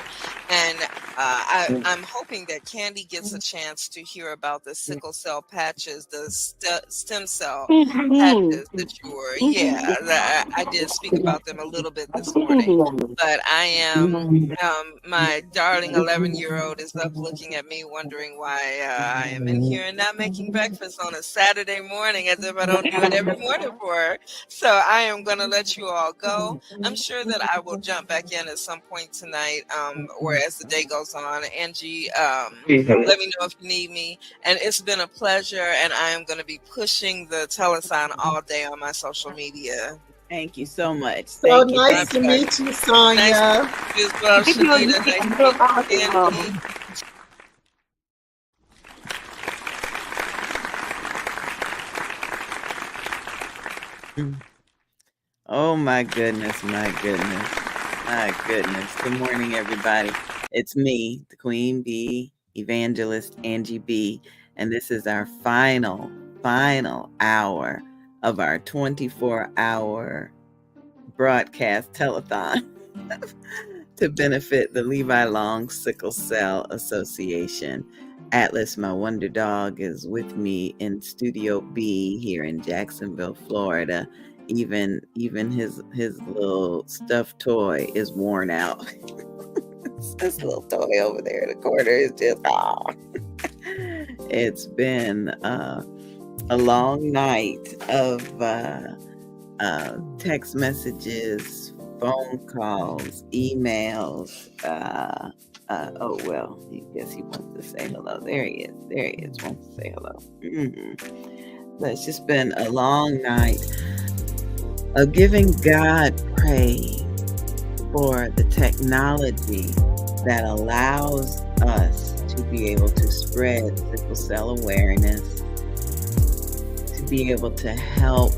And I'm hoping that Candy gets a chance to hear about the sickle cell patches, the stem cell patches that you were. Yeah, I did speak about them a little bit this morning. But I am, my darling 11-year-old is up looking at me wondering why I am in here and not making breakfast on a Saturday morning as if I don't do it every morning for her. So I am going to let you all go. I'm sure that I will jump back in at some point tonight or as the day goes on. Angie, let me know if you need me. And it's been a pleasure, and I am going to be pushing the telethon all day on my social media. Thank you so much. So Thank you. nice to meet you, Sonia. Nice to meet you as well, Shanita. Nice to meet you, Angie. Oh my goodness, my goodness, my goodness. Good morning, everybody. It's me, the Queen Bee, evangelist Angie B. And this is our final hour of our 24-hour broadcast telethon to benefit the Levi Long Sickle Cell Association. Atlas, my wonder dog, is with me in Studio B here in Jacksonville, Florida. Even his little stuffed toy is worn out. This little toy over there in the corner is just It's been a long night of text messages, phone calls, emails. Oh well, I guess he wants to say hello. There he is. Wants to say hello. But it's just been a long night of giving God praise for the technology that allows us to be able to spread sickle cell awareness, to be able to help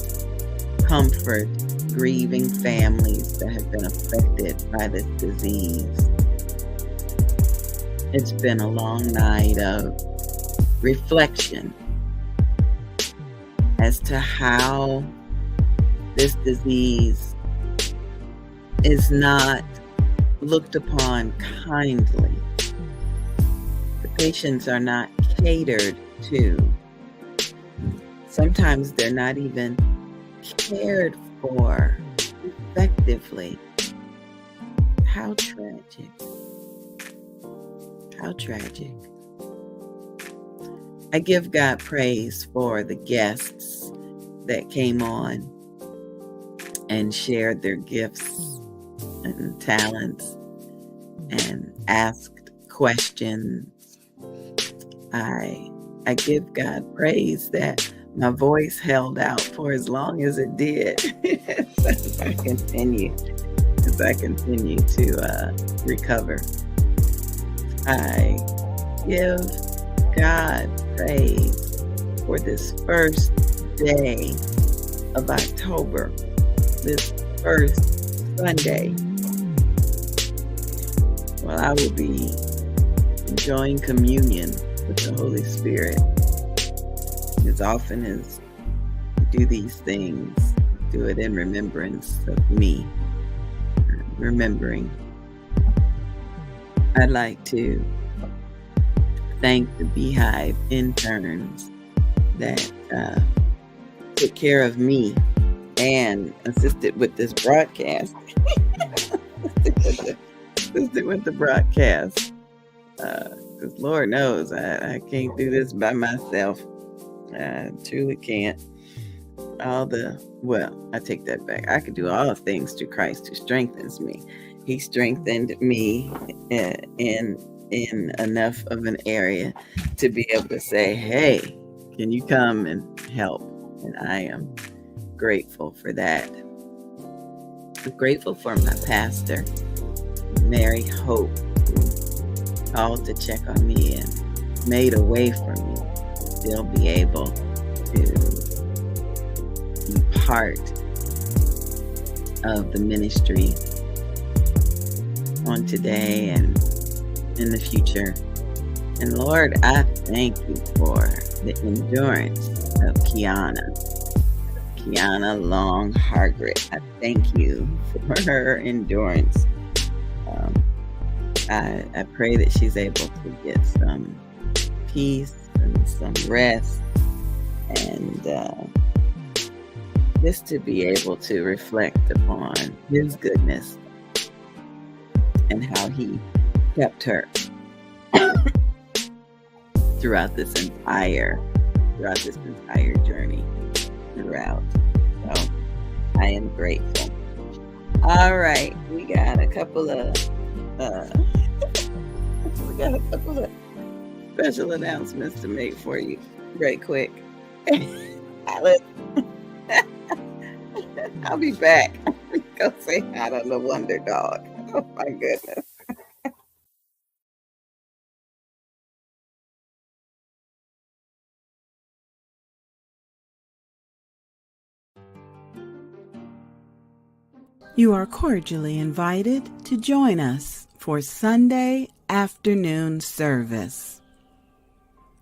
comfort grieving families that have been affected by this disease. It's been a long night of reflection as to how this disease is not looked upon kindly. The patients are not catered to. Sometimes they're not even cared for effectively. How tragic. How tragic. I give God praise for the guests that came on and shared their gifts and talents and asked questions. I give God praise that my voice held out for as long as it did. As I continue to recover. I give God praise for this first day of October, this first Sunday. Well, I will be enjoying communion with the Holy Spirit. As often as we do these things, do it in remembrance of me. Remembering. I'd like to thank the Beehive interns that took care of me and assisted with this broadcast. assisted with the broadcast. Because Lord knows I can't do this by myself. I truly can't. I take that back. I can do all things through Christ who strengthens me. He strengthened me in enough of an area to be able to say, hey, can you come and help? And I am grateful for that. I'm grateful for my pastor, Mary Hope, who called to check on me and made a way for me to still be able to be part of the ministry on today and in the future. And Lord, I thank you for the endurance of Kiana Long Hargret. I thank you for her endurance. I pray that she's able to get some peace and some rest and just to be able to reflect upon his goodness and how he kept her throughout this entire journey throughout. So I am grateful. All right, we got a couple of special announcements to make for you, right quick. I'll be back. Go say hi to the Wonder Dog. Oh my goodness. You are cordially invited to join us for Sunday afternoon service.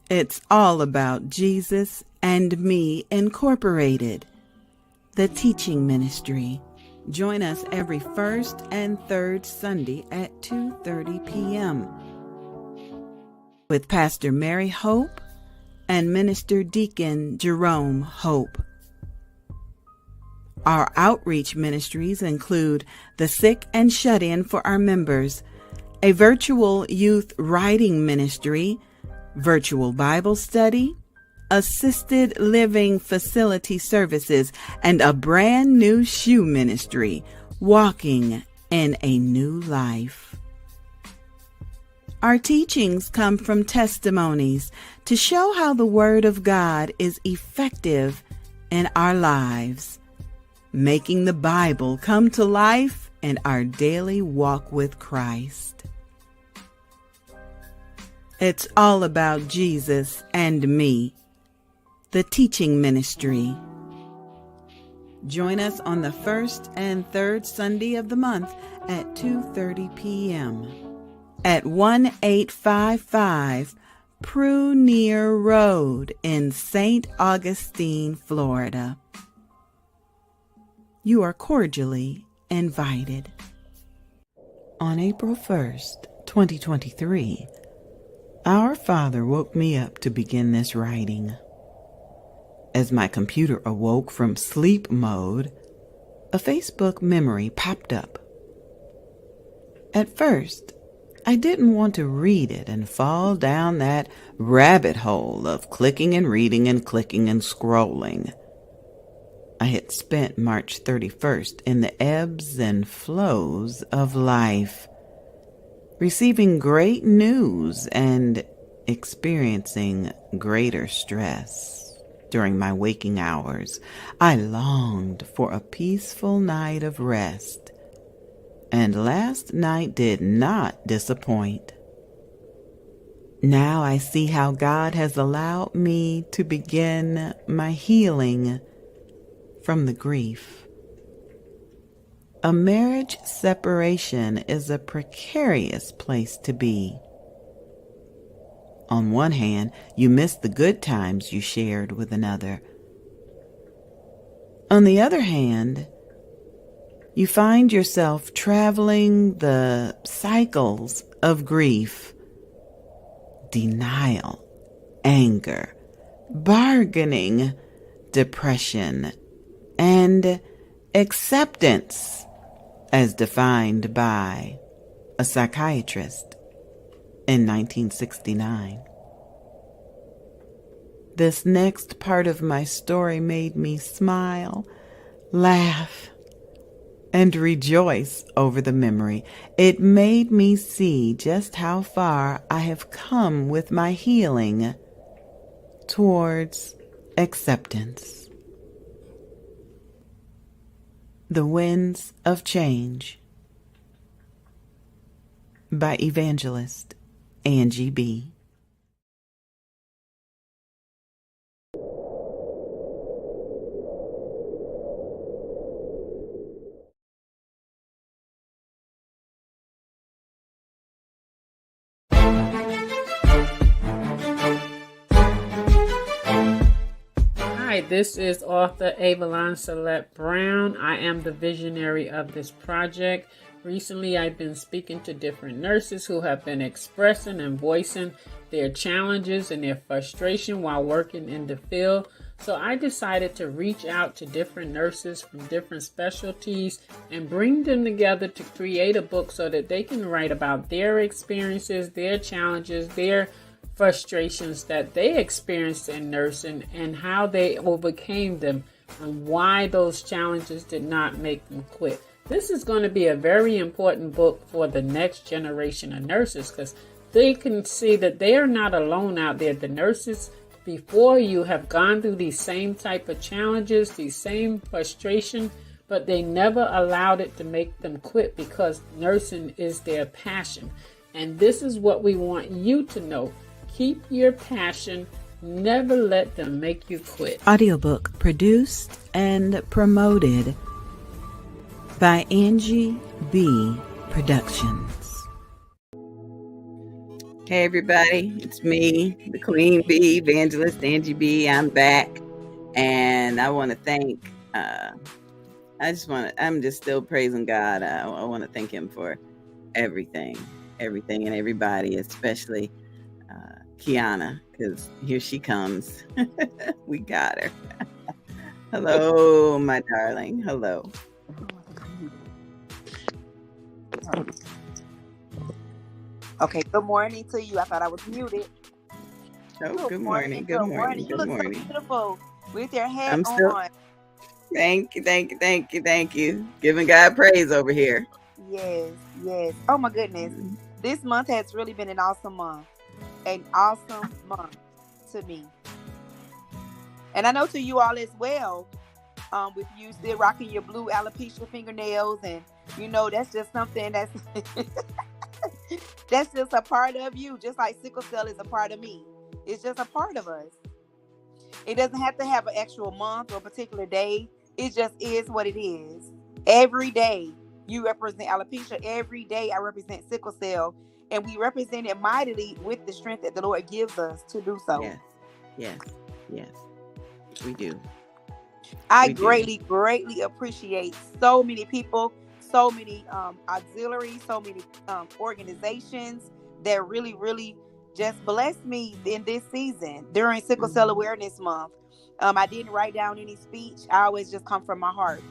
It's all about Jesus and Me Incorporated, the teaching ministry. Join us every first and third Sunday at 2:30 p.m. with Pastor Mary Hope and Minister Deacon Jerome Hope. Our outreach ministries include the Sick and Shut-In for our members, a virtual youth writing ministry, virtual Bible study, assisted living facility services, and a brand new shoe ministry, Walking in a New Life. Our teachings come from testimonies to show how the Word of God is effective in our lives, making the Bible come to life in our daily walk with Christ. It's all about Jesus and Me, the teaching ministry. Join us on the first and third Sunday of the month at 2:30 p.m. at 1855 Prunier Road in St. Augustine, Florida. You are cordially invited. On April 1st, 2023, our Father woke me up to begin this writing. As my computer awoke from sleep mode, a Facebook memory popped up. At first, I didn't want to read it and fall down that rabbit hole of clicking and reading and clicking and scrolling. I had spent March 31st in the ebbs and flows of life, receiving great news and experiencing greater stress. During my waking hours, I longed for a peaceful night of rest, and last night did not disappoint. Now I see how God has allowed me to begin my healing from the grief. A marriage separation is a precarious place to be. On one hand, you miss the good times you shared with another. On the other hand, you find yourself traveling the cycles of grief, denial, anger, bargaining, depression, and acceptance, as defined by a psychiatrist in 1969. This next part of my story made me smile, laugh, and rejoice over the memory. It made me see just how far I have come with my healing towards acceptance. The Winds of Change by Evangelist Angie B. Hi, this is author Avalon Celeste Brown. I am the visionary of this project. Recently, I've been speaking to different nurses who have been expressing and voicing their challenges and their frustration while working in the field. So I decided to reach out to different nurses from different specialties and bring them together to create a book so that they can write about their experiences, their challenges, their frustrations that they experienced in nursing and how they overcame them and why those challenges did not make them quit. This is going to be a very important book for the next generation of nurses because they can see that they are not alone out there. The nurses before you have gone through these same type of challenges, these same frustration, but they never allowed it to make them quit because nursing is their passion. And this is what we want you to know. Keep your passion. Never let them make you quit. Audiobook produced and promoted by Angie B. Productions. Hey everybody, it's me, the Queen Bee, Evangelist Angie B. I'm back, and I want to thank. I'm just still praising God. I want to thank Him for everything, and everybody, especially Kiana, because here she comes. We got her. Hello, my darling. Hello. Okay, good morning to you. I thought I was muted. Oh, good morning. Good morning. You Good look so morning. beautiful with your hat I'm still. on. Thank you. Giving God praise over here. Yes, yes. Oh my goodness. This month has really been an awesome month. An awesome month to me. And I know to you all as well. With you still rocking your blue alopecia fingernails, and that's just something that's that's just a part of you, just like sickle cell is a part of me. It's just a part of us. It doesn't have to have an actual month or a particular day. It just is what it is. Every day you represent alopecia. Every day I represent sickle cell, and we represent it mightily with the strength that the Lord gives us to do so. Yes, we do. I greatly appreciate so many people, so many auxiliaries, so many organizations that really just blessed me in this season during Sickle Cell Awareness Month. I didn't write down any speech. I always just come from my heart,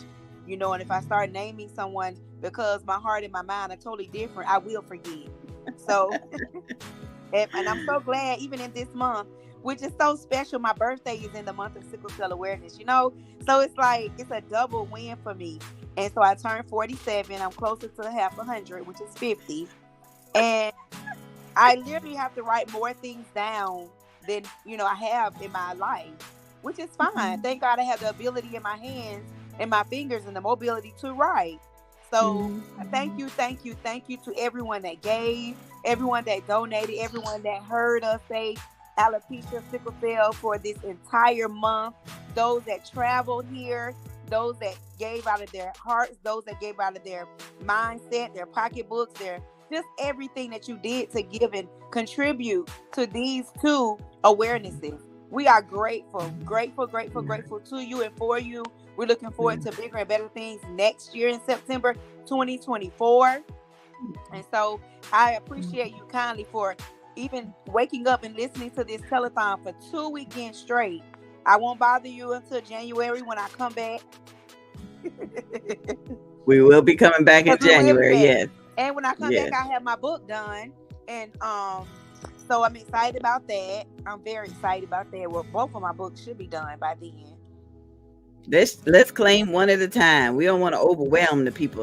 and if I start naming someone, because my heart and my mind are totally different, I will forget. So, and I'm so glad even in this month, which is so special. My birthday is in the month of Sickle Cell Awareness, so it's like it's a double win for me. And so I turned 47. I'm closer to half 100, which is 50. And I literally have to write more things down than I have in my life, which is fine. Thank God I have the ability in my hands and my fingers and the mobility to write. So thank you to everyone that gave, everyone that donated, everyone that heard us say alopecia sickle cell for this entire month. Those that traveled here, those that gave out of their hearts, those that gave out of their mindset, their pocketbooks, their just everything that you did to give and contribute to these two awarenesses. We are grateful to you and for you. We're looking forward to bigger and better things next year in September 2024. And so I appreciate you kindly for even waking up and listening to this telethon for 2 weekends straight. I won't bother you until January when I come back. We will be coming back in January, yes. And when I come back, I have my book done. And so I'm excited about that. I'm very excited about that. Well, both of my books should be done by then. Let's claim one at a time. We don't want to overwhelm the people,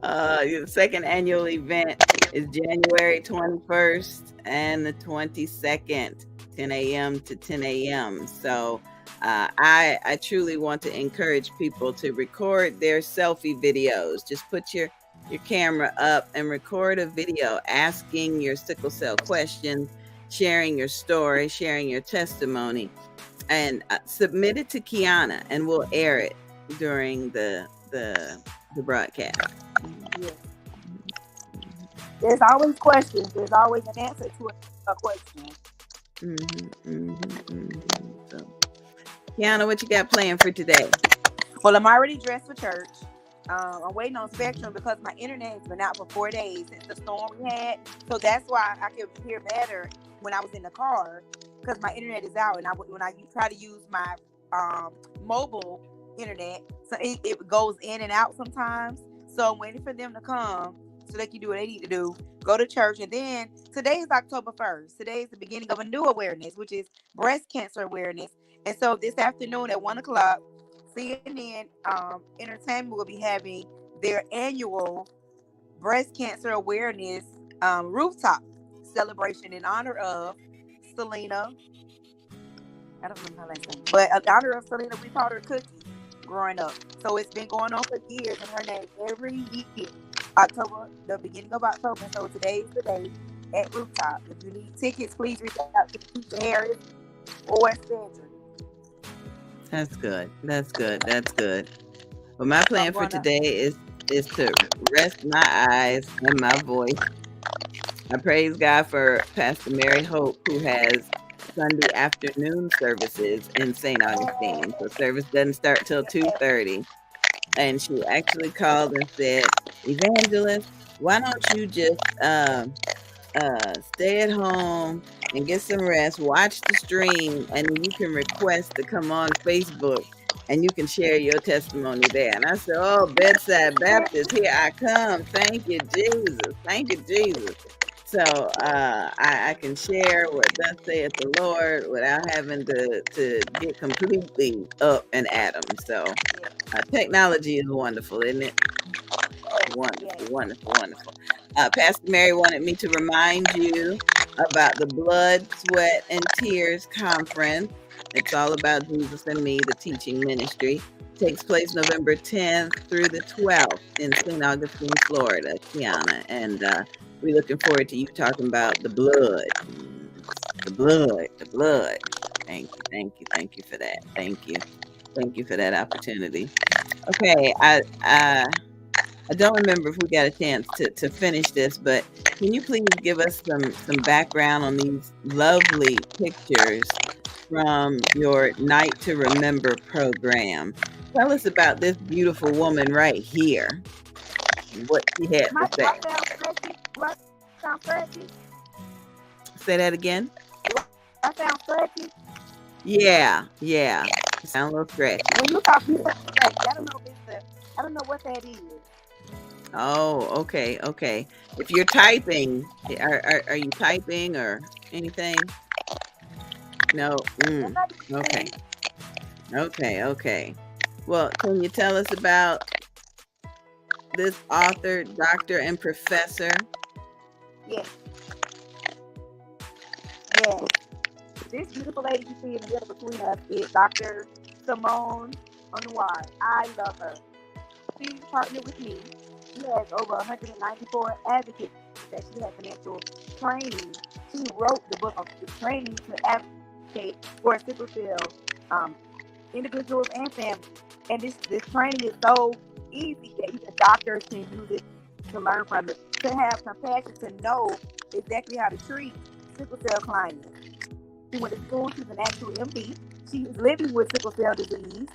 The second annual event is January 21st and the 22nd, 10 a.m. to 10 a.m. So I truly want to encourage people to record their selfie videos. Just put your camera up and record a video asking your sickle cell questions, sharing your story, sharing your testimony, and submit it to Kiana, and we'll air it during the broadcast. Yes. There's always questions. There's always an answer to a question. So, Kiana, what you got planned for today? Well, I'm already dressed for church. I'm waiting on Spectrum because my internet has been out for 4 days since the storm we had. So that's why I could hear better when I was in the car, because my internet is out. And when I try to use my mobile internet, so it goes in and out sometimes. So I'm waiting for them to come so they can do what they need to do, go to church. And then today is October 1st. Today is the beginning of a new awareness, which is breast cancer awareness. And so this afternoon at 1 o'clock, CNN Entertainment will be having their annual breast cancer awareness rooftop celebration in honor of Selena. I don't remember her last name, but in honor of Selena, we called her Cookie growing up. So it's been going on for years, and her name every year, October, the beginning of October. So today is the day at Rooftop. If you need tickets, please reach out to Keisha Harris or Cedric. That's good. Well, my plan for today is to rest my eyes and my voice I praise God for Pastor Mary Hope, who has Sunday afternoon services in St. Augustine. So service doesn't start till 2:30. And she actually called and said, Evangelist, why don't you just stay at home and get some rest, watch the stream, and then you can request to come on Facebook and you can share your testimony there. And I said, oh, Bedside Baptist, here I come. Thank you, Jesus. Thank you, Jesus. So I can share what thus saith the Lord without having to get completely up and at 'em. So technology is wonderful, isn't it? Wonderful, wonderful, wonderful. Pastor Mary wanted me to remind you about the Blood, Sweat, and Tears Conference. It's all about Jesus and me, the teaching ministry. Takes place November 10th through the 12th in St. Augustine, Florida, Kiana. And we're looking forward to you talking about the blood. The blood, the blood. Thank you, thank you, thank you for that. Thank you. Thank you for that opportunity. Okay, I don't remember if we got a chance to finish this, but can you please give us some background on these lovely pictures from your Night to Remember program? Tell us about this beautiful woman right here, what she had to say. Sound scratchy? Say that again. I sound scratchy. Yeah. You sound a little scratchy. When you talk, I don't know I don't know what that is. Oh, okay. If you're typing, are you typing or anything? No. Okay. Well, can you tell us about this author, doctor, and professor? Yes. This beautiful lady you see in the middle between us is Dr. Simone Onwar. I love her. She's partnered with me. She has over 194 advocates that she has financial training. She wrote the book of the training to advocate for sickle cell individuals and families. And this training is so easy that even doctors can use it to learn from it, to have compassion, to know exactly how to treat sickle cell clients. She went to school. She's an actual MD. She's living with sickle cell disease.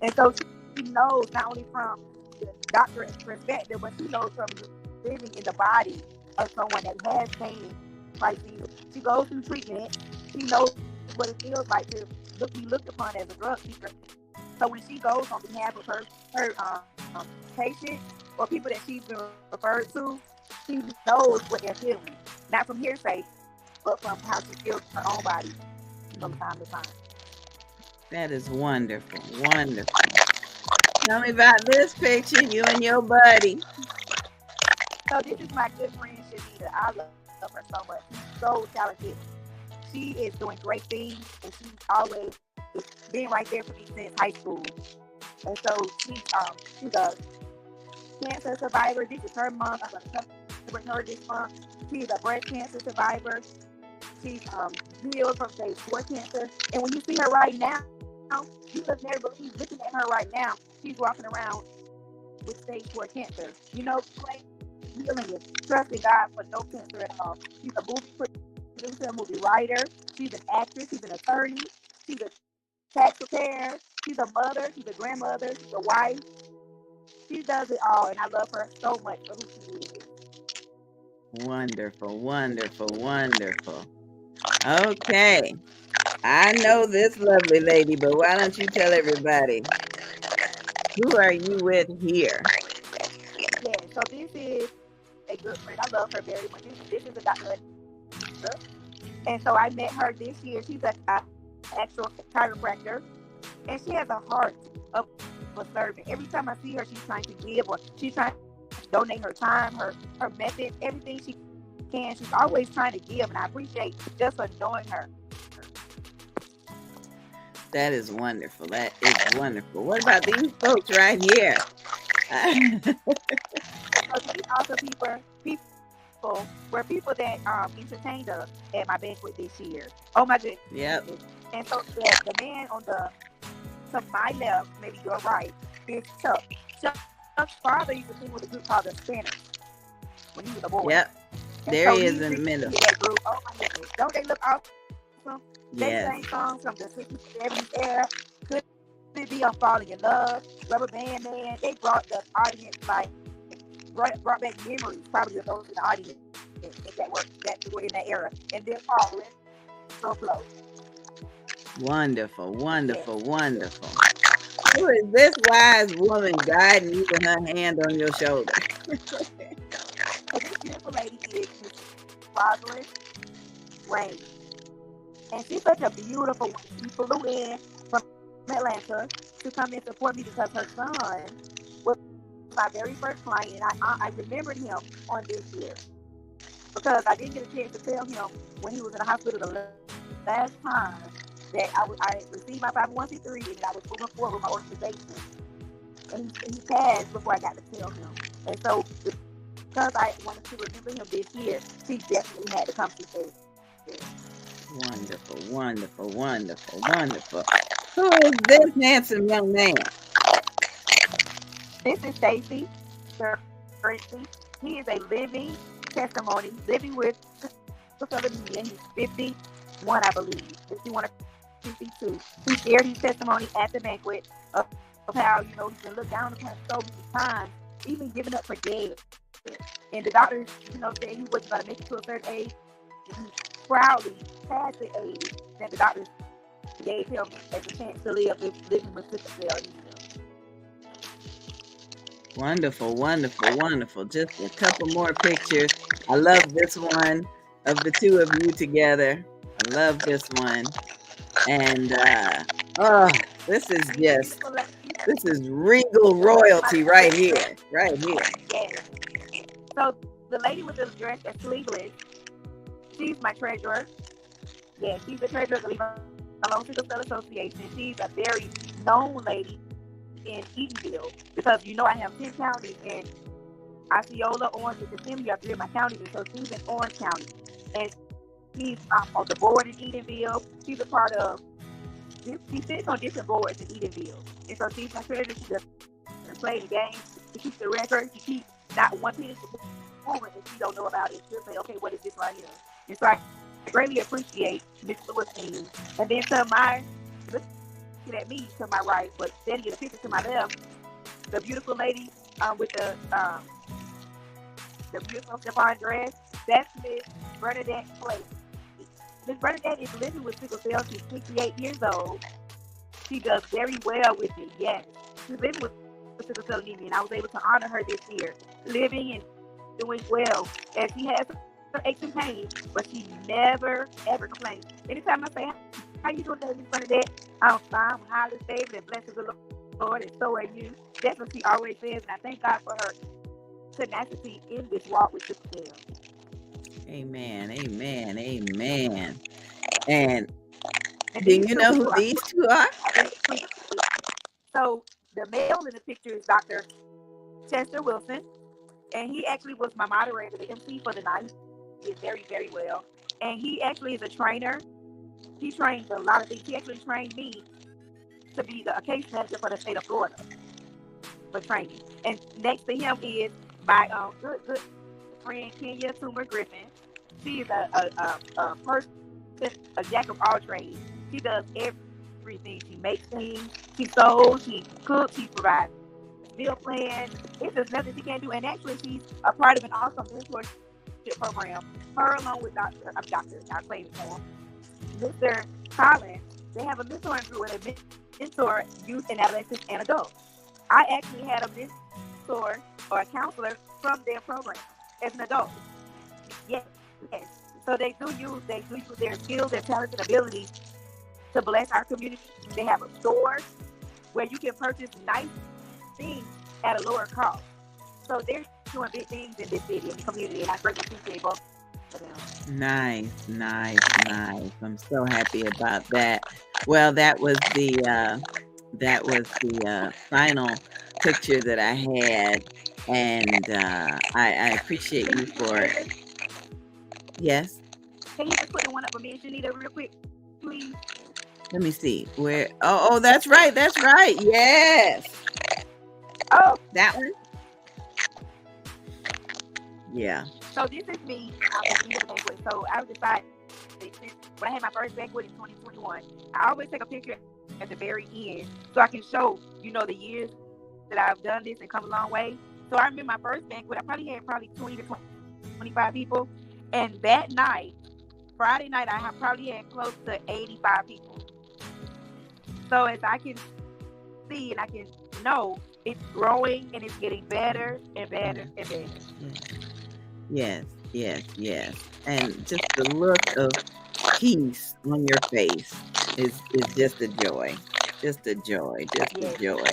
And so she knows not only from the doctor's perspective, but she knows from living in the body of someone that has pain like this. She goes through treatment. She knows what it feels like to be looked upon as a drug seeker. So when she goes on behalf of her patients or people that she's been referred to, she knows what they're feeling. Not from hearsay, but from how she feels her own body from time to time. That is wonderful. Tell me about this picture, you and your buddy. So this is my good friend Shanita. I love her so much. She's so talented. She is doing great things, and she's always been right there for me since high school. And so she's a cancer survivor. This is her month. I'm going to celebrate her this month. She's a breast cancer survivor. She's healed from stage 4 cancer. And when you see her right now, you could never believe looking at her right now. She's walking around with stage 4 cancer. You know, healing is trusting God for no cancer at all. She's a movie producer, a movie writer. She's an actress. She's an attorney. She's a tax preparer. She's a mother. She's a grandmother. She's a wife. She does it all, and I love her so much for who she is. Wonderful. Okay. I know this lovely lady, but why don't you tell everybody, who are you with here? Yeah, so this is a good friend. I love her very much. This is a doctor. And so I met her this year. She's an actual chiropractor, and she has a heart of a servant. Every time I see her, she's trying to give, or she's trying to donate her time, her method, everything she can. She's always trying to give, and I appreciate just for knowing her. That is wonderful. What about these folks right here? So these also people were people that entertained us at my banquet this year. Oh my goodness. Yep. And so the man on to my left, maybe your right, is Chuck. Chuck's father used to sing with a group called the Spinners when he was a boy. Yep. There he is in the middle. That group. Oh my goodness. Don't they look awesome? They Yes. sang songs from the 60s, 70s era. Could it be on Falling in Love? Rubber Band Man. They brought the audience like brought back memories probably of those in the audience that were in that era. And then Paul so close. Wonderful, wonderful, wonderful. Who is this wise woman guiding you with her hand on your shoulder? So this beautiful lady is Miss Rosalind Wayne. And she's such a beautiful one. She flew in from Atlanta to come and support me because her son was my very first client. And I remembered him on this year because I didn't get a chance to tell him when he was in the hospital the last time that I received my 501c3 and I was moving forward with my organization. And he passed before I got to tell him. And so because I wanted to remember him this year, she definitely had to come to say it. Wonderful, wonderful, wonderful, wonderful. Who is this handsome young man? This is Stacy. He is a living testimony, living with disability, and he's 51, I believe. 51 or 52. He shared his testimony at the banquet of how, he's been looked down upon so many times, even giving up for dead. And the doctors, said he wasn't going to make it to a certain age. And he proudly passed the age that the doctors gave him as a chance to live living with sickle cell. Wonderful, wonderful, wonderful. Just a couple more pictures. I love this one of the two of you together. I love this one. And this is regal royalty right here. Right here. Yes. So the lady with the dress that's sleeveless, she's my treasurer. Yeah, she's the treasurer of the Levi Sickle Cell Association. She's a very known lady in Edenville because I have 10 counties, and Osceola, Orange, and Kissimmee are 3 of my counties, and so she's in Orange County. And she's on the board in Edenville. She's a part of, she sits on different boards in Edenville. And so she's my treasurer. She just play the game. She keeps the record. She keeps not one piece forward that she don't know about it. She'll say, okay, what is this right here? And so I greatly appreciate Miss Lewis. And then to my, looking at me to my right, but then get a picture to my left, the beautiful lady with the beautiful chiffon dress, that's Miss Bernadette Clay. Miss Bernadette is living with sickle cell. She's 68 years old. She does very well with it, yes. She's living with sickle cell anemia, and I was able to honor her this year, living and doing well. And she has some aches and pains, but she never, ever complains. Anytime I say, how you doing, Miss Bernadette? I'm fine, I'm highly favored, and blessed is the Lord, and so are you. That's what she always says, and I thank God for her tenacity in this walk with sickle cell. Amen, amen, amen. And do you know who these two are? So the male in the picture is Dr. Chester Wilson, and he actually was my moderator, the MC for the night. He did very, very well. And he actually is a trainer. He trains a lot of things. He actually trained me to be the case manager for the state of Florida for training. And next to him is my good friend, Kenya Toomer Griffin. She is a person, a jack of all trades. She does everything. She makes things, she sews, she cooks, she provides meal plans. It's just nothing she can't do. And actually, she's a part of an awesome mentorship program. Her along with Dr. I'll claim it for him, Mr. Collins. They have a mentoring group where they mentor youth and adolescents and adults. I actually had a mentor or a counselor from their program as an adult. Yes. So they do use their skills, their talents, and abilities to bless our community. They have a store where you can purchase nice things at a lower cost. So they're doing big things in this city and the community, and I greatly appreciate both of them. Nice. I'm so happy about that. Well, that was the final picture that I had, and I appreciate you for it. Yes. Can you just put the one up for me and Shanita real quick, please? Let me see where. Oh, that's right. Yes. Oh, that one. Yeah. So this is me at the end of the banquet. So I decided when I had my first banquet in 2021, I always take a picture at the very end so I can show, the years that I've done this and come a long way. So I remember my first banquet, I probably had 20 to 25 people. And that night, Friday night, I probably had close to 85 people. So as I can see and I can know, it's growing and it's getting better and better and better. Yes, yes, yes. And just the look of peace on your face is just a joy. Just a joy. Just a joy.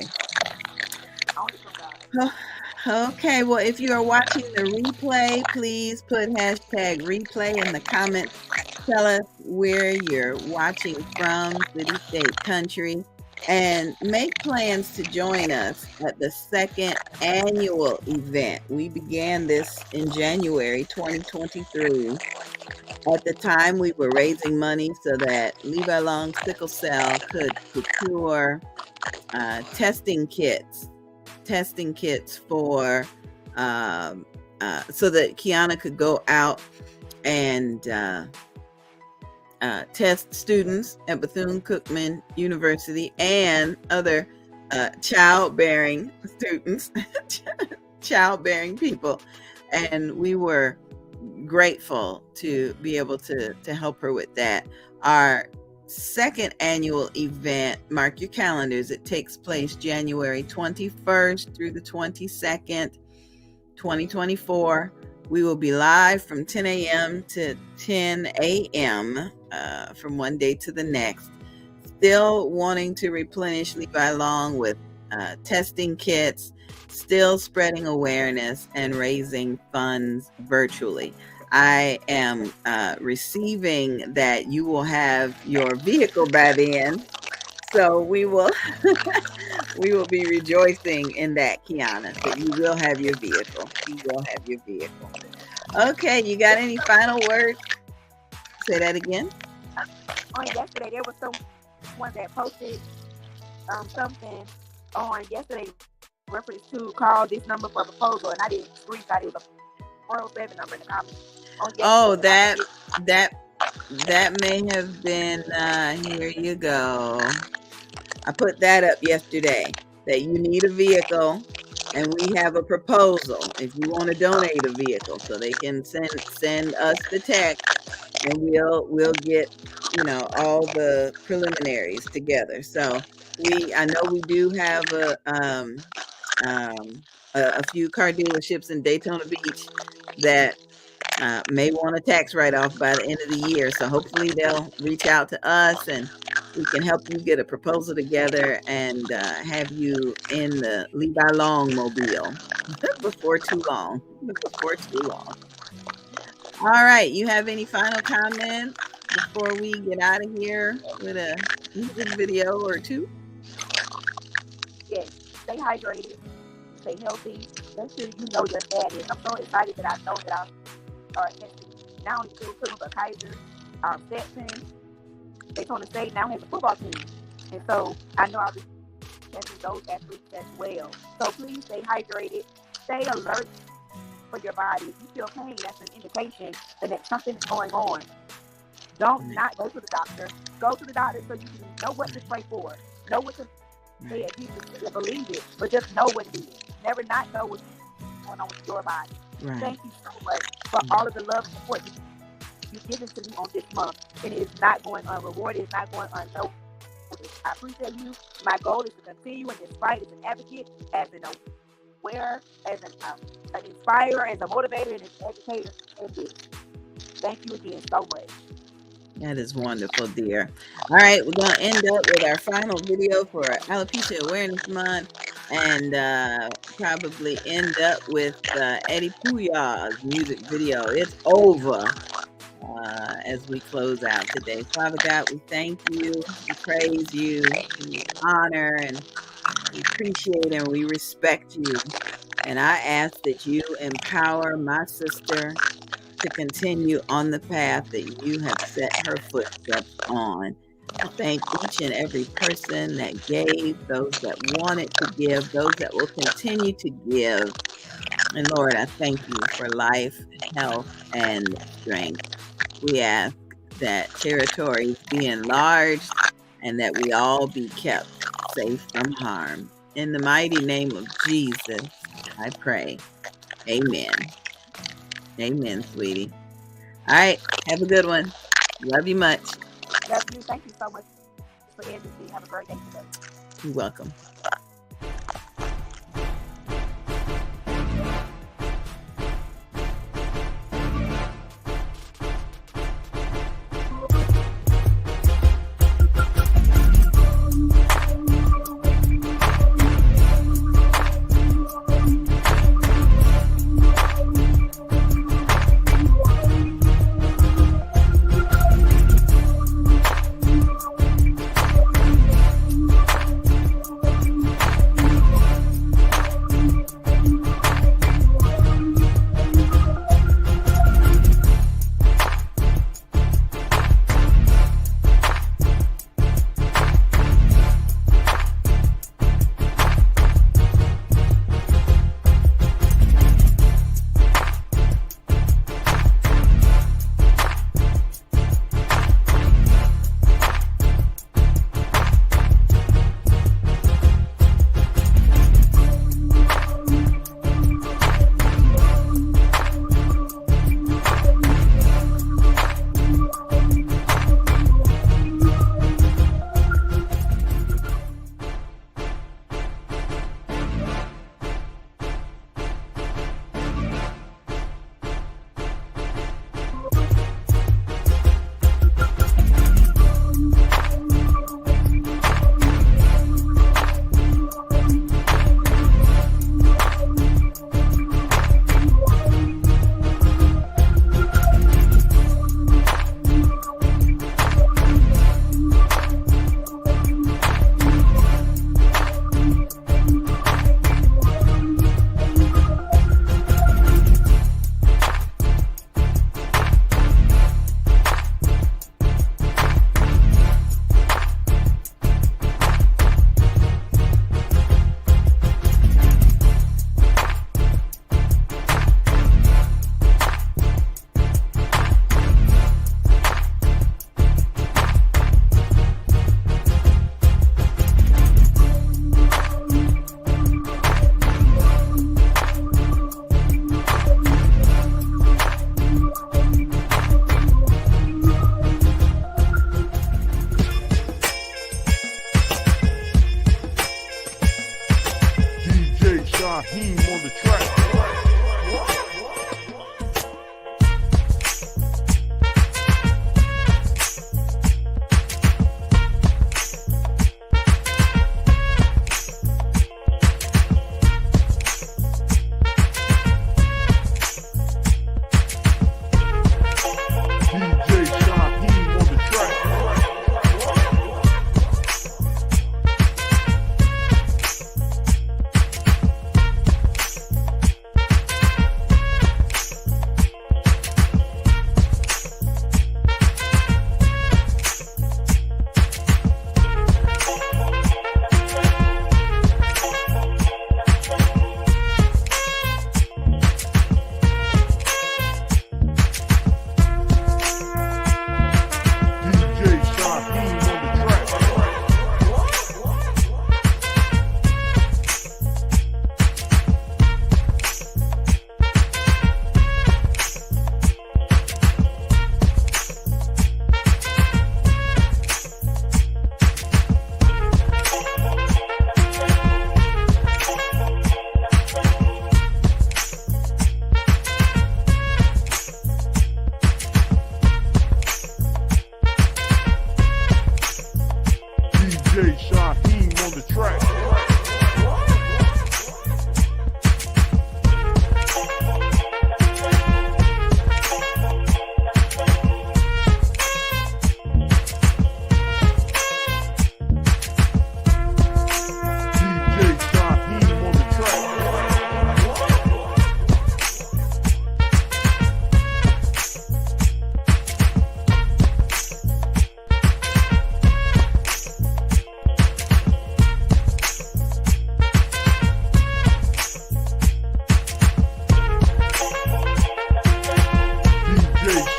Okay, well, if you are watching the replay, please put hashtag replay in the comments. Tell us where you're watching from, city, state, country, and make plans to join us at the second annual event. We began this in January 2023. At the time, we were raising money so that Levi Long Sickle Cell could procure testing kits for so that Kiana could go out and test students at Bethune-Cookman University and other childbearing students, childbearing people. And we were grateful to be able to help her with that. Our second annual event, mark your calendars, it takes place January 21st through the 22nd, 2024. We will be live from 10 a.m. to 10 a.m. From one day to the next. Still wanting to replenish Levi Long with testing kits, still spreading awareness and raising funds virtually. I am receiving that you will have your vehicle by then. So we will be rejoicing in that, Kiana. So you will have your vehicle. You will have your vehicle. Okay, you got any final words? Say that again. On yesterday, there was someone that posted something on yesterday reference to call this number for proposal, and I didn't screenshot it. It was a 407 number in the comments. Oh, that may have been here you go. I put that up yesterday, that you need a vehicle and we have a proposal if you want to donate a vehicle, so they can send us the text and we'll get all the preliminaries together. So I know we do have a few car dealerships in Daytona Beach that may want a tax write-off by the end of the year. So hopefully they'll reach out to us and we can help you get a proposal together and have you in the Levi Long mobile before too long. All right. You have any final comments before we get out of here with a music video or two? Yes. Stay hydrated. Stay healthy. Make sure you know your status. I'm so excited that I know that I are testing now only two equipment, but Kaiser, section, Daytona State now has a football team. And so I know I'll be testing those athletes as well. So please stay hydrated, stay alert for your body. If you feel pain, that's an indication that something is going on. Don't not go to the doctor. Go to the doctor so you can know what to pray for. Know what to say. You can believe it, but just know what it is. Never not know what's going on with your body. Right. Thank you so much for all of the love and support you've given to me on this month. And it is not going unrewarded. It's not going unnoticed. I appreciate you. My goal is to continue in this fight as an advocate, as an aware, as an inspirer, as a motivator, and an educator. Thank you again so much. That is wonderful, dear. All right, we're going to end up with our final video for Alopecia Awareness Month and probably end up with Eddie Puya's music video. It's over as we close out today. Father God, we thank you, we praise you, we honor and we appreciate and we respect you. And I ask that you empower my sister to continue on the path that you have set her footsteps on. I thank each and every person that gave, those that wanted to give, those that will continue to give. And Lord, I thank you for life, health, and strength. We ask that territories be enlarged and that we all be kept safe from harm. In the mighty name of Jesus, I pray. Amen. Amen, sweetie. All right. Have a good one. Love you much. Love you. Thank you so much for everything. Have a great day today. You're welcome.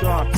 sharp.